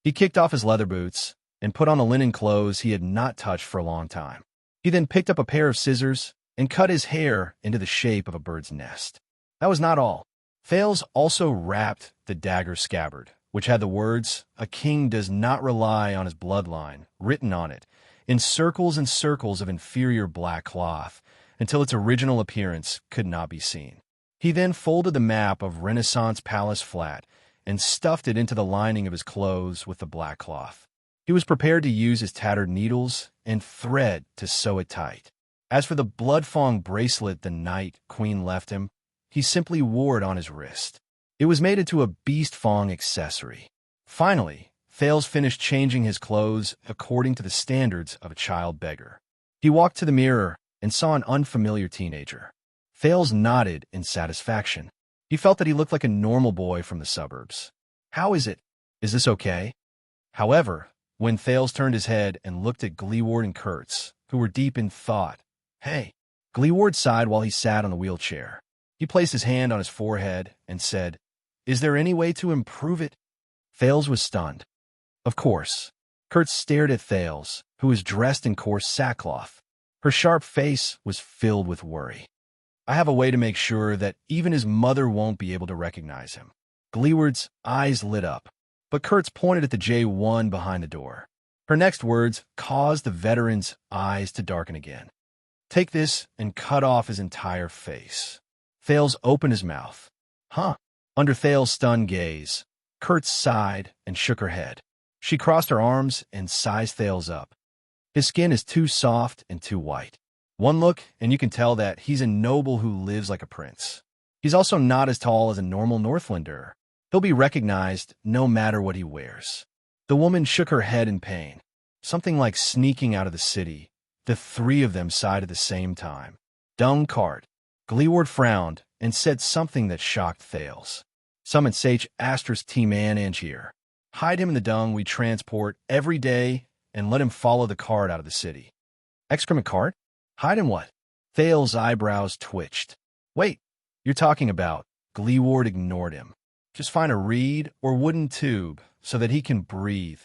He kicked off his leather boots and put on the linen clothes he had not touched for a long time. He then picked up a pair of scissors and cut his hair into the shape of a bird's nest. That was not all. Thales also wrapped the dagger scabbard, which had the words, "A king does not rely on his bloodline," written on it, in circles and circles of inferior black cloth, until its original appearance could not be seen. He then folded the map of Renaissance Palace flat and stuffed it into the lining of his clothes with the black cloth. He was prepared to use his tattered needles and thread to sew it tight. As for the blood-fong bracelet the night Queen left him, he simply wore it on his wrist. It was made into a beast-fong accessory. Finally, Thales finished changing his clothes according to the standards of a child beggar. He walked to the mirror and saw an unfamiliar teenager. Thales nodded in satisfaction. He felt that he looked like a normal boy from the suburbs. How is it? Is this okay? However, when Thales turned his head and looked at Gleeward and Kurtz, who were deep in thought, "Hey." Gleeward sighed while he sat on the wheelchair. He placed his hand on his forehead and said, "Is there any way to improve it?" Thales was stunned. Of course. Kurtz stared at Thales, who was dressed in coarse sackcloth. Her sharp face was filled with worry. "I have a way to make sure that even his mother won't be able to recognize him." Gleeward's eyes lit up, but Kurtz pointed at the J1 behind the door. Her next words caused the veteran's eyes to darken again. "Take this and cut off his entire face." Thales opened his mouth. "Huh?" Under Thales' stunned gaze, Kurtz sighed and shook her head. She crossed her arms and sized Thales up. "His skin is too soft and too white. One look, and you can tell that he's a noble who lives like a prince. He's also not as tall as a normal Northlander. He'll be recognized no matter what he wears." The woman shook her head in pain. Something like sneaking out of the city. The three of them sighed at the same time. "Dung cart." Gleeward frowned and said something that shocked Thales. "Summon Sage Asterisk T-Man Angier. Hide him in the dung we transport every day and let him follow the cart out of the city." "Excrement cart? Hide him what?" Thales' eyebrows twitched. "Wait, you're talking about..." Gleeward ignored him. "Just find a reed or wooden tube so that he can breathe."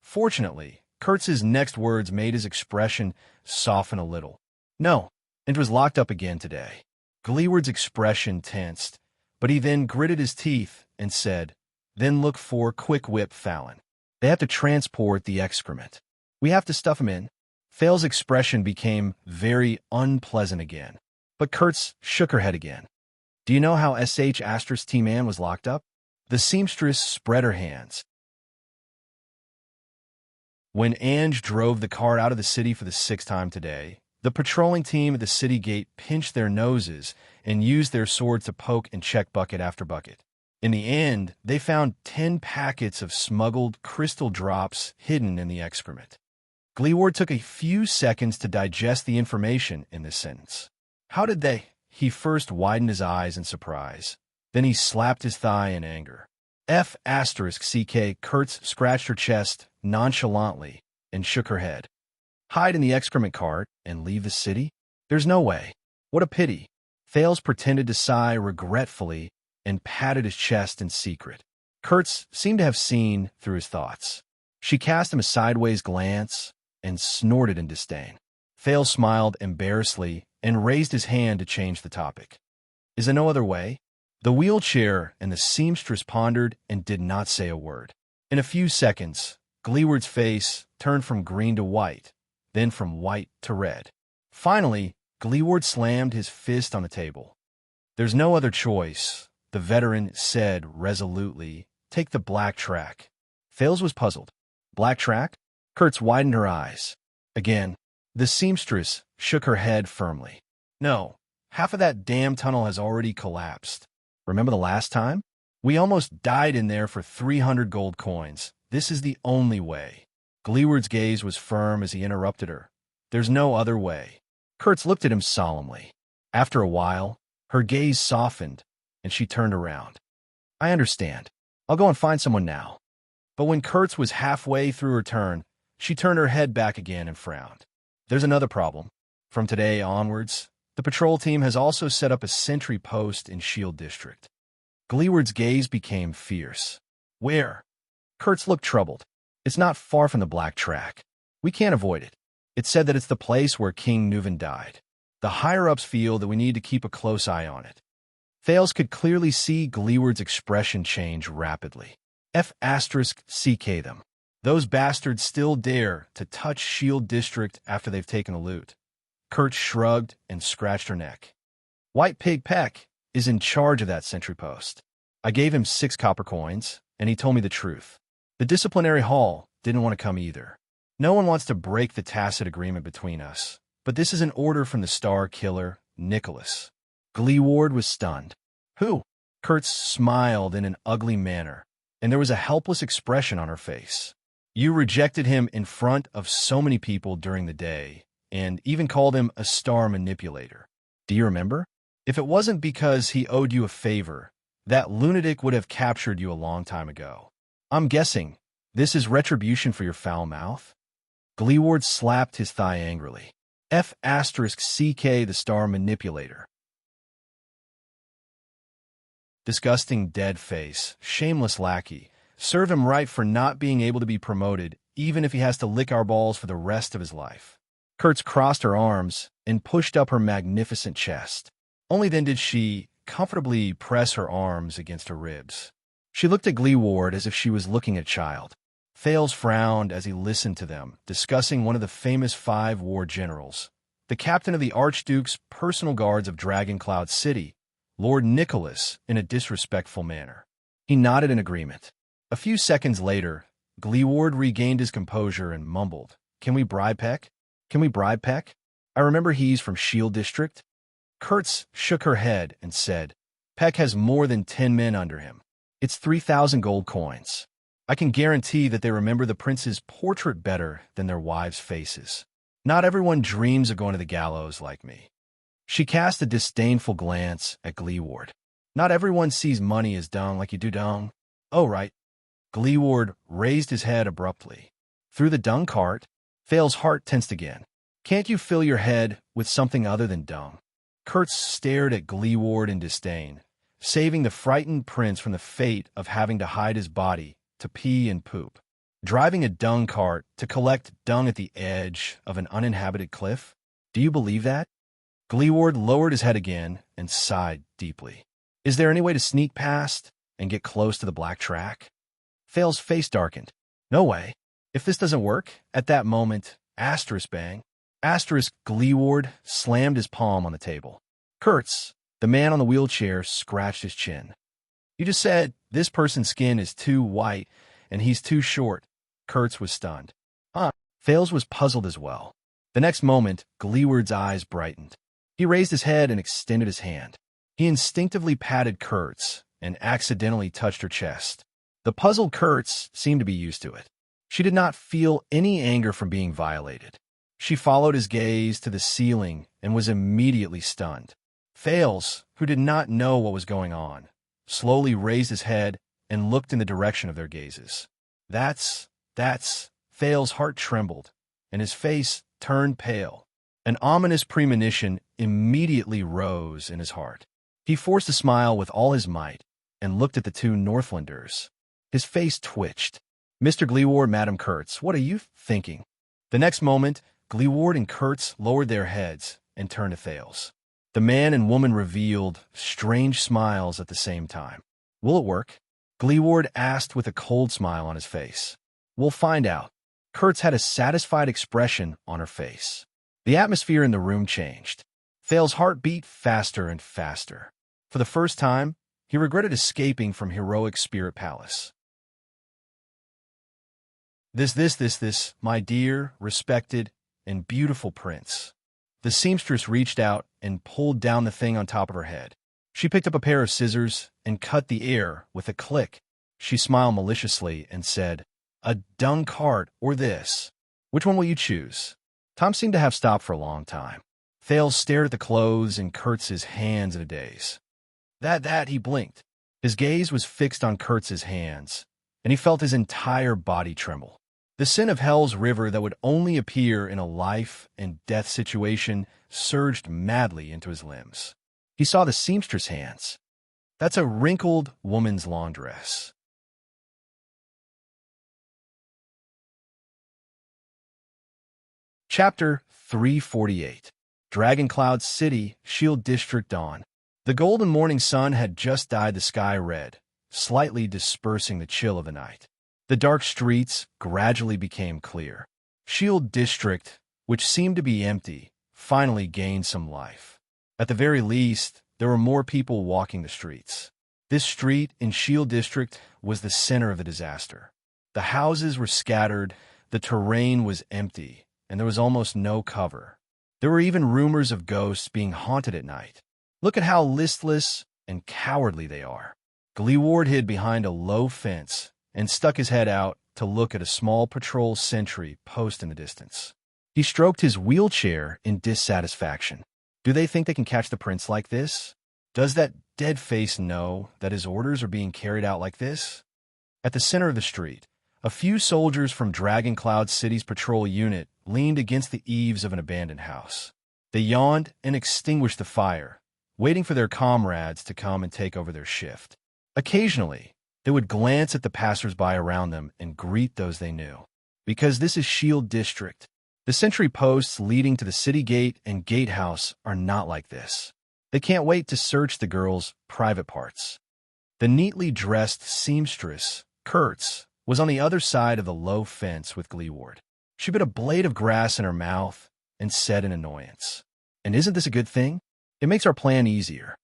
Fortunately, Kurtz's next words made his expression soften a little. "No, and was locked up again today." Gleeward's expression tensed, but he then gritted his teeth and said, "Then look for Quick Whip Fallon. They have to transport the excrement. We have to stuff him in." Thales' expression became very unpleasant again, but Kurtz shook her head again. "Do you know how SH Asterisk T-Man was locked up?" The seamstress spread her hands. "When Ange drove the cart out of the city for the 6th time today, The patrolling team at the city gate pinched their noses and used their swords to poke and check bucket after bucket. In the end, they found 10 packets of smuggled crystal drops hidden in the excrement. Gleeward took a few seconds to digest the information in this sentence. How did they? He first widened his eyes in surprise. Then he slapped his thigh in anger. F***CK Kurtz scratched her chest nonchalantly and shook her head. Hide in the excrement cart and leave the city? There's no way. What a pity. Thales pretended to sigh regretfully and patted his chest in secret. Kurtz seemed to have seen through his thoughts. She cast him a sideways glance and snorted in disdain. Thales smiled embarrassedly and raised his hand to change the topic. Is there no other way? The wheelchair and the seamstress pondered and did not say a word. In a few seconds, Gleeward's face turned from green to white, then from white to red. Finally, Gleeward slammed his fist on the table. There's no other choice, the veteran said resolutely. Take the black track. Thales was puzzled. Black track? Kurtz widened her eyes. Again, the seamstress shook her head firmly. No, half of that damn tunnel has already collapsed. Remember the last time? We almost died in there for 300 gold coins. This is the only way. Gleeward's gaze was firm as he interrupted her. There's no other way. Kurtz looked at him solemnly. After a while, her gaze softened, and she turned around. I understand. I'll go and find someone now. But when Kurtz was halfway through her turn, she turned her head back again and frowned. There's another problem. From today onwards, the patrol team has also set up a sentry post in Shield District. Gleeward's gaze became fierce. Where? Kurtz looked troubled. It's not far from the black track. We can't avoid it. It said that it's the place where King Nuven died. The higher-ups feel that we need to keep a close eye on it. Thales could clearly see Gleeward's expression change rapidly. F***CK them. Those bastards still dare to touch Shield District after they've taken the loot. Kurtz shrugged and scratched her neck. White Pig Peck is in charge of that sentry post. I gave him 6 copper coins, and he told me the truth. The disciplinary hall didn't want to come either. No one wants to break the tacit agreement between us, but this is an order from the star killer, Nicholas. Gleeward was stunned. Who? Kurtz smiled in an ugly manner, and there was a helpless expression on her face. You rejected him in front of so many people during the day, and even called him a star manipulator. Do you remember? If it wasn't because he owed you a favor, that lunatic would have captured you a long time ago. I'm guessing this is retribution for your foul mouth? Gleeward slapped his thigh angrily. F***CK the star manipulator. Disgusting dead face, shameless lackey. Serve him right for not being able to be promoted, even if he has to lick our balls for the rest of his life. Kurtz crossed her arms and pushed up her magnificent chest. Only then did she comfortably press her arms against her ribs. She looked at Gleeward as if she was looking at a child. Thales frowned as he listened to them, discussing one of the famous 5 war generals, the captain of the Archduke's personal guards of Dragoncloud City, Lord Nicholas, in a disrespectful manner. He nodded in agreement. A few seconds later, Gleeward regained his composure and mumbled, Can we bribe Peck? Can we bribe Peck? I remember he's from Shield District. Kurtz shook her head and said, Peck has more than 10 men under him. It's 3,000 gold coins. I can guarantee that they remember the prince's portrait better than their wives' faces. Not everyone dreams of going to the gallows like me. She cast a disdainful glance at Gleeward. Not everyone sees money as dung like you do dung. Oh, right. Gleeward raised his head abruptly. Through the dung cart, Thales' heart tensed again. Can't you fill your head with something other than dung? Kurtz stared at Gleeward in disdain, saving the frightened prince from the fate of having to hide his body to pee and poop. Driving a dung cart to collect dung at the edge of an uninhabited cliff? Do you believe that? Gleeward lowered his head again and sighed deeply. Is there any way to sneak past and get close to the black track? Thales' face darkened. No way. If this doesn't work, at that moment, bang. Gleeward slammed his palm on the table. Kurtz, the man on the wheelchair, scratched his chin. You just said this person's skin is too white and he's too short. Kurtz was stunned. Thales was puzzled as well. The next moment, Gleeward's eyes brightened. He raised his head and extended his hand. He instinctively patted Kurtz and accidentally touched her chest. The puzzled Kurtz seemed to be used to it. She did not feel any anger from being violated. She followed his gaze to the ceiling and was immediately stunned. Thales, who did not know what was going on, slowly raised his head and looked in the direction of their gazes. That's... Thales' heart trembled, and his face turned pale. An ominous premonition immediately rose in his heart. He forced a smile with all his might and looked at the two Northlanders. His face twitched. "Mr. Gleeward, Madam Kurtz, what are you thinking?" The next moment, Gleeward and Kurtz lowered their heads and turned to Thales. The man and woman revealed strange smiles at the same time. "Will it work?" Gleeward asked with a cold smile on his face. "We'll find out." Kurtz had a satisfied expression on her face. The atmosphere in the room changed. Thales' heart beat faster and faster. For the first time, he regretted escaping from heroic Spirit Palace. This, my dear, respected, and beautiful prince." The seamstress reached out and pulled down the thing on top of her head. She picked up a pair of scissors and cut the air with a click. She smiled maliciously and said, "A dung cart or this? Which one will you choose?" Tom seemed to have stopped for a long time. Thales stared at the clothes and Kurtz's hands in a daze. He blinked. His gaze was fixed on Kurtz's hands, and he felt his entire body tremble. The sin of Hell's River that would only appear in a life-and-death situation surged madly into his limbs. He saw the seamstress' hands. That's a wrinkled woman's laundress. Chapter 348. Dragon Cloud City, Shield District Dawn. The golden morning sun had just dyed the sky red, slightly dispersing the chill of the night. The dark streets gradually became clear. Shield District, which seemed to be empty, finally gained some life. At the very least, there were more people walking the streets. This street in Shield District was the center of the disaster. The houses were scattered, the terrain was empty, and there was almost no cover. There were even rumors of ghosts being haunted at night. "Look at how listless and cowardly they are." Gleeward hid behind a low fence and stuck his head out to look at a small patrol sentry post in the distance. He stroked his wheelchair in dissatisfaction. Do they think they can catch the prince like this? Does that dead face know that his orders are being carried out like this? At the center of the street, a few soldiers from Dragon Cloud City's patrol unit leaned against the eaves of an abandoned house. They yawned and extinguished the fire, waiting for their comrades to come and take over their shift. Occasionally, they would glance at the passers-by around them and greet those they knew. Because this is Shield District, the sentry posts leading to the city gate and gatehouse are not like this. They can't wait to search the girls' private parts. The neatly dressed seamstress, Kurtz, was on the other side of the low fence with Gleeward. She put a blade of grass in her mouth and said in annoyance, "And isn't this a good thing? It makes our plan easier."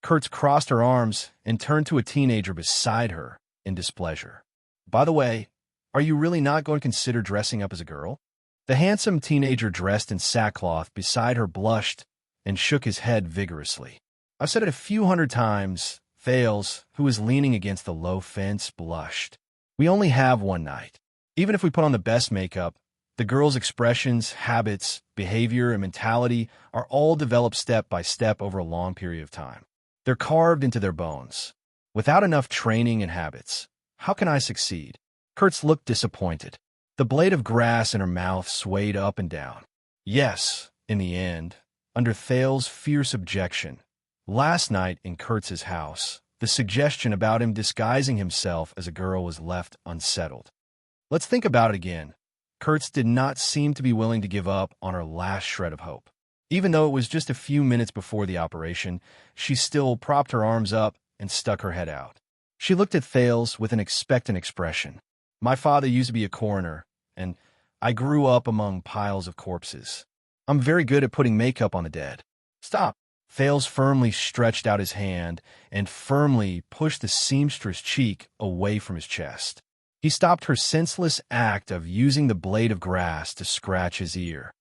Kurtz crossed her arms and turned to a teenager beside her in displeasure. "By the way, are you really not going to consider dressing up as a girl?" The handsome teenager dressed in sackcloth beside her blushed and shook his head vigorously. "I've said it a few hundred times." Thales, who was leaning against the low fence, blushed. "We only have one night. Even if we put on the best makeup, the girls' expressions, habits, behavior, and mentality are all developed step by step over a long period of time. They're carved into their bones. Without enough training and habits, how can I succeed?" Kurtz looked disappointed. The blade of grass in her mouth swayed up and down. Yes, in the end, under Thales' fierce objection, last night in Kurtz's house, the suggestion about him disguising himself as a girl was left unsettled. Let's think about it again. Kurtz did not seem to be willing to give up on her last shred of hope. Even though it was just a few minutes before the operation, she still propped her arms up and stuck her head out. She looked at Thales with an expectant expression. "My father used to be a coroner, and I grew up among piles of corpses. I'm very good at putting makeup on the dead." "Stop." Thales firmly stretched out his hand and firmly pushed the seamstress' cheek away from his chest. He stopped her senseless act of using the blade of grass to scratch his ear.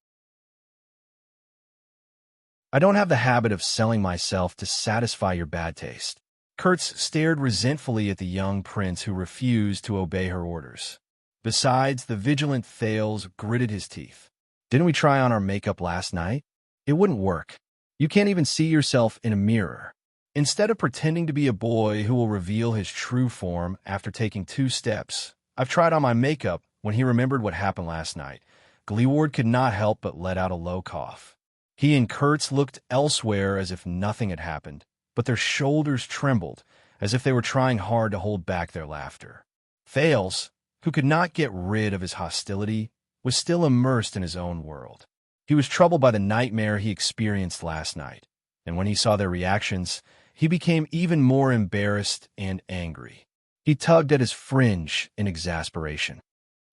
I don't have the habit of selling myself to satisfy your bad taste. Kurtz stared resentfully at the young prince who refused to obey her orders. Besides, the vigilant Thales gritted his teeth. Didn't we try on our makeup last night? It wouldn't work. You can't even see yourself in a mirror. Instead of pretending to be a boy who will reveal his true form after taking 2 steps, I've tried on my makeup when he remembered what happened last night. Gleeward could not help but let out a low cough. He and Kurtz looked elsewhere as if nothing had happened, but their shoulders trembled as if they were trying hard to hold back their laughter. Thales, who could not get rid of his hostility, was still immersed in his own world. He was troubled by the nightmare he experienced last night, and when he saw their reactions, he became even more embarrassed and angry. He tugged at his fringe in exasperation.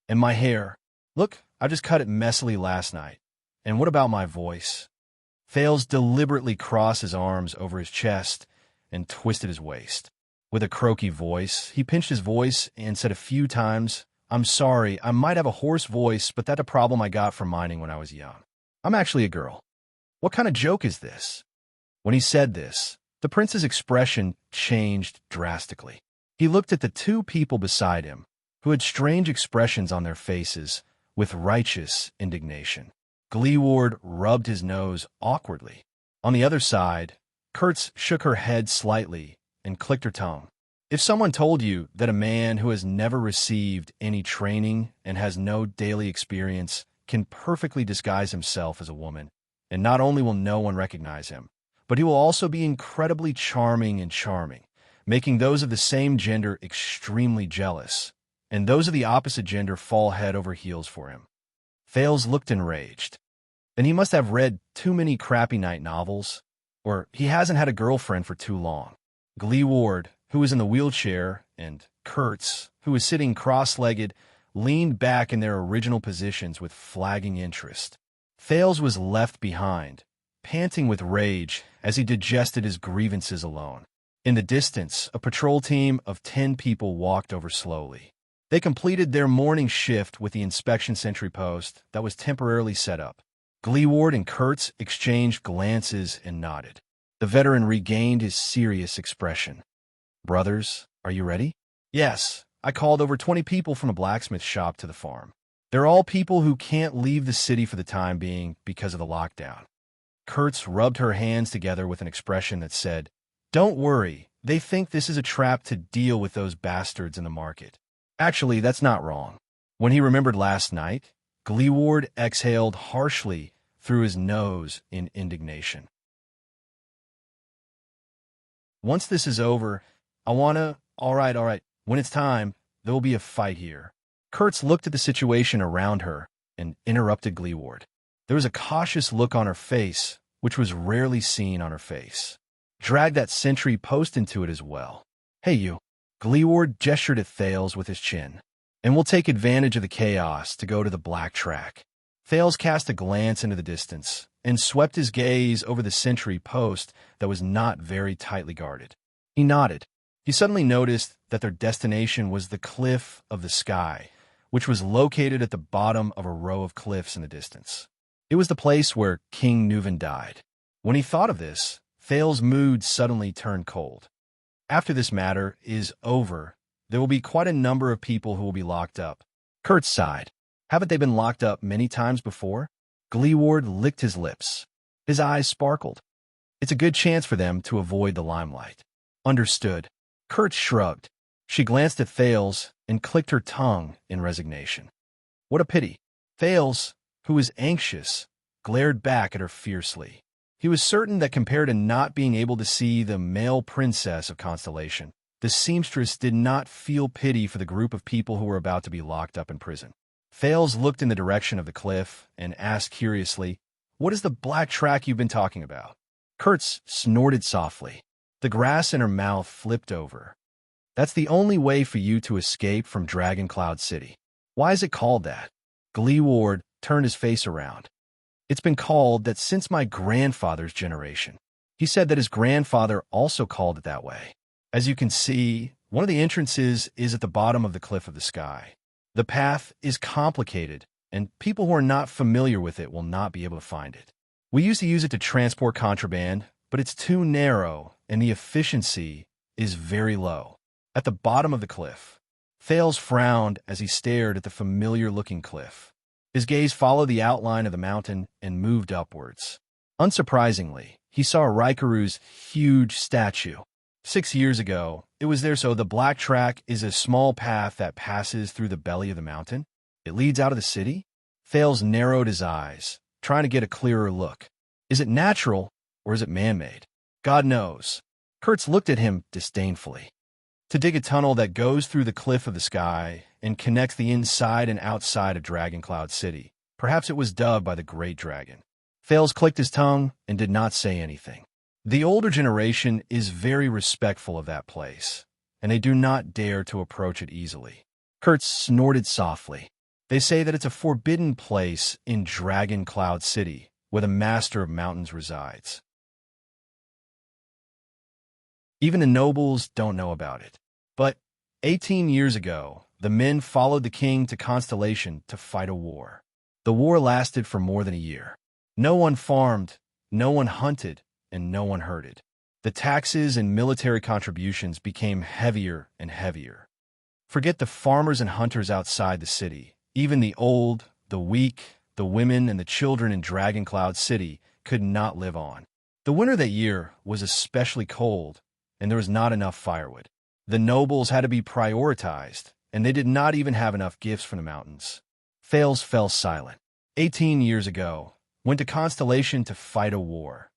And my hair? Look, I just cut it messily last night. And what about my voice? Thales deliberately crossed his arms over his chest and twisted his waist. With a croaky voice, he pinched his voice and said a few times, "I'm sorry, I might have a hoarse voice, but that's a problem I got from mining when I was young. I'm actually a girl. What kind of joke is this?" When he said this, the prince's expression changed drastically. He looked at the 2 people beside him, who had strange expressions on their faces, with righteous indignation. Gleeward rubbed his nose awkwardly. On the other side, Kurtz shook her head slightly and clicked her tongue. If someone told you that a man who has never received any training and has no daily experience can perfectly disguise himself as a woman, and not only will no one recognize him, but he will also be incredibly charming, making those of the same gender extremely jealous, and those of the opposite gender fall head over heels for him. Thales looked enraged. Then he must have read too many crappy night novels, or he hasn't had a girlfriend for too long. Gleeward, who was in the wheelchair, and Kurtz, who was sitting cross-legged, leaned back in their original positions with flagging interest. Thales was left behind, panting with rage as he digested his grievances alone. In the distance, a patrol team of 10 people walked over slowly. They completed their morning shift with the inspection sentry post that was temporarily set up. Gleeward and Kurtz exchanged glances and nodded. The veteran regained his serious expression. "Brothers, are you ready?" "Yes, I called over 20 people from the blacksmith shop to the farm. They're all people who can't leave the city for the time being because of the lockdown." Kurtz rubbed her hands together with an expression that said, "Don't worry, they think this is a trap to deal with those bastards in the market." Actually, that's not wrong. When he remembered last night, Gleeward exhaled harshly through his nose in indignation. "Once this is over, I wanna... All right. When it's time, there will be a fight here." Kurtz looked at the situation around her and interrupted Gleeward. There was a cautious look on her face, which was rarely seen on her face. "Drag that sentry post into it as well. Hey, you." Gleeward gestured at Thales with his chin. "And we'll take advantage of the chaos to go to the black track." Thales cast a glance into the distance and swept his gaze over the sentry post that was not very tightly guarded. He nodded. He suddenly noticed that their destination was the Cliff of the Sky, which was located at the bottom of a row of cliffs in the distance. It was the place where King Nuvan died. When he thought of this, Thales' mood suddenly turned cold. After this matter is over, there will be quite a number of people who will be locked up. Kurtz sighed. Haven't they been locked up many times before? Gleeward licked his lips. His eyes sparkled. It's a good chance for them to avoid the limelight. Understood. Kurtz shrugged. She glanced at Thales and clicked her tongue in resignation. What a pity. Thales, who was anxious, glared back at her fiercely. He was certain that compared to not being able to see the male princess of Constellation, the seamstress did not feel pity for the group of people who were about to be locked up in prison. Thales looked in the direction of the cliff and asked curiously, "What is the black track you've been talking about?" Kurtz snorted softly. The grass in her mouth flipped over. "That's the only way for you to escape from Dragon Cloud City." "Why is it called that?" Gleeward turned his face around. "It's been called that since my grandfather's generation." He said that his grandfather also called it that way. As you can see, one of the entrances is at the bottom of the Cliff of the Sky. The path is complicated, and people who are not familiar with it will not be able to find it. We used to use it to transport contraband, but it's too narrow and the efficiency is very low. At the bottom of the cliff, Thales frowned as he stared at the familiar-looking cliff. His gaze followed the outline of the mountain and moved upwards. Unsurprisingly, he saw Raikuru's huge statue. 6 years ago, it was there. So the black track is a small path that passes through the belly of the mountain. It leads out of the city. Thales narrowed his eyes, trying to get a clearer look. Is it natural or is it man-made? God knows. Kurtz looked at him disdainfully. To dig a tunnel that goes through the cliff of the sky and connects the inside and outside of Dragon Cloud City. Perhaps it was dubbed by the Great Dragon. Thales clicked his tongue and did not say anything. The older generation is very respectful of that place, and they do not dare to approach it easily. Kurtz snorted softly. They say that it's a forbidden place in Dragon Cloud City, where the Master of Mountains resides. Even the nobles don't know about it. But 18 years ago, the men followed the king to Constellation to fight a war. The war lasted for more than a year. No one farmed, no one hunted, and no one herded. The taxes and military contributions became heavier and heavier. Forget the farmers and hunters outside the city. Even the old, the weak, the women, and the children in Dragon Cloud City could not live on. The winter that year was especially cold, and there was not enough firewood. The nobles had to be prioritized, and they did not even have enough gifts from the mountains. Thales fell silent. 18 years ago, went to Constellation to fight a war.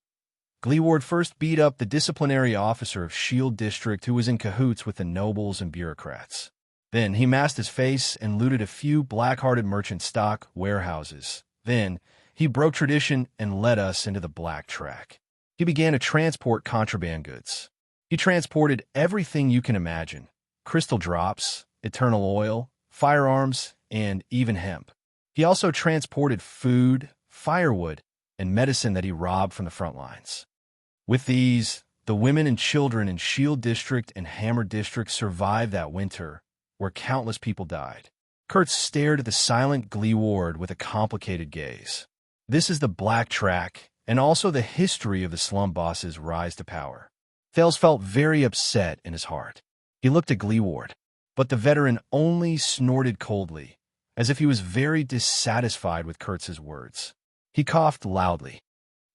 Gleeward first beat up the disciplinary officer of Shield District who was in cahoots with the nobles and bureaucrats. Then he masked his face and looted a few black-hearted merchant stock warehouses. Then he broke tradition and led us into the black track. He began to transport contraband goods. He transported everything you can imagine: crystal drops, eternal oil, firearms, and even hemp. He also transported food, firewood, and medicine that he robbed from the front lines. With these, the women and children in Shield District and Hammer District survived that winter, where countless people died. Kurtz stared at the silent Gleeward with a complicated gaze. This is the black track, and also the history of the slum boss's rise to power. Thales felt very upset in his heart. He looked at Gleeward, but the veteran only snorted coldly, as if he was very dissatisfied with Kurtz's words. He coughed loudly.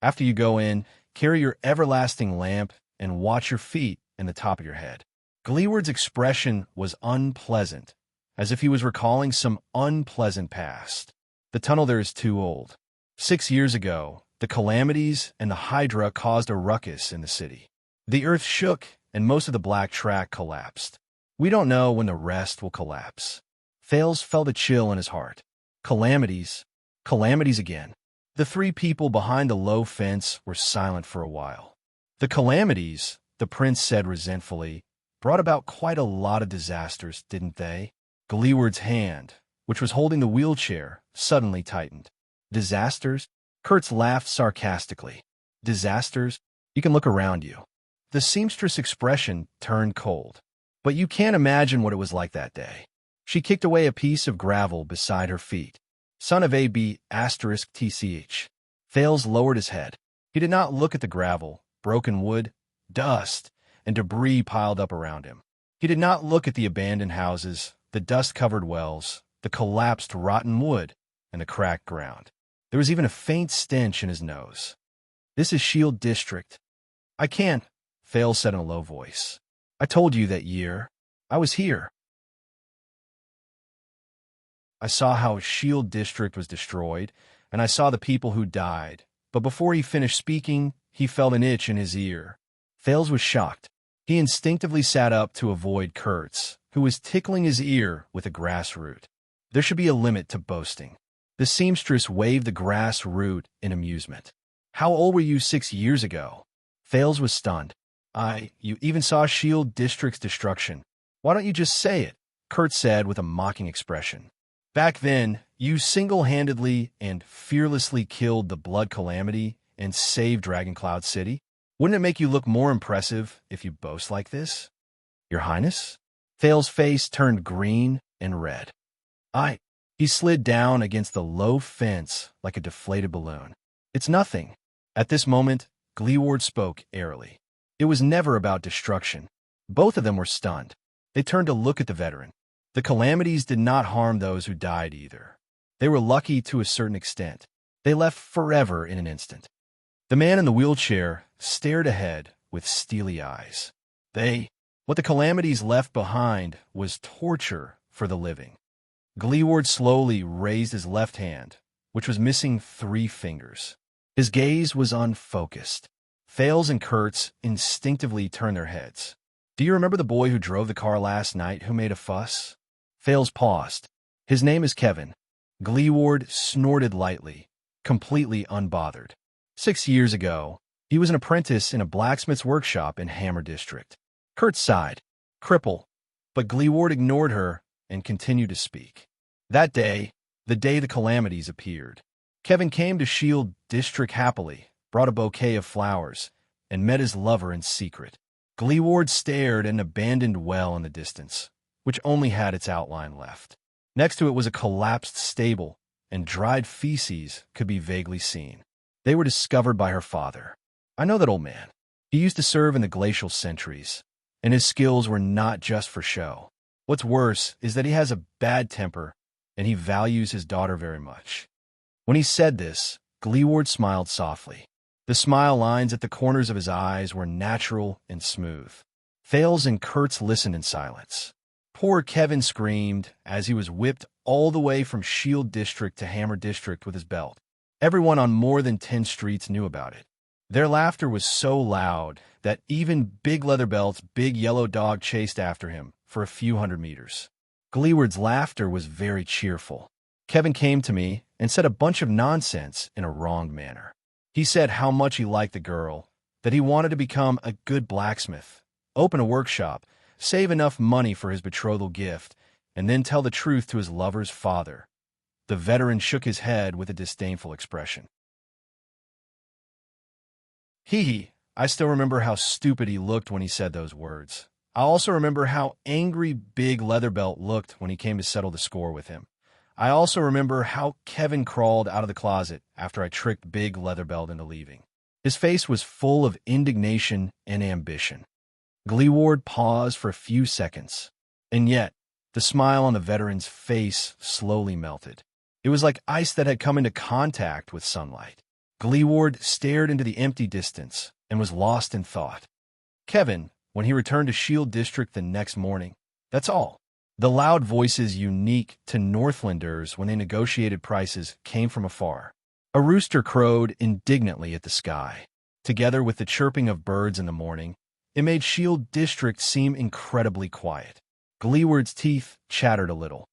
After you go in, carry your everlasting lamp and watch your feet and the top of your head. Gleeward's expression was unpleasant, as if he was recalling some unpleasant past. The tunnel there is too old. 6 years ago, the calamities and the Hydra caused a ruckus in the city. The earth shook and most of the black track collapsed. We don't know when the rest will collapse. Thales felt a chill in his heart. Calamities. Calamities again. The three people behind the low fence were silent for a while. The calamities, the prince said resentfully, brought about quite a lot of disasters, didn't they? Gleeward's hand, which was holding the wheelchair, suddenly tightened. Disasters? Kurtz laughed sarcastically. Disasters? You can look around you. The seamstress expression turned cold. But you can't imagine what it was like that day. She kicked away a piece of gravel beside her feet. Son of AB *TCH. Thales lowered his head. He did not look at the gravel, broken wood, dust, and debris piled up around him. He did not look at the abandoned houses, the dust-covered wells, the collapsed rotten wood, and the cracked ground. There was even a faint stench in his nose. This is Shield District. I can't, Thales said in a low voice. I told you that year. I was here. I saw how Shield District was destroyed, and I saw the people who died. But before he finished speaking, he felt an itch in his ear. Thales was shocked. He instinctively sat up to avoid Kurtz, who was tickling his ear with a grass root. There should be a limit to boasting. The seamstress waved the grass root in amusement. How old were you 6 years ago? Thales was stunned. You even saw Shield District's destruction. Why don't you just say it? Kurtz said with a mocking expression. Back then, you single-handedly and fearlessly killed the Blood Calamity and saved Dragon Cloud City. Wouldn't it make you look more impressive if you boast like this? Your Highness? Thales' face turned green and red. He slid down against the low fence like a deflated balloon. It's nothing. At this moment, Gleeward spoke airily. It was never about destruction. Both of them were stunned. They turned to look at the veteran. The calamities did not harm those who died either. They were lucky to a certain extent. They left forever in an instant. The man in the wheelchair stared ahead with steely eyes. What the calamities left behind was torture for the living. Gleeward slowly raised his left hand, which was missing 3 fingers. His gaze was unfocused. Fales and Kurtz instinctively turned their heads. "Do you remember the boy who drove the car last night who made a fuss?" Fales paused. "His name is Kevin." Gleeward snorted lightly, completely unbothered. 6 years ago, he was an apprentice in a blacksmith's workshop in Hammer District. Kurtz sighed. "Cripple." But Gleeward ignored her and continued to speak. That day, the day the calamities appeared, Kevin came to Shield District happily, brought a bouquet of flowers, and met his lover in secret. Gleeward stared at an abandoned well in the distance, which only had its outline left. Next to it was a collapsed stable, and dried feces could be vaguely seen. They were discovered by her father. "I know that old man. He used to serve in the glacial centuries, and his skills were not just for show. What's worse is that he has a bad temper, and he values his daughter very much." When he said this, Gleeward smiled softly. The smile lines at the corners of his eyes were natural and smooth. Fales and Kurtz listened in silence. Poor Kevin screamed as he was whipped all the way from Shield District to Hammer District with his belt. Everyone on more than 10 streets knew about it. Their laughter was so loud that even Big Leatherbelt's big yellow dog chased after him for a few hundred meters. Gleeward's laughter was very cheerful. Kevin came to me and said a bunch of nonsense in a wrong manner. He said how much he liked the girl, that he wanted to become a good blacksmith, open a workshop, save enough money for his betrothal gift, and then tell the truth to his lover's father. The veteran shook his head with a disdainful expression. I still remember how stupid he looked when he said those words. I also remember how angry Big Leatherbelt looked when he came to settle the score with him. I also remember how Kevin crawled out of the closet after I tricked Big Leatherbelt into leaving. His face was full of indignation and ambition. Gleeward paused for a few seconds, and yet the smile on the veteran's face slowly melted. It was like ice that had come into contact with sunlight. Gleeward stared into the empty distance and was lost in thought. Kevin, when he returned to Shield District the next morning, that's all. The loud voices unique to Northlanders when they negotiated prices came from afar. A rooster crowed indignantly at the sky. Together with the chirping of birds in the morning, it made Shield District seem incredibly quiet. Gleeward's teeth chattered a little.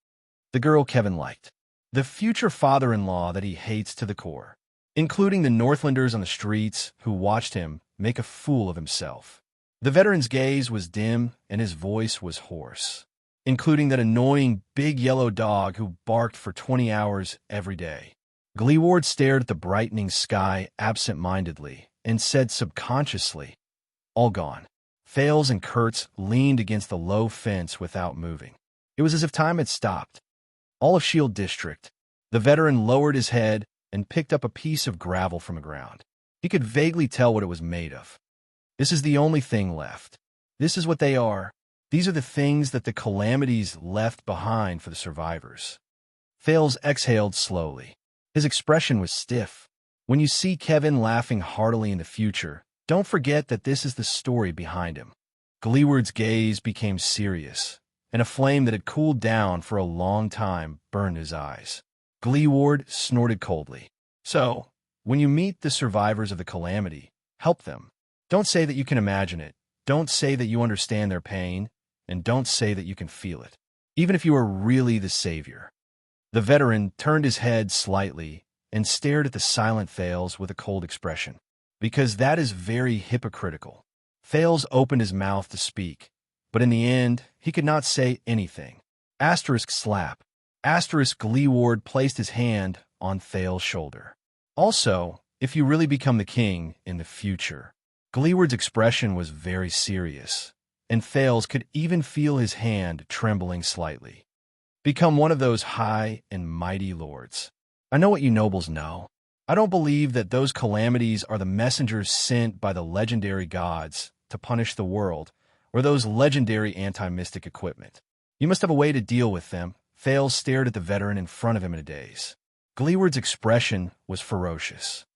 The girl Kevin liked. The future father-in-law that he hates to the core, including the Northlanders on the streets who watched him make a fool of himself. The veteran's gaze was dim and his voice was hoarse, including that annoying big yellow dog who barked for 20 hours every day. Gleeward stared at the brightening sky absent-mindedly and said subconsciously, "All gone." Fales and Kurtz leaned against the low fence without moving. It was as if time had stopped. All of Shield District. The veteran lowered his head and picked up a piece of gravel from the ground. He could vaguely tell what it was made of. This is the only thing left. This is what they are. These are the things that the calamities left behind for the survivors. Fales exhaled slowly. His expression was stiff. When you see Kevin laughing heartily in the future, don't forget that this is the story behind him. Gleeward's gaze became serious, and a flame that had cooled down for a long time burned his eyes. Gleeward snorted coldly. "So, when you meet the survivors of the calamity, help them. Don't say that you can imagine it. Don't say that you understand their pain, and don't say that you can feel it, even if you are really the savior." The veteran turned his head slightly and stared at the silent Fales with a cold expression. "Because that is very hypocritical." Fales opened his mouth to speak, but in the end, he could not say anything. *slap. Gleeward placed his hand on Fales' shoulder. "Also, if you really become the king in the future." Gleeward's expression was very serious, and Fales could even feel his hand trembling slightly. "Become one of those high and mighty lords. I know what you nobles know. I don't believe that those calamities are the messengers sent by the legendary gods to punish the world, or those legendary anti-mystic equipment. You must have a way to deal with them. Thales stared at the veteran in front of him in a daze. Gleeward's expression was ferocious.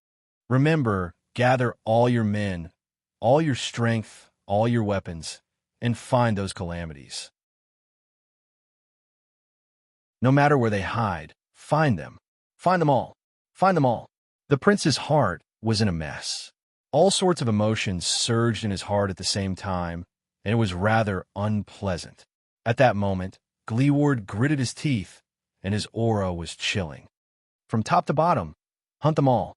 Remember, gather all your men, all your strength, all your weapons, and find those calamities. No matter where they hide, find them. Find them all. Find them all. The prince's heart was in a mess. All sorts of emotions surged in his heart at the same time, and it was rather unpleasant. At that moment, Gleeward gritted his teeth, and his aura was chilling. From top to bottom, hunt them all.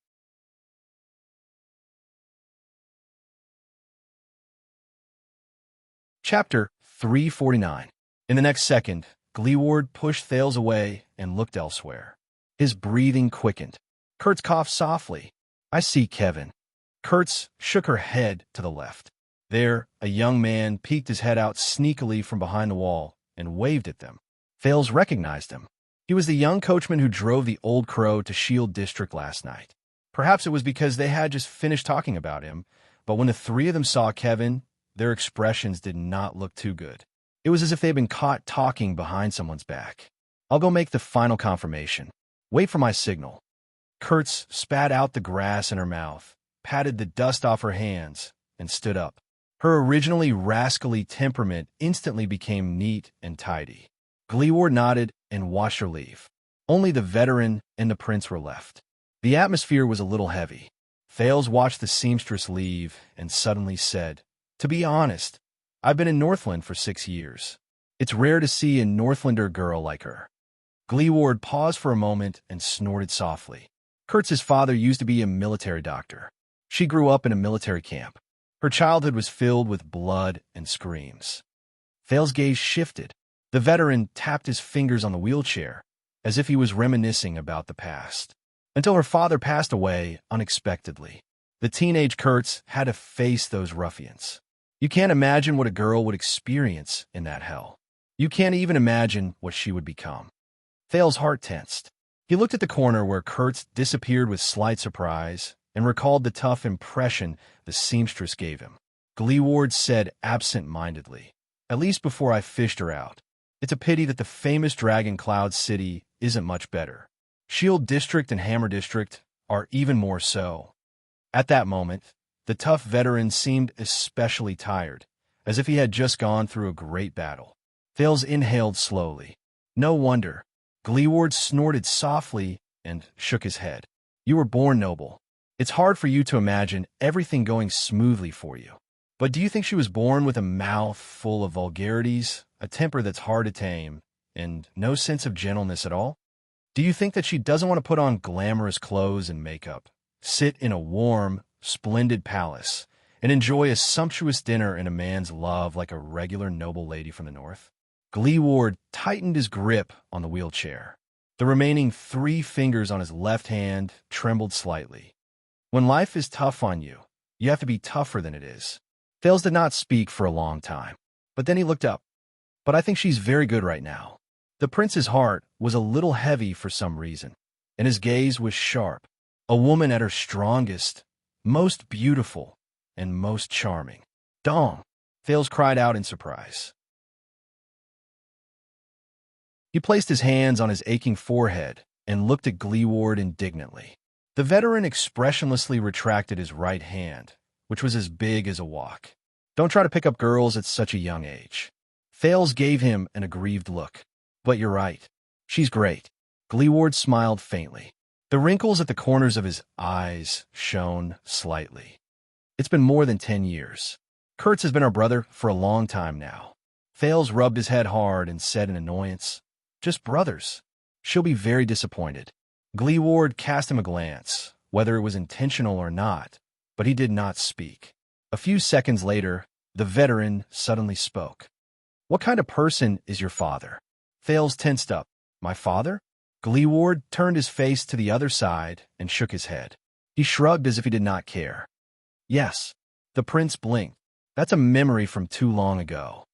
Chapter 349. In the next second, Gleeward pushed Thales away and looked elsewhere. His breathing quickened. Kurtz coughed softly. I see Kevin. Kurtz shook her head to the left. There, a young man peeked his head out sneakily from behind the wall and waved at them. Thales recognized him. He was the young coachman who drove the Old Crow to Shield District last night. Perhaps it was because they had just finished talking about him, but when the three of them saw Kevin, their expressions did not look too good. It was as if they'd been caught talking behind someone's back. I'll go make the final confirmation. Wait for my signal. Kurtz spat out the grass in her mouth, patted the dust off her hands, and stood up. Her originally rascally temperament instantly became neat and tidy. Gleeward nodded and watched her leave. Only the veteran and the prince were left. The atmosphere was a little heavy. Thales watched the seamstress leave and suddenly said, "To be honest, I've been in Northland for 6 years. It's rare to see a Northlander girl like her." Gleeward paused for a moment and snorted softly. Kurtz's father used to be a military doctor. She grew up in a military camp. Her childhood was filled with blood and screams. Thales' gaze shifted. The veteran tapped his fingers on the wheelchair, as if he was reminiscing about the past. Until her father passed away unexpectedly. The teenage Kurtz had to face those ruffians. You can't imagine what a girl would experience in that hell. You can't even imagine what she would become. Thales' heart tensed. He looked at the corner where Kurtz disappeared with slight surprise and recalled the tough impression the seamstress gave him. Gleeward said absent-mindedly, "At least before I fished her out. It's a pity that the famous Dragon Cloud City isn't much better. Shield District and Hammer District are even more so." At that moment, the tough veteran seemed especially tired, as if he had just gone through a great battle. Thales inhaled slowly. No wonder. Gleeward snorted softly and shook his head. You were born noble. It's hard for you to imagine everything going smoothly for you. But do you think she was born with a mouth full of vulgarities, a temper that's hard to tame, and no sense of gentleness at all? Do you think that she doesn't want to put on glamorous clothes and makeup, sit in a warm, splendid palace, and enjoy a sumptuous dinner and a man's love like a regular noble lady from the north? Gleeward tightened his grip on the wheelchair. The remaining 3 fingers on his left hand trembled slightly. When life is tough on you, you have to be tougher than it is. Thales did not speak for a long time, but then he looked up. But I think she's very good right now. The prince's heart was a little heavy for some reason, and his gaze was sharp. A woman at her strongest, most beautiful, and most charming. Dong! Thales cried out in surprise. He placed his hands on his aching forehead and looked at Gleeward indignantly. The veteran expressionlessly retracted his right hand, which was as big as a wok. Don't try to pick up girls at such a young age. Thales gave him an aggrieved look. But you're right. She's great. Gleeward smiled faintly. The wrinkles at the corners of his eyes shone slightly. It's been more than 10 years. Kurtz has been our brother for a long time now. Thales rubbed his head hard and said in annoyance, "Just brothers. She'll be very disappointed." Gleeward cast him a glance, whether it was intentional or not, but he did not speak. A few seconds later, the veteran suddenly spoke. "What kind of person is your father?" Thales tensed up. "My father?" Gleeward turned his face to the other side and shook his head. He shrugged as if he did not care. "Yes." The prince blinked. "That's a memory from too long ago."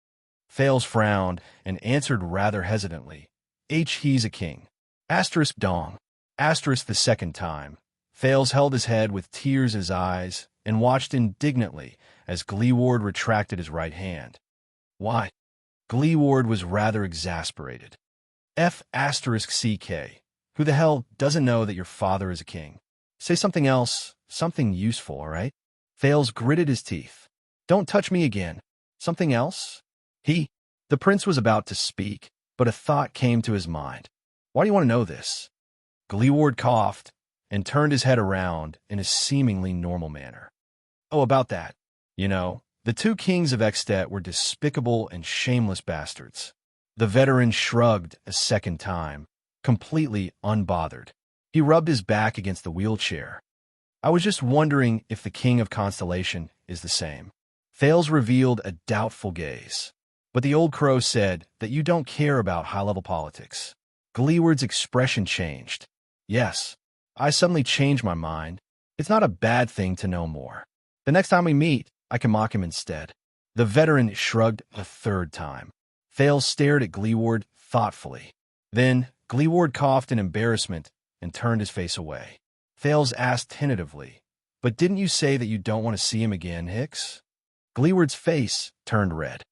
Thales frowned and answered rather hesitantly. "He's a king. Asterisk dong. Asterisk the second time." Thales held his head with tears in his eyes and watched indignantly as Gleeward retracted his right hand. Why? Gleeward was rather exasperated. F***CK. Who the hell doesn't know that your father is a king? Say something else, something useful, all right? Thales gritted his teeth. Don't touch me again. Something else? The prince was about to speak, but a thought came to his mind. Why do you want to know this? Gleeward coughed and turned his head around in a seemingly normal manner. Oh, about that. You know, the two kings of Extet were despicable and shameless bastards. The veteran shrugged a second time, completely unbothered. He rubbed his back against the wheelchair. I was just wondering if the King of Constellation is the same. Thales revealed a doubtful gaze. But the old crow said that you don't care about high-level politics. Gleeward's expression changed. Yes, I suddenly changed my mind. It's not a bad thing to know more. The next time we meet, I can mock him instead. The veteran shrugged a third time. Thales stared at Gleeward thoughtfully. Then Gleeward coughed in embarrassment and turned his face away. Thales asked tentatively, "But didn't you say that you don't want to see him again, Hicks?" Gleeward's face turned red.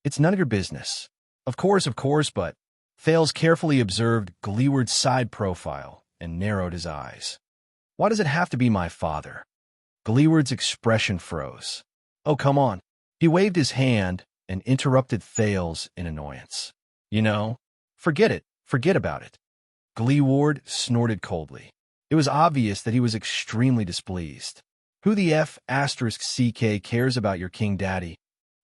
"It's none of your business." Of course, but Thales carefully observed Gleeward's side profile and narrowed his eyes. Why does it have to be my father? Gleeward's expression froze. Oh, come on. He waved his hand and interrupted Thales in annoyance. You know, forget it. Forget about it. Gleeward snorted coldly. It was obvious that he was extremely displeased. Who the F***CK cares about your king daddy?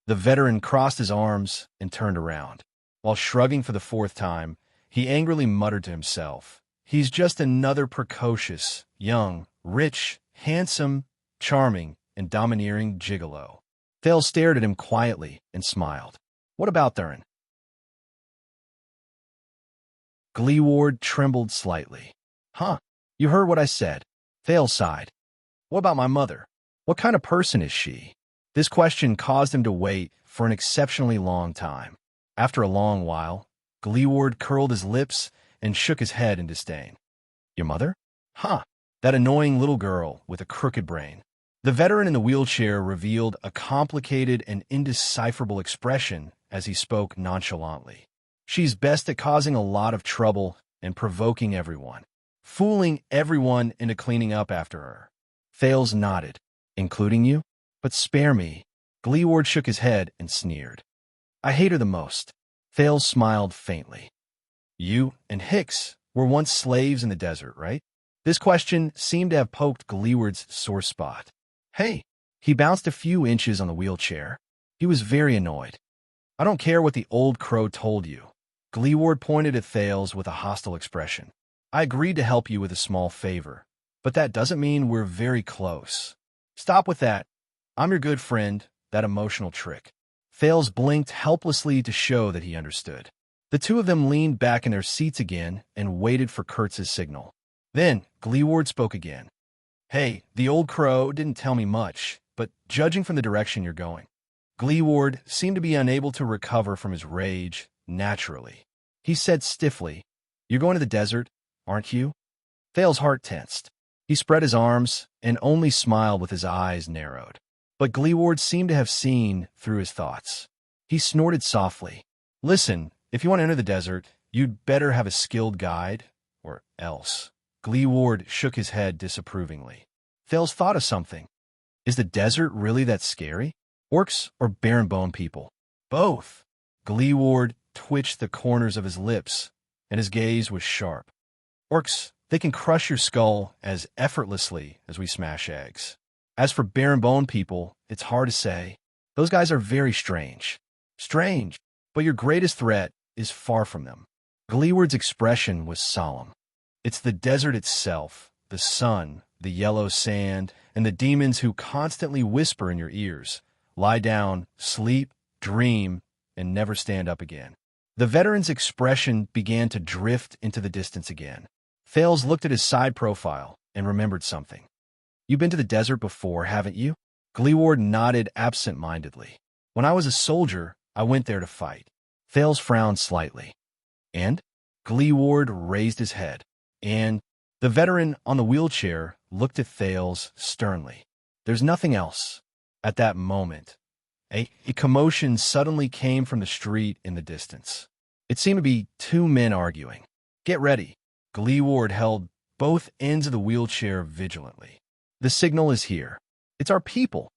The veteran crossed his arms and turned around. While shrugging for the fourth time, he angrily muttered to himself, "He's just another precocious, young, rich, handsome, charming, and domineering gigolo." Thales stared at him quietly and smiled. What about Thurin? Gleeward trembled slightly. Huh, you heard what I said. Thales sighed. What about my mother? What kind of person is she? This question caused him to wait for an exceptionally long time. After a long while, Gleeward curled his lips and shook his head in disdain. Your mother? Huh, that annoying little girl with a crooked brain. The veteran in the wheelchair revealed a complicated and indecipherable expression as he spoke nonchalantly. She's best at causing a lot of trouble and provoking everyone, fooling everyone into cleaning up after her. Thales nodded. Including you? But spare me. Gleeward shook his head and sneered. I hate her the most. Thales smiled faintly. You and Hicks were once slaves in the desert, right? This question seemed to have poked Gleeward's sore spot. Hey, he bounced a few inches on the wheelchair. He was very annoyed. I don't care what the old crow told you. Gleeward pointed at Thales with a hostile expression. I agreed to help you with a small favor, but that doesn't mean we're very close. Stop with that. I'm your good friend, that emotional trick. Thales blinked helplessly to show that he understood. The two of them leaned back in their seats again and waited for Kurtz's signal. Then Gleeward spoke again. Hey, the old crow didn't tell me much, but judging from the direction you're going. Gleeward seemed to be unable to recover from his rage naturally. He said stiffly, You're going to the desert, aren't you? Thales' heart tensed. He spread his arms and only smiled with his eyes narrowed. But Gleeward seemed to have seen through his thoughts. He snorted softly. Listen, if you want to enter the desert, you'd better have a skilled guide, or else. Gleeward shook his head disapprovingly. Thales thought of something. Is the desert really that scary? Orcs or barren bone people? Both. Gleeward twitched the corners of his lips, and his gaze was sharp. Orcs, they can crush your skull as effortlessly as we smash eggs. As for barren bone people, it's hard to say. Those guys are very strange. Strange, but your greatest threat is far from them. Gleeward's expression was solemn. It's the desert itself, the sun, the yellow sand, and the demons who constantly whisper in your ears. Lie down, sleep, dream, and never stand up again. The veteran's expression began to drift into the distance again. Thales looked at his side profile and remembered something. You've been to the desert before, haven't you? Gleeward nodded absent-mindedly. When I was a soldier, I went there to fight. Thales frowned slightly. And? Gleeward raised his head. And? The veteran on the wheelchair looked at Thales sternly. There's nothing else. At that moment, a commotion suddenly came from the street in the distance. It seemed to be two men arguing. Get ready. Gleeward held both ends of the wheelchair vigilantly. The signal is here. It's our people.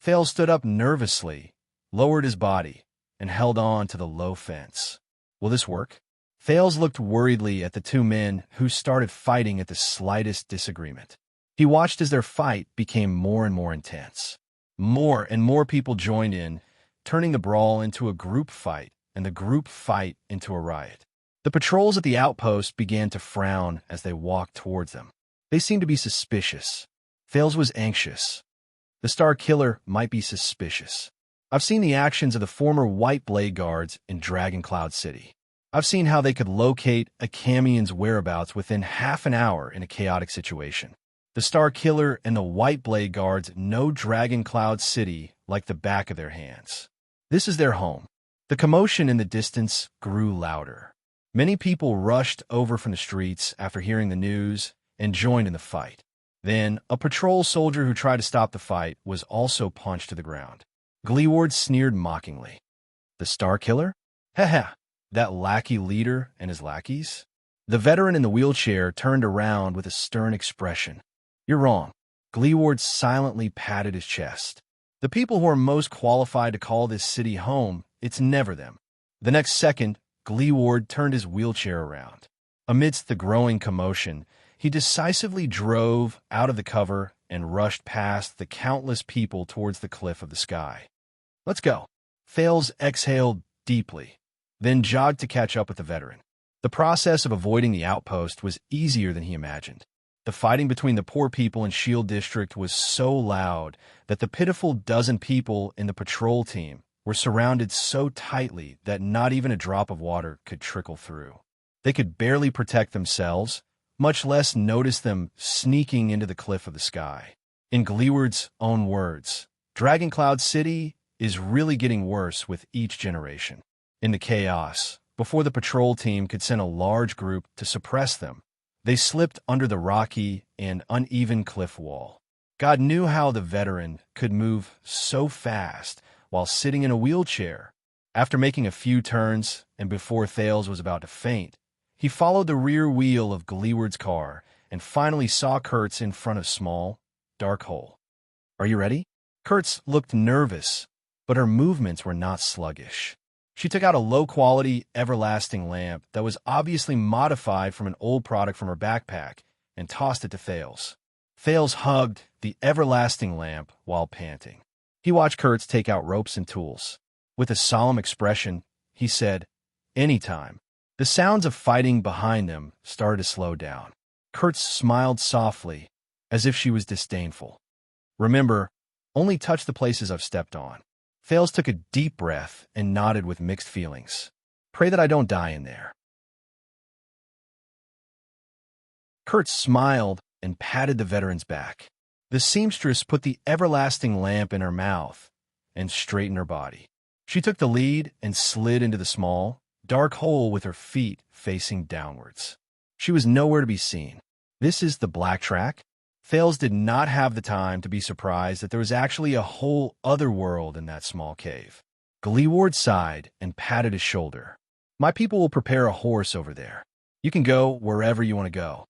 Thales stood up nervously, lowered his body, and held on to the low fence. Will this work? Thales looked worriedly at the two men who started fighting at the slightest disagreement. He watched as their fight became more and more intense. More and more people joined in, turning the brawl into a group fight and the group fight into a riot. The patrols at the outpost began to frown as they walked towards them. They seemed to be suspicious. Thales was anxious. The Star Killer might be suspicious. I've seen the actions of the former White Blade Guards in Dragon Cloud City. I've seen how they could locate a Camion's whereabouts within half an hour in a chaotic situation. The Star Killer and the White Blade Guards know Dragon Cloud City like the back of their hands. This is their home. The commotion in the distance grew louder. Many people rushed over from the streets after hearing the news and joined in the fight. Then, a patrol soldier who tried to stop the fight was also punched to the ground. Gleeward sneered mockingly. The Star Killer? Heh, that lackey leader and his lackeys? The veteran in the wheelchair turned around with a stern expression. You're wrong. Gleeward silently patted his chest. The people who are most qualified to call this city home, it's never them. The next second, Gleeward turned his wheelchair around. Amidst the growing commotion, he decisively drove out of the cover and rushed past the countless people towards the cliff of the sky. Let's go. Thales exhaled deeply, then jogged to catch up with the veteran. The process of avoiding the outpost was easier than he imagined. The fighting between the poor people in Shield District was so loud that the pitiful dozen people in the patrol team were surrounded so tightly that not even a drop of water could trickle through. They could barely protect themselves, much less notice them sneaking into the cliff of the sky. In Gleeward's own words, Dragon Cloud City is really getting worse with each generation. In the chaos, before the patrol team could send a large group to suppress them, they slipped under the rocky and uneven cliff wall. God knew how the veteran could move so fast while sitting in a wheelchair. After making a few turns, and before Thales was about to faint, he followed the rear wheel of Gleeward's car and finally saw Kurtz in front of a small, dark hole. Are you ready? Kurtz looked nervous, but her movements were not sluggish. She took out a low-quality, everlasting lamp that was obviously modified from an old product from her backpack and tossed it to Thales. Thales hugged the everlasting lamp while panting. He watched Kurtz take out ropes and tools. With a solemn expression, he said, Anytime. The sounds of fighting behind them started to slow down. Kurtz smiled softly, as if she was disdainful. Remember, only touch the places I've stepped on. Thales took a deep breath and nodded with mixed feelings. Pray that I don't die in there. Kurtz smiled and patted the veteran's back. The seamstress put the everlasting lamp in her mouth and straightened her body. She took the lead and slid into the small, dark hole with her feet facing downwards. She was nowhere to be seen. This is the Black Track? Thales did not have the time to be surprised that there was actually a whole other world in that small cave. Gleeward sighed and patted his shoulder. My people will prepare a horse over there. You can go wherever you want to go.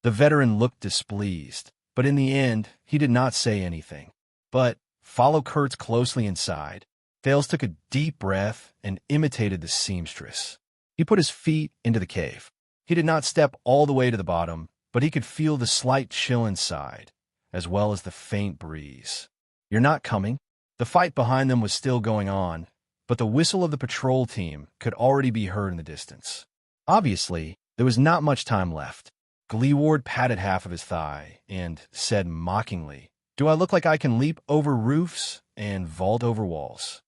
The veteran looked displeased, but in the end, he did not say anything. But follow Kurtz closely inside. Thales took a deep breath and imitated the seamstress. He put his feet into the cave. He did not step all the way to the bottom, but he could feel the slight chill inside, as well as the faint breeze. You're not coming? The fight behind them was still going on, but the whistle of the patrol team could already be heard in the distance. Obviously, there was not much time left. Gleeward patted half of his thigh and said mockingly, Do I look like I can leap over roofs and vault over walls?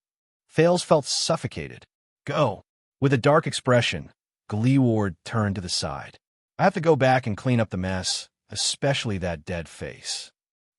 Thales felt suffocated. Go. With a dark expression, Gleeward turned to the side. I have to go back and clean up the mess, especially that dead face.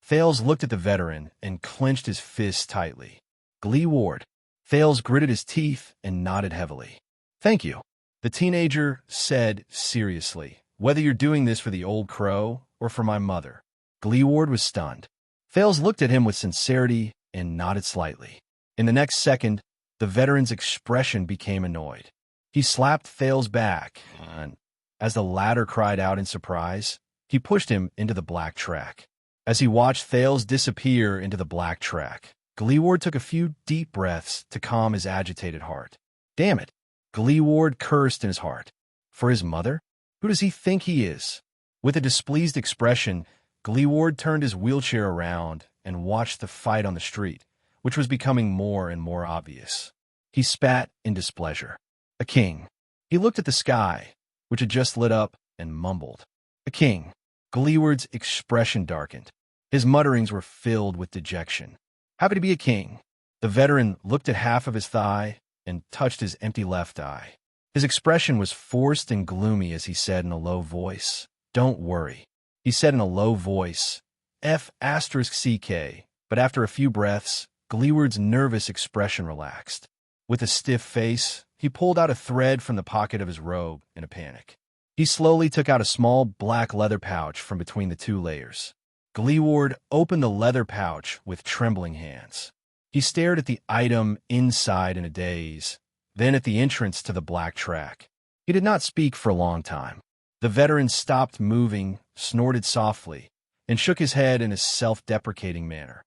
Thales looked at the veteran and clenched his fists tightly. Gleeward. Thales gritted his teeth and nodded heavily. Thank you, the teenager said seriously, Whether you're doing this for the old crow or for my mother. Gleeward was stunned. Thales looked at him with sincerity and nodded slightly. In the next second, the veteran's expression became annoyed. He slapped Thales back, and as the latter cried out in surprise, he pushed him into the black track. As he watched Thales disappear into the black track, Gleeward took a few deep breaths to calm his agitated heart. Damn it! Gleeward cursed in his heart. For his mother? Who does he think he is? With a displeased expression, Gleeward turned his wheelchair around and watched the fight on the street, which was becoming more and more obvious. He spat in displeasure. A king. He looked at the sky, which had just lit up, and mumbled. A king. Gleeward's expression darkened. His mutterings were filled with dejection. Happy to be a king. The veteran looked at half of his thigh and touched his empty left eye. His expression was forced and gloomy as he said in a low voice, "Don't worry." He said in a low voice, F***CK, but after a few breaths, Gleeward's nervous expression relaxed. With a stiff face, he pulled out a thread from the pocket of his robe in a panic. He slowly took out a small black leather pouch from between the two layers. Gleeward opened the leather pouch with trembling hands. He stared at the item inside in a daze, then at the entrance to the black track. He did not speak for a long time. The veteran stopped moving, snorted softly, and shook his head in a self-deprecating manner.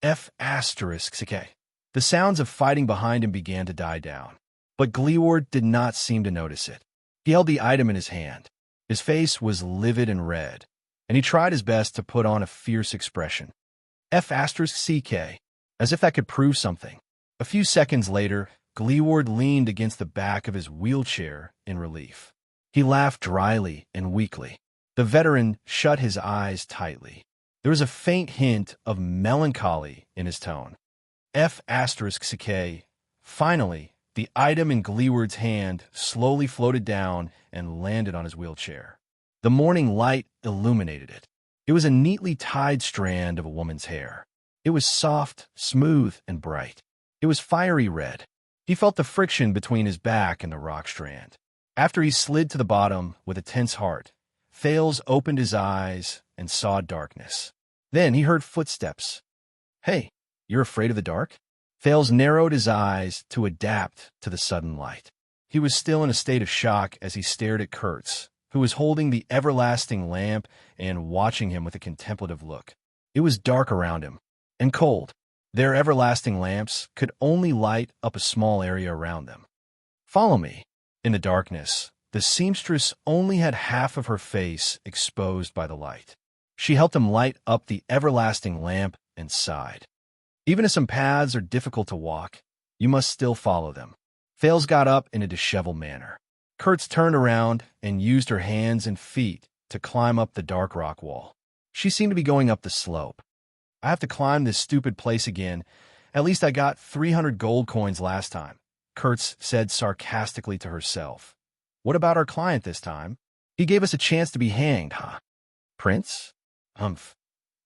F***CK. The sounds of fighting behind him began to die down, but Gleeward did not seem to notice it. He held the item in his hand. His face was livid and red, and he tried his best to put on a fierce expression. F***CK, as if that could prove something. A few seconds later, Gleeward leaned against the back of his wheelchair in relief. He laughed dryly and weakly. The veteran shut his eyes tightly. There was a faint hint of melancholy in his tone. F***CK. Finally, the item in Gleeward's hand slowly floated down and landed on his wheelchair. The morning light illuminated it. It was a neatly tied strand of a woman's hair. It was soft, smooth, and bright. It was fiery red. He felt the friction between his back and the rock strand. After he slid to the bottom with a tense heart, Thales opened his eyes and saw darkness. Then he heard footsteps. Hey, you're afraid of the dark? Thales narrowed his eyes to adapt to the sudden light. He was still in a state of shock as he stared at Kurtz, who was holding the everlasting lamp and watching him with a contemplative look. It was dark around him, and cold. Their everlasting lamps could only light up a small area around them. Follow me. In the darkness, the seamstress only had half of her face exposed by the light. She helped him light up the everlasting lamp and sighed. Even if some paths are difficult to walk, you must still follow them. Thales got up in a disheveled manner. Kurtz turned around and used her hands and feet to climb up the dark rock wall. She seemed to be going up the slope. I have to climb this stupid place again. At least I got 300 gold coins last time, Kurtz said sarcastically to herself. What about our client this time? He gave us a chance to be hanged, huh? Prince? Humph.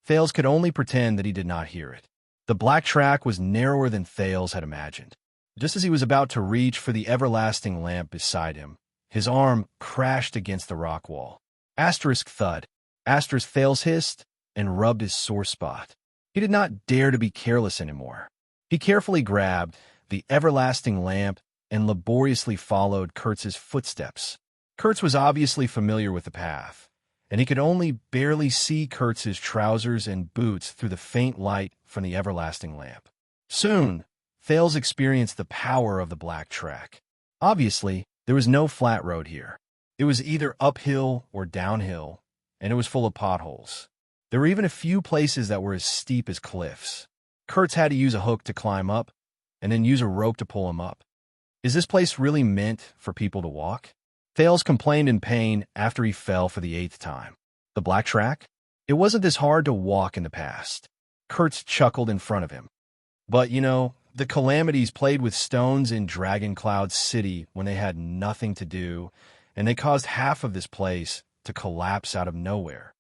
Thales could only pretend that he did not hear it. The black track was narrower than Thales had imagined. Just as he was about to reach for the everlasting lamp beside him, his arm crashed against the rock wall. Asterisk thud. Asterisk Thales hissed and rubbed his sore spot. He did not dare to be careless anymore. He carefully grabbed the everlasting lamp and laboriously followed Kurtz's footsteps. Kurtz was obviously familiar with the path, and he could only barely see Kurtz's trousers and boots through the faint light from the everlasting lamp. Soon, Thales experienced the power of the black track. Obviously, there was no flat road here. It was either uphill or downhill, and it was full of potholes. There were even a few places that were as steep as cliffs. Kurtz had to use a hook to climb up, and then use a rope to pull him up. Is this place really meant for people to walk? Thales complained in pain after he fell for the 8th time. The black track? It wasn't this hard to walk in the past. Kurtz chuckled in front of him. But, the Calamities played with stones in Dragon Cloud City when they had nothing to do, and they caused half of this place to collapse out of nowhere.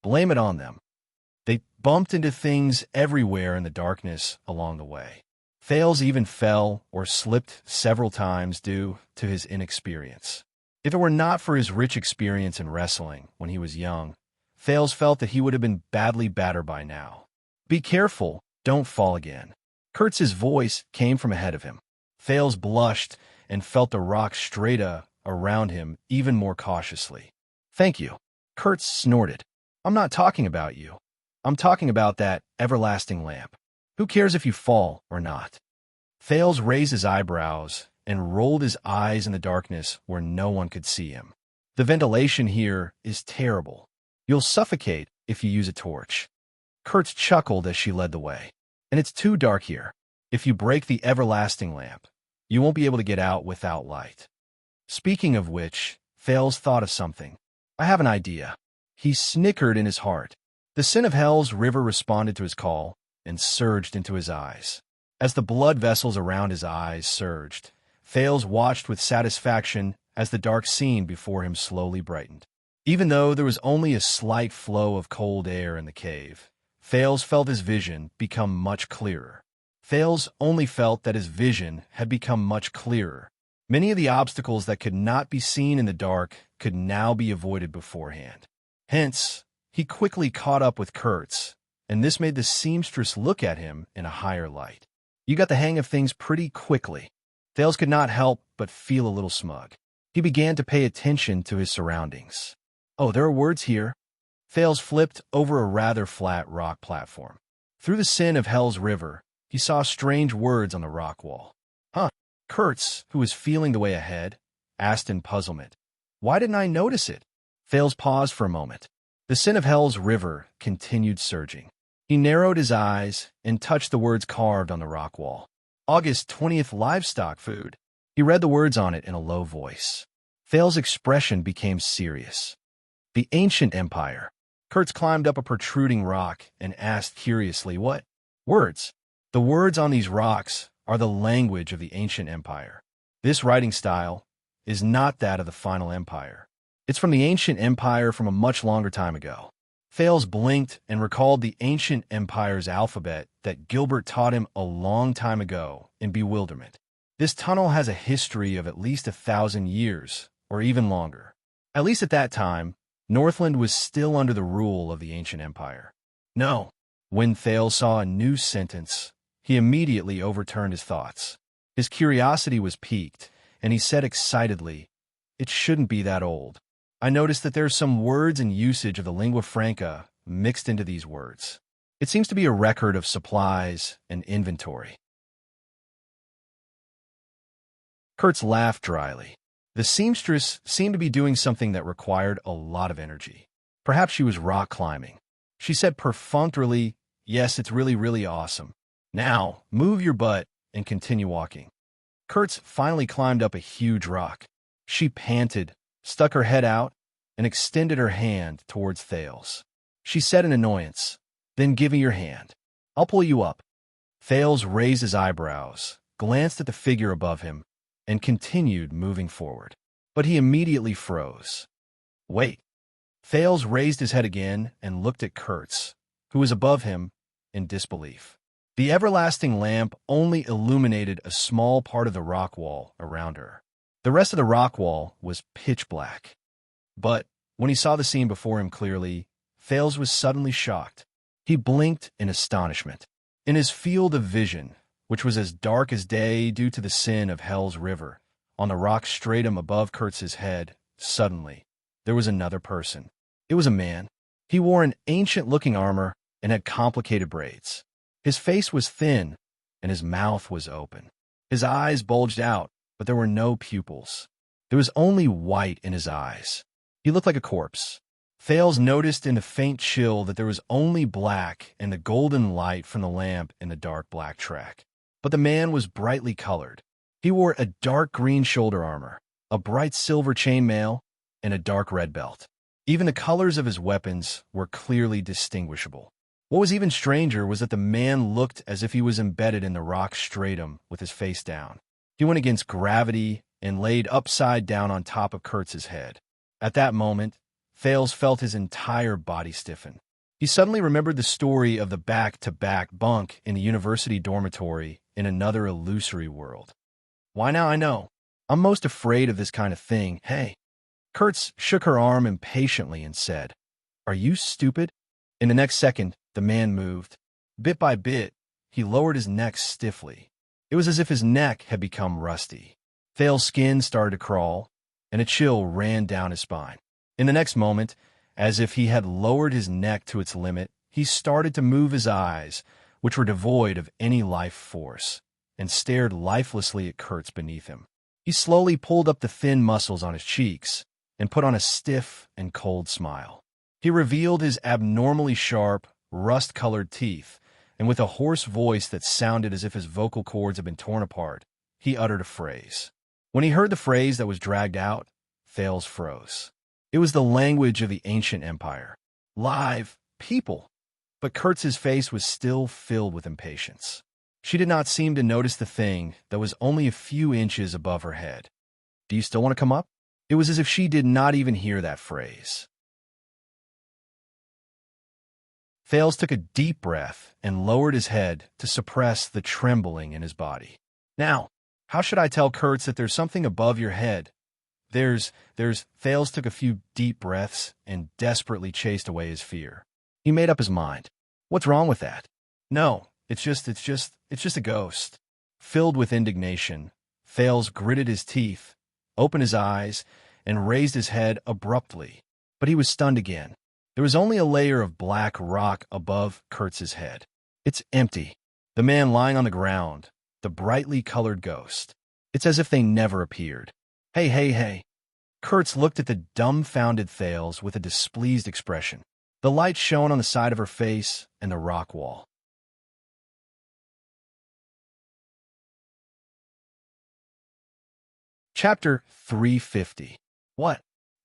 Blame it on them. They bumped into things everywhere in the darkness along the way. Thales even fell or slipped several times due to his inexperience. If it were not for his rich experience in wrestling when he was young, Thales felt that he would have been badly battered by now. "Be careful, don't fall again." Kurtz's voice came from ahead of him. Thales blushed and felt the rock straight around him even more cautiously. "Thank you." Kurtz snorted. "I'm not talking about you. I'm talking about that everlasting lamp. Who cares if you fall or not?" Thales raised his eyebrows and rolled his eyes in the darkness where no one could see him. "The ventilation here is terrible. You'll suffocate if you use a torch." Kurtz chuckled as she led the way. "And it's too dark here. If you break the everlasting lamp, you won't be able to get out without light." Speaking of which, Thales thought of something. "I have an idea." He snickered in his heart. The sin of Hell's river responded to his call and surged into his eyes. As the blood vessels around his eyes surged, Thales watched with satisfaction as the dark scene before him slowly brightened. Even though there was only a slight flow of cold air in the cave, Thales felt his vision become much clearer. Thales only felt that his vision had become much clearer. Many of the obstacles that could not be seen in the dark could now be avoided beforehand. Hence, he quickly caught up with Kurtz, and this made the seamstress look at him in a higher light. "You got the hang of things pretty quickly." Thales could not help but feel a little smug. He began to pay attention to his surroundings. "Oh, there are words here." Thales flipped over a rather flat rock platform. Through the sin of Hell's river, he saw strange words on the rock wall. "Huh." Kurtz, who was feeling the way ahead, asked in puzzlement. "Why didn't I notice it?" Thales paused for a moment. The sin of Hell's river continued surging. He narrowed his eyes and touched the words carved on the rock wall. "August 20th livestock food." He read the words on it in a low voice. Thales' expression became serious. "The ancient empire." Kurtz climbed up a protruding rock and asked curiously, "What words?" "The words on these rocks are the language of the ancient empire. This writing style is not that of the final empire. It's from the ancient empire from a much longer time ago." Thales blinked and recalled the ancient empire's alphabet that Gilbert taught him a long time ago in bewilderment. This tunnel has a history of at least 1,000 years, or even longer. At least at that time, Northland was still under the rule of the ancient empire. "No." When Thales saw a new sentence, he immediately overturned his thoughts. His curiosity was piqued, and he said excitedly, "It shouldn't be that old. I noticed that there's some words and usage of the lingua franca mixed into these words. It seems to be a record of supplies and inventory." Kurtz laughed dryly. The seamstress seemed to be doing something that required a lot of energy. Perhaps she was rock climbing. She said perfunctorily, "Yes, it's really, really awesome. Now, move your butt and continue walking." Kurtz finally climbed up a huge rock. She panted, stuck her head out, and extended her hand towards Thales. She said in annoyance, "Then give me your hand. I'll pull you up." Thales raised his eyebrows, glanced at the figure above him, and continued moving forward. But he immediately froze. "Wait." Thales raised his head again and looked at Kurtz, who was above him, in disbelief. The everlasting lamp only illuminated a small part of the rock wall around her. The rest of the rock wall was pitch black. But when he saw the scene before him clearly, Thales was suddenly shocked. He blinked in astonishment. In his field of vision, which was as dark as day due to the sin of Hell's river, on the rock stratum above Kurtz's head, suddenly, there was another person. It was a man. He wore an ancient-looking armor and had complicated braids. His face was thin, and his mouth was open. His eyes bulged out, but there were no pupils. There was only white in his eyes. He looked like a corpse. Thales noticed in the faint chill that there was only black and the golden light from the lamp in the dark black track. But the man was brightly colored. He wore a dark green shoulder armor, a bright silver chainmail, and a dark red belt. Even the colors of his weapons were clearly distinguishable. What was even stranger was that the man looked as if he was embedded in the rock stratum with his face down. He went against gravity and laid upside down on top of Kurtz's head. At that moment, Thales felt his entire body stiffen. He suddenly remembered the story of the back-to-back bunk in the university dormitory in another illusory world. Why now I know. I'm most afraid of this kind of thing. Hey. Kurtz shook her arm impatiently and said, "Are you stupid?" In the next second, the man moved. Bit by bit, he lowered his neck stiffly. It was as if his neck had become rusty. Thales's skin started to crawl, and a chill ran down his spine. In the next moment, as if he had lowered his neck to its limit, he started to move his eyes, which were devoid of any life force, and stared lifelessly at Kurtz beneath him. He slowly pulled up the thin muscles on his cheeks and put on a stiff and cold smile. He revealed his abnormally sharp, rust-colored teeth, and with a hoarse voice that sounded as if his vocal cords had been torn apart, he uttered a phrase. When he heard the phrase that was dragged out, Thales froze. It was the language of the ancient empire. Live people. But Kurtz's face was still filled with impatience. She did not seem to notice the thing that was only a few inches above her head. "Do you still want to come up?" It was as if she did not even hear that phrase. Thales took a deep breath and lowered his head to suppress the trembling in his body. "Now, how should I tell Kurtz that there's something above your head? There's... Thales took a few deep breaths and desperately chased away his fear. He made up his mind. "What's wrong with that?" "No, it's just a ghost." Filled with indignation, Thales gritted his teeth, opened his eyes, and raised his head abruptly. But he was stunned again. There was only a layer of black rock above Kurtz's head. "It's empty." The man lying on the ground, the brightly colored ghost. It's as if they never appeared. Hey. Kurtz looked at the dumbfounded Thales with a displeased expression. The light shone on the side of her face and the rock wall. Chapter 350. What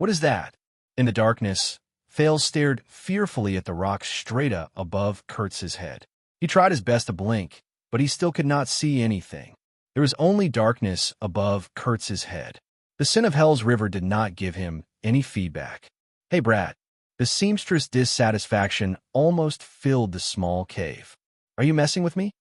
is that? In the darkness, Thales stared fearfully at the rock straight up above Kurtz's head. He tried his best to blink, but he still could not see anything. There was only darkness above Kurtz's head. The sin of Hell's River did not give him any feedback. "Hey, Brad." The seamstress' dissatisfaction almost filled the small cave. "Are you messing with me?"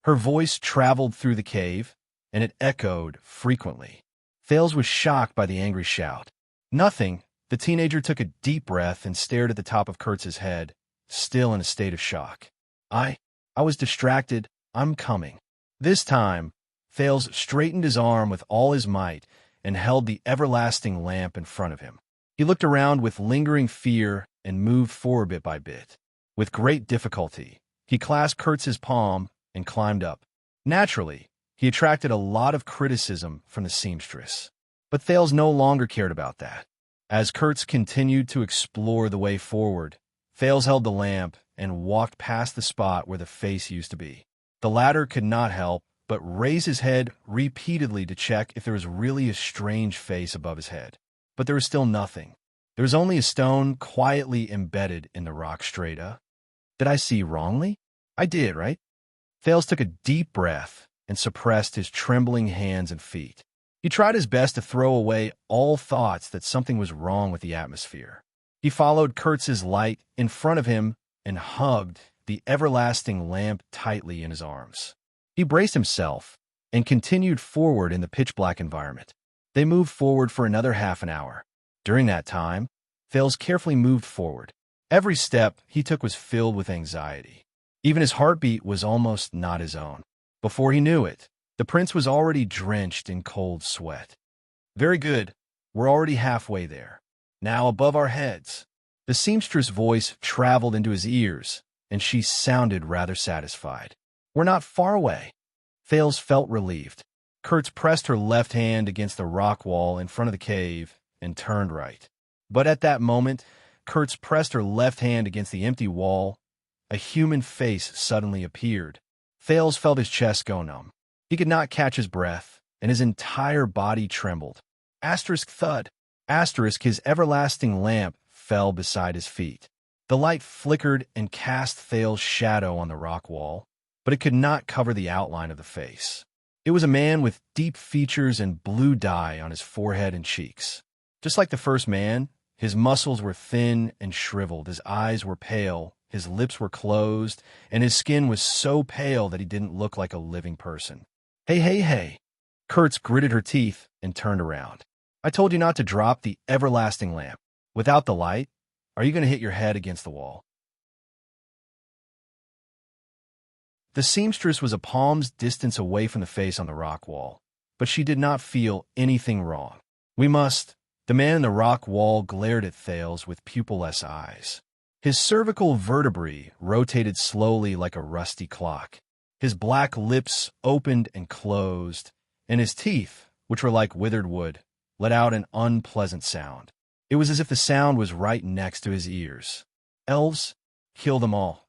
Her voice traveled through the cave, and it echoed frequently. Thales was shocked by the angry shout. "Nothing." The teenager took a deep breath and stared at the top of Kurtz's head, still in a state of shock. I was distracted. I'm coming." This time, Thales straightened his arm with all his might and held the everlasting lamp in front of him. He looked around with lingering fear and moved forward bit by bit. With great difficulty, he clasped Kurtz's palm and climbed up. Naturally, he attracted a lot of criticism from the seamstress. But Thales no longer cared about that. As Kurtz continued to explore the way forward, Thales held the lamp and walked past the spot where the face used to be. The latter could not help but raise his head repeatedly to check if there was really a strange face above his head. But there was still nothing. There was only a stone quietly embedded in the rock strata. Did I see wrongly? I did, right? Thales took a deep breath and suppressed his trembling hands and feet. He tried his best to throw away all thoughts that something was wrong with the atmosphere. He followed Kurtz's light in front of him and hugged the everlasting lamp tightly in his arms. He braced himself and continued forward in the pitch-black environment. They moved forward for another half an hour. During that time, Thales carefully moved forward. Every step he took was filled with anxiety. Even his heartbeat was almost not his own. Before he knew it, the prince was already drenched in cold sweat. "Very good. We're already halfway there. Now above our heads." The seamstress' voice traveled into his ears, and she sounded rather satisfied. "We're not far away." Thales felt relieved. Kurtz pressed her left hand against the rock wall in front of the cave and turned right. But at that moment, Kurtz pressed her left hand against the empty wall. A human face suddenly appeared. Thales felt his chest go numb. He could not catch his breath, and his entire body trembled. Asterisk thud. Asterisk his everlasting lamp fell beside his feet. The light flickered and cast Thales' shadow on the rock wall, but it could not cover the outline of the face. It was a man with deep features and blue dye on his forehead and cheeks. Just like the first man, his muscles were thin and shriveled, his eyes were pale, his lips were closed, and his skin was so pale that he didn't look like a living person. Hey, hey, hey. Kurtz gritted her teeth and turned around. I told you not to drop the everlasting lamp. Without the light, are you going to hit your head against the wall? The seamstress was a palm's distance away from the face on the rock wall, but she did not feel anything wrong. We must. The man in the rock wall glared at Thales with pupilless eyes. His cervical vertebrae rotated slowly like a rusty clock. His black lips opened and closed, and his teeth, which were like withered wood, let out an unpleasant sound. It was as if the sound was right next to his ears. Elves? Kill them all.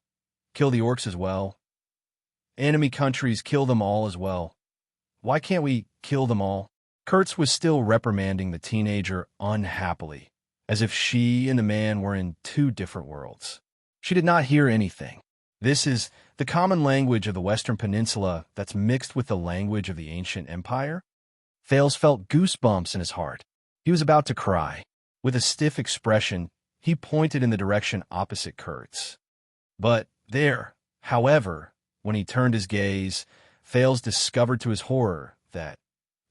Kill the orcs as well. Enemy countries, kill them all as well. Why can't we kill them all? Kurtz was still reprimanding the teenager unhappily, as if she and the man were in two different worlds. She did not hear anything. This is the common language of the Western Peninsula that's mixed with the language of the ancient empire. Thales felt goosebumps in his heart. He was about to cry. With a stiff expression, he pointed in the direction opposite Kurtz. But there, however, when he turned his gaze, Thales discovered to his horror that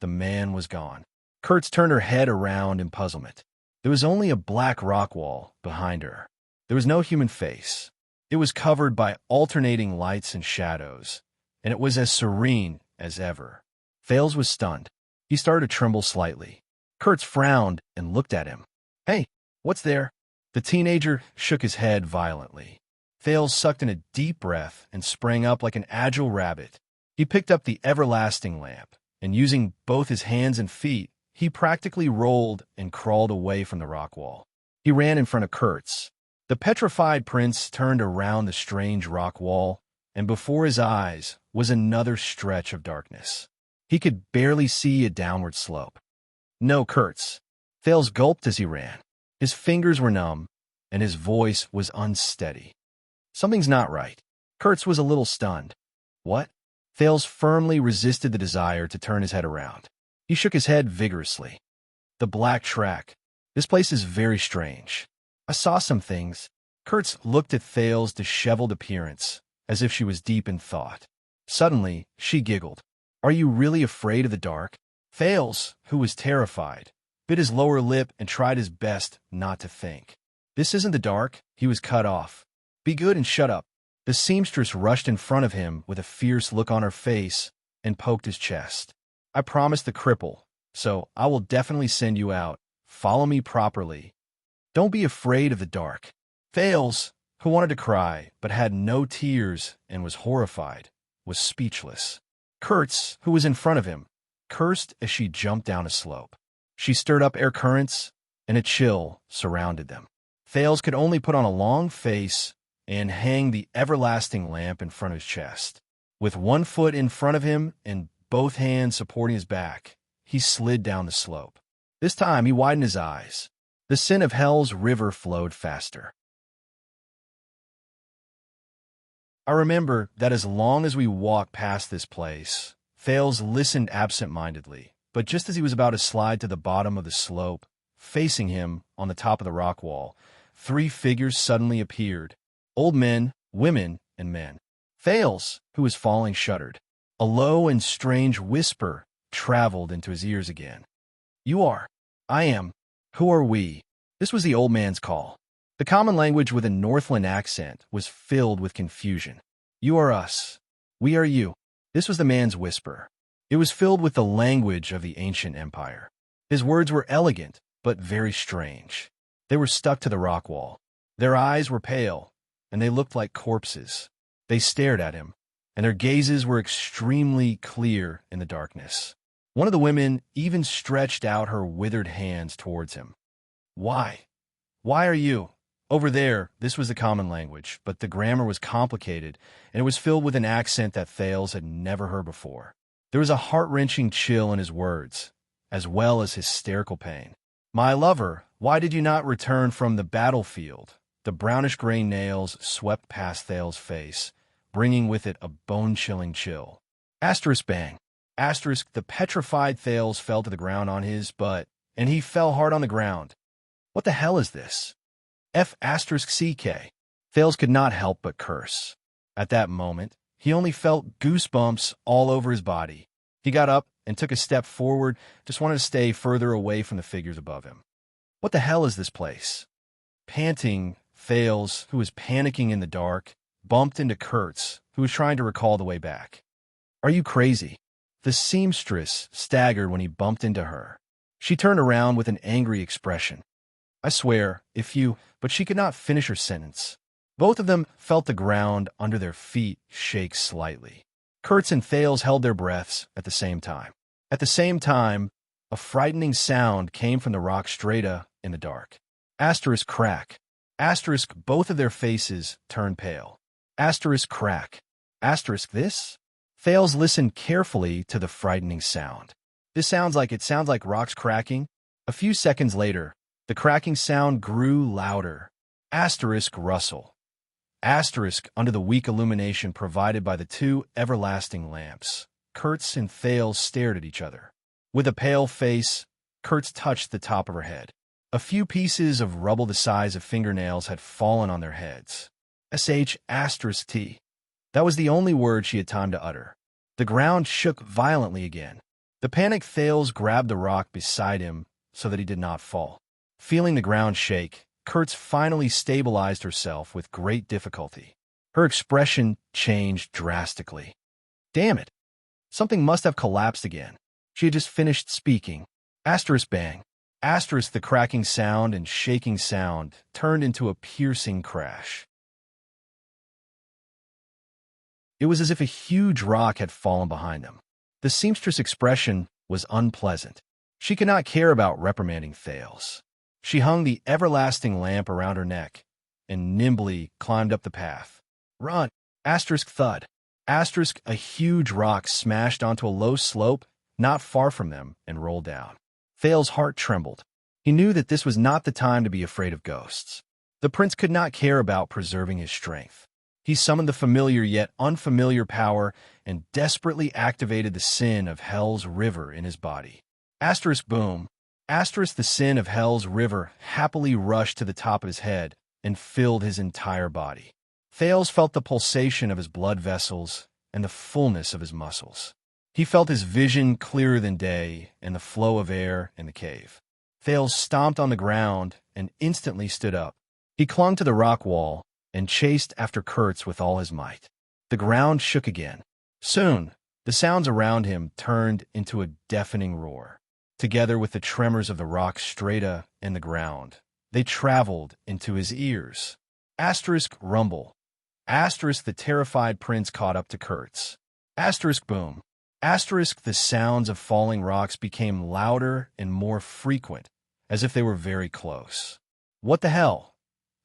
the man was gone. Kurtz turned her head around in puzzlement. There was only a black rock wall behind her. There was no human face. It was covered by alternating lights and shadows, and it was as serene as ever. Thales was stunned. He started to tremble slightly. Kurtz frowned and looked at him. Hey, what's there? The teenager shook his head violently. Thales sucked in a deep breath and sprang up like an agile rabbit. He picked up the everlasting lamp, and using both his hands and feet, he practically rolled and crawled away from the rock wall. He ran in front of Kurtz. The petrified prince turned around the strange rock wall, and before his eyes was another stretch of darkness. He could barely see a downward slope. No, Kurtz. Thales gulped as he ran. His fingers were numb, and his voice was unsteady. Something's not right. Kurtz was a little stunned. What? Thales firmly resisted the desire to turn his head around. He shook his head vigorously. The black track. This place is very strange. I saw some things. Kurtz looked at Thales' disheveled appearance, as if she was deep in thought. Suddenly, she giggled. Are you really afraid of the dark? Thales, who was terrified, bit his lower lip and tried his best not to think. This isn't the dark. He was cut off. Be good and shut up. The seamstress rushed in front of him with a fierce look on her face and poked his chest. I promised the cripple, so I will definitely send you out. Follow me properly. Don't be afraid of the dark. Thales, who wanted to cry but had no tears and was horrified, was speechless. Kurtz, who was in front of him, cursed as she jumped down a slope. She stirred up air currents, and a chill surrounded them. Thales could only put on a long face and hang the everlasting lamp in front of his chest. With one foot in front of him and both hands supporting his back, he slid down the slope. This time he widened his eyes. The sin of hell's river flowed faster. I remember that as long as we walked past this place, Thales listened absent-mindedly, but just as he was about to slide to the bottom of the slope, facing him on the top of the rock wall, 3 figures suddenly appeared. Old men, women, and men. Thales, who was falling, shuddered. A low and strange whisper traveled into his ears again. You are. I am. Who are we? This was the old man's call. The common language with a Northland accent was filled with confusion. You are us. We are you. This was the man's whisper. It was filled with the language of the ancient empire. His words were elegant, but very strange. They were stuck to the rock wall. Their eyes were pale, and they looked like corpses. They stared at him, and their gazes were extremely clear in the darkness. One of the women even stretched out her withered hands towards him. Why? Why are you? Over there, this was the common language, but the grammar was complicated, and it was filled with an accent that Thales had never heard before. There was a heart-wrenching chill in his words, as well as hysterical pain. My lover, why did you not return from the battlefield? The brownish-gray nails swept past Thales' face, bringing with it a bone-chilling chill. Asterisk bang. Asterisk, the petrified Thales fell to the ground on his butt, and he fell hard on the ground. What the hell is this? F***CK. Thales could not help but curse. At that moment, he only felt goosebumps all over his body. He got up and took a step forward, just wanted to stay further away from the figures above him. What the hell is this place? Panting, Thales, who was panicking in the dark, bumped into Kurtz, who was trying to recall the way back. Are you crazy? The seamstress staggered when he bumped into her. She turned around with an angry expression. I swear, if you... But she could not finish her sentence. Both of them felt the ground under their feet shake slightly. Kurtz and Thales held their breaths at the same time. At the same time, a frightening sound came from the rock strata in the dark. Asterisk crack. Asterisk both of their faces turned pale. Asterisk crack. Asterisk this? Thales listened carefully to the frightening sound. It sounds like rocks cracking. A few seconds later, the cracking sound grew louder. Asterisk rustle. Asterisk under the weak illumination provided by the two everlasting lamps. Kurtz and Thales stared at each other. With a pale face, Kurtz touched the top of her head. A few pieces of rubble the size of fingernails had fallen on their heads. T. That was the only word she had time to utter. The ground shook violently again. The panicked Thales grabbed the rock beside him so that he did not fall. Feeling the ground shake, Kurtz finally stabilized herself with great difficulty. Her expression changed drastically. Damn it! Something must have collapsed again. She had just finished speaking. Asterisk bang. Asterisk the cracking sound and shaking sound turned into a piercing crash. It was as if a huge rock had fallen behind them. The seamstress' expression was unpleasant. She could not care about reprimanding Thales. She hung the everlasting lamp around her neck and nimbly climbed up the path. Run! Asterisk thud. Asterisk a huge rock smashed onto a low slope not far from them and rolled down. Thales' heart trembled. He knew that this was not the time to be afraid of ghosts. The prince could not care about preserving his strength. He summoned the familiar yet unfamiliar power and desperately activated the sin of Hell's river in his body. Asterisk boom. Asterisk the sin of Hell's river happily rushed to the top of his head and filled his entire body. Thales felt the pulsation of his blood vessels and the fullness of his muscles. He felt his vision clearer than day and the flow of air in the cave. Thales stomped on the ground and instantly stood up. He clung to the rock wall and chased after Kurtz with all his might. The ground shook again. Soon, the sounds around him turned into a deafening roar. Together with the tremors of the rock strata and the ground, they traveled into his ears. Asterisk rumble. Asterisk the terrified prince caught up to Kurtz. Asterisk boom. Asterisk the sounds of falling rocks became louder and more frequent, as if they were very close. What the hell?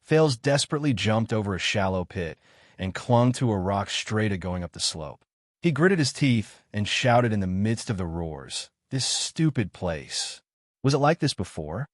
Thales desperately jumped over a shallow pit and clung to a rock strata going up the slope. He gritted his teeth and shouted in the midst of the roars, "This stupid place. Was it like this before?"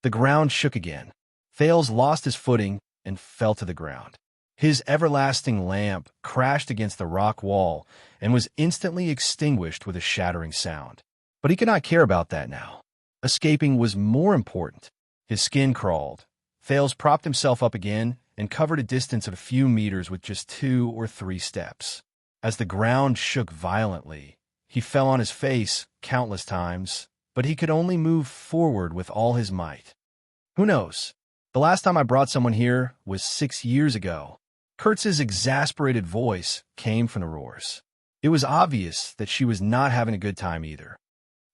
The ground shook again. Thales lost his footing and fell to the ground. His everlasting lamp crashed against the rock wall and was instantly extinguished with a shattering sound. But he could not care about that now. Escaping was more important. His skin crawled. Thales propped himself up again and covered a distance of a few meters with just 2 or 3 steps. As the ground shook violently, he fell on his face countless times, but he could only move forward with all his might. Who knows? The last time I brought someone here was 6 years ago. Kurtz's exasperated voice came from the roars. It was obvious that she was not having a good time either.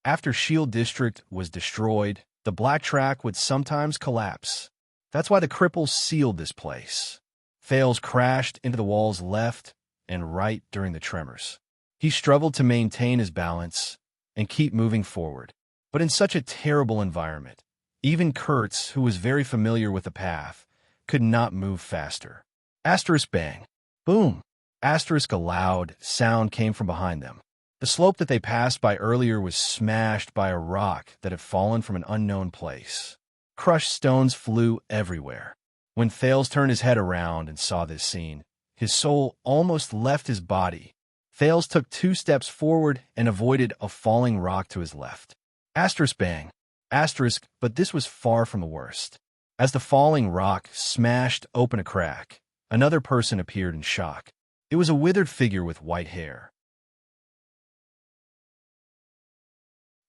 After Shield District was destroyed, the Black Track would sometimes collapse. That's why the cripples sealed this place. Thales crashed into the walls left and right during the tremors. He struggled to maintain his balance and keep moving forward. But in such a terrible environment, even Kurtz, who was very familiar with the path, could not move faster. Asterisk bang. Boom. Asterisk a loud sound came from behind them. The slope that they passed by earlier was smashed by a rock that had fallen from an unknown place. Crushed stones flew everywhere. When Thales turned his head around and saw this scene, his soul almost left his body. Thales took 2 steps forward and avoided a falling rock to his left. Asterisk bang. Asterisk, but this was far from the worst. As the falling rock smashed open a crack, Another person appeared in shock. It was a withered figure with white hair.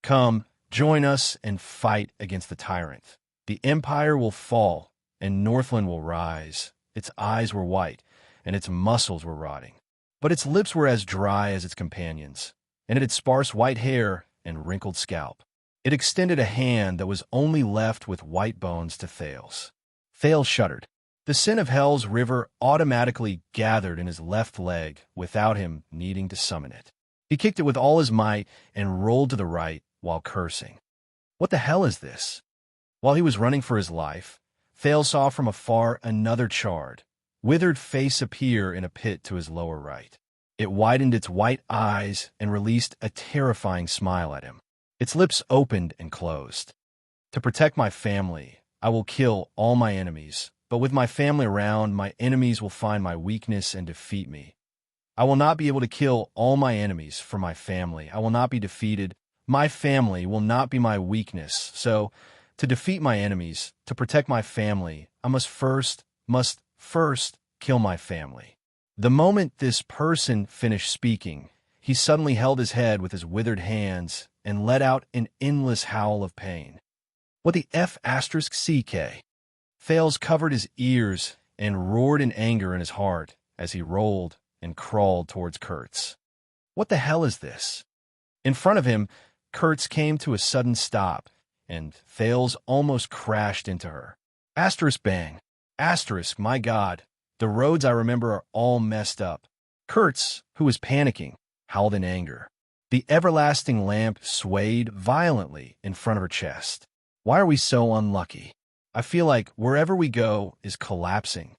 "Come, join us and fight against the tyrant. The empire will fall, and Northland will rise." Its eyes were white, and its muscles were rotting. But its lips were as dry as its companions, and it had sparse white hair and wrinkled scalp. It extended a hand that was only left with white bones to Thales. Thales shuddered. The sin of Hell's river automatically gathered in his left leg without him needing to summon it. He kicked it with all his might and rolled to the right while cursing. What the hell is this? While he was running for his life, Thales saw from afar another charred, withered face appear in a pit to his lower right. It widened its white eyes and released a terrifying smile at him. Its lips opened and closed. "To protect my family, I will kill all my enemies, but with my family around, my enemies will find my weakness and defeat me. I will not be able to kill all my enemies for my family. I will not be defeated. My family will not be my weakness. So, to defeat my enemies, to protect my family, I must first kill my family." The moment this person finished speaking, he suddenly held his head with his withered hands and let out an endless howl of pain. "What the F***CK? Thales covered his ears and roared in anger in his heart as he rolled and crawled towards Kurtz. What the hell is this? In front of him, Kurtz came to a sudden stop, and Thales almost crashed into her. Asterisk bang. Asterisk, my God. The roads I remember are all messed up. Kurtz, who was panicking, howled in anger. The everlasting lamp swayed violently in front of her chest. Why are we so unlucky? I feel like wherever we go is collapsing.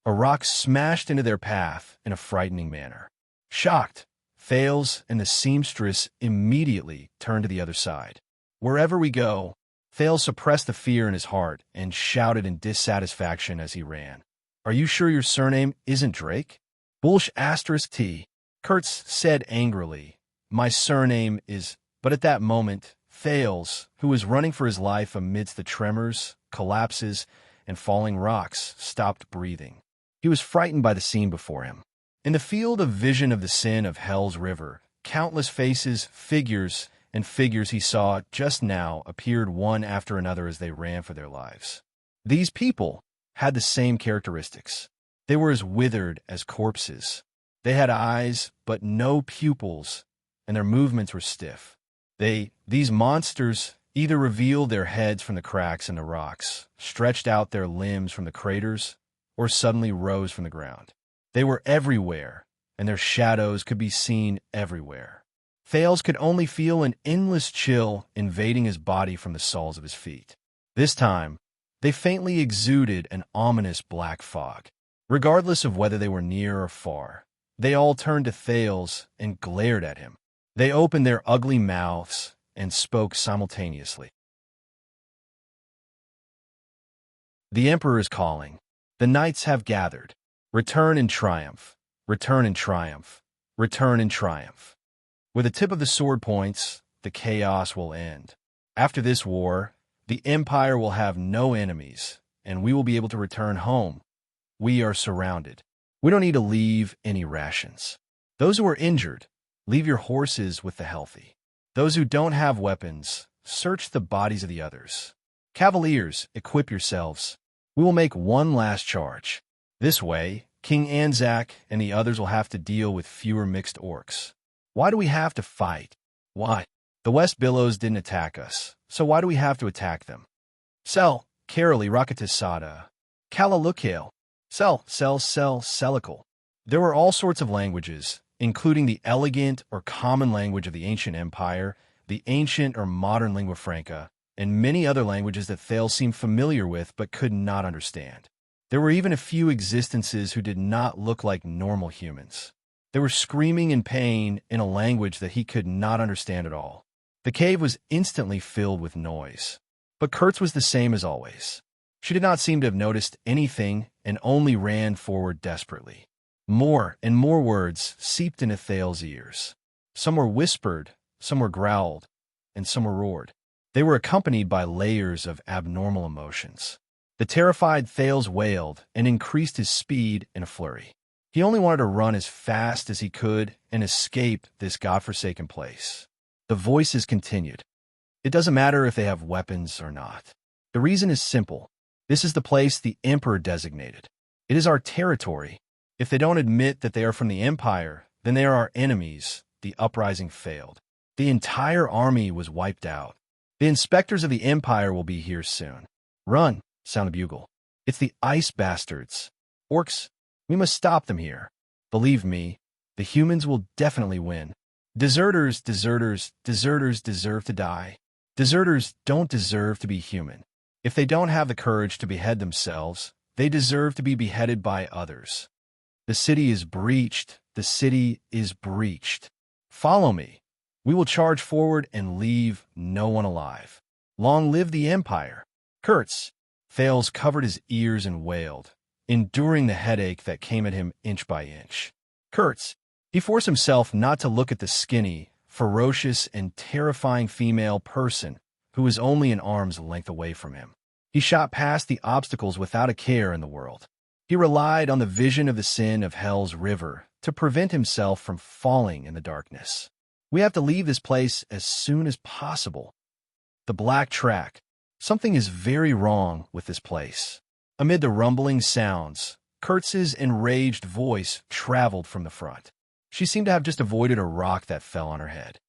A rock smashed into their path in a frightening manner. Shocked, Thales and the seamstress immediately turned to the other side. Wherever we go, Thales suppressed the fear in his heart and shouted in dissatisfaction as he ran. "Are you sure your surname isn't Drake?" "Bullsh asterisk T," Kurtz said angrily. "My surname is—" But at that moment, Thales, who was running for his life amidst the tremors, collapses, and falling rocks, stopped breathing. He was frightened by the scene before him. In the field of vision of the sin of Hell's river, countless faces, figures he saw just now appeared one after another as they ran for their lives. These people had the same characteristics. They were as withered as corpses. They had eyes, but no pupils, and their movements were stiff. These monsters either revealed their heads from the cracks in the rocks, stretched out their limbs from the craters, or suddenly rose from the ground. They were everywhere, and their shadows could be seen everywhere. Thales could only feel an endless chill invading his body from the soles of his feet. This time, they faintly exuded an ominous black fog. Regardless of whether they were near or far, they all turned to Thales and glared at him. They opened their ugly mouths and spoke simultaneously. "The Emperor is calling. The knights have gathered. Return in triumph. Return in triumph. Return in triumph. Where the tip of the sword points, the chaos will end. After this war, the Empire will have no enemies, and we will be able to return home. We are surrounded. We don't need to leave any rations. Those who are injured, leave your horses with the healthy. Those who don't have weapons, search the bodies of the others. Cavaliers, equip yourselves. We will make one last charge. This way, King Anzac and the others will have to deal with fewer mixed orcs. Why do we have to fight? Why? The West Billows didn't attack us, so why do we have to attack them? Sell, Karoli Rakatisada, Kalalukale, Selical. There were all sorts of languages, including the elegant or common language of the ancient empire, the ancient or modern lingua franca, and many other languages that Thales seemed familiar with but could not understand. There were even a few existences who did not look like normal humans. They were screaming in pain in a language that he could not understand at all. The cave was instantly filled with noise. But Kurtz was the same as always. She did not seem to have noticed anything and only ran forward desperately. More and more words seeped into Thales' ears. Some were whispered, some were growled, and some were roared. They were accompanied by layers of abnormal emotions. The terrified Thales wailed and increased his speed in a flurry. He only wanted to run as fast as he could and escape this godforsaken place. The voices continued. It doesn't matter if they have weapons or not. The reason is simple. This is the place the Emperor designated. It is our territory. If they don't admit that they are from the Empire, then they are our enemies. The uprising failed. The entire army was wiped out. The inspectors of the Empire will be here soon. Run, sound a bugle. It's the ice bastards. Orcs, we must stop them here. Believe me, the humans will definitely win. Deserters deserve to die. Deserters don't deserve to be human. If they don't have the courage to behead themselves, they deserve to be beheaded by others. The city is breached. The city is breached. Follow me. We will charge forward and leave no one alive. Long live the Empire. Kurtz. Thales covered his ears and wailed, enduring the headache that came at him inch by inch. Kurtz. He forced himself not to look at the skinny, ferocious, and terrifying female person who was only an arm's length away from him. He shot past the obstacles without a care in the world. He relied on the vision of the sin of Hell's River to prevent himself from falling in the darkness. We have to leave this place as soon as possible. The black track. Something is very wrong with this place. Amid the rumbling sounds, Kurtz's enraged voice traveled from the front. She seemed to have just avoided a rock that fell on her head.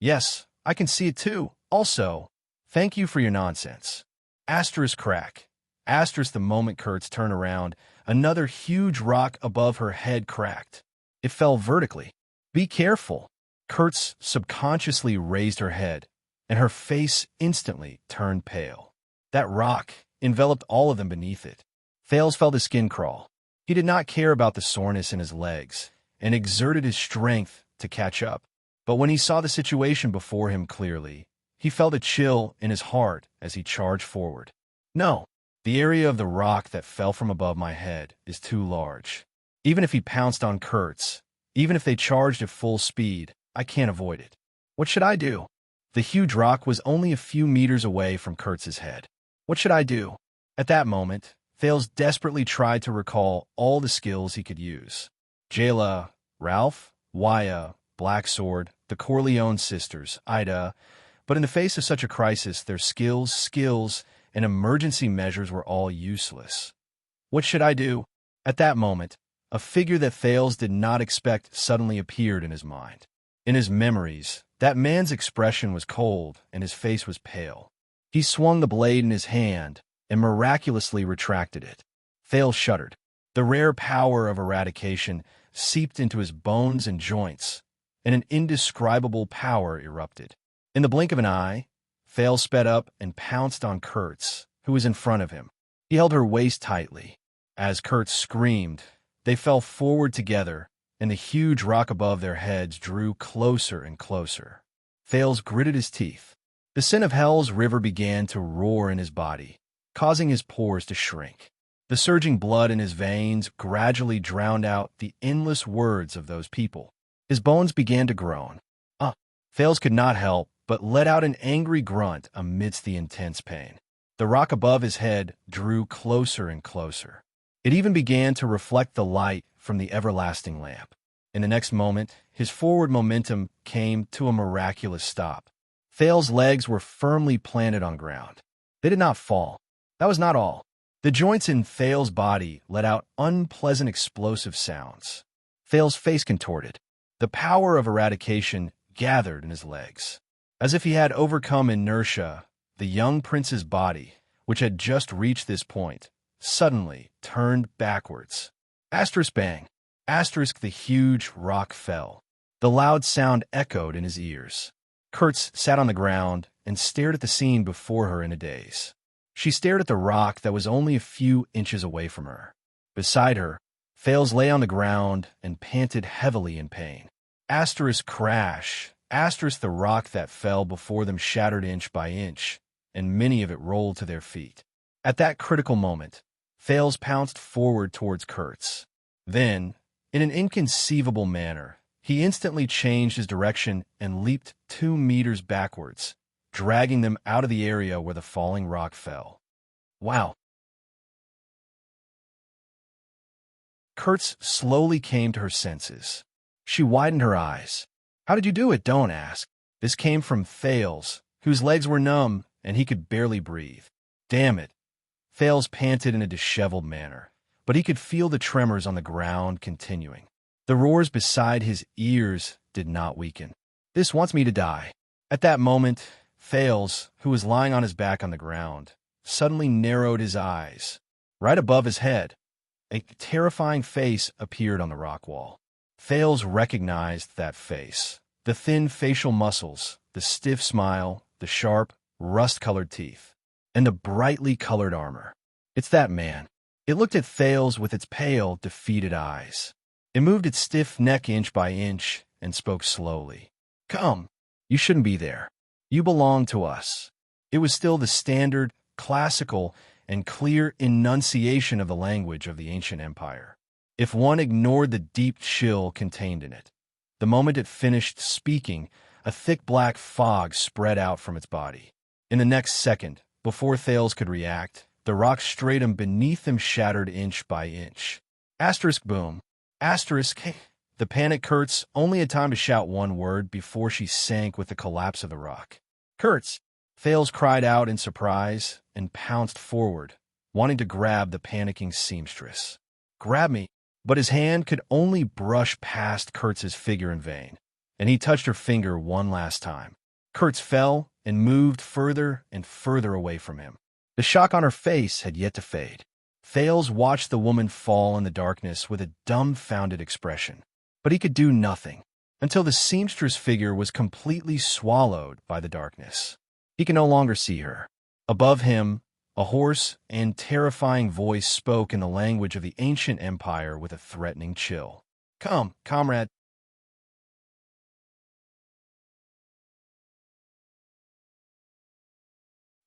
Yes, I can see it too. Also, thank you for your nonsense. Asterisk crack. Asterisk the moment Kurtz turned around, another huge rock above her head cracked. It fell vertically. Be careful. Kurtz subconsciously raised her head, and her face instantly turned pale. That rock enveloped all of them beneath it. Thales felt his skin crawl. He did not care about the soreness in his legs, and exerted his strength to catch up. But when he saw the situation before him clearly, he felt a chill in his heart as he charged forward. No, the area of the rock that fell from above my head is too large. Even if he pounced on Kurtz, even if they charged at full speed, I can't avoid it. What should I do? The huge rock was only a few meters away from Kurtz's head. What should I do? At that moment, Thales desperately tried to recall all the skills he could use. Jayla, Ralph, Waya, Black Sword, the Corleone sisters, Ida, but in the face of such a crisis, their skills, and emergency measures were all useless. What should I do? At that moment, a figure that Thales did not expect suddenly appeared in his mind. In his memories, that man's expression was cold and his face was pale. He swung the blade in his hand and miraculously retracted it. Thales shuddered. The rare power of eradication seeped into his bones and joints, and an indescribable power erupted. In the blink of an eye, Thales sped up and pounced on Kurtz, who was in front of him. He held her waist tightly. As Kurtz screamed, they fell forward together, and the huge rock above their heads drew closer and closer. Thales gritted his teeth. The sin of Hell's River began to roar in his body, causing his pores to shrink. The surging blood in his veins gradually drowned out the endless words of those people. His bones began to groan. Thales could not help but let out an angry grunt amidst the intense pain. The rock above his head drew closer and closer. It even began to reflect the light from the everlasting lamp. In the next moment, his forward momentum came to a miraculous stop. Thales' legs were firmly planted on ground. They did not fall. That was not all. The joints in Thales' body let out unpleasant explosive sounds. Thales' face contorted. The power of eradication gathered in his legs. As if he had overcome inertia, the young prince's body, which had just reached this point, suddenly turned backwards. Asterisk bang. Asterisk the huge rock fell. The loud sound echoed in his ears. Kurtz sat on the ground and stared at the scene before her in a daze. She stared at the rock that was only a few inches away from her. Beside her, Thales lay on the ground and panted heavily in pain. Asterisk crash. Asterisk the rock that fell before them shattered inch by inch, and many of it rolled to their feet. At that critical moment, Thales pounced forward towards Kurtz. Then, in an inconceivable manner, he instantly changed his direction and leaped 2 meters backwards, dragging them out of the area where the falling rock fell. Wow. Kurtz slowly came to her senses. She widened her eyes. How did you do it? Don't ask. This came from Thales, whose legs were numb and he could barely breathe. Damn it. Thales panted in a disheveled manner, but he could feel the tremors on the ground continuing. The roars beside his ears did not weaken. This wants me to die. At that moment, Thales, who was lying on his back on the ground, suddenly narrowed his eyes. Right above his head, a terrifying face appeared on the rock wall. Thales recognized that face. The thin facial muscles, the stiff smile, the sharp, rust-colored teeth, and the brightly colored armor. It's that man. It looked at Thales with its pale, defeated eyes. It moved its stiff neck inch by inch and spoke slowly. Come, you shouldn't be there. You belong to us. It was still the standard, classical, and clear enunciation of the language of the ancient empire. If one ignored the deep chill contained in it, the moment it finished speaking, a thick black fog spread out from its body. In the next second, before Thales could react, the rock stratum beneath him shattered inch by inch. Asterisk boom. Asterisk. The panic Kurtz only had time to shout one word before she sank with the collapse of the rock. Kurtz! Thales cried out in surprise and pounced forward, wanting to grab the panicking seamstress. Grab me! But his hand could only brush past Kurtz's figure in vain, and he touched her finger one last time. Kurtz fell and moved further and further away from him. The shock on her face had yet to fade. Thales watched the woman fall in the darkness with a dumbfounded expression, but he could do nothing until the seamstress figure was completely swallowed by the darkness. He could no longer see her. Above him, a hoarse and terrifying voice spoke in the language of the ancient empire with a threatening chill. Come, comrade.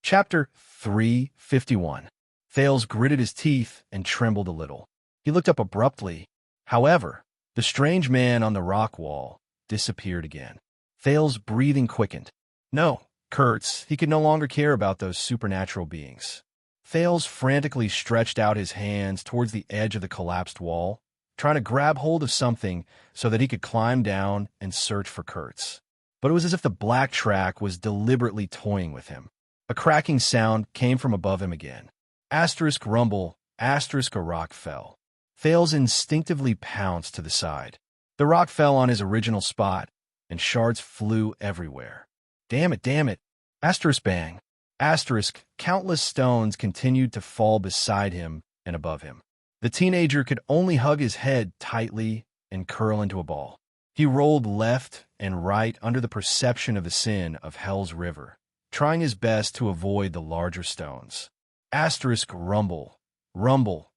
Chapter 351. Thales gritted his teeth and trembled a little. He looked up abruptly. However, the strange man on the rock wall disappeared again. Thales' breathing quickened. No, Kurtz, he could no longer care about those supernatural beings. Thales frantically stretched out his hands towards the edge of the collapsed wall, trying to grab hold of something so that he could climb down and search for Kurtz. But it was as if the black track was deliberately toying with him. A cracking sound came from above him again. Asterisk rumble, asterisk a rock fell. Thales instinctively pounced to the side. The rock fell on his original spot, and shards flew everywhere. Damn it, asterisk bang. Asterisk, countless stones continued to fall beside him and above him. The teenager could only hug his head tightly and curl into a ball. He rolled left and right under the perception of the sin of Hell's River, trying his best to avoid the larger stones. Asterisk rumble, rumble.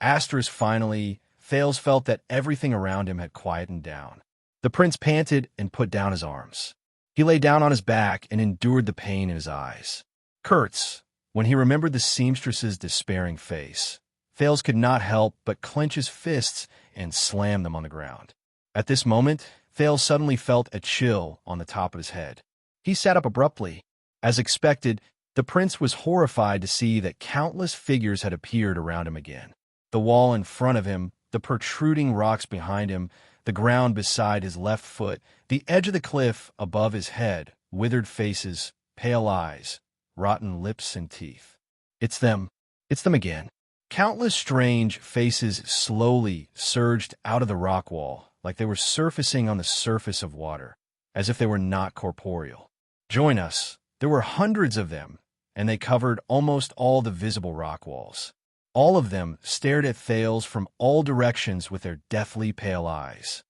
Asterisk finally, Thales felt that everything around him had quietened down. The prince panted and put down his arms. He lay down on his back and endured the pain in his eyes. Kurtz, when he remembered the seamstress's despairing face, Thales could not help but clench his fists and slam them on the ground. At this moment, Thales suddenly felt a chill on the top of his head. He sat up abruptly. As expected, the prince was horrified to see that countless figures had appeared around him again. The wall in front of him, the protruding rocks behind him, the ground beside his left foot, the edge of the cliff above his head, withered faces, pale eyes, rotten lips and teeth. It's them again. Countless strange faces slowly surged out of the rock wall, like they were surfacing on the surface of water, as if they were not corporeal. Join us. There were hundreds of them, and they covered almost all the visible rock walls. All of them stared at Thales from all directions with their deathly pale eyes.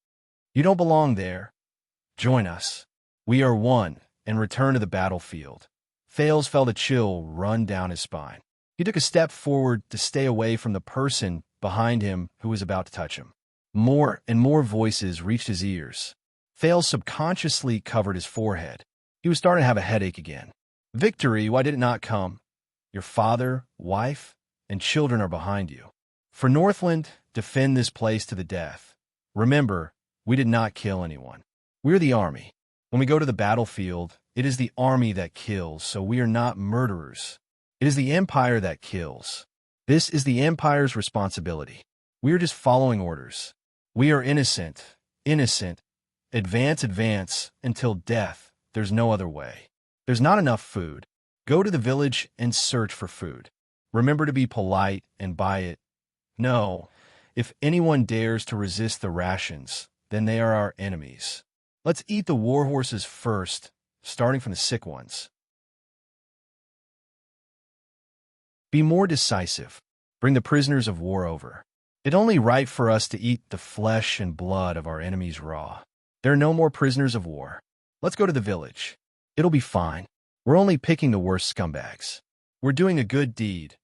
You don't belong there. Join us. We are one, and return to the battlefield. Thales felt a chill run down his spine. He took a step forward to stay away from the person behind him who was about to touch him. More and more voices reached his ears. Thales subconsciously covered his forehead. He was starting to have a headache again. Victory, why did it not come? Your father, wife, and children are behind you. For Northland, defend this place to the death. Remember, we did not kill anyone. We're the army. When we go to the battlefield, It is the army that kills, so we are not murderers. It is the Empire that kills. This is the Empire's responsibility. We are just following orders. We are innocent, innocent. Advance, advance, until death. There's no other way. There's not enough food. Go to the village and search for food. Remember to be polite and buy it. No, if anyone dares to resist the rations, then they are our enemies. Let's eat the war horses first, starting from the sick ones. Be more decisive. Bring the prisoners of war over. It's only right for us to eat the flesh and blood of our enemies raw. There are no more prisoners of war. Let's go to the village. It'll be fine. We're only picking the worst scumbags. We're doing a good deed.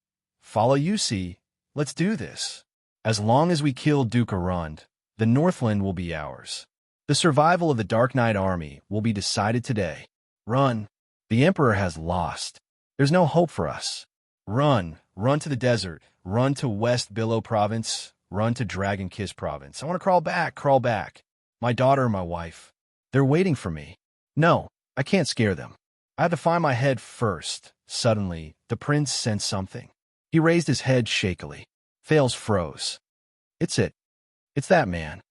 Follow you see. Let's do this. As long as we kill Duke Arund, the Northland will be ours. The survival of the Dark Knight army will be decided today. Run. The Emperor has lost. There's no hope for us. Run. Run to the desert. Run to West Billow Province. Run to Dragon Kiss Province. I want to crawl back, crawl back. My daughter and my wife. They're waiting for me. No, I can't scare them. I have to find my head first. Suddenly, the prince sensed something. He raised his head shakily. Thales froze. It's it. It's that man.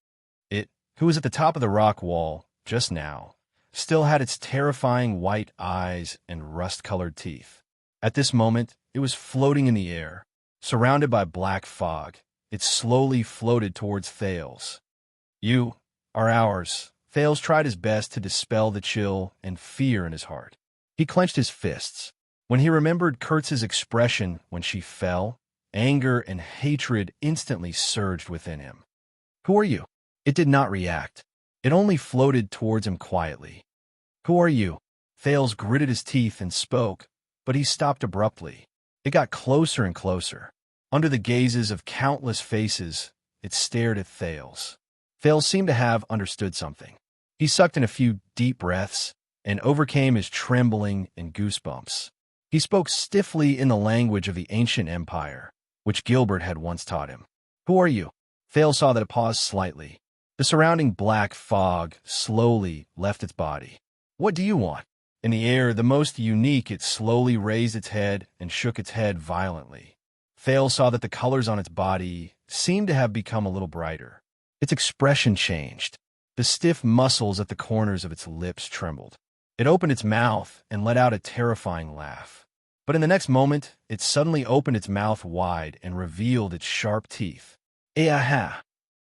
It, who was at the top of the rock wall just now, still had its terrifying white eyes and rust-colored teeth. At this moment, it was floating in the air. Surrounded by black fog, it slowly floated towards Thales. You are ours. Thales tried his best to dispel the chill and fear in his heart. He clenched his fists. When he remembered Kurtz's expression when she fell, anger and hatred instantly surged within him. Who are you? It did not react. It only floated towards him quietly. Who are you? Thales gritted his teeth and spoke, but he stopped abruptly. It got closer and closer. Under the gazes of countless faces, it stared at Thales. Thales seemed to have understood something. He sucked in a few deep breaths and overcame his trembling and goosebumps. He spoke stiffly in the language of the ancient empire, which Gilbert had once taught him. Who are you? Thales saw that it paused slightly. The surrounding black fog slowly left its body. What do you want? In the air, the most unique, it slowly raised its head and shook its head violently. Thales saw that the colors on its body seemed to have become a little brighter. Its expression changed. The stiff muscles at the corners of its lips trembled. It opened its mouth and let out a terrifying laugh. But in the next moment, it suddenly opened its mouth wide and revealed its sharp teeth. Eh-ah-ha!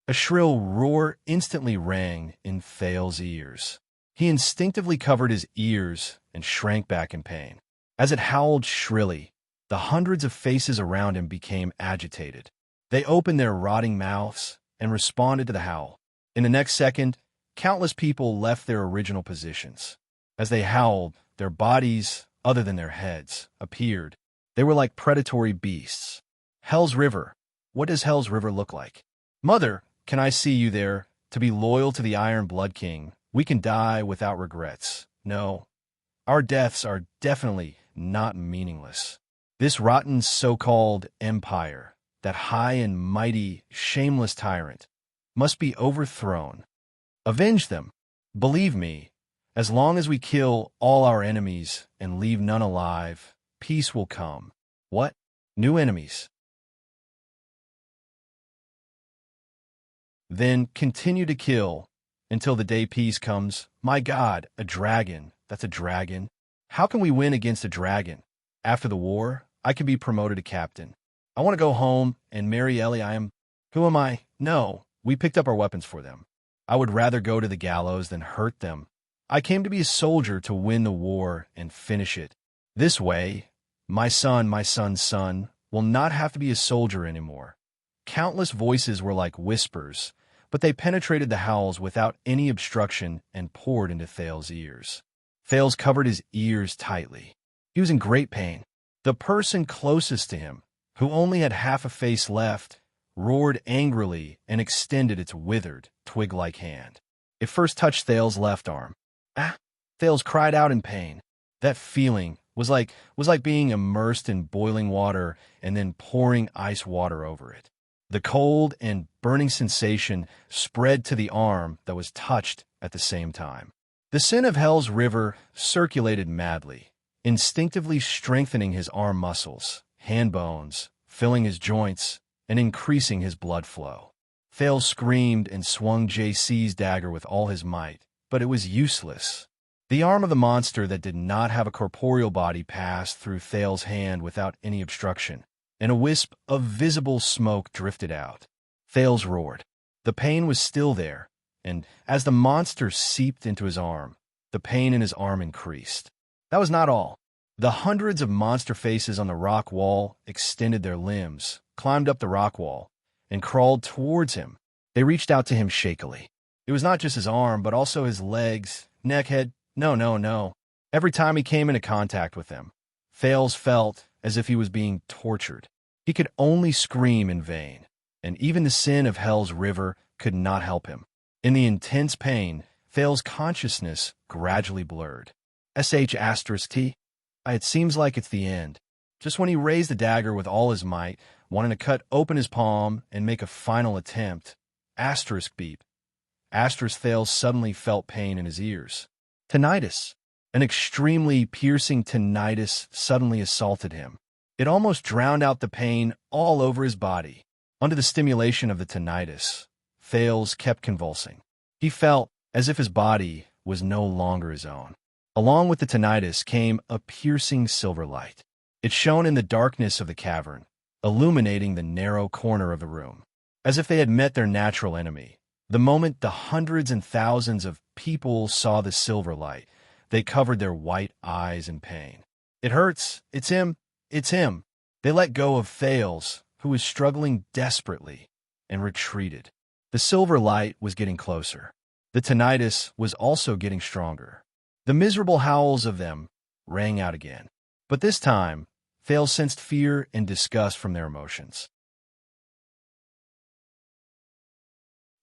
A shrill roar instantly rang in Thales' ears. He instinctively covered his ears and shrank back in pain. As it howled shrilly, the hundreds of faces around him became agitated. They opened their rotting mouths and responded to the howl. In the next second, countless people left their original positions. As they howled, their bodies, other than their heads, appeared. They were like predatory beasts. Hell's River. What does Hell's River look like? Mother, can I see you there? To be loyal to the Iron Blood King, we can die without regrets. No, our deaths are definitely not meaningless. This rotten so-called empire, that high and mighty, shameless tyrant, must be overthrown. Avenge them. Believe me, as long as we kill all our enemies and leave none alive, peace will come. What? New enemies? Then continue to kill until the day peace comes. My God, a dragon. That's a dragon. How can we win against a dragon? After the war, I can be promoted to captain. I want to go home and marry Ellie. Who am I? No, we picked up our weapons for them. I would rather go to the gallows than hurt them. I came to be a soldier to win the war and finish it. This way, my son's son, will not have to be a soldier anymore. Countless voices were like whispers, but they penetrated the howls without any obstruction and poured into Thales' ears. Thales covered his ears tightly. He was in great pain. The person closest to him, who only had half a face left, roared angrily and extended its withered, twig-like hand. It first touched Thales' left arm. Ah! Thales cried out in pain. That feeling was like being immersed in boiling water and then pouring ice water over it. The cold and burning sensation spread to the arm that was touched at the same time. The sin of Hell's river circulated madly, instinctively strengthening his arm muscles, hand bones, filling his joints, and increasing his blood flow. Thales screamed and swung JC's dagger with all his might, but it was useless. The arm of the monster that did not have a corporeal body passed through Thales' hand without any obstruction, and a wisp of visible smoke drifted out. Thales roared. The pain was still there, and as the monster seeped into his arm, the pain in his arm increased. That was not all. The hundreds of monster faces on the rock wall extended their limbs, climbed up the rock wall, and crawled towards him. They reached out to him shakily. It was not just his arm, but also his legs, neck, head. No. Every time he came into contact with them, Thales felt as if he was being tortured. He could only scream in vain, and even the sin of Hell's river could not help him. In the intense pain, Thales' consciousness gradually blurred. *T. It seems like it's the end. Just when he raised the dagger with all his might, wanting to cut open his palm and make a final attempt, beep. Thales suddenly felt pain in his ears. Tinnitus. An extremely piercing tinnitus suddenly assaulted him. It almost drowned out the pain all over his body. Under the stimulation of the tinnitus, Thales kept convulsing. He felt as if his body was no longer his own. Along with the tinnitus came a piercing silver light. It shone in the darkness of the cavern, illuminating the narrow corner of the room. As if they had met their natural enemy, the moment the hundreds and thousands of people saw the silver light, they covered their white eyes in pain. It hurts. It's him. It's him. They let go of Thales, who was struggling desperately, and retreated. The silver light was getting closer. The tinnitus was also getting stronger. The miserable howls of them rang out again. But this time, Thales sensed fear and disgust from their emotions.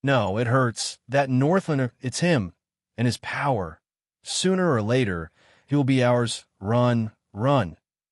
No, it hurts. That Northlander, it's him, and his power. Sooner or later, he will be ours. Run.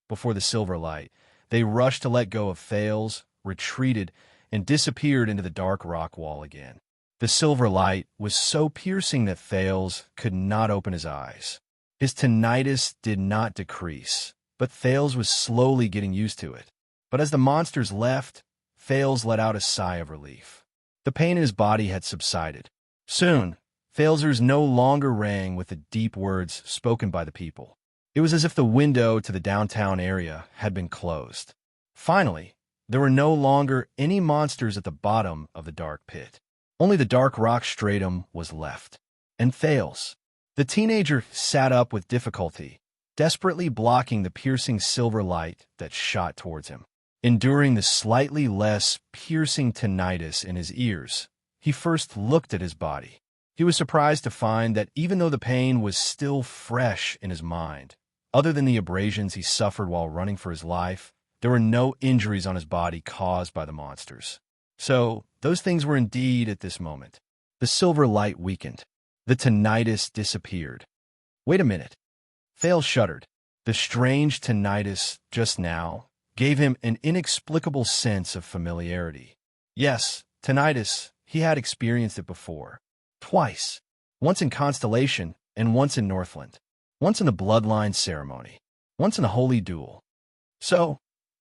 Before the silver light, they rushed to let go of Thales, retreated, and disappeared into the dark rock wall again. The silver light was so piercing that Thales could not open his eyes. His tinnitus did not decrease, but Thales was slowly getting used to it. But as the monsters left, Thales let out a sigh of relief. The pain in his body had subsided. Soon, Thales' ears no longer rang with the deep words spoken by the people. It was as if the window to the downtown area had been closed. Finally, there were no longer any monsters at the bottom of the dark pit. Only the dark rock stratum was left. And Thales. The teenager sat up with difficulty, desperately blocking the piercing silver light that shot towards him. Enduring the slightly less piercing tinnitus in his ears, he first looked at his body. He was surprised to find that even though the pain was still fresh in his mind, other than the abrasions he suffered while running for his life, there were no injuries on his body caused by the monsters. So, those things were indeed at this moment. The silver light weakened. The tinnitus disappeared. Wait a minute. Thales shuddered. The strange tinnitus just now gave him an inexplicable sense of familiarity. Yes, tinnitus, he had experienced it before. Twice. Once in Constellation and once in Northland. Once in the Bloodline ceremony. Once in a holy duel. So,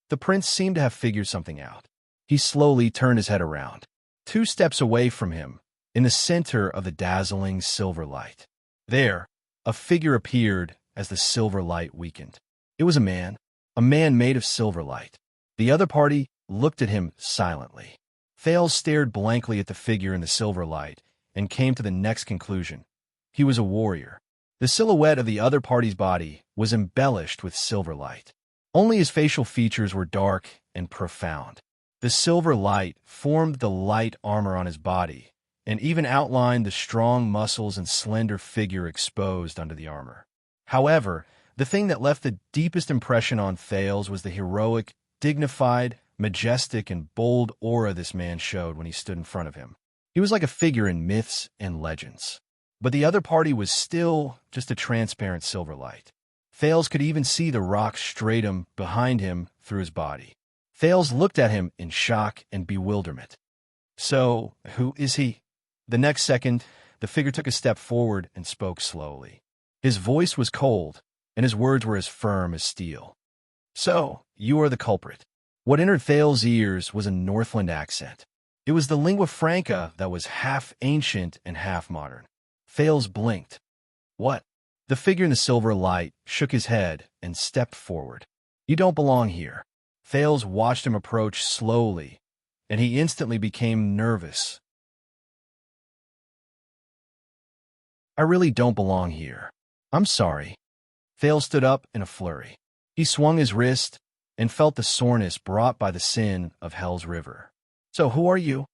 the prince seemed to have figured something out. He slowly turned his head around. 2 steps away from him, in the center of the dazzling silver light. There, a figure appeared as the silver light weakened. It was a man made of silver light. The other party looked at him silently. Thales stared blankly at the figure in the silver light and came to the next conclusion. He was a warrior. The silhouette of the other party's body was embellished with silver light. Only his facial features were dark and profound. The silver light formed the light armor on his body and even outlined the strong muscles and slender figure exposed under the armor. However, the thing that left the deepest impression on Thales was the heroic, dignified, majestic, and bold aura this man showed when he stood in front of him. He was like a figure in myths and legends. But the other party was still just a transparent silver light. Thales could even see the rock stratum behind him through his body. Thales looked at him in shock and bewilderment. So, who is he? The next second, the figure took a step forward and spoke slowly. His voice was cold, and his words were as firm as steel. "So, you are the culprit." What entered Thale's ears was a Northland accent. It was the lingua franca that was half ancient and half modern. Thales blinked. "What?" The figure in the silver light shook his head and stepped forward. "You don't belong here." Thales watched him approach slowly, and he instantly became nervous. "I really don't belong here. I'm sorry." Thales stood up in a flurry. He swung his wrist and felt the soreness brought by the sin of Hell's River. "So who are you?"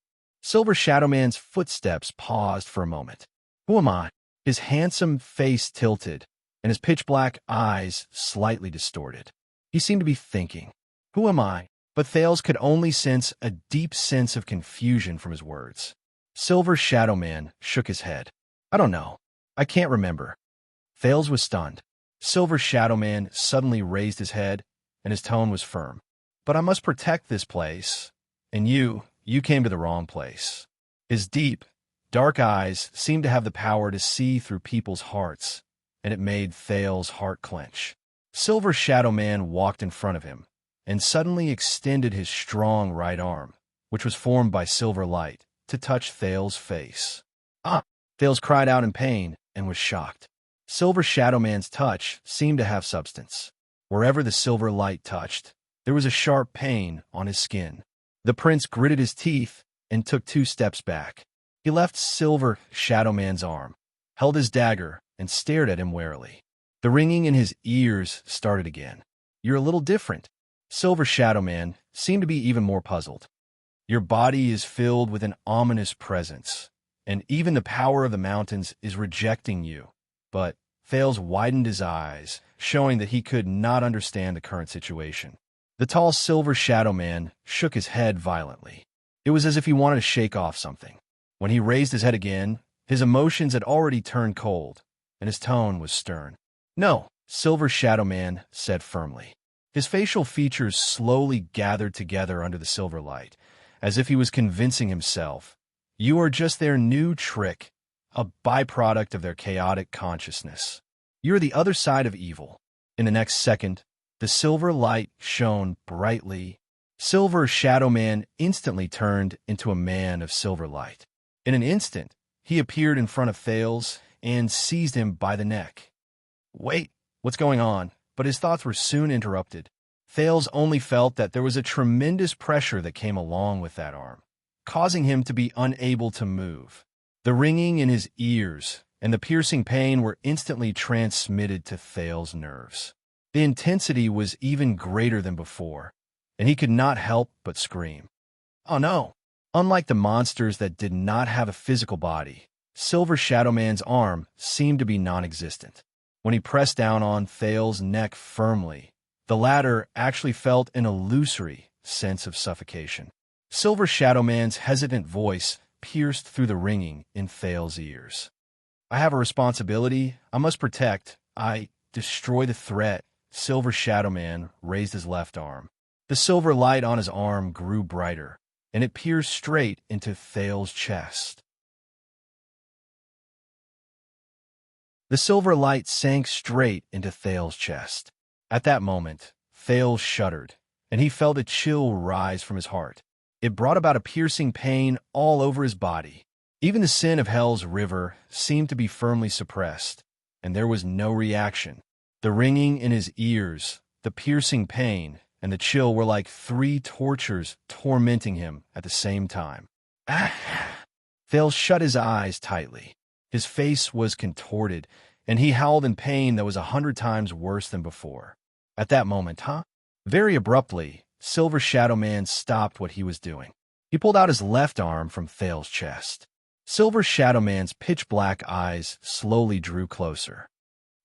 Silver Shadowman's footsteps paused for a moment. "Who am I?" His handsome face tilted, and his pitch-black eyes slightly distorted. He seemed to be thinking, "Who am I?" But Thales could only sense a deep sense of confusion from his words. Silver Shadowman shook his head. "I don't know. I can't remember." Thales was stunned. Silver Shadowman suddenly raised his head, and his tone was firm. "But I must protect this place, and you came to the wrong place." His deep, dark eyes seemed to have the power to see through people's hearts, and it made Thale's heart clench. Silver Shadowman walked in front of him, and suddenly extended his strong right arm, which was formed by silver light, to touch Thale's face. "Ah!" Thales cried out in pain and was shocked. Silver Shadowman's touch seemed to have substance. Wherever the silver light touched, there was a sharp pain on his skin. The prince gritted his teeth and took 2 steps back. He left Silver Shadowman's arm, held his dagger, and stared at him warily. The ringing in his ears started again. "You're a little different." Silver Shadowman seemed to be even more puzzled. "Your body is filled with an ominous presence, and even the power of the mountains is rejecting you." But Thales widened his eyes, showing that he could not understand the current situation. The tall Silver Shadowman shook his head violently. It was as if he wanted to shake off something. When he raised his head again, his emotions had already turned cold, and his tone was stern. "No," Silver Shadowman said firmly. His facial features slowly gathered together under the silver light, as if he was convincing himself. "You are just their new trick, a byproduct of their chaotic consciousness. You're the other side of evil." In the next second, the silver light shone brightly. Silver Shadowman instantly turned into a man of silver light. In an instant, he appeared in front of Thales and seized him by the neck. "Wait, what's going on?" But his thoughts were soon interrupted. Thales only felt that there was a tremendous pressure that came along with that arm, causing him to be unable to move. The ringing in his ears and the piercing pain were instantly transmitted to Thales' nerves. The intensity was even greater than before, and he could not help but scream. "Oh no!" Unlike the monsters that did not have a physical body, Silver Shadowman's arm seemed to be non-existent. When he pressed down on Thales' neck firmly, the latter actually felt an illusory sense of suffocation. Silver Shadowman's hesitant voice pierced through the ringing in Thales' ears. "I have a responsibility. I must protect. Destroy the threat." Silver Shadowman raised his left arm. The silver light on his arm grew brighter, and it pierced straight into Thales' chest. The silver light sank straight into Thales' chest. At that moment, Thales shuddered, and he felt a chill rise from his heart. It brought about a piercing pain all over his body. Even the sin of Hell's River seemed to be firmly suppressed, and there was no reaction. The ringing in his ears, the piercing pain, and the chill were like 3 tortures tormenting him at the same time. Thales shut his eyes tightly. His face was contorted, and he howled in pain that was 100 times worse than before. At that moment, very abruptly, Silver Shadowman stopped what he was doing. He pulled out his left arm from Thales' chest. Silver Shadowman's pitch-black eyes slowly drew closer.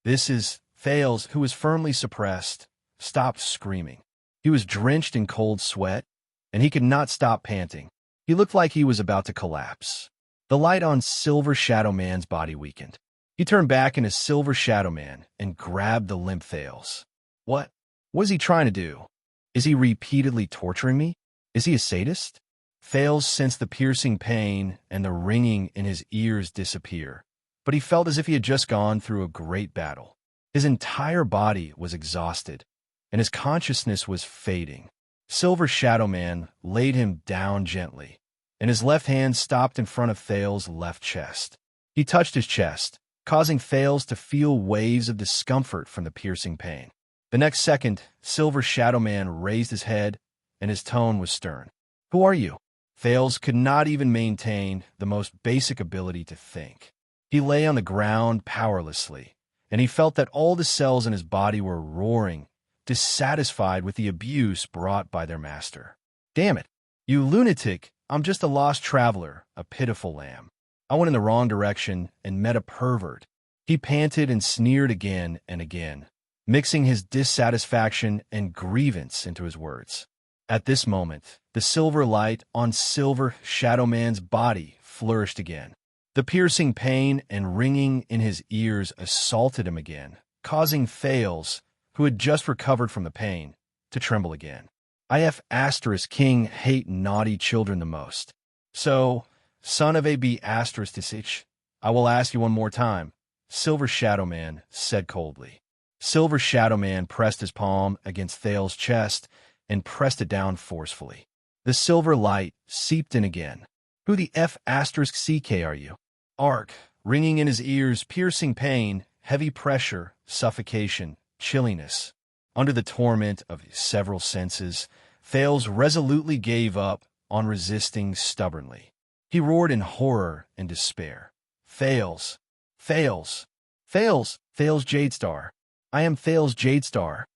This is Thales, who was firmly suppressed, stopped screaming. He was drenched in cold sweat, and he could not stop panting. He looked like he was about to collapse. The light on Silver Shadowman's body weakened. He turned back into Silver Shadowman and grabbed the limp Thales. What is he trying to do? Is he repeatedly torturing me? Is he a sadist? Thales sensed the piercing pain and the ringing in his ears disappear, but he felt as if he had just gone through a great battle. His entire body was exhausted, and his consciousness was fading. Silver Shadow Man laid him down gently, and his left hand stopped in front of Thales' left chest. He touched his chest, causing Thales to feel waves of discomfort from the piercing pain. The next second, Silver Shadow Man raised his head, and his tone was stern. "Who are you?" Thales could not even maintain the most basic ability to think. He lay on the ground powerlessly, and he felt that all the cells in his body were roaring, dissatisfied with the abuse brought by their master. "Damn it, you lunatic, I'm just a lost traveler, a pitiful lamb. I went in the wrong direction and met a pervert." He panted and sneered again and again, mixing his dissatisfaction and grievance into his words. At this moment, the silver light on Silver Shadow Man's body flourished again. The piercing pain and ringing in his ears assaulted him again, causing Thales, who had just recovered from the pain, to tremble again. King hate naughty children the most. So, son of a B***, I will ask you one more time, Silver Shadow Man said coldly. Silver Shadow Man pressed his palm against Thales' chest and pressed it down forcefully. The silver light seeped in again. "Who the CK are you?" Arc, ringing in his ears, piercing pain, heavy pressure, suffocation, chilliness. Under the torment of his several senses, Thales resolutely gave up on resisting stubbornly. He roared in horror and despair. "Thales! Thales! Thales! Thales Jadestar! I am Thales Jadestar!"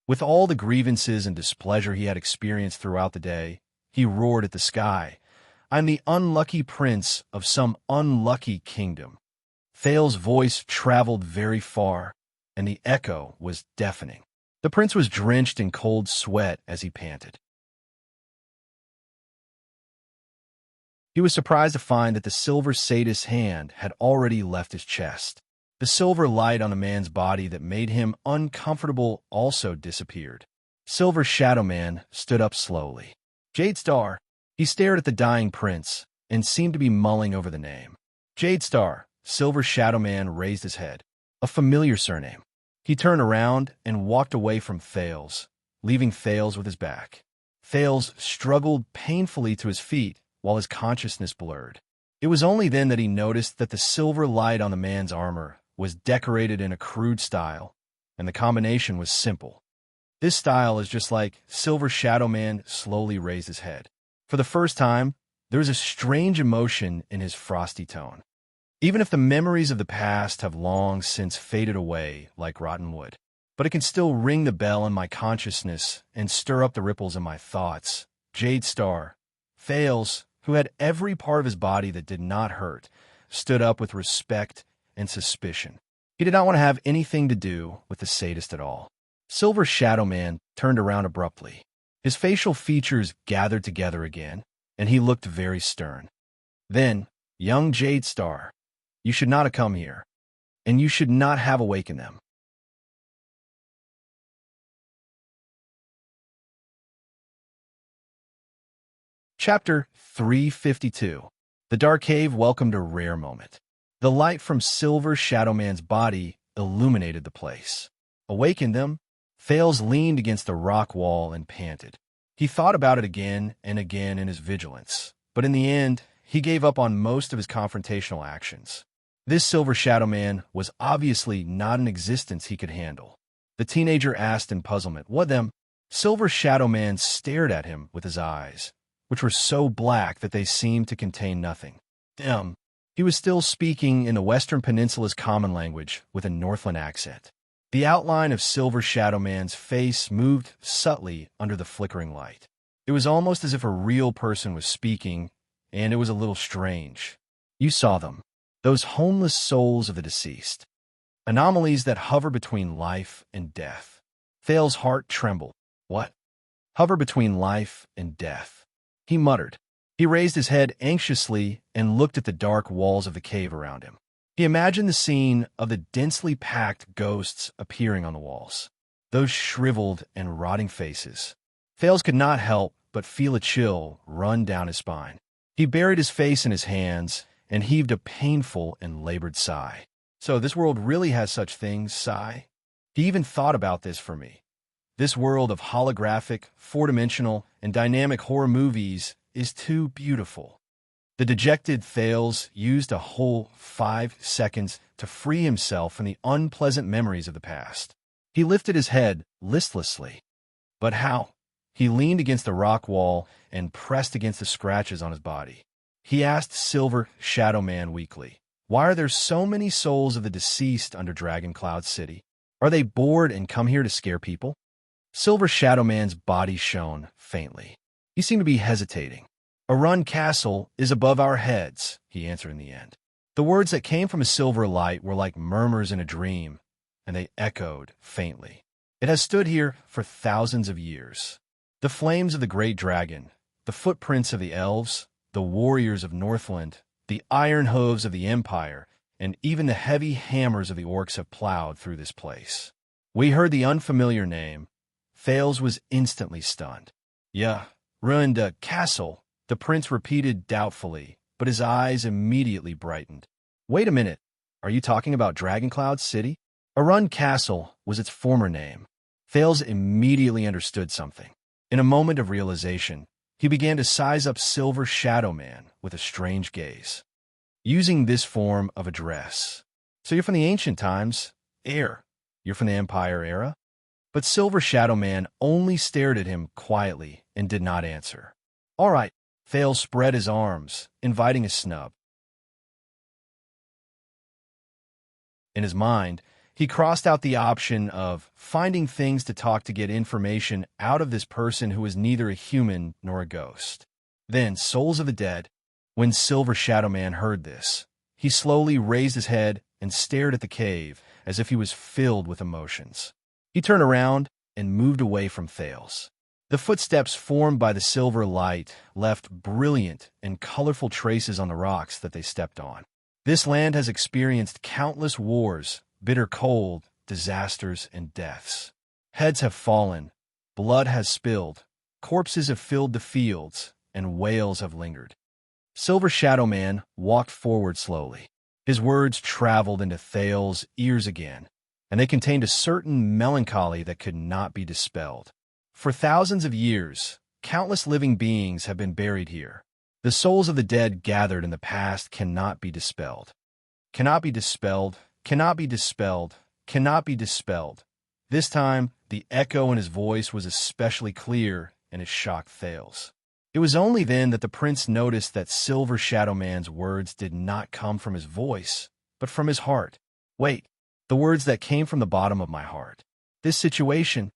With all the grievances and displeasure he had experienced throughout the day, he roared at the sky, "I'm the unlucky prince of some unlucky kingdom." Thales' voice traveled very far, and the echo was deafening. The prince was drenched in cold sweat as he panted. He was surprised to find that the silver sadist's hand had already left his chest. The silver light on the man's body that made him uncomfortable also disappeared. Silver Shadow Man stood up slowly. "Jadestar." He stared at the dying prince and seemed to be mulling over the name. "Jadestar." Silver Shadow Man raised his head. A familiar surname. He turned around and walked away from Thales, leaving Thales with his back. Thales struggled painfully to his feet while his consciousness blurred. It was only then that he noticed that the silver light on the man's armor was decorated in a crude style, and the combination was simple. This style is just like Silver Shadow Man slowly raised his head. For the first time, there was a strange emotion in his frosty tone. Even if the memories of the past have long since faded away like rotten wood, but it can still ring the bell in my consciousness and stir up the ripples in my thoughts. Jadestar, Thales, who had every part of his body that did not hurt, stood up with respect and suspicion. He did not want to have anything to do with the sadist at all. Silver Shadow Man turned around abruptly. His facial features gathered together again, and he looked very stern. Then, "Young Jadestar, you should not have come here, and you should not have awakened them." Chapter 352. The Dark Cave welcomed a rare moment. The light from Silver Shadow Man's body illuminated the place. "Awakened them?" Thales leaned against the rock wall and panted. He thought about it again and again in his vigilance, but in the end, he gave up on most of his confrontational actions. This Silver Shadow Man was obviously not an existence he could handle. The teenager asked in puzzlement, "What them?" Silver Shadow Man stared at him with his eyes, which were so black that they seemed to contain nothing. "Them." He was still speaking in the Western Peninsula's common language with a Northland accent. The outline of Silver Shadow Man's face moved subtly under the flickering light. It was almost as if a real person was speaking, and it was a little strange. "You saw them. Those homeless souls of the deceased. Anomalies that hover between life and death." Thales' heart trembled. "What? Hover between life and death?" He muttered. He raised his head anxiously and looked at the dark walls of the cave around him. He imagined the scene of the densely packed ghosts appearing on the walls. Those shriveled and rotting faces. Thales could not help but feel a chill run down his spine. He buried his face in his hands and heaved a painful and labored sigh. So this world really has such things, sigh? He even thought about this for me. This world of holographic, four-dimensional, and dynamic horror movies is too beautiful. The dejected Thales used a whole 5 seconds to free himself from the unpleasant memories of the past. He lifted his head listlessly. But how? He leaned against the rock wall and pressed against the scratches on his body. He asked Silver Shadow Man weakly, "Why are there so many souls of the deceased under Dragon Cloud City? Are they bored and come here to scare people?" Silver Shadow Man's body shone faintly. He seemed to be hesitating. "Arun Castle is above our heads," he answered in the end. The words that came from his silver light were like murmurs in a dream, and they echoed faintly. "It has stood here for thousands of years. The flames of the great dragon, the footprints of the elves, the warriors of Northland, the iron hooves of the Empire, and even the heavy hammers of the orcs have plowed through this place." We heard the unfamiliar name. Thales was instantly stunned. "Yeah, ruined a castle," the prince repeated doubtfully, but his eyes immediately brightened. "Wait a minute. Are you talking about Dragoncloud City?" Arun Castle was its former name. Thales immediately understood something. In a moment of realization, he began to size up Silver Shadow Man with a strange gaze. Using this form of address. "So you're from the ancient times, heir. You're from the Empire era?" But Silver Shadow Man only stared at him quietly and did not answer. "All right." Thales spread his arms, inviting a snub. In his mind, he crossed out the option of finding things to talk to get information out of this person who was neither a human nor a ghost. Then, souls of the dead. When Silver Shadow Man heard this, he slowly raised his head and stared at the cave as if he was filled with emotions. He turned around and moved away from Thales. The footsteps formed by the silver light left brilliant and colorful traces on the rocks that they stepped on. This land has experienced countless wars, bitter cold, disasters, and deaths. Heads have fallen, blood has spilled, corpses have filled the fields, and wails have lingered. Silver Shadow Man walked forward slowly. His words traveled into Thales' ears again, and they contained a certain melancholy that could not be dispelled. For thousands of years, countless living beings have been buried here. The souls of the dead gathered in the past cannot be dispelled. Cannot be dispelled, cannot be dispelled, cannot be dispelled. This time, the echo in his voice was especially clear, and it shocked Thales. It was only then that the prince noticed that Silver Shadow Man's words did not come from his voice, but from his heart. Wait, the words that came from the bottom of my heart. This situation,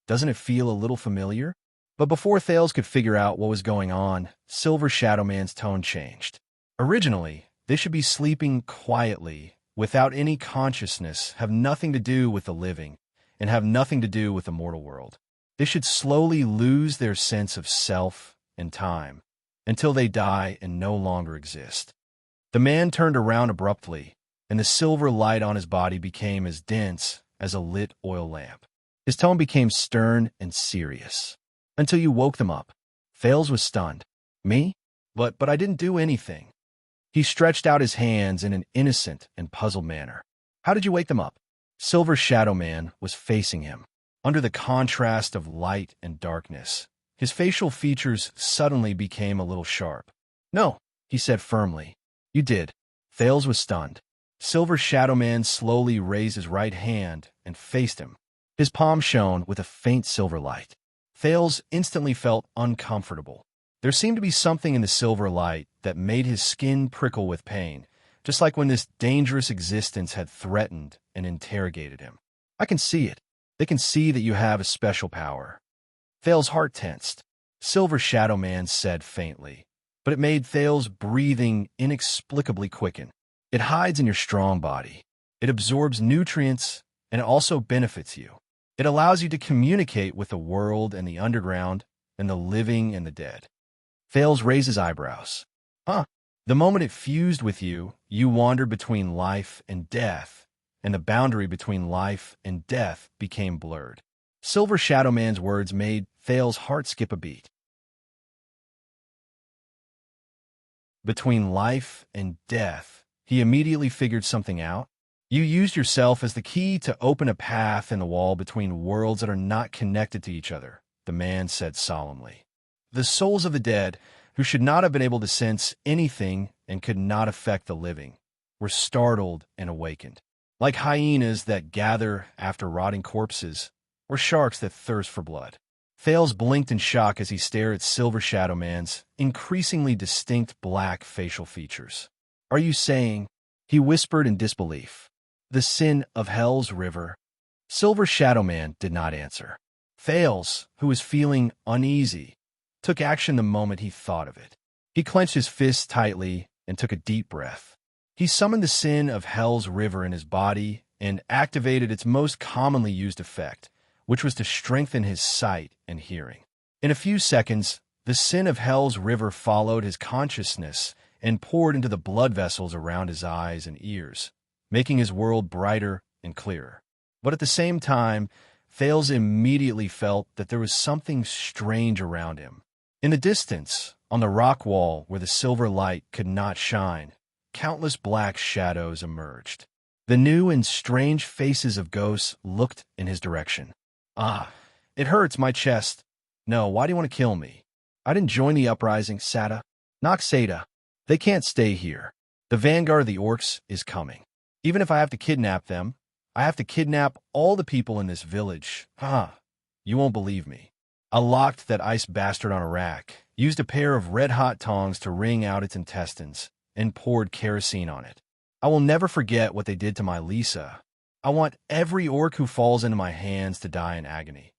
doesn't it feel a little familiar? But before Thales could figure out what was going on, Silver Shadow Man's tone changed. Originally, they should be sleeping quietly, without any consciousness, have nothing to do with the living, and have nothing to do with the mortal world. They should slowly lose their sense of self and time, until they die and no longer exist. The man turned around abruptly, and the silver light on his body became as dense as a lit oil lamp. His tone became stern and serious. "Until you woke them up." Thales was stunned. "Me? But I didn't do anything." He stretched out his hands in an innocent and puzzled manner. "How did you wake them up?" Silver Shadow Man was facing him. Under the contrast of light and darkness, his facial features suddenly became a little sharp. "No," he said firmly. "You did." Thales was stunned. Silver Shadow Man slowly raised his right hand and faced him. His palm shone with a faint silver light. Thales instantly felt uncomfortable. There seemed to be something in the silver light that made his skin prickle with pain, just like when this dangerous existence had threatened and interrogated him. "I can see it. They can see that you have a special power." Thales' heart tensed. Silver Shadow Man said faintly, but it made Thales' breathing inexplicably quicken. "It hides in your strong body. It absorbs nutrients, and it also benefits you. It allows you to communicate with the world and the underground, and the living and the dead." Thales raised his eyebrows. "Huh. The moment it fused with you, you wandered between life and death, and the boundary between life and death became blurred." Silver Shadow Man's words made Thales' heart skip a beat. Between life and death, he immediately figured something out. You used yourself as the key to open a path in the wall between worlds that are not connected to each other, the man said solemnly. The souls of the dead, who should not have been able to sense anything and could not affect the living, were startled and awakened. Like hyenas that gather after rotting corpses, or sharks that thirst for blood. Thales blinked in shock as he stared at Silver Shadow Man's increasingly distinct black facial features. Are you saying, he whispered in disbelief, the sin of Hell's River? Silver Shadow Man did not answer. Thales, who was feeling uneasy, took action the moment he thought of it. He clenched his fists tightly and took a deep breath. He summoned the sin of Hell's River in his body and activated its most commonly used effect, which was to strengthen his sight and hearing. In a few seconds, the sin of Hell's River followed his consciousness and poured into the blood vessels around his eyes and ears, making his world brighter and clearer. But at the same time, Thales immediately felt that there was something strange around him. In the distance, on the rock wall where the silver light could not shine, countless black shadows emerged. The new and strange faces of ghosts looked in his direction. Ah, it hurts my chest. No, why do you want to kill me? I didn't join the uprising, Sata. Noxata. They can't stay here. The vanguard of the orcs is coming. Even if I have to kidnap them, I have to kidnap all the people in this village. You won't believe me. I locked that ice bastard on a rack, used a pair of red-hot tongs to wring out its intestines, and poured kerosene on it. I will never forget what they did to my Lisa. I want every orc who falls into my hands to die in agony.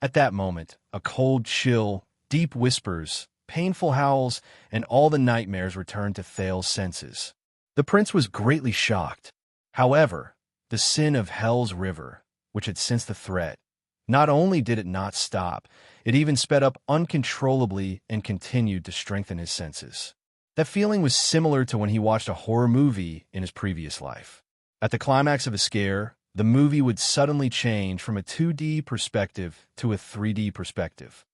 At that moment, a cold chill, deep whispers, painful howls, and all the nightmares returned to Thales' senses. The prince was greatly shocked. However, the sin of Hell's River, which had sensed the threat, not only did it not stop, it even sped up uncontrollably and continued to strengthen his senses. That feeling was similar to when he watched a horror movie in his previous life. At the climax of a scare, the movie would suddenly change from a 2D perspective to a 3D perspective.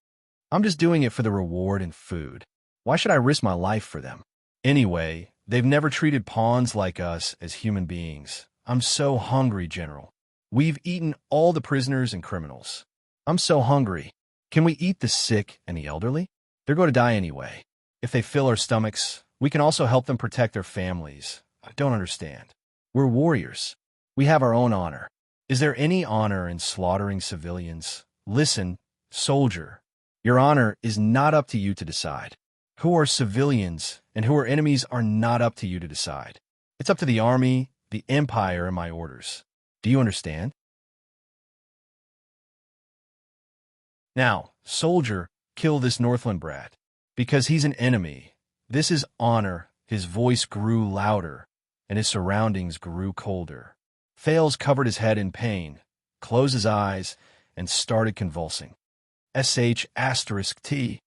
I'm just doing it for the reward and food. Why should I risk my life for them? Anyway, they've never treated pawns like us as human beings. I'm so hungry, General. We've eaten all the prisoners and criminals. I'm so hungry. Can we eat the sick and the elderly? They're going to die anyway. If they fill our stomachs, we can also help them protect their families. I don't understand. We're warriors. We have our own honor. Is there any honor in slaughtering civilians? Listen, soldier, your honor is not up to you to decide. Who are civilians and who are enemies are not up to you to decide. It's up to the army, the empire, and my orders. Do you understand? Now, soldier, kill this Northland brat. Because he's an enemy. This is honor. His voice grew louder, and his surroundings grew colder. Thales covered his head in pain, closed his eyes, and started convulsing. *T.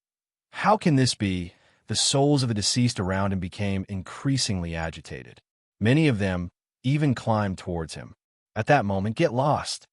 How can this be? The souls of the deceased around him became increasingly agitated. Many of them even climbed towards him. At that moment, get lost.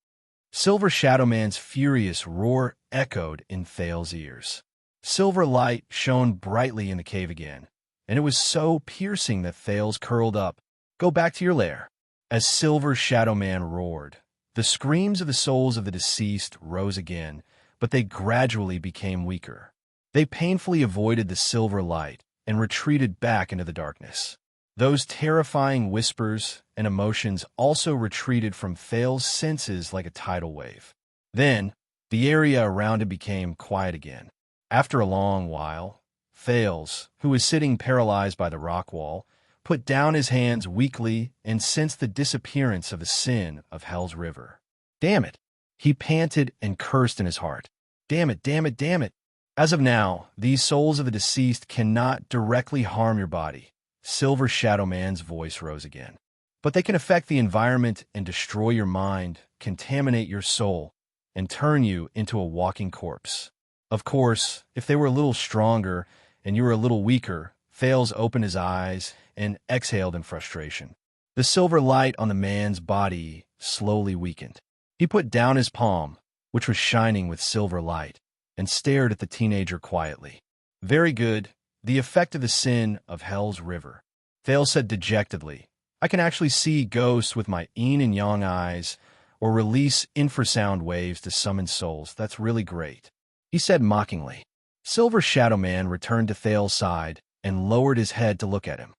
Silver Shadow Man's furious roar echoed in Thales' ears. Silver light shone brightly in the cave again, and it was so piercing that Thales curled up. Go back to your lair. As Silver Shadow Man roared, the screams of the souls of the deceased rose again, but they gradually became weaker. They painfully avoided the silver light and retreated back into the darkness. Those terrifying whispers and emotions also retreated from Thales' senses like a tidal wave. Then, the area around him became quiet again. After a long while, Thales, who was sitting paralyzed by the rock wall, put down his hands weakly and sensed the disappearance of the sin of Hell's River. Damn it! He panted and cursed in his heart. Damn it, damn it, damn it! As of now, these souls of the deceased cannot directly harm your body. Silver Shadow Man's voice rose again. But they can affect the environment and destroy your mind, contaminate your soul, and turn you into a walking corpse. Of course, if they were a little stronger and you were a little weaker, Thales opened his eyes and exhaled in frustration. The silver light on the man's body slowly weakened. He put down his palm, which was shining with silver light, and stared at the teenager quietly. Very good. The effect of the sin of Hell's River. Thales said dejectedly, I can actually see ghosts with my yin and yang eyes, or release infrasound waves to summon souls. That's really great. He said mockingly. Silver Shadow Man returned to Thales' side and lowered his head to look at him.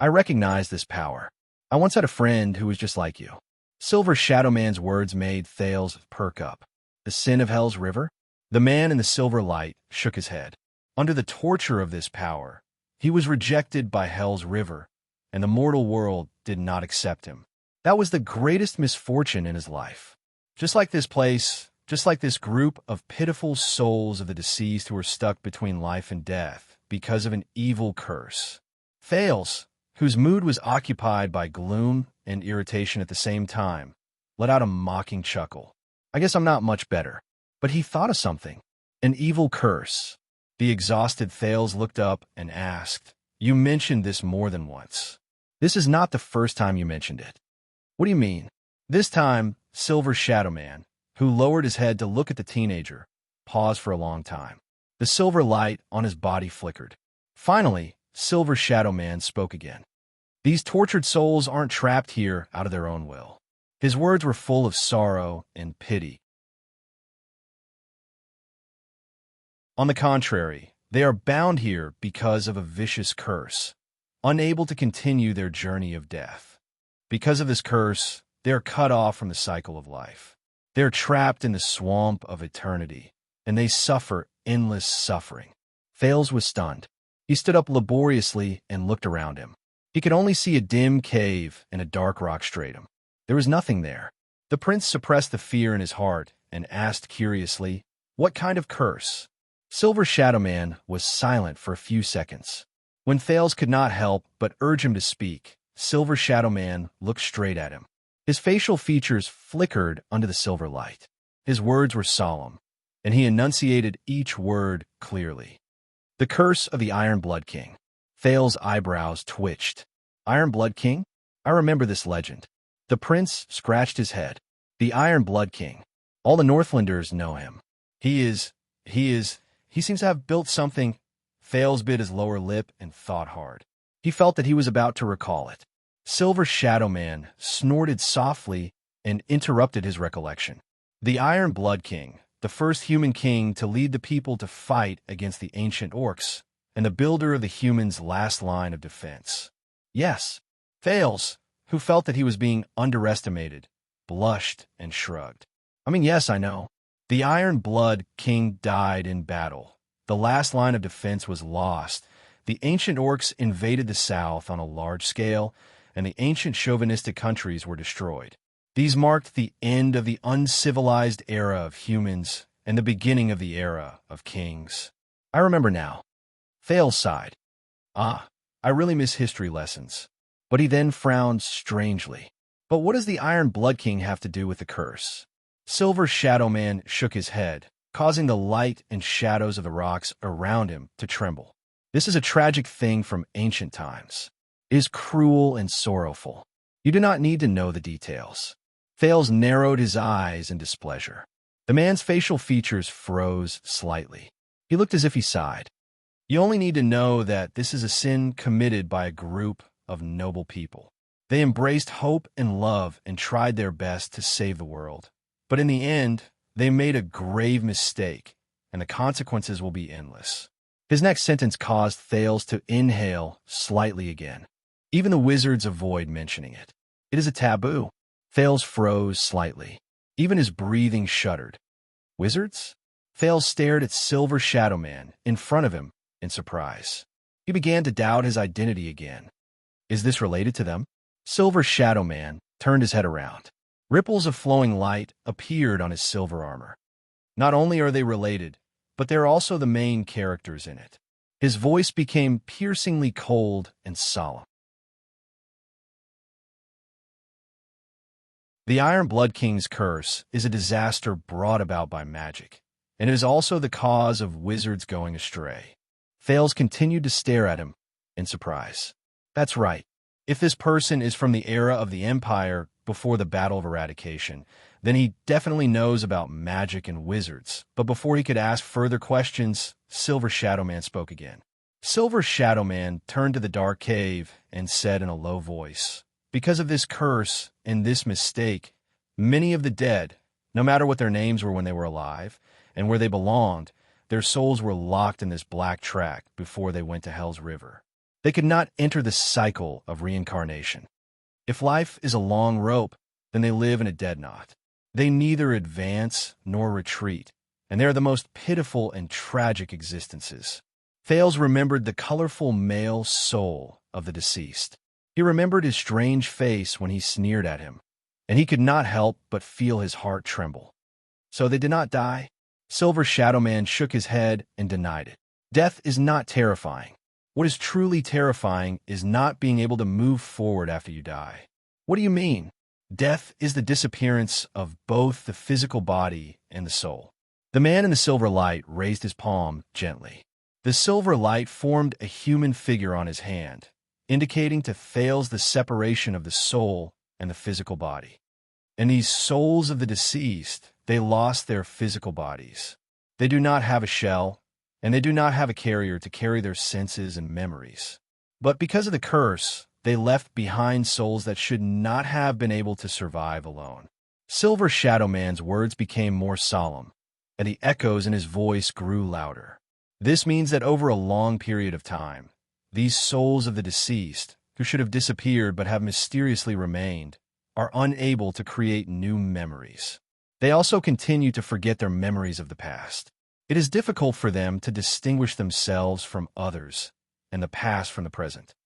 I recognize this power. I once had a friend who was just like you. Silver Shadow Man's words made Thales perk up. The sin of Hell's River? The man in the silver light shook his head. Under the torture of this power, he was rejected by Hell's River, and the mortal world did not accept him. That was the greatest misfortune in his life. Just like this place, just like this group of pitiful souls of the deceased who were stuck between life and death because of an evil curse. Thales, whose mood was occupied by gloom and irritation at the same time, let out a mocking chuckle. I guess I'm not much better. But he thought of something. An evil curse. The exhausted Thales looked up and asked, You mentioned this more than once. This is not the first time you mentioned it. What do you mean? This time, Silver Shadow Man, who lowered his head to look at the teenager, paused for a long time. The silver light on his body flickered. Finally, Silver Shadow Man spoke again. These tortured souls aren't trapped here out of their own will. His words were full of sorrow and pity. On the contrary, they are bound here because of a vicious curse, unable to continue their journey of death. Because of this curse, they are cut off from the cycle of life. They are trapped in the swamp of eternity, and they suffer endless suffering. Thales was stunned. He stood up laboriously and looked around him. He could only see a dim cave and a dark rock stratum. There was nothing there. The prince suppressed the fear in his heart and asked curiously, What kind of curse? Silver Shadow Man was silent for a few seconds. When Thales could not help but urge him to speak, Silver Shadow Man looked straight at him. His facial features flickered under the silver light. His words were solemn, and he enunciated each word clearly. The curse of the Iron Blood King. Thales' eyebrows twitched. Iron Blood King? I remember this legend. The prince scratched his head. The Iron Blood King. All the Northlanders know him. He seems to have built something. Thales bit his lower lip and thought hard. He felt that he was about to recall it. Silver Shadow Man snorted softly and interrupted his recollection. The Iron Blood King, the first human king to lead the people to fight against the ancient orcs, and the builder of the humans' last line of defense. Yes, Thales, who felt that he was being underestimated, blushed and shrugged. Yes, I know. The Iron Blood King died in battle. The last line of defense was lost. The ancient orcs invaded the south on a large scale, and the ancient chauvinistic countries were destroyed. These marked the end of the uncivilized era of humans and the beginning of the era of kings. I remember now. Thales sighed. I really miss history lessons. But he then frowned strangely. But what does the Iron Blood King have to do with the curse? Silver Shadow Man shook his head, causing the light and shadows of the rocks around him to tremble. This is a tragic thing from ancient times. It is cruel and sorrowful. You do not need to know the details. Thales narrowed his eyes in displeasure. The man's facial features froze slightly. He looked as if he sighed. You only need to know that this is a sin committed by a group of noble people. They embraced hope and love and tried their best to save the world. But in the end, they made a grave mistake, and the consequences will be endless. His next sentence caused Thales to inhale slightly again. Even the wizards avoid mentioning it. It is a taboo. Thales froze slightly. Even his breathing shuddered. Wizards? Thales stared at Silver Shadow Man in front of him in surprise. He began to doubt his identity again. Is this related to them? Silver Shadow Man turned his head around. Ripples of flowing light appeared on his silver armor. Not only are they related, but they're also the main characters in it. His voice became piercingly cold and solemn. The Iron Blood King's curse is a disaster brought about by magic, and it is also the cause of wizards going astray. Thales continued to stare at him in surprise. That's right. If this person is from the era of the Empire before the Battle of Eradication, then he definitely knows about magic and wizards. But before he could ask further questions, Silver Shadow Man spoke again. Silver Shadow Man turned to the dark cave and said in a low voice, "Because of this curse and this mistake, many of the dead, no matter what their names were when they were alive and where they belonged, their souls were locked in this black track before they went to Hell's River. They could not enter the cycle of reincarnation. If life is a long rope, then they live in a dead knot. They neither advance nor retreat, and they are the most pitiful and tragic existences." Thales remembered the colorful male soul of the deceased. He remembered his strange face when he sneered at him, and he could not help but feel his heart tremble. So they did not die? Silver Shadow Man shook his head and denied it. Death is not terrifying. What is truly terrifying is not being able to move forward after you die. What do you mean? Death is the disappearance of both the physical body and the soul. The man in the silver light raised his palm gently. The silver light formed a human figure on his hand, indicating to Thales the separation of the soul and the physical body. And these souls of the deceased, they lost their physical bodies. They do not have a shell, and they do not have a carrier to carry their senses and memories. But because of the curse, they left behind souls that should not have been able to survive alone. Silver Shadow Man's words became more solemn, and the echoes in his voice grew louder. This means that over a long period of time, these souls of the deceased, who should have disappeared but have mysteriously remained, are unable to create new memories. They also continue to forget their memories of the past. It is difficult for them to distinguish themselves from others and the past from the present.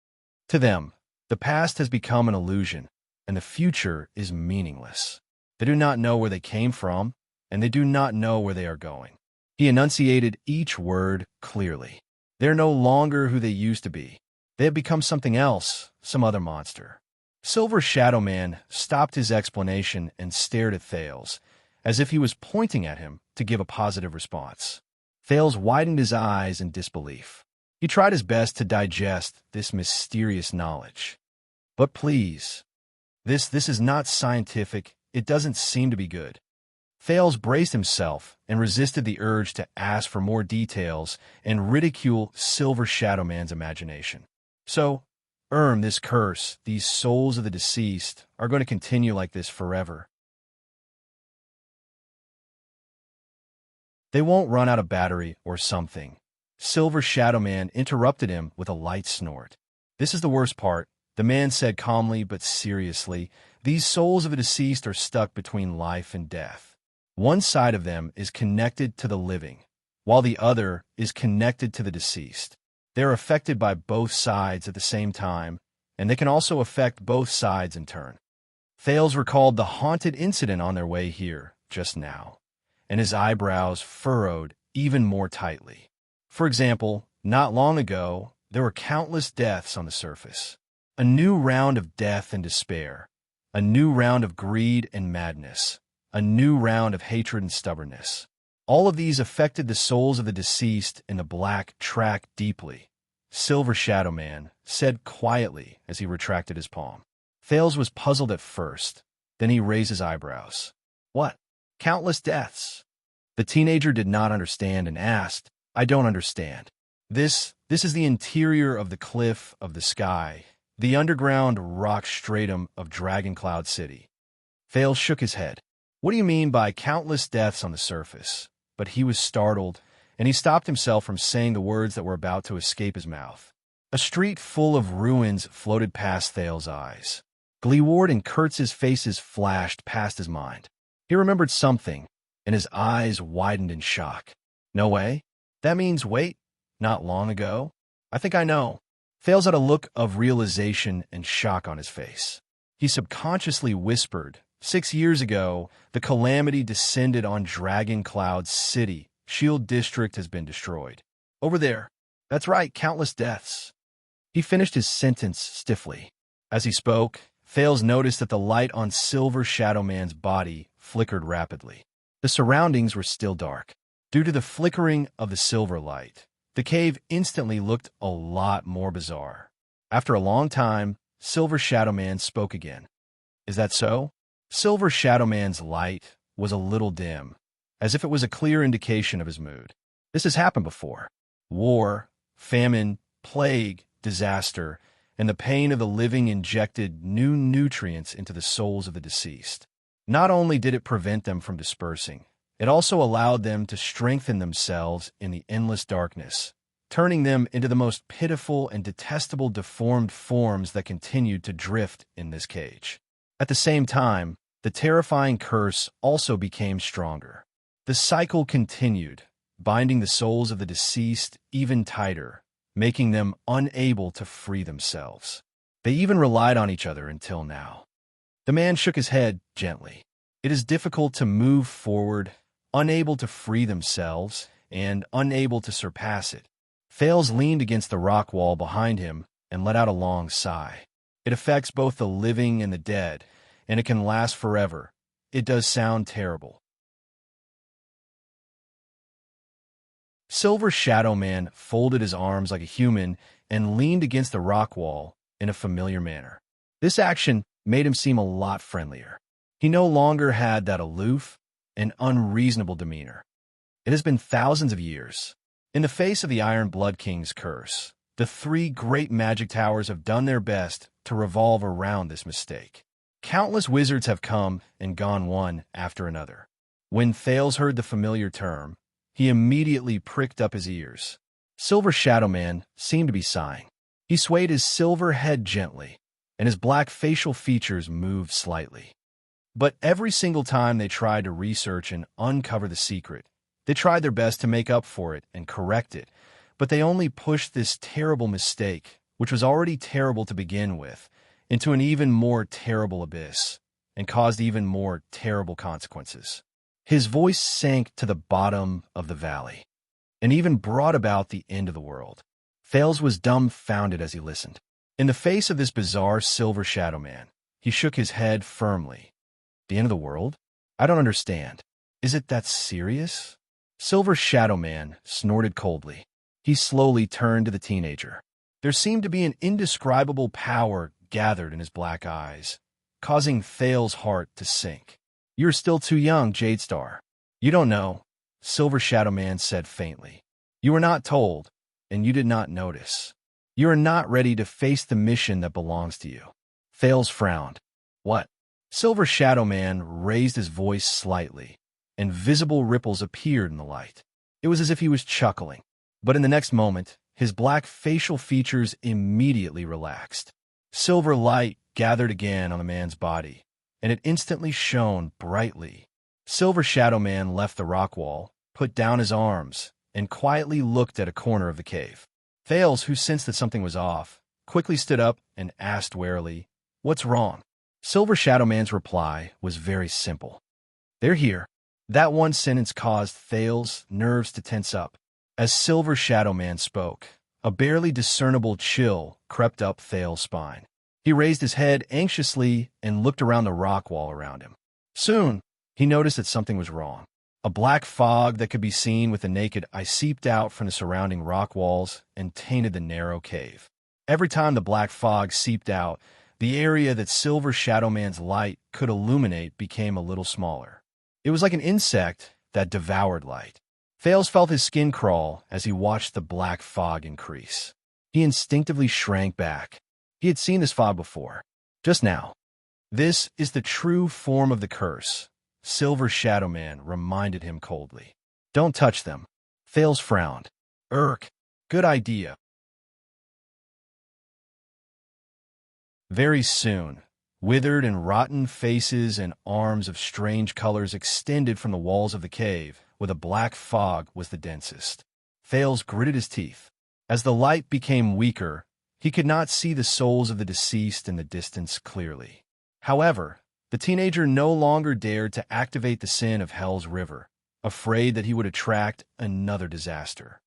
To them, the past has become an illusion, and the future is meaningless. They do not know where they came from, and they do not know where they are going. He enunciated each word clearly. They're no longer who they used to be. They have become something else, some other monster. Silver Shadow Man stopped his explanation and stared at Thales, as if he was pointing at him to give a positive response. Thales widened his eyes in disbelief. He tried his best to digest this mysterious knowledge. But please, this is not scientific. It doesn't seem to be good. Thales braced himself and resisted the urge to ask for more details and ridicule Silver Shadow Man's imagination. So, this curse, these souls of the deceased, are going to continue like this forever. They won't run out of battery or something. Silver Shadow Man interrupted him with a light snort. This is the worst part, the man said calmly but seriously. These souls of the deceased are stuck between life and death. One side of them is connected to the living, while the other is connected to the deceased. They are affected by both sides at the same time, and they can also affect both sides in turn. Thales recalled the haunted incident on their way here just now, and his eyebrows furrowed even more tightly. For example, not long ago, there were countless deaths on the surface. A new round of death and despair, a new round of greed and madness, a new round of hatred and stubbornness. All of these affected the souls of the deceased in the black track deeply. Silver Shadow Man said quietly as he retracted his palm. Thales was puzzled at first. Then he raised his eyebrows. What? Countless deaths? The teenager did not understand and asked, I don't understand. This is the interior of the cliff of the sky, the underground rock stratum of Dragon Cloud City. Thales shook his head. What do you mean by countless deaths on the surface? But he was startled, and he stopped himself from saying the words that were about to escape his mouth. A street full of ruins floated past Thales' eyes. Gleeward and Kurtz's faces flashed past his mind. He remembered something, and his eyes widened in shock. No way? That means wait, not long ago? I think I know. Thales had a look of realization and shock on his face. He subconsciously whispered, 6 years ago, the calamity descended on Dragon Cloud City. Shield District has been destroyed. Over there. That's right, countless deaths. He finished his sentence stiffly. As he spoke, Thales noticed that the light on Silver Shadow Man's body flickered rapidly. The surroundings were still dark. Due to the flickering of the silver light, the cave instantly looked a lot more bizarre. After a long time, Silver Shadow Man spoke again. Is that so? Silver Shadow Man's light was a little dim, as if it was a clear indication of his mood. This has happened before. War, famine, plague, disaster, and the pain of the living injected new nutrients into the souls of the deceased. Not only did it prevent them from dispersing, it also allowed them to strengthen themselves in the endless darkness, turning them into the most pitiful and detestable deformed forms that continued to drift in this cage. At the same time, the terrifying curse also became stronger. The cycle continued, binding the souls of the deceased even tighter, making them unable to free themselves. They even relied on each other until now. The man shook his head gently. It is difficult to move forward, unable to free themselves, and unable to surpass it. Thales leaned against the rock wall behind him and let out a long sigh. It affects both the living and the dead, and it can last forever. It does sound terrible. Silver Shadow Man folded his arms like a human and leaned against the rock wall in a familiar manner. This action made him seem a lot friendlier. He no longer had that aloof and unreasonable demeanor. It has been thousands of years. In the face of the Iron Blood King's curse, the three great magic towers have done their best to revolve around this mistake. Countless wizards have come and gone one after another. When Thales heard the familiar term, he immediately pricked up his ears. Silver Shadow Man seemed to be sighing. He swayed his silver head gently, and his black facial features moved slightly. But every single time they tried to research and uncover the secret, they tried their best to make up for it and correct it, but they only pushed this terrible mistake, which was already terrible to begin with, into an even more terrible abyss, and caused even more terrible consequences. His voice sank to the bottom of the valley, and even brought about the end of the world. Thales was dumbfounded as he listened. In the face of this bizarre Silver Shadow Man, he shook his head firmly. The end of the world? I don't understand. Is it that serious? Silver Shadow Man snorted coldly. He slowly turned to the teenager. There seemed to be an indescribable power gathered in his black eyes, causing Thales' heart to sink. You're still too young, Jadestar. You don't know, Silver Shadow Man said faintly. You were not told, and you did not notice. You are not ready to face the mission that belongs to you. Thales frowned. What? Silver Shadow Man raised his voice slightly, and visible ripples appeared in the light. It was as if he was chuckling, but in the next moment, his black facial features immediately relaxed. Silver light gathered again on the man's body, and it instantly shone brightly. Silver Shadow Man left the rock wall, put down his arms, and quietly looked at a corner of the cave. Thales, who sensed that something was off, quickly stood up and asked warily, "What's wrong?" Silver Shadow Man's reply was very simple. "They're here." That one sentence caused Thales' nerves to tense up. As Silver Shadow Man spoke, a barely discernible chill crept up Thales' spine. He raised his head anxiously and looked around the rock wall around him. Soon, he noticed that something was wrong. A black fog that could be seen with the naked eye seeped out from the surrounding rock walls and tainted the narrow cave. Every time the black fog seeped out, the area that Silver Shadow Man's light could illuminate became a little smaller. It was like an insect that devoured light. Thales felt his skin crawl as he watched the black fog increase. He instinctively shrank back. He had seen this fog before, just now. This is the true form of the curse, Silver Shadow Man reminded him coldly. Don't touch them. Thales frowned. Good idea. Very soon, withered and rotten faces and arms of strange colors extended from the walls of the cave, where the black fog was the densest. Thales gritted his teeth. As the light became weaker, he could not see the souls of the deceased in the distance clearly. However, the teenager no longer dared to activate the sin of Hell's River, afraid that he would attract another disaster.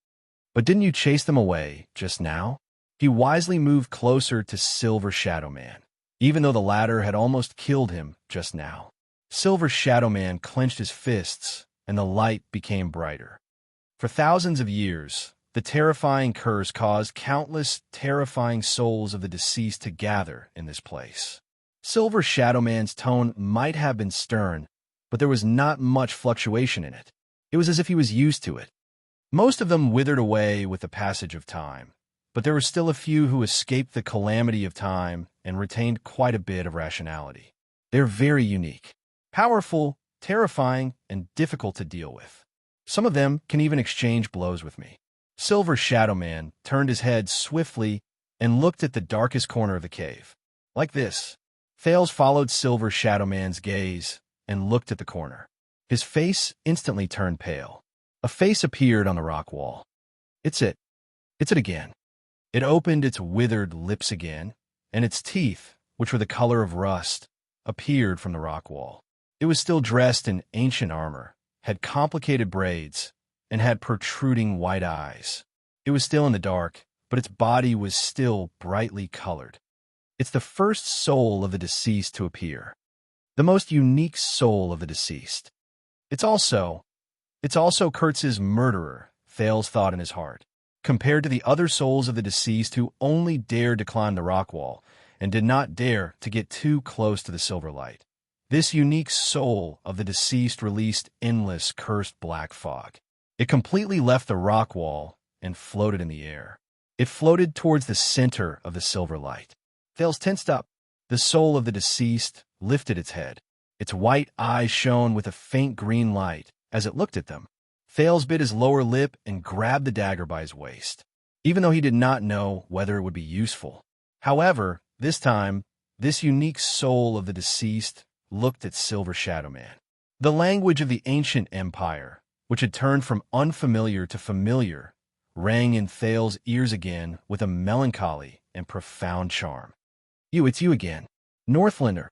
But didn't you chase them away just now? He wisely moved closer to Silver Shadow Man, even though the latter had almost killed him just now. Silver Shadow Man clenched his fists, and the light became brighter. For thousands of years, the terrifying curse caused countless terrifying souls of the deceased to gather in this place. Silver Shadow Man's tone might have been stern, but there was not much fluctuation in it. It was as if he was used to it. Most of them withered away with the passage of time, but there were still a few who escaped the calamity of time and retained quite a bit of rationality. They're very unique, powerful, terrifying, and difficult to deal with. Some of them can even exchange blows with me. Silver Shadow Man turned his head swiftly and looked at the darkest corner of the cave. Like this. Thales followed Silver Shadow Man's gaze and looked at the corner. His face instantly turned pale. A face appeared on the rock wall. It's it. It's it again. It opened its withered lips again, and its teeth, which were the color of rust, appeared from the rock wall. It was still dressed in ancient armor, had complicated braids, and had protruding white eyes. It was still in the dark, but its body was still brightly colored. It's the first soul of the deceased to appear. The most unique soul of the deceased. It's also Kurtz's murderer, Thales thought in his heart. Compared to the other souls of the deceased who only dared to climb the rock wall and did not dare to get too close to the silver light, this unique soul of the deceased released endless, cursed black fog. It completely left the rock wall and floated in the air. It floated towards the center of the silver light. Thales tensed up. The soul of the deceased lifted its head. Its white eyes shone with a faint green light as it looked at them. Thales bit his lower lip and grabbed the dagger by his waist, even though he did not know whether it would be useful. However, this time, this unique soul of the deceased looked at Silver Shadow Man. The language of the ancient empire, which had turned from unfamiliar to familiar, rang in Thales' ears again with a melancholy and profound charm. It's you again. Northlander.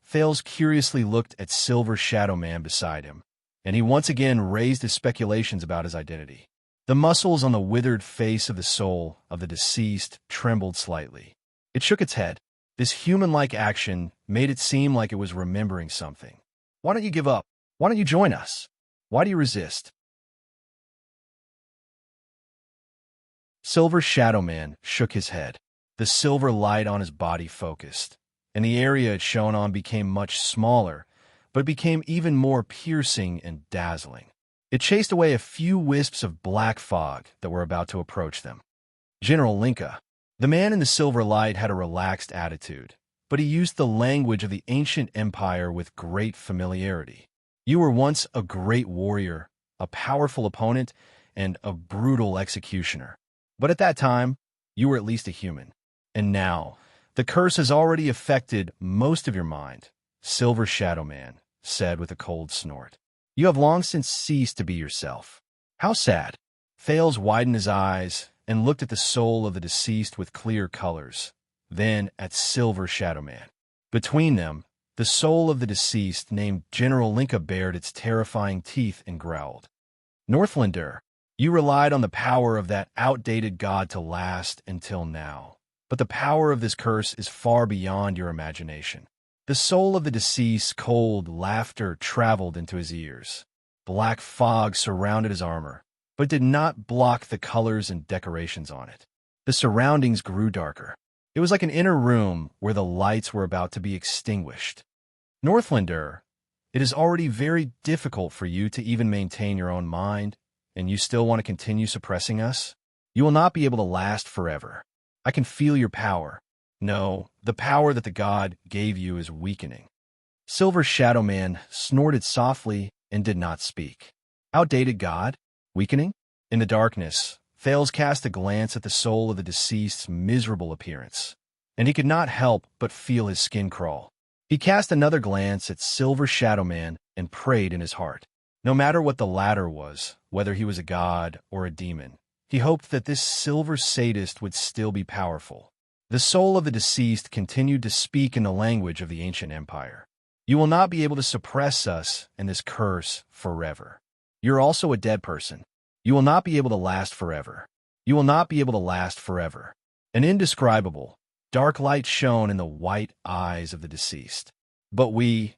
Thales curiously looked at Silver Shadow Man beside him, and he once again raised his speculations about his identity. The muscles on the withered face of the soul of the deceased trembled slightly. It shook its head. This human-like action made it seem like it was remembering something. Why don't you give up? Why don't you join us? Why do you resist? Silver Shadow Man shook his head. The silver light on his body focused, and the area it shone on became much smaller, but it became even more piercing and dazzling. It chased away a few wisps of black fog that were about to approach them. General Linka. The man in the silver light had a relaxed attitude, but he used the language of the ancient empire with great familiarity. You were once a great warrior, a powerful opponent, and a brutal executioner. But at that time, you were at least a human. And now, the curse has already affected most of your mind, Silver Shadow Man said with a cold snort. You have long since ceased to be yourself. How sad. Thales widened his eyes and looked at the soul of the deceased with clear colors, then at Silver Shadow Man. Between them, the soul of the deceased named General Linka bared its terrifying teeth and growled. Northlander, you relied on the power of that outdated god to last until now. But the power of this curse is far beyond your imagination. The soul of the deceased, cold laughter traveled into his ears. Black fog surrounded his armor, but did not block the colors and decorations on it. The surroundings grew darker. It was like an inner room where the lights were about to be extinguished. Northlander, it is already very difficult for you to even maintain your own mind, and you still want to continue suppressing us? You will not be able to last forever. I can feel your power. No, the power that the god gave you is weakening. Silver Shadow Man snorted softly and did not speak. Outdated god? Weakening? In the darkness, Thales cast a glance at the soul of the deceased's miserable appearance, and he could not help but feel his skin crawl. He cast another glance at Silver Shadow Man and prayed in his heart. No matter what the latter was, whether he was a god or a demon, he hoped that this silver sadist would still be powerful. The soul of the deceased continued to speak in the language of the ancient empire. You will not be able to suppress us and this curse forever. You're also a dead person. You will not be able to last forever. You will not be able to last forever. An indescribable, dark light shone in the white eyes of the deceased. But we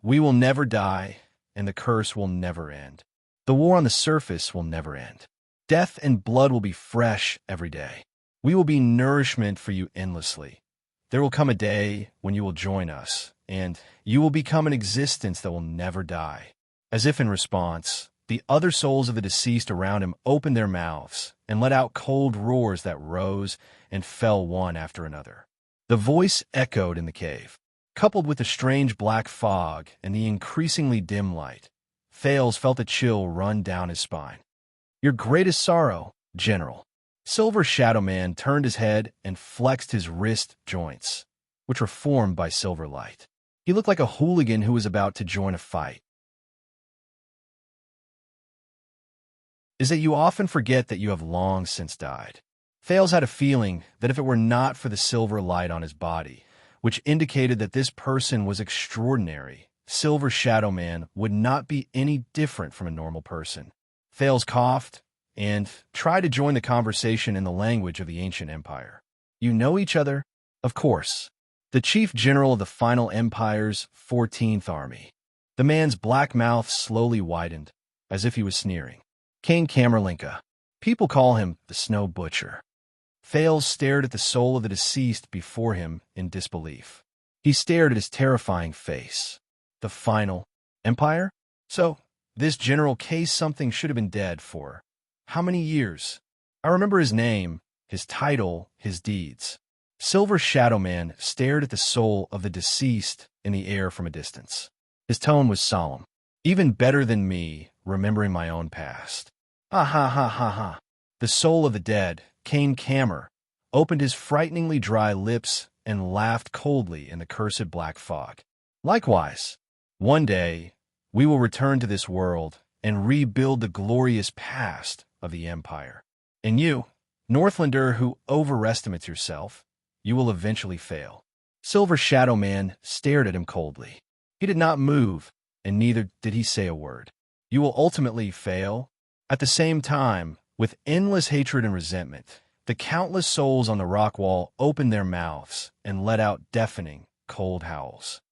will never die, and the curse will never end. The war on the surface will never end. Death and blood will be fresh every day. We will be nourishment for you endlessly. There will come a day when you will join us, and you will become an existence that will never die. As if in response, The other souls of the deceased around him opened their mouths and let out cold roars that rose and fell one after another. The voice echoed in the cave. Coupled with the strange black fog and the increasingly dim light, Thales felt a chill run down his spine. "Your greatest sorrow, General." Silver Shadow Man turned his head and flexed his wrist joints, which were formed by silver light. He looked like a hooligan who was about to join a fight. "Is that you often forget that you have long since died." Thales had a feeling that if it were not for the silver light on his body, which indicated that this person was extraordinary, Silver Shadow Man would not be any different from a normal person. Thales coughed and tried to join the conversation in the language of the ancient empire. "You know each other?" "Of course." The chief general of the final empire's 14th army. The man's black mouth slowly widened, as if he was sneering. "Kane Camerlinka. People call him the Snow Butcher." Thales stared at the soul of the deceased before him in disbelief. He stared at his terrifying face. The final empire? So, this General K something should have been dead for how many years? I remember his name, his title, his deeds. Silver Shadow Man stared at the soul of the deceased in the air from a distance. His tone was solemn. "Even better than me, remembering my own past." "Ha ha ha ha ha." The soul of the dead, Kane Camer, opened his frighteningly dry lips and laughed coldly in the cursed black fog. "Likewise, one day, we will return to this world and rebuild the glorious past of the Empire. And you, Northlander who overestimates yourself, you will eventually fail." Silver Shadow Man stared at him coldly. He did not move, and neither did he say a word. "You will ultimately fail?" At the same time, with endless hatred and resentment, the countless souls on the rock wall opened their mouths and let out deafening, cold howls.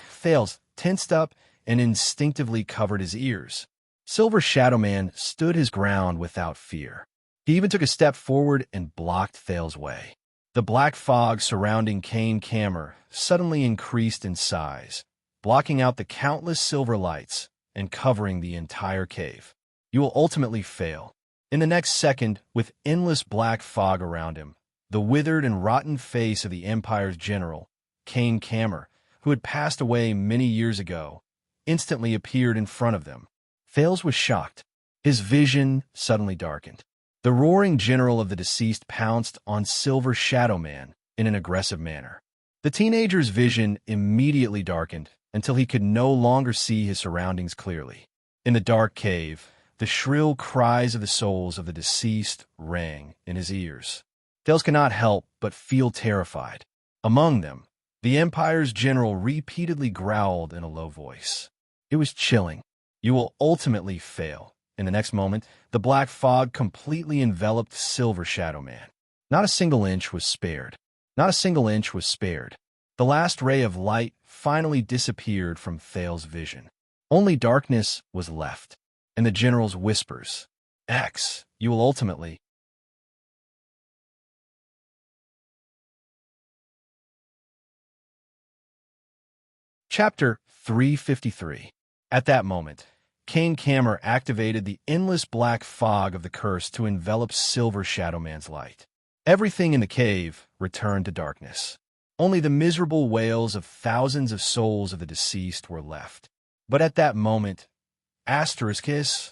Thales tensed up and instinctively covered his ears. Silver Shadow Man stood his ground without fear. He even took a step forward and blocked Thales' way. The black fog surrounding Kane Camer suddenly increased in size, blocking out the countless silver lights and covering the entire cave. "You will ultimately fail." In the next second, with endless black fog around him, the withered and rotten face of the Empire's general, Kane Camer, who had passed away many years ago, instantly appeared in front of them. Thales was shocked. His vision suddenly darkened. The roaring general of the deceased pounced on Silver Shadow Man in an aggressive manner. The teenager's vision immediately darkened until he could no longer see his surroundings clearly. In the dark cave, the shrill cries of the souls of the deceased rang in his ears. Thales could not help but feel terrified. Among them, the Empire's general repeatedly growled in a low voice. It was chilling. "You will ultimately fail." In the next moment, the black fog completely enveloped Silver Shadow Man. Not a single inch was spared. Not a single inch was spared. The last ray of light finally disappeared from Thales' vision. Only darkness was left, and the general's whispers. "X, you will ultimately..." Chapter 353. At that moment, Kane Camer activated the endless black fog of the curse to envelop Silver Shadow Man's light. Everything in the cave returned to darkness. Only the miserable wails of thousands of souls of the deceased were left. But at that moment, a strange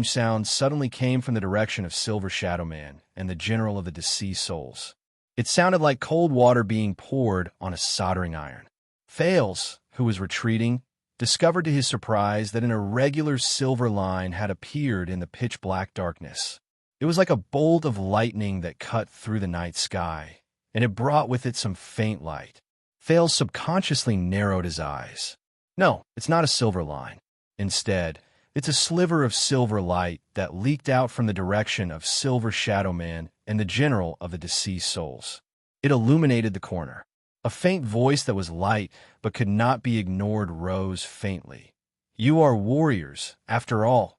sound suddenly came from the direction of Silver Shadow Man and the general of the deceased souls. It sounded like cold water being poured on a soldering iron. Thales, who was retreating, discovered to his surprise that an irregular silver line had appeared in the pitch-black darkness. It was like a bolt of lightning that cut through the night sky, and it brought with it some faint light. Thales subconsciously narrowed his eyes. No, it's not a silver line. Instead, it's a sliver of silver light that leaked out from the direction of Silver Shadow Man and the general of the deceased souls. It illuminated the corner. A faint voice that was light but could not be ignored rose faintly. "You are warriors, after all."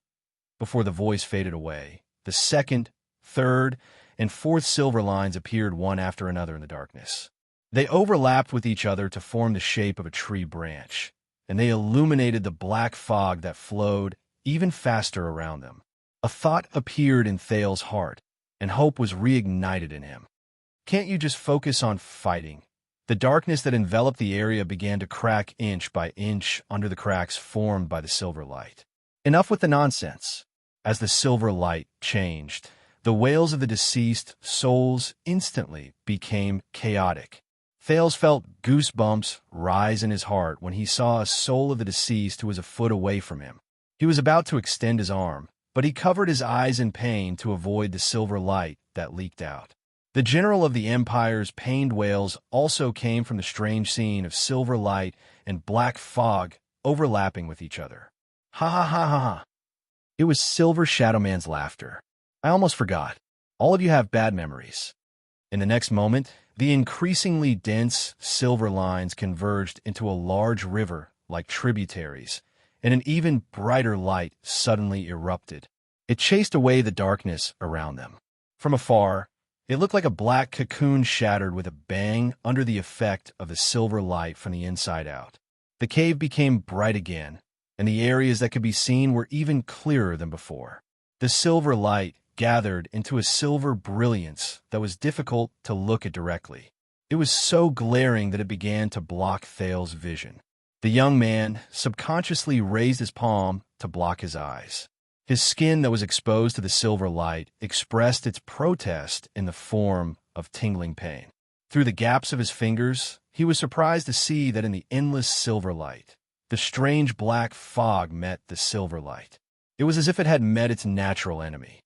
Before the voice faded away, the second, third, and fourth silver lines appeared one after another in the darkness. They overlapped with each other to form the shape of a tree branch, and they illuminated the black fog that flowed even faster around them. A thought appeared in Thale's heart, and hope was reignited in him. Can't you just focus on fighting? The darkness that enveloped the area began to crack inch by inch under the cracks formed by the silver light. Enough with the nonsense. As the silver light changed, the wails of the deceased souls instantly became chaotic. Thales felt goosebumps rise in his heart when he saw a soul of the deceased who was a foot away from him. He was about to extend his arm, but he covered his eyes in pain to avoid the silver light that leaked out. The general of the Empire's pained wails also came from the strange scene of silver light and black fog overlapping with each other. Ha ha ha ha ha. It was Silver Shadowman's laughter. I almost forgot. All of you have bad memories. In the next moment, the increasingly dense silver lines converged into a large river like tributaries, and an even brighter light suddenly erupted. It chased away the darkness around them. From afar, it looked like a black cocoon shattered with a bang under the effect of the silver light from the inside out. The cave became bright again, and the areas that could be seen were even clearer than before. The silver light gathered into a silver brilliance that was difficult to look at directly. It was so glaring that it began to block Thale's vision. The young man subconsciously raised his palm to block his eyes. His skin that was exposed to the silver light expressed its protest in the form of tingling pain. Through the gaps of his fingers, he was surprised to see that in the endless silver light, the strange black fog met the silver light. It was as if it had met its natural enemy.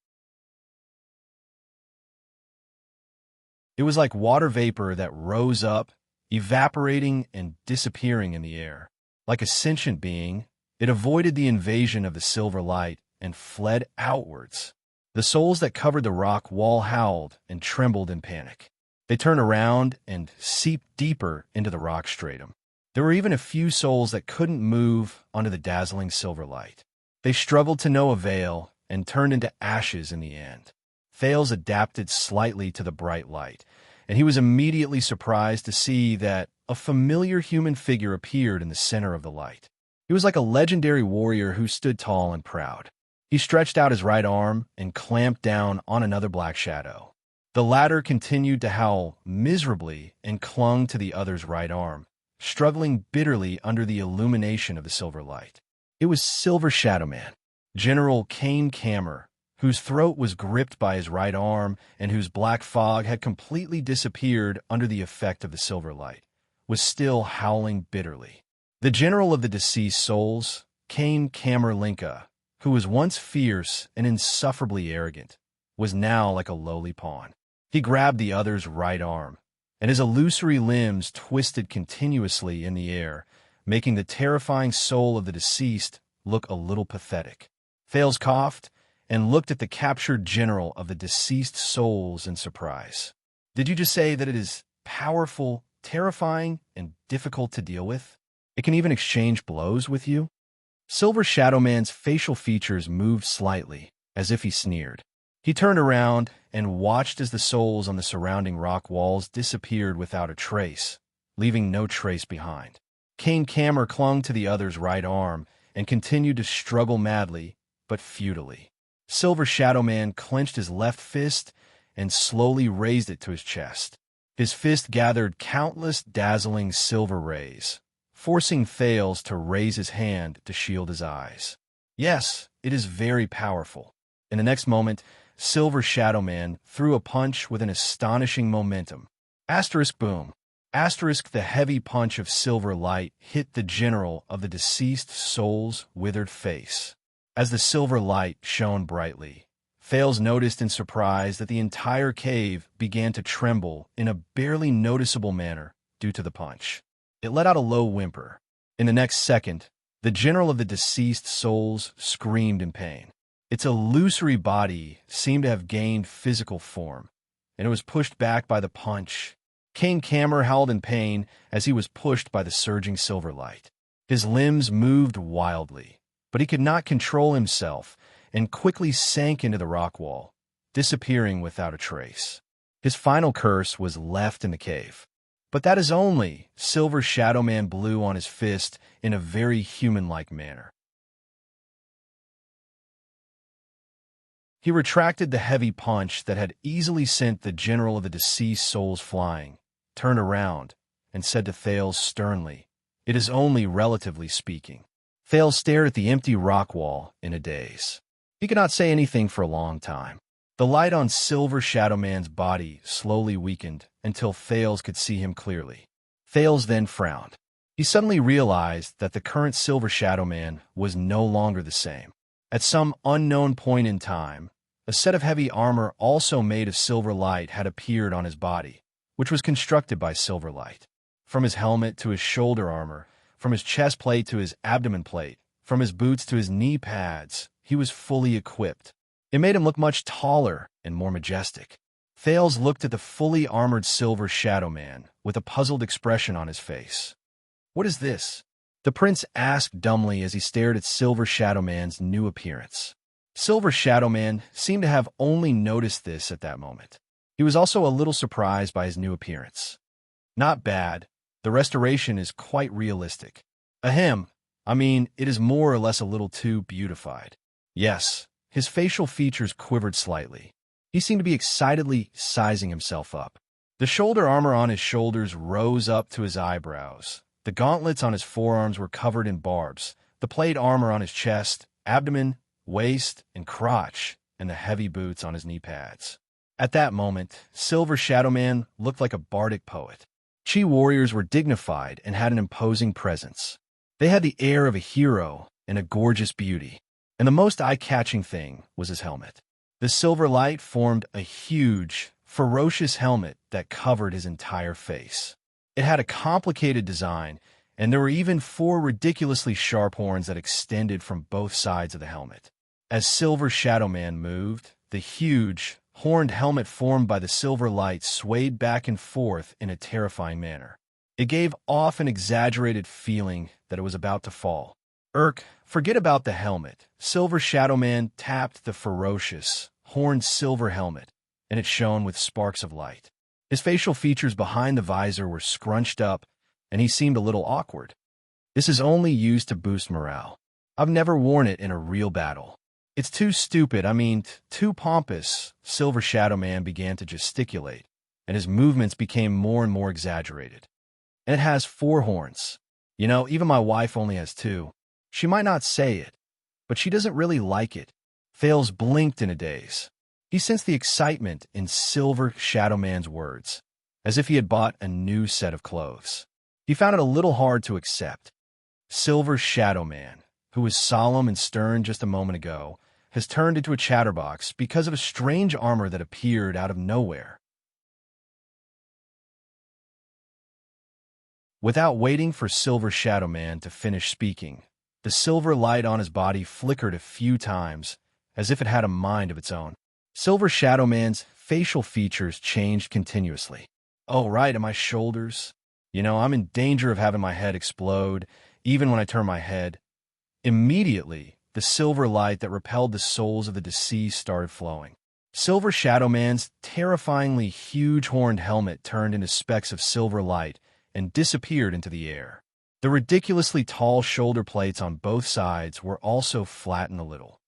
It was like water vapor that rose up, evaporating and disappearing in the air. Like a sentient being, it avoided the invasion of the silver light and fled outwards. The souls that covered the rock wall howled and trembled in panic. They turned around and seeped deeper into the rock stratum. There were even a few souls that couldn't move under the dazzling silver light. They struggled to no avail and turned into ashes in the end. Thales adapted slightly to the bright light, and he was immediately surprised to see that a familiar human figure appeared in the center of the light. He was like a legendary warrior who stood tall and proud. He stretched out his right arm and clamped down on another black shadow. The latter continued to howl miserably and clung to the other's right arm, struggling bitterly under the illumination of the silver light. It was Silver Shadowman, General Kane Kammer, whose throat was gripped by his right arm and whose black fog had completely disappeared under the effect of the silver light, was still howling bitterly. The general of the deceased souls, Kane Kammerlinka, who was once fierce and insufferably arrogant, was now like a lowly pawn. He grabbed the other's right arm, and his illusory limbs twisted continuously in the air, making the terrifying soul of the deceased look a little pathetic. Thales coughed and looked at the captured general of the deceased souls in surprise. Did you just say that it is powerful, terrifying, and difficult to deal with? It can even exchange blows with you? Silver Shadowman's facial features moved slightly, as if he sneered. He turned around and watched as the souls on the surrounding rock walls disappeared without a trace, leaving no trace behind. Kane Kammer clung to the other's right arm and continued to struggle madly, but futilely. Silver Shadowman clenched his left fist and slowly raised it to his chest. His fist gathered countless dazzling silver rays, forcing Thales to raise his hand to shield his eyes. Yes, it is very powerful. In the next moment, Silver Shadowman threw a punch with an astonishing momentum. Asterisk boom. Asterisk the heavy punch of silver light hit the general of the deceased soul's withered face. As the silver light shone brightly, Thales noticed in surprise that the entire cave began to tremble in a barely noticeable manner due to the punch. It let out a low whimper. In the next second, the general of the deceased souls screamed in pain. Its illusory body seemed to have gained physical form, and it was pushed back by the punch. Kane Kammer howled in pain as he was pushed by the surging silver light. His limbs moved wildly, but he could not control himself and quickly sank into the rock wall, disappearing without a trace. His final curse was left in the cave. But that is only, Silver Shadow Man blew on his fist in a very human-like manner. He retracted the heavy punch that had easily sent the general of the deceased souls flying, turned around, and said to Thales sternly, "It is only relatively speaking." Thales stared at the empty rock wall in a daze. He could not say anything for a long time. The light on Silver Shadow Man's body slowly weakened until Thales could see him clearly. Thales then frowned. He suddenly realized that the current Silver Shadow Man was no longer the same. At some unknown point in time, a set of heavy armor also made of silver light had appeared on his body, which was constructed by silver light. From his helmet to his shoulder armor, from his chest plate to his abdomen plate, from his boots to his knee pads, he was fully equipped. It made him look much taller and more majestic. Thales looked at the fully armored Silver Shadow Man with a puzzled expression on his face. "What is this?" the prince asked dumbly as he stared at Silver Shadow Man's new appearance. Silver Shadow Man seemed to have only noticed this at that moment. He was also a little surprised by his new appearance. "Not bad. The restoration is quite realistic. Ahem. I mean, it is more or less a little too beautified." Yes, his facial features quivered slightly. He seemed to be excitedly sizing himself up. The shoulder armor on his shoulders rose up to his eyebrows. The gauntlets on his forearms were covered in barbs, the plate armor on his chest, abdomen, waist, and crotch, and the heavy boots on his knee pads. At that moment, Silver Shadow Man looked like a bardic poet. Chi warriors were dignified and had an imposing presence. They had the air of a hero and a gorgeous beauty. And the most eye-catching thing was his helmet. The silver light formed a huge, ferocious helmet that covered his entire face. It had a complicated design, and there were even 4 ridiculously sharp horns that extended from both sides of the helmet. As Silver Shadow Man moved, the huge, horned helmet formed by the silver light swayed back and forth in a terrifying manner. It gave off an exaggerated feeling that it was about to fall. Forget about the helmet. Silver Shadow Man tapped the ferocious, horned silver helmet, and it shone with sparks of light. His facial features behind the visor were scrunched up, and he seemed a little awkward. "This is only used to boost morale. I've never worn it in a real battle. It's too stupid, too pompous." Silver Shadow Man began to gesticulate, and his movements became more and more exaggerated. "And it has 4 horns. Even my wife only has 2. She might not say it, but she doesn't really like it." Thales blinked in a daze. He sensed the excitement in Silver Shadow Man's words, as if he had bought a new set of clothes. He found it a little hard to accept. Silver Shadow Man, who was solemn and stern just a moment ago, has turned into a chatterbox because of a strange armor that appeared out of nowhere. Without waiting for Silver Shadow Man to finish speaking, the silver light on his body flickered a few times, as if it had a mind of its own. Silver Shadow Man's facial features changed continuously. "Oh, right, and my shoulders. I'm in danger of having my head explode, even when I turn my head." Immediately, the silver light that repelled the souls of the deceased started flowing. Silver Shadow Man's terrifyingly huge horned helmet turned into specks of silver light and disappeared into the air. The ridiculously tall shoulder plates on both sides were also flattened a little.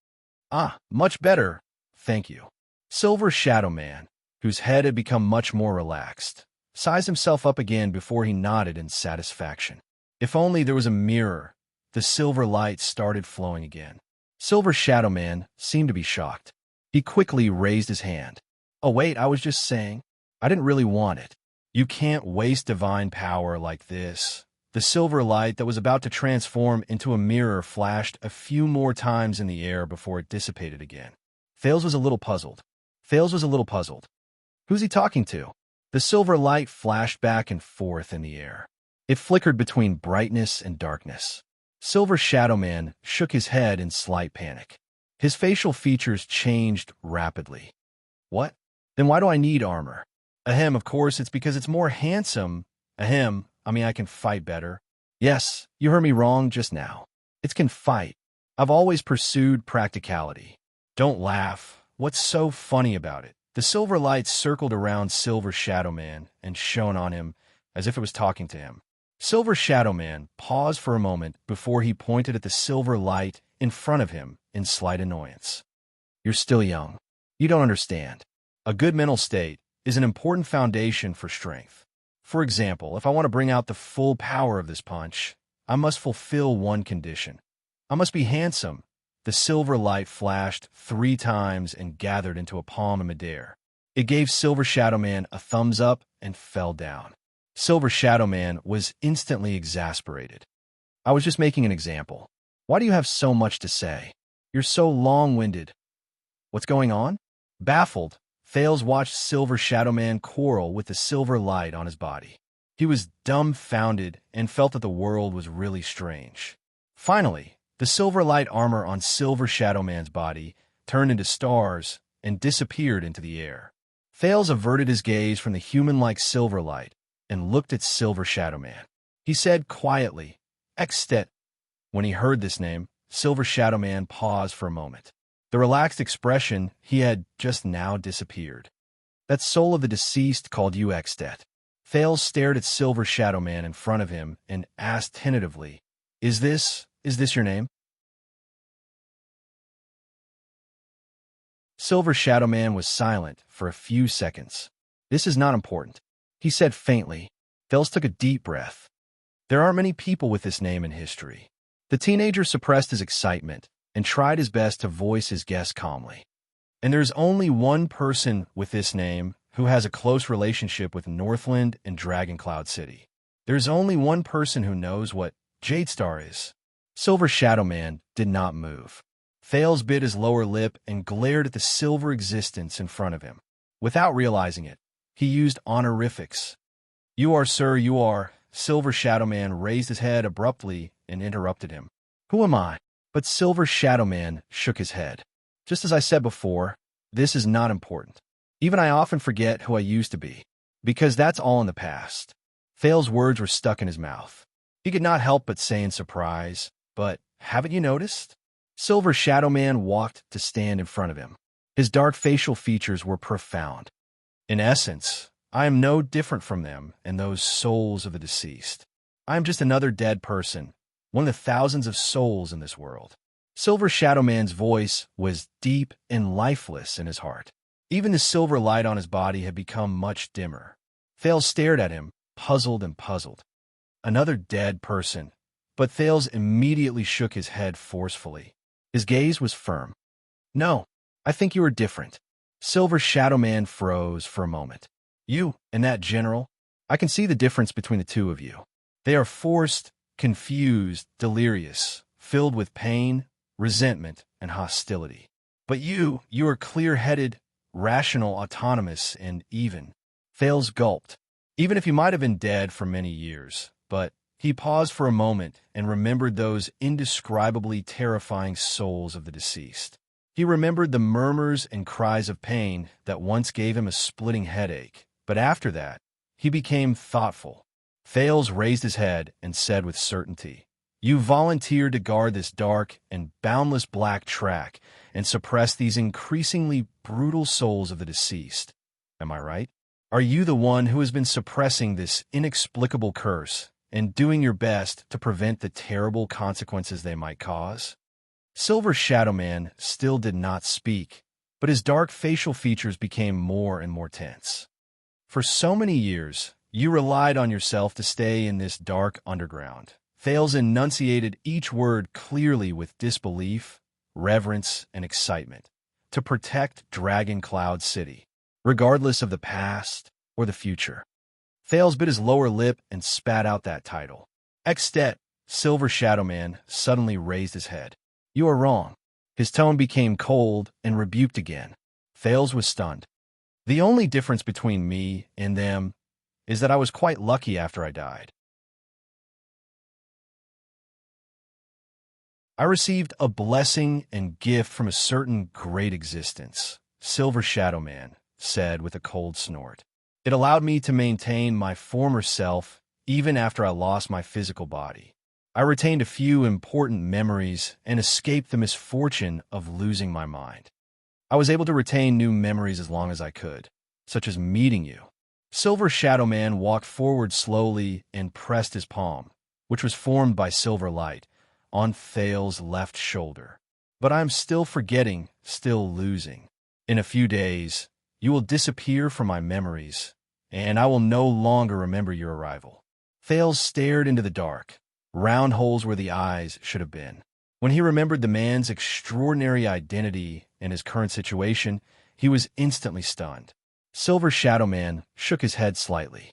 "Ah, much better. Thank you." Silver Shadow Man, whose head had become much more relaxed, sized himself up again before he nodded in satisfaction. If only there was a mirror. The silver light started flowing again. Silver Shadow Man seemed to be shocked. He quickly raised his hand. "Oh wait, I was just saying. I didn't really want it." "You can't waste divine power like this." The silver light that was about to transform into a mirror flashed a few more times in the air before it dissipated again. Thales was a little puzzled. Who's he talking to? The silver light flashed back and forth in the air. It flickered between brightness and darkness. Silver Shadow Man shook his head in slight panic. His facial features changed rapidly. "What? Then why do I need armor?" "Ahem, of course, it's because it's more handsome. I can fight better." "Yes, you heard me wrong just now. It can fight. I've always pursued practicality." "Don't laugh. What's so funny about it?" The silver light circled around Silver Shadow Man and shone on him, as if it was talking to him. Silver Shadow Man paused for a moment before he pointed at the silver light in front of him in slight annoyance. You're still young. You don't understand. A good mental state is an important foundation for strength. For example, if I want to bring out the full power of this punch, I must fulfill one condition. I must be handsome. The silver light flashed 3 times and gathered into a palm in midair. It gave Silver Shadow Man a thumbs up and fell down. Silver Shadow Man was instantly exasperated. I was just making an example. Why do you have so much to say? You're so long-winded. What's going on? Baffled, Thales watched Silver Shadow Man quarrel with the silver light on his body. He was dumbfounded and felt that the world was really strange. Finally, the silver light armor on Silver Shadow Man's body turned into stars and disappeared into the air. Thales averted his gaze from the human-like silver light and looked at Silver Shadow Man. He said quietly, "Extet." When he heard this name, Silver Shadow Man paused for a moment. The relaxed expression he had just now disappeared. That soul of the deceased called you Extet. Thales stared at Silver Shadow Man in front of him and asked tentatively, Is this your name? Silver Shadow Man was silent for a few seconds. This is not important, he said faintly. Thales took a deep breath. There aren't many people with this name in history. The teenager suppressed his excitement and tried his best to voice his guess calmly. And there's only one person with this name who has a close relationship with Northland and Dragon Cloud City. There's only one person who knows what Jadestar is. Silver Shadow Man did not move. Thales bit his lower lip and glared at the silver existence in front of him. Without realizing it, he used honorifics. You are, sir, you are. Silver Shadow Man raised his head abruptly and interrupted him. Who am I? But Silver Shadow Man shook his head. Just as I said before, this is not important. Even I often forget who I used to be, because that's all in the past. Thales' words were stuck in his mouth. He could not help but say in surprise, but haven't you noticed? Silver Shadow Man walked to stand in front of him. His dark facial features were profound. In essence, I am no different from them and those souls of the deceased. I am just another dead person, one of the thousands of souls in this world. Silver Shadow Man's voice was deep and lifeless in his heart. Even the silver light on his body had become much dimmer. Thales stared at him, puzzled and puzzled. Another dead person, but Thales immediately shook his head forcefully. His gaze was firm. No, I think you are different. Silver Shadow Man froze for a moment. You and that general, I can see the difference between the two of you. They are forced, confused, delirious, filled with pain, resentment, and hostility. But you are clear-headed, rational, autonomous, and even. Thales gulped. Even if he might have been dead for many years, but he paused for a moment and remembered those indescribably terrifying souls of the deceased. He remembered the murmurs and cries of pain that once gave him a splitting headache, but after that, he became thoughtful. Thales raised his head and said with certainty, You volunteered to guard this dark and boundless black track and suppress these increasingly brutal souls of the deceased. Am I right? Are you the one who has been suppressing this inexplicable curse and doing your best to prevent the terrible consequences they might cause? Silver Shadow Man still did not speak, but his dark facial features became more and more tense. For so many years, you relied on yourself to stay in this dark underground. Thales enunciated each word clearly with disbelief, reverence, and excitement, to protect Dragon Cloud City, regardless of the past or the future. Thales bit his lower lip and spat out that title. Extet, Silver Shadow Man suddenly raised his head. You are wrong. His tone became cold and rebuked again. Thales was stunned. The only difference between me and them is that I was quite lucky after I died. I received a blessing and gift from a certain great existence, Silver Shadow Man said with a cold snort. It allowed me to maintain my former self even after I lost my physical body. I retained a few important memories and escaped the misfortune of losing my mind. I was able to retain new memories as long as I could, such as meeting you. Silver Shadow Man walked forward slowly and pressed his palm, which was formed by silver light, on Thale's left shoulder. But I am still forgetting, still losing. In a few days, you will disappear from my memories, and I will no longer remember your arrival. Thale stared into the dark, round holes where the eyes should have been. When he remembered the man's extraordinary identity and his current situation, he was instantly stunned. Silver Shadow Man shook his head slightly.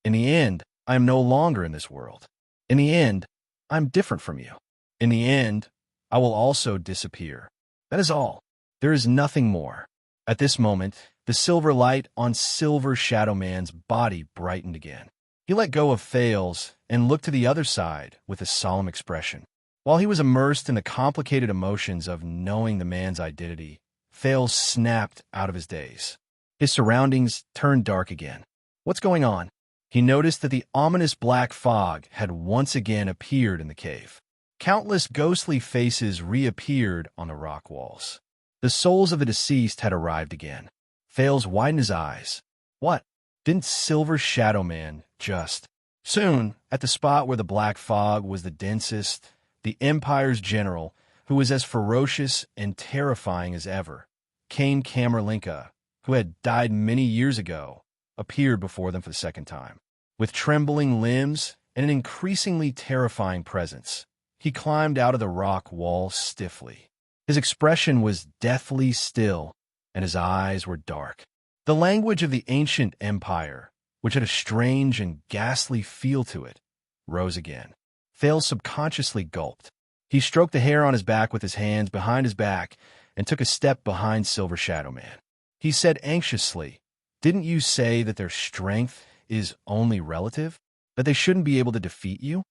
In the end, I am no longer in this world. In the end, I am different from you. In the end, I will also disappear. That is all. There is nothing more. At this moment, the silver light on Silver Shadow Man's body brightened again. He let go of Thales and looked to the other side with a solemn expression. While he was immersed in the complicated emotions of knowing the man's identity, Thales snapped out of his daze. His surroundings turned dark again. What's going on? He noticed that the ominous black fog had once again appeared in the cave. Countless ghostly faces reappeared on the rock walls. The souls of the deceased had arrived again. Thales widened his eyes. What? Didn't Silver Shadow Man just... Soon, at the spot where the black fog was the densest, the Empire's general, who was as ferocious and terrifying as ever, Cain Camerlinka, who had died many years ago, appeared before them for the second time. With trembling limbs and an increasingly terrifying presence, he climbed out of the rock wall stiffly. His expression was deathly still, and his eyes were dark. The language of the ancient empire, which had a strange and ghastly feel to it, rose again. Thales subconsciously gulped. He stroked the hair on his back with his hands behind his back and took a step behind Silver Shadow Man. He said anxiously, "Didn't you say that their strength is only relative? That they shouldn't be able to defeat you?"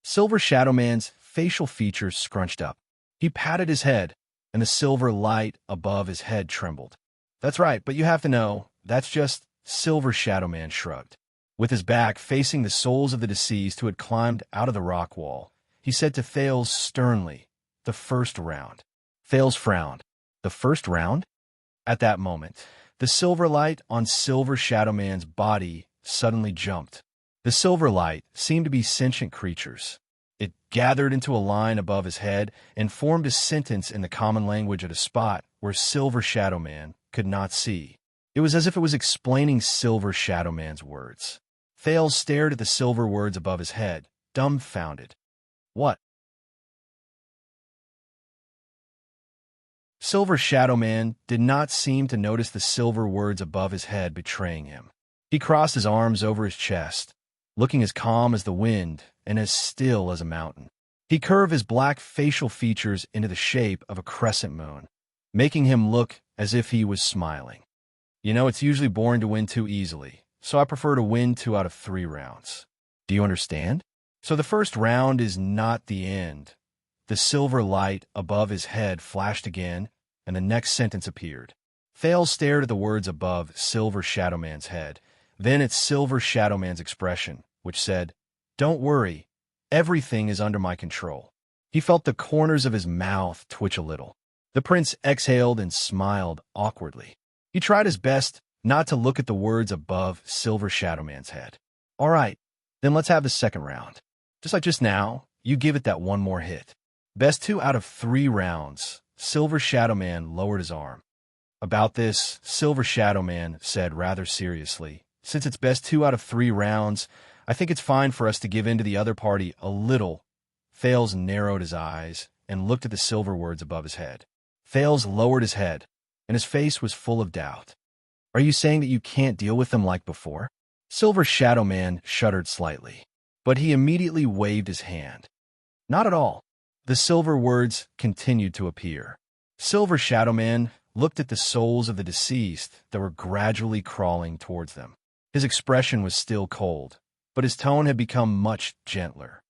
Silver Shadow Man's facial features scrunched up. He patted his head, and the silver light above his head trembled. "That's right, but you have to know, that's just..." Silver Shadow Man shrugged. With his back facing the souls of the deceased who had climbed out of the rock wall, he said to Thales sternly, "The first round." Thales frowned. "The first round?" At that moment, the silver light on Silver Shadow Man's body suddenly jumped. The silver light seemed to be sentient creatures. It gathered into a line above his head and formed a sentence in the common language at a spot where Silver Shadow Man could not see. It was as if it was explaining Silver Shadow Man's words. Thales stared at the silver words above his head, dumbfounded. What? Silver Shadow Man did not seem to notice the silver words above his head betraying him. He crossed his arms over his chest, looking as calm as the wind and as still as a mountain. He curved his black facial features into the shape of a crescent moon, making him look as if he was smiling. You know, it's usually boring to win too easily, so I prefer to win 2 out of 3 rounds. Do you understand? So the first round is not the end. The silver light above his head flashed again, and the next sentence appeared. Thales stared at the words above Silver Shadow Man's head, then at Silver Shadow Man's expression, which said, "Don't worry, everything is under my control." He felt the corners of his mouth twitch a little. The prince exhaled and smiled awkwardly. He tried his best not to look at the words above Silver Shadow Man's head. "All right, then let's have the second round. Just like just now, you give it that one more hit." Best 2 out of 3 rounds. Silver Shadow Man lowered his arm. About this, Silver Shadow Man said rather seriously, "Since it's best 2 out of 3 rounds, I think it's fine for us to give in to the other party a little." Thales narrowed his eyes and looked at the silver words above his head. Thales lowered his head, and his face was full of doubt. "Are you saying that you can't deal with them like before?" Silver Shadow Man shuddered slightly, but he immediately waved his hand. "Not at all." The silver words continued to appear. Silver Shadow Man looked at the souls of the deceased that were gradually crawling towards them. His expression was still cold, but his tone had become much gentler.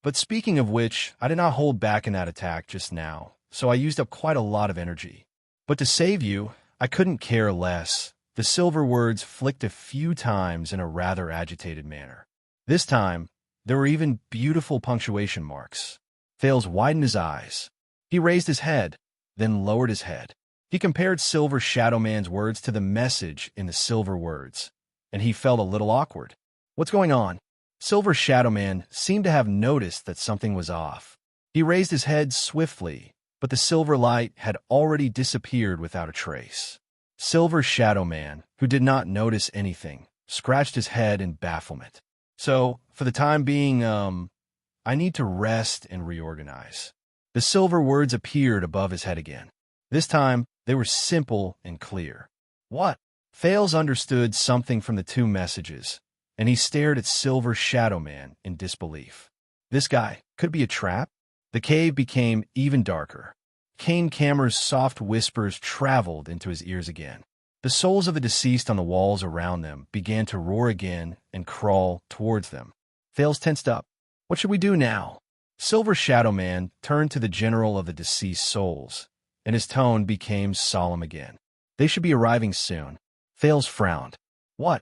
"But speaking of which, I did not hold back in that attack just now, so I used up quite a lot of energy. But to save you, I couldn't care less." The silver words flicked a few times in a rather agitated manner. This time, there were even beautiful punctuation marks. Thales widened his eyes. He raised his head, then lowered his head. He compared Silver Shadow Man's words to the message in the silver words, and he felt a little awkward. What's going on? Silver Shadow Man seemed to have noticed that something was off. He raised his head swiftly, but the silver light had already disappeared without a trace. Silver Shadow Man, who did not notice anything, scratched his head in bafflement. So, for the time being, I need to rest and reorganize. The silver words appeared above his head again. This time, they were simple and clear. What? Thales understood something from the two messages, and he stared at Silver Shadow Man in disbelief. This guy could be a trap? The cave became even darker. Kane Cameron's soft whispers traveled into his ears again. The souls of the deceased on the walls around them began to roar again and crawl towards them. Thales tensed up. What should we do now? Silver Shadow Man turned to the general of the deceased souls, and his tone became solemn again. They should be arriving soon. Thales frowned. What?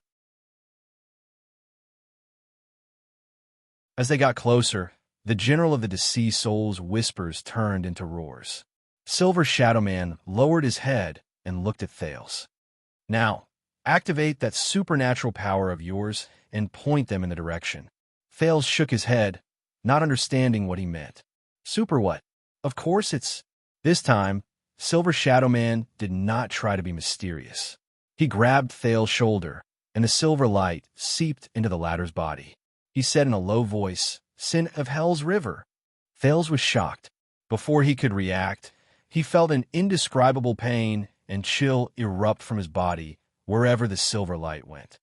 As they got closer, the general of the deceased souls' whispers turned into roars. Silver Shadow Man lowered his head and looked at Thales. Now, activate that supernatural power of yours and point them in the direction. Thales shook his head, not understanding what he meant. Super what? Of course it's... This time, Silver Shadow Man did not try to be mysterious. He grabbed Thales' shoulder, and the silver light seeped into the latter's body. He said in a low voice, Sin of Hell's River. Thales was shocked. Before he could react, he felt an indescribable pain and chill erupt from his body wherever the silver light went.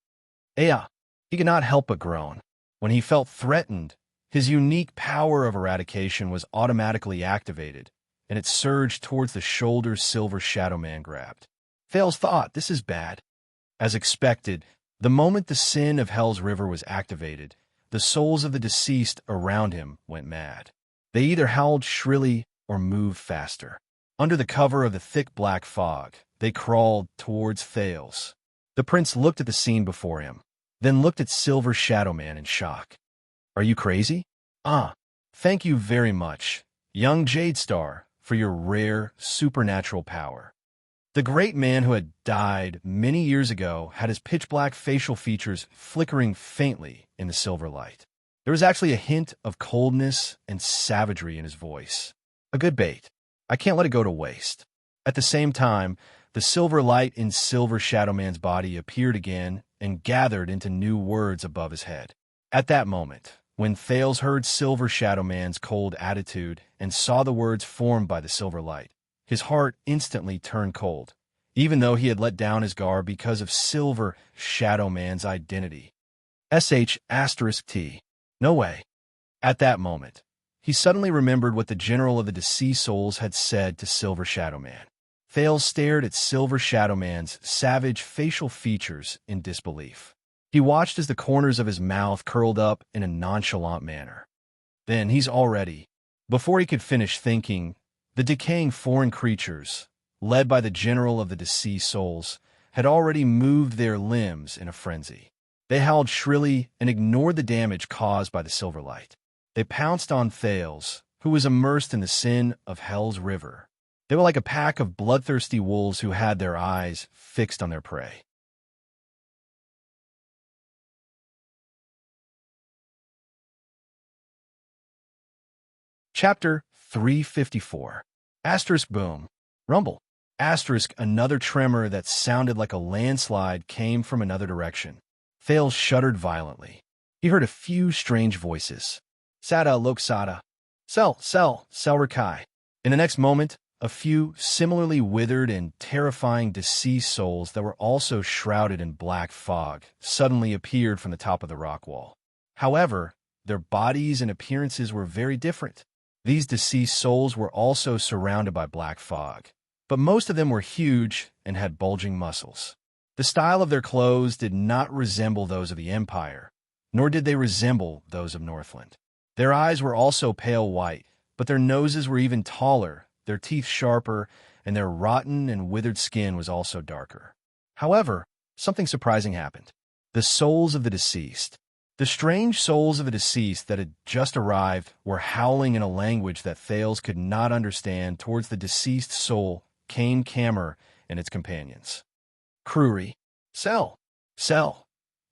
Aya! He could not help but groan. When he felt threatened, his unique power of eradication was automatically activated, and it surged towards the shoulders Silver Shadow Man grabbed. Thales thought, this is bad. As expected, the moment the Sin of Hell's River was activated, the souls of the deceased around him went mad. They either howled shrilly or moved faster. Under the cover of the thick black fog, they crawled towards Thales. The prince looked at the scene before him, then looked at Silver Shadow Man in shock. Are you crazy? Thank you very much, young Jade Star, for your rare supernatural power. The great man who had died many years ago had his pitch-black facial features flickering faintly in the silver light. There was actually a hint of coldness and savagery in his voice. A good bait. I can't let it go to waste. At the same time, the silver light in Silver Shadow Man's body appeared again and gathered into new words above his head. At that moment, when Thales heard Silver Shadow Man's cold attitude and saw the words formed by the silver light, his heart instantly turned cold, even though he had let down his guard because of Silver Shadow Man's identity. *T. No way. At that moment, he suddenly remembered what the general of the deceased souls had said to Silver Shadow Man. Thales stared at Silver Shadow Man's savage facial features in disbelief. He watched as the corners of his mouth curled up in a nonchalant manner. Then he's already... Before he could finish thinking, the decaying foreign creatures, led by the general of the deceased souls, had already moved their limbs in a frenzy. They howled shrilly and ignored the damage caused by the silver light. They pounced on Thales, who was immersed in the sin of Hell's River. They were like a pack of bloodthirsty wolves who had their eyes fixed on their prey. Chapter 354. Boom. Rumble. Another tremor that sounded like a landslide came from another direction. Thales shuddered violently. He heard a few strange voices. Sada Loksada. Sel Rakai. In the next moment, a few similarly withered and terrifying deceased souls that were also shrouded in black fog suddenly appeared from the top of the rock wall. However, their bodies and appearances were very different. These deceased souls were also surrounded by black fog, but most of them were huge and had bulging muscles. The style of their clothes did not resemble those of the Empire, nor did they resemble those of Northland. Their eyes were also pale white, but their noses were even taller, their teeth sharper, and their rotten and withered skin was also darker. However, something surprising happened. The souls of the deceased. The strange souls of the deceased that had just arrived were howling in a language that Thales could not understand towards the deceased soul, Kane Camer, and its companions. Kruri. Sel.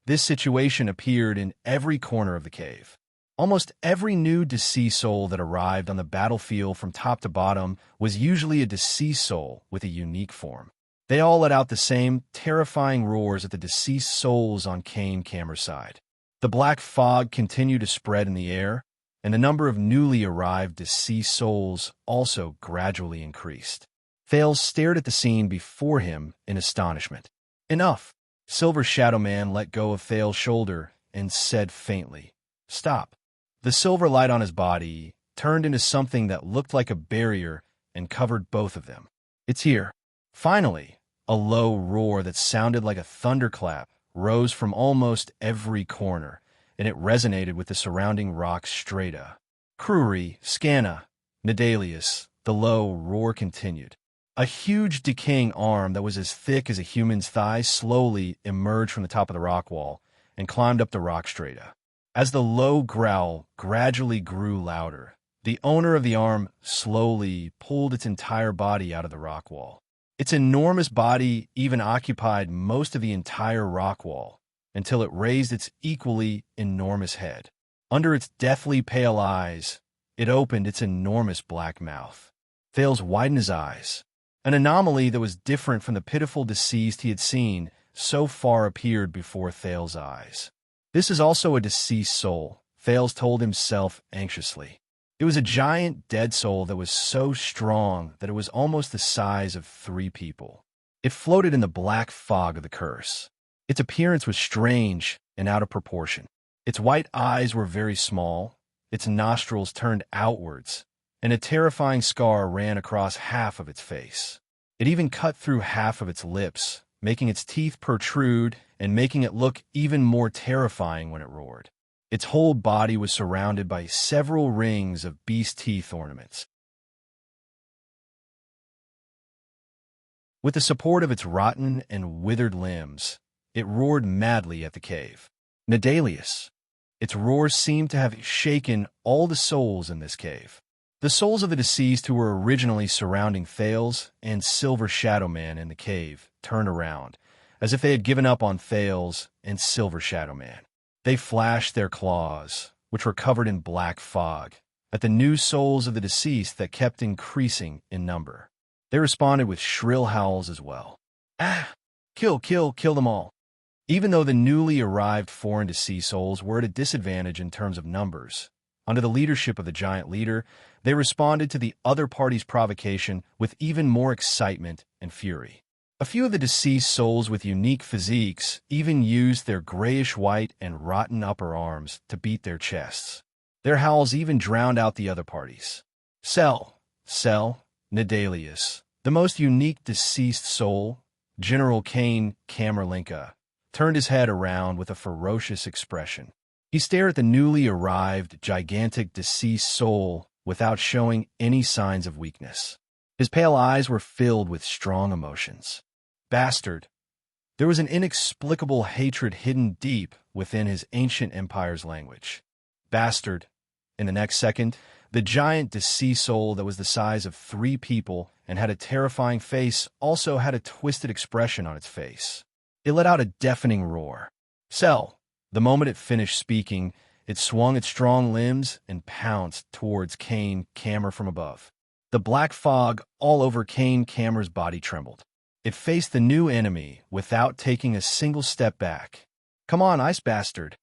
This situation appeared in every corner of the cave. Almost every new deceased soul that arrived on the battlefield from top to bottom was usually a deceased soul with a unique form. They all let out the same terrifying roars at the deceased souls on Kane Camera's side. The black fog continued to spread in the air, and the number of newly arrived deceased souls also gradually increased. Thales stared at the scene before him in astonishment. "Enough!" Silver Shadow Man let go of Thales' shoulder and said faintly, "Stop." The silver light on his body turned into something that looked like a barrier and covered both of them. "It's here." Finally, a low roar that sounded like a thunderclap rose from almost every corner, and it resonated with the surrounding rocks strata. Kruri, Scanna, Nedalius, the low roar continued. A huge decaying arm that was as thick as a human's thigh slowly emerged from the top of the rock wall and climbed up the rock strata. As the low growl gradually grew louder, the owner of the arm slowly pulled its entire body out of the rock wall. Its enormous body even occupied most of the entire rock wall until it raised its equally enormous head. Under its deathly pale eyes, it opened its enormous black mouth. Thales widened his eyes. An anomaly that was different from the pitiful deceased he had seen so far appeared before Thales' eyes. "This is also a deceased soul," Thales told himself anxiously. It was a giant dead soul that was so strong that it was almost the size of 3 people. It floated in the black fog of the curse. Its appearance was strange and out of proportion. Its white eyes were very small, its nostrils turned outwards, and a terrifying scar ran across half of its face. It even cut through half of its lips, making its teeth protrude and making it look even more terrifying when it roared. Its whole body was surrounded by several rings of beast teeth ornaments. With the support of its rotten and withered limbs, it roared madly at the cave. Nedalius. Its roar seemed to have shaken all the souls in this cave. The souls of the deceased who were originally surrounding Thales and Silver Shadow Man in the cave turned around, as if they had given up on Thales and Silver Shadow Man. They flashed their claws, which were covered in black fog, at the new souls of the deceased that kept increasing in number. They responded with shrill howls as well. "Ah! Kill them all!" Even though the newly arrived foreign deceased souls were at a disadvantage in terms of numbers, under the leadership of the giant leader, they responded to the other party's provocation with even more excitement and fury. A few of the deceased souls with unique physiques even used their grayish-white and rotten upper arms to beat their chests. Their howls even drowned out the other parties. Sel, Nedalius, the most unique deceased soul, General Kane Camerlinka, turned his head around with a ferocious expression. He stared at the newly arrived, gigantic deceased soul without showing any signs of weakness. His pale eyes were filled with strong emotions. Bastard. There was an inexplicable hatred hidden deep within his ancient empire's language. Bastard. In the next second, the giant deceased soul that was the size of 3 people and had a terrifying face also had a twisted expression on its face. It let out a deafening roar. Sel. The moment it finished speaking, it swung its strong limbs and pounced towards Kane Camer from above. The black fog all over Kane Camer's body trembled. It faced the new enemy without taking a single step back. "Come on, ice bastard."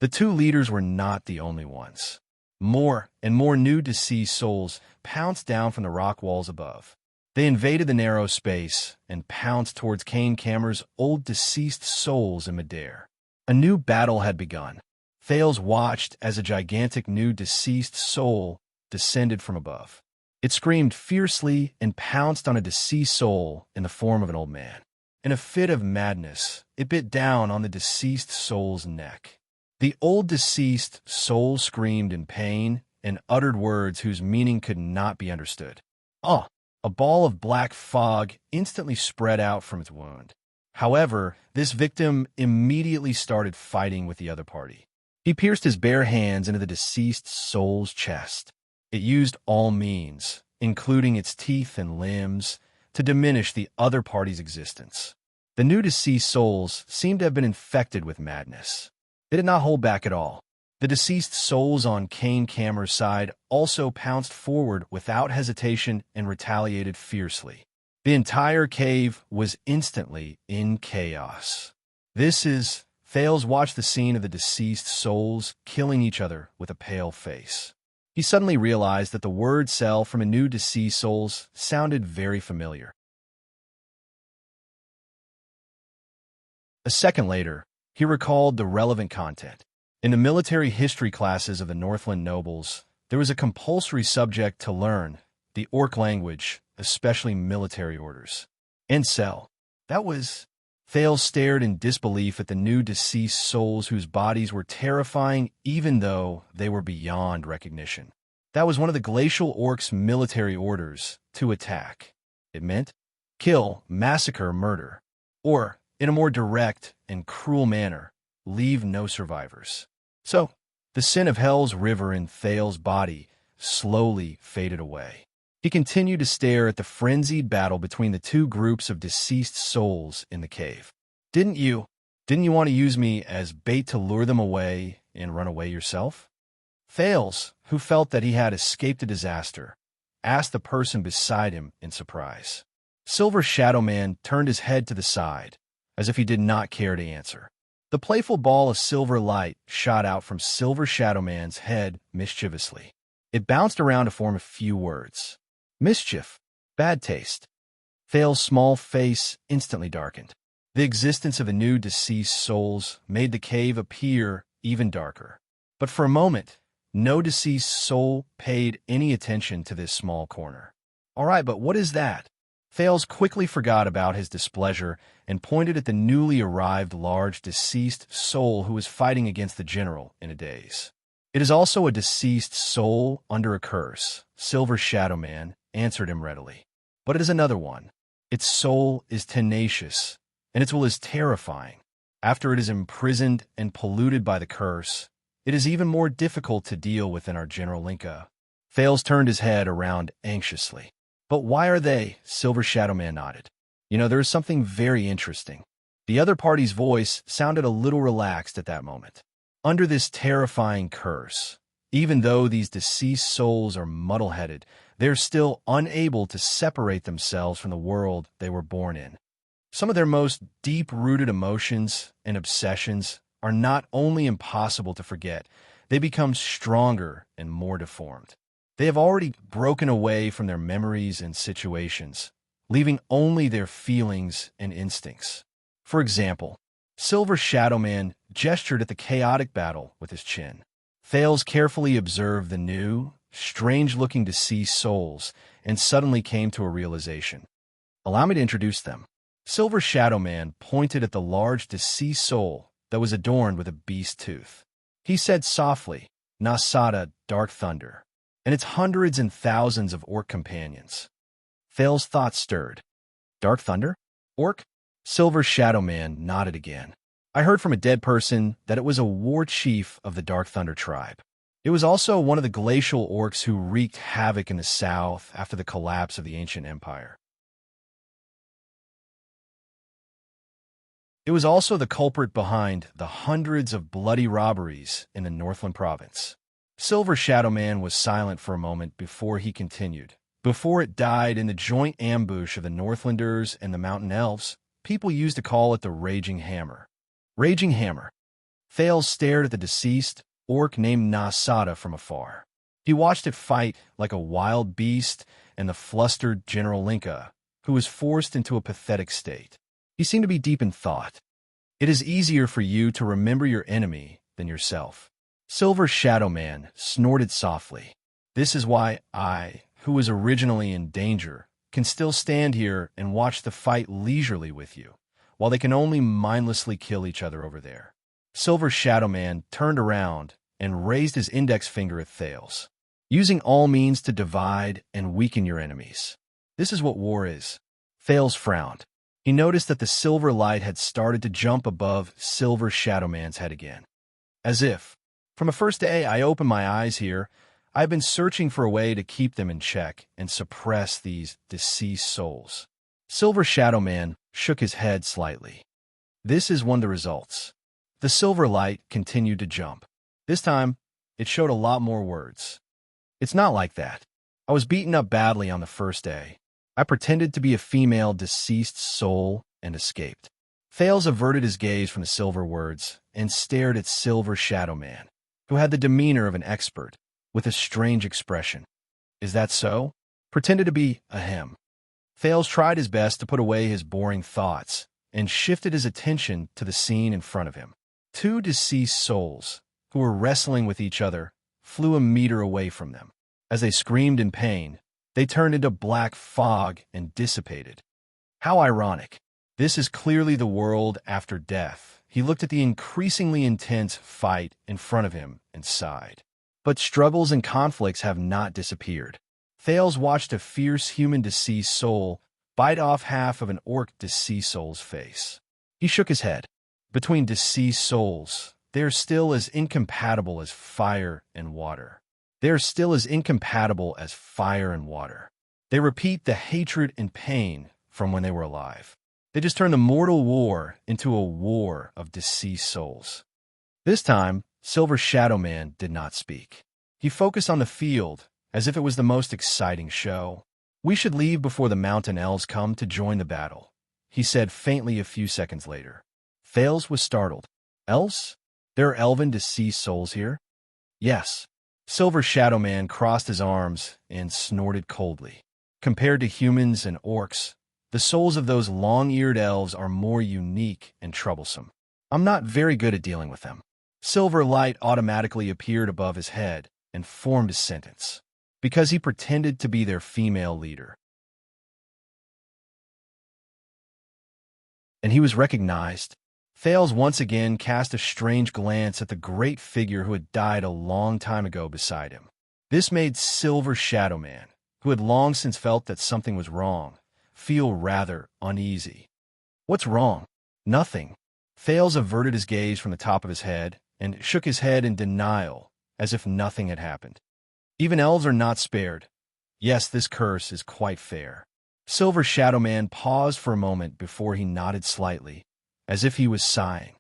The 2 leaders were not the only ones. More and more new deceased souls pounced down from the rock walls above. They invaded the narrow space and pounced towards Kane Camer's old deceased souls in midair. A new battle had begun. Thales watched as a gigantic new deceased soul descended from above. It screamed fiercely and pounced on a deceased soul in the form of an old man. In a fit of madness, it bit down on the deceased soul's neck. The old deceased soul screamed in pain and uttered words whose meaning could not be understood. "Ah!" A ball of black fog instantly spread out from its wound. However, this victim immediately started fighting with the other party. He pierced his bare hands into the deceased soul's chest. It used all means, including its teeth and limbs, to diminish the other party's existence. The new deceased souls seemed to have been infected with madness. They did not hold back at all. The deceased souls on Kane Cameron's side also pounced forward without hesitation and retaliated fiercely. The entire cave was instantly in chaos. Thales watched the scene of the deceased souls killing each other with a pale face. He suddenly realized that the word "cell" from a new deceased souls sounded very familiar. A second later, he recalled the relevant content. In the military history classes of the Northland nobles, there was a compulsory subject to learn, the Orc language, especially military orders. And cell. That was... Thales stared in disbelief at the new deceased souls whose bodies were terrifying even though they were beyond recognition. That was one of the glacial orcs' military orders, to attack. It meant kill, massacre, murder. Or, in a more direct and cruel manner, leave no survivors. So, the sin of Hell's river in Thales' body slowly faded away. He continued to stare at the frenzied battle between the two groups of deceased souls in the cave. Didn't you want to use me as bait to lure them away and run away yourself? Thales, who felt that he had escaped a disaster, asked the person beside him in surprise. Silver Shadow Man turned his head to the side, as if he did not care to answer. The playful ball of silver light shot out from Silver Shadow Man's head mischievously. It bounced around to form a few words. Mischief. Bad taste. Thales' small face instantly darkened. The existence of the new deceased souls made the cave appear even darker. But for a moment, no deceased soul paid any attention to this small corner. All right, but what is that? Thales quickly forgot about his displeasure and pointed at the newly arrived large deceased soul who was fighting against the general in a daze. It is also a deceased soul under a curse, Silver Shadow Man answered him readily. But it is another one. Its soul is tenacious, and its will is terrifying. After it is imprisoned and polluted by the curse, it is even more difficult to deal with than our General Linka. Thales turned his head around anxiously. But why are they? Silver Shadow Man nodded. There is something very interesting. The other party's voice sounded a little relaxed at that moment. Under this terrifying curse, even though these deceased souls are muddle-headed, they're still unable to separate themselves from the world they were born in. Some of their most deep-rooted emotions and obsessions are not only impossible to forget, they become stronger and more deformed. They have already broken away from their memories and situations, leaving only their feelings and instincts. For example, Silver Shadow Man gestured at the chaotic battle with his chin. Thales carefully observed the new, strange-looking deceased souls and suddenly came to a realization. Allow me to introduce them. Silver Shadow Man pointed at the large deceased soul that was adorned with a beast tooth. He said softly, Nasada, Dark Thunder, and its hundreds and thousands of orc companions. Thales' thoughts stirred. Dark Thunder? Orc? Silver Shadow Man nodded again. I heard from a dead person that it was a war chief of the Dark Thunder tribe. It was also one of the glacial orcs who wreaked havoc in the south after the collapse of the ancient empire. It was also the culprit behind the hundreds of bloody robberies in the Northland province. Silver Shadow Man was silent for a moment before he continued. Before it died in the joint ambush of the Northlanders and the Mountain Elves, people used to call it the Raging Hammer. Raging Hammer. Thales stared at the deceased orc named Nasada from afar. He watched it fight like a wild beast and the flustered General Linka, who was forced into a pathetic state. He seemed to be deep in thought. It is easier for you to remember your enemy than yourself. Silver Shadow Man snorted softly. This is why I, who was originally in danger, can still stand here and watch the fight leisurely with you, while they can only mindlessly kill each other over there. Silver Shadow Man turned around and raised his index finger at Thales. Using all means to divide and weaken your enemies. This is what war is. Thales frowned. He noticed that the silver light had started to jump above Silver Shadow Man's head again. As if, from the first day I opened my eyes here, I've been searching for a way to keep them in check and suppress these deceased souls. Silver Shadow Man shook his head slightly. This is one of the results. The silver light continued to jump. This time, it showed a lot more words. It's not like that. I was beaten up badly on the first day. I pretended to be a female deceased soul and escaped. Thales averted his gaze from the silver words and stared at Silver Shadow Man, who had the demeanor of an expert, with a strange expression. Is that so? Pretended to be a him. Thales tried his best to put away his boring thoughts and shifted his attention to the scene in front of him. Two deceased souls, who were wrestling with each other, flew a meter away from them. As they screamed in pain, they turned into black fog and dissipated. How ironic. This is clearly the world after death. He looked at the increasingly intense fight in front of him and sighed. But struggles and conflicts have not disappeared. Thales watched a fierce human deceased soul bite off half of an orc deceased soul's face. He shook his head. Between deceased souls, they are still as incompatible as fire and water. They are still as incompatible as fire and water. They repeat the hatred and pain from when they were alive. They just turn the mortal war into a war of deceased souls. This time, Silver Shadow Man did not speak. He focused on the field as if it was the most exciting show. We should leave before the mountain elves come to join the battle, he said faintly a few seconds later. Thales was startled. Elves? There are elven deceased souls here? Yes. Silver Shadow Man crossed his arms and snorted coldly. Compared to humans and orcs, the souls of those long-eared elves are more unique and troublesome. I'm not very good at dealing with them. Silver light automatically appeared above his head and formed a sentence, because he pretended to be their female leader. And he was recognized. Thales once again cast a strange glance at the great figure who had died a long time ago beside him. This made Silver Shadow Man, who had long since felt that something was wrong, feel rather uneasy. What's wrong? Nothing. Thales averted his gaze from the top of his head and shook his head in denial, as if nothing had happened. Even elves are not spared. Yes, this curse is quite fair. Silver Shadow Man paused for a moment before he nodded slightly, as if he was sighing.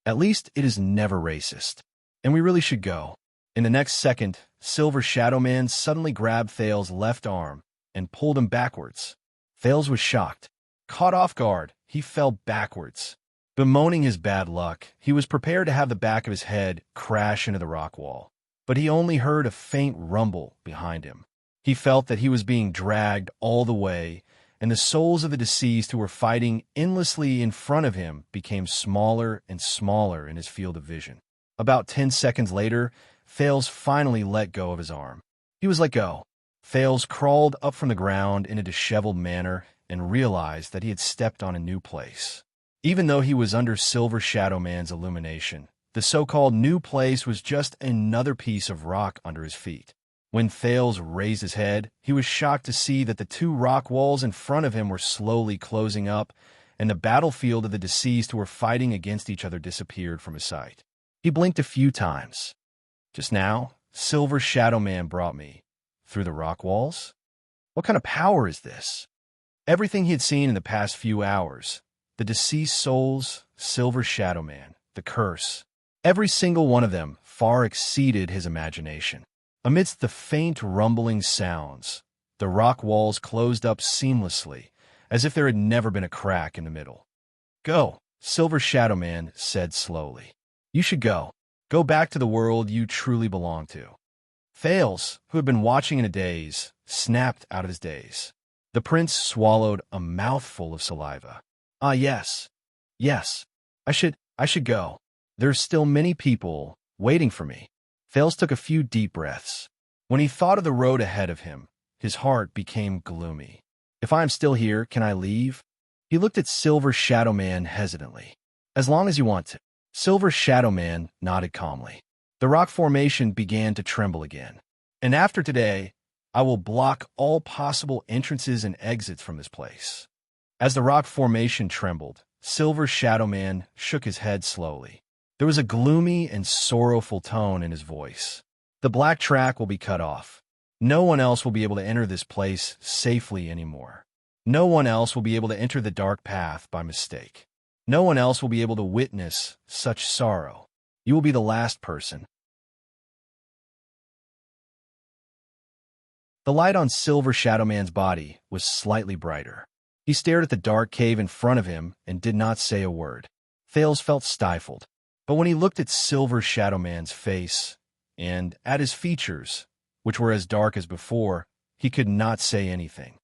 At least it is never racist. And we really should go. In the next second, Silver Shadow Man suddenly grabbed Thales' left arm and pulled him backwards. Thales was shocked. Caught off guard, he fell backwards. Bemoaning his bad luck, he was prepared to have the back of his head crash into the rock wall. But he only heard a faint rumble behind him. He felt that he was being dragged all the way, and the souls of the deceased who were fighting endlessly in front of him became smaller and smaller in his field of vision. About 10 seconds later, Thales finally let go of his arm. He was let go. Thales crawled up from the ground in a disheveled manner and realized that he had stepped on a new place. Even though he was under Silver Shadow Man's illumination, the so-called new place was just another piece of rock under his feet. When Thales raised his head, he was shocked to see that the two rock walls in front of him were slowly closing up, and the battlefield of the deceased who were fighting against each other disappeared from his sight. He blinked a few times. Just now, Silver Shadow Man brought me through the rock walls? What kind of power is this? Everything he had seen in the past few hours, the deceased souls, Silver Shadow Man, the curse, every single one of them far exceeded his imagination. Amidst the faint rumbling sounds, the rock walls closed up seamlessly, as if there had never been a crack in the middle. Go, Silver Shadow Man said slowly. You should go. Go back to the world you truly belong to. Thales, who had been watching in a daze, snapped out of his daze. The prince swallowed a mouthful of saliva. Ah, yes. Yes. I should go. There are still many people waiting for me. Thales took a few deep breaths. When he thought of the road ahead of him, his heart became gloomy. If I am still here, can I leave? He looked at Silver Shadow Man hesitantly. As long as you want to. Silver Shadow Man nodded calmly. The rock formation began to tremble again. And after today, I will block all possible entrances and exits from this place. As the rock formation trembled, Silver Shadow Man shook his head slowly. There was a gloomy and sorrowful tone in his voice. The black track will be cut off. No one else will be able to enter this place safely anymore. No one else will be able to enter the dark path by mistake. No one else will be able to witness such sorrow. You will be the last person. The light on Silver Shadow Man's body was slightly brighter. He stared at the dark cave in front of him and did not say a word. Thales felt stifled. But when he looked at Silver Shadow Man's face and at his features, which were as dark as before, he could not say anything.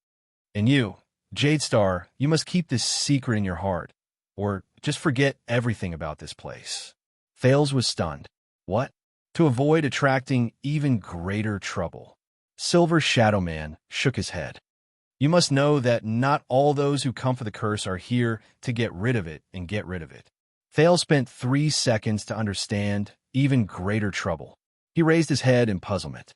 And you, Jadestar, you must keep this secret in your heart, or just forget everything about this place. Thales was stunned. What? To avoid attracting even greater trouble. Silver Shadow Man shook his head. You must know that not all those who come for the curse are here to get rid of it and get rid of it. Thales spent 3 seconds to understand even greater trouble. He raised his head in puzzlement.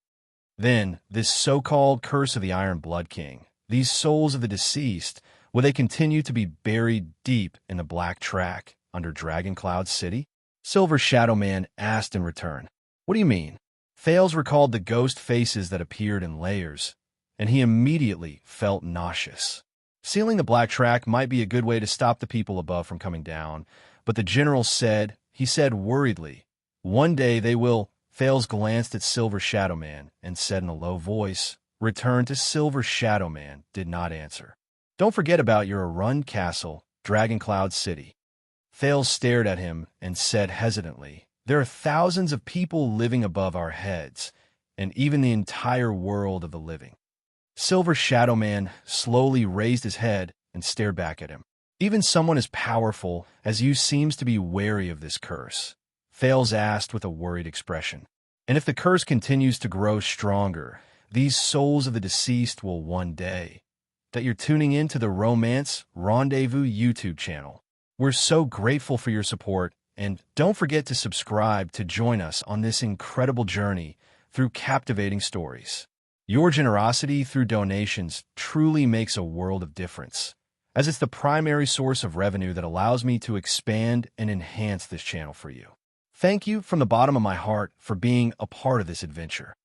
Then, this so-called curse of the Iron Blood King, these souls of the deceased, will they continue to be buried deep in the black track under Dragon Cloud City? Silver Shadow Man asked in return. What do you mean? Thales recalled the ghost faces that appeared in layers, and he immediately felt nauseous. Sealing the black track might be a good way to stop the people above from coming down, but the general said, he said worriedly, one day they will. Thales glanced at Silver Shadow Man and said in a low voice, return to Silver Shadow Man did not answer. Don't forget about your Arun Castle, Dragon Cloud City. Thales stared at him and said hesitantly, there are thousands of people living above our heads, and even the entire world of the living. Silver Shadow Man slowly raised his head and stared back at him. Even someone as powerful as you seems to be wary of this curse. Thales asked with a worried expression. And if the curse continues to grow stronger, these souls of the deceased will one day. That you're tuning in to the Romance Rendezvous YouTube channel. We're so grateful for your support, and don't forget to subscribe to join us on this incredible journey through captivating stories. Your generosity through donations truly makes a world of difference, as it's the primary source of revenue that allows me to expand and enhance this channel for you. Thank you from the bottom of my heart for being a part of this adventure.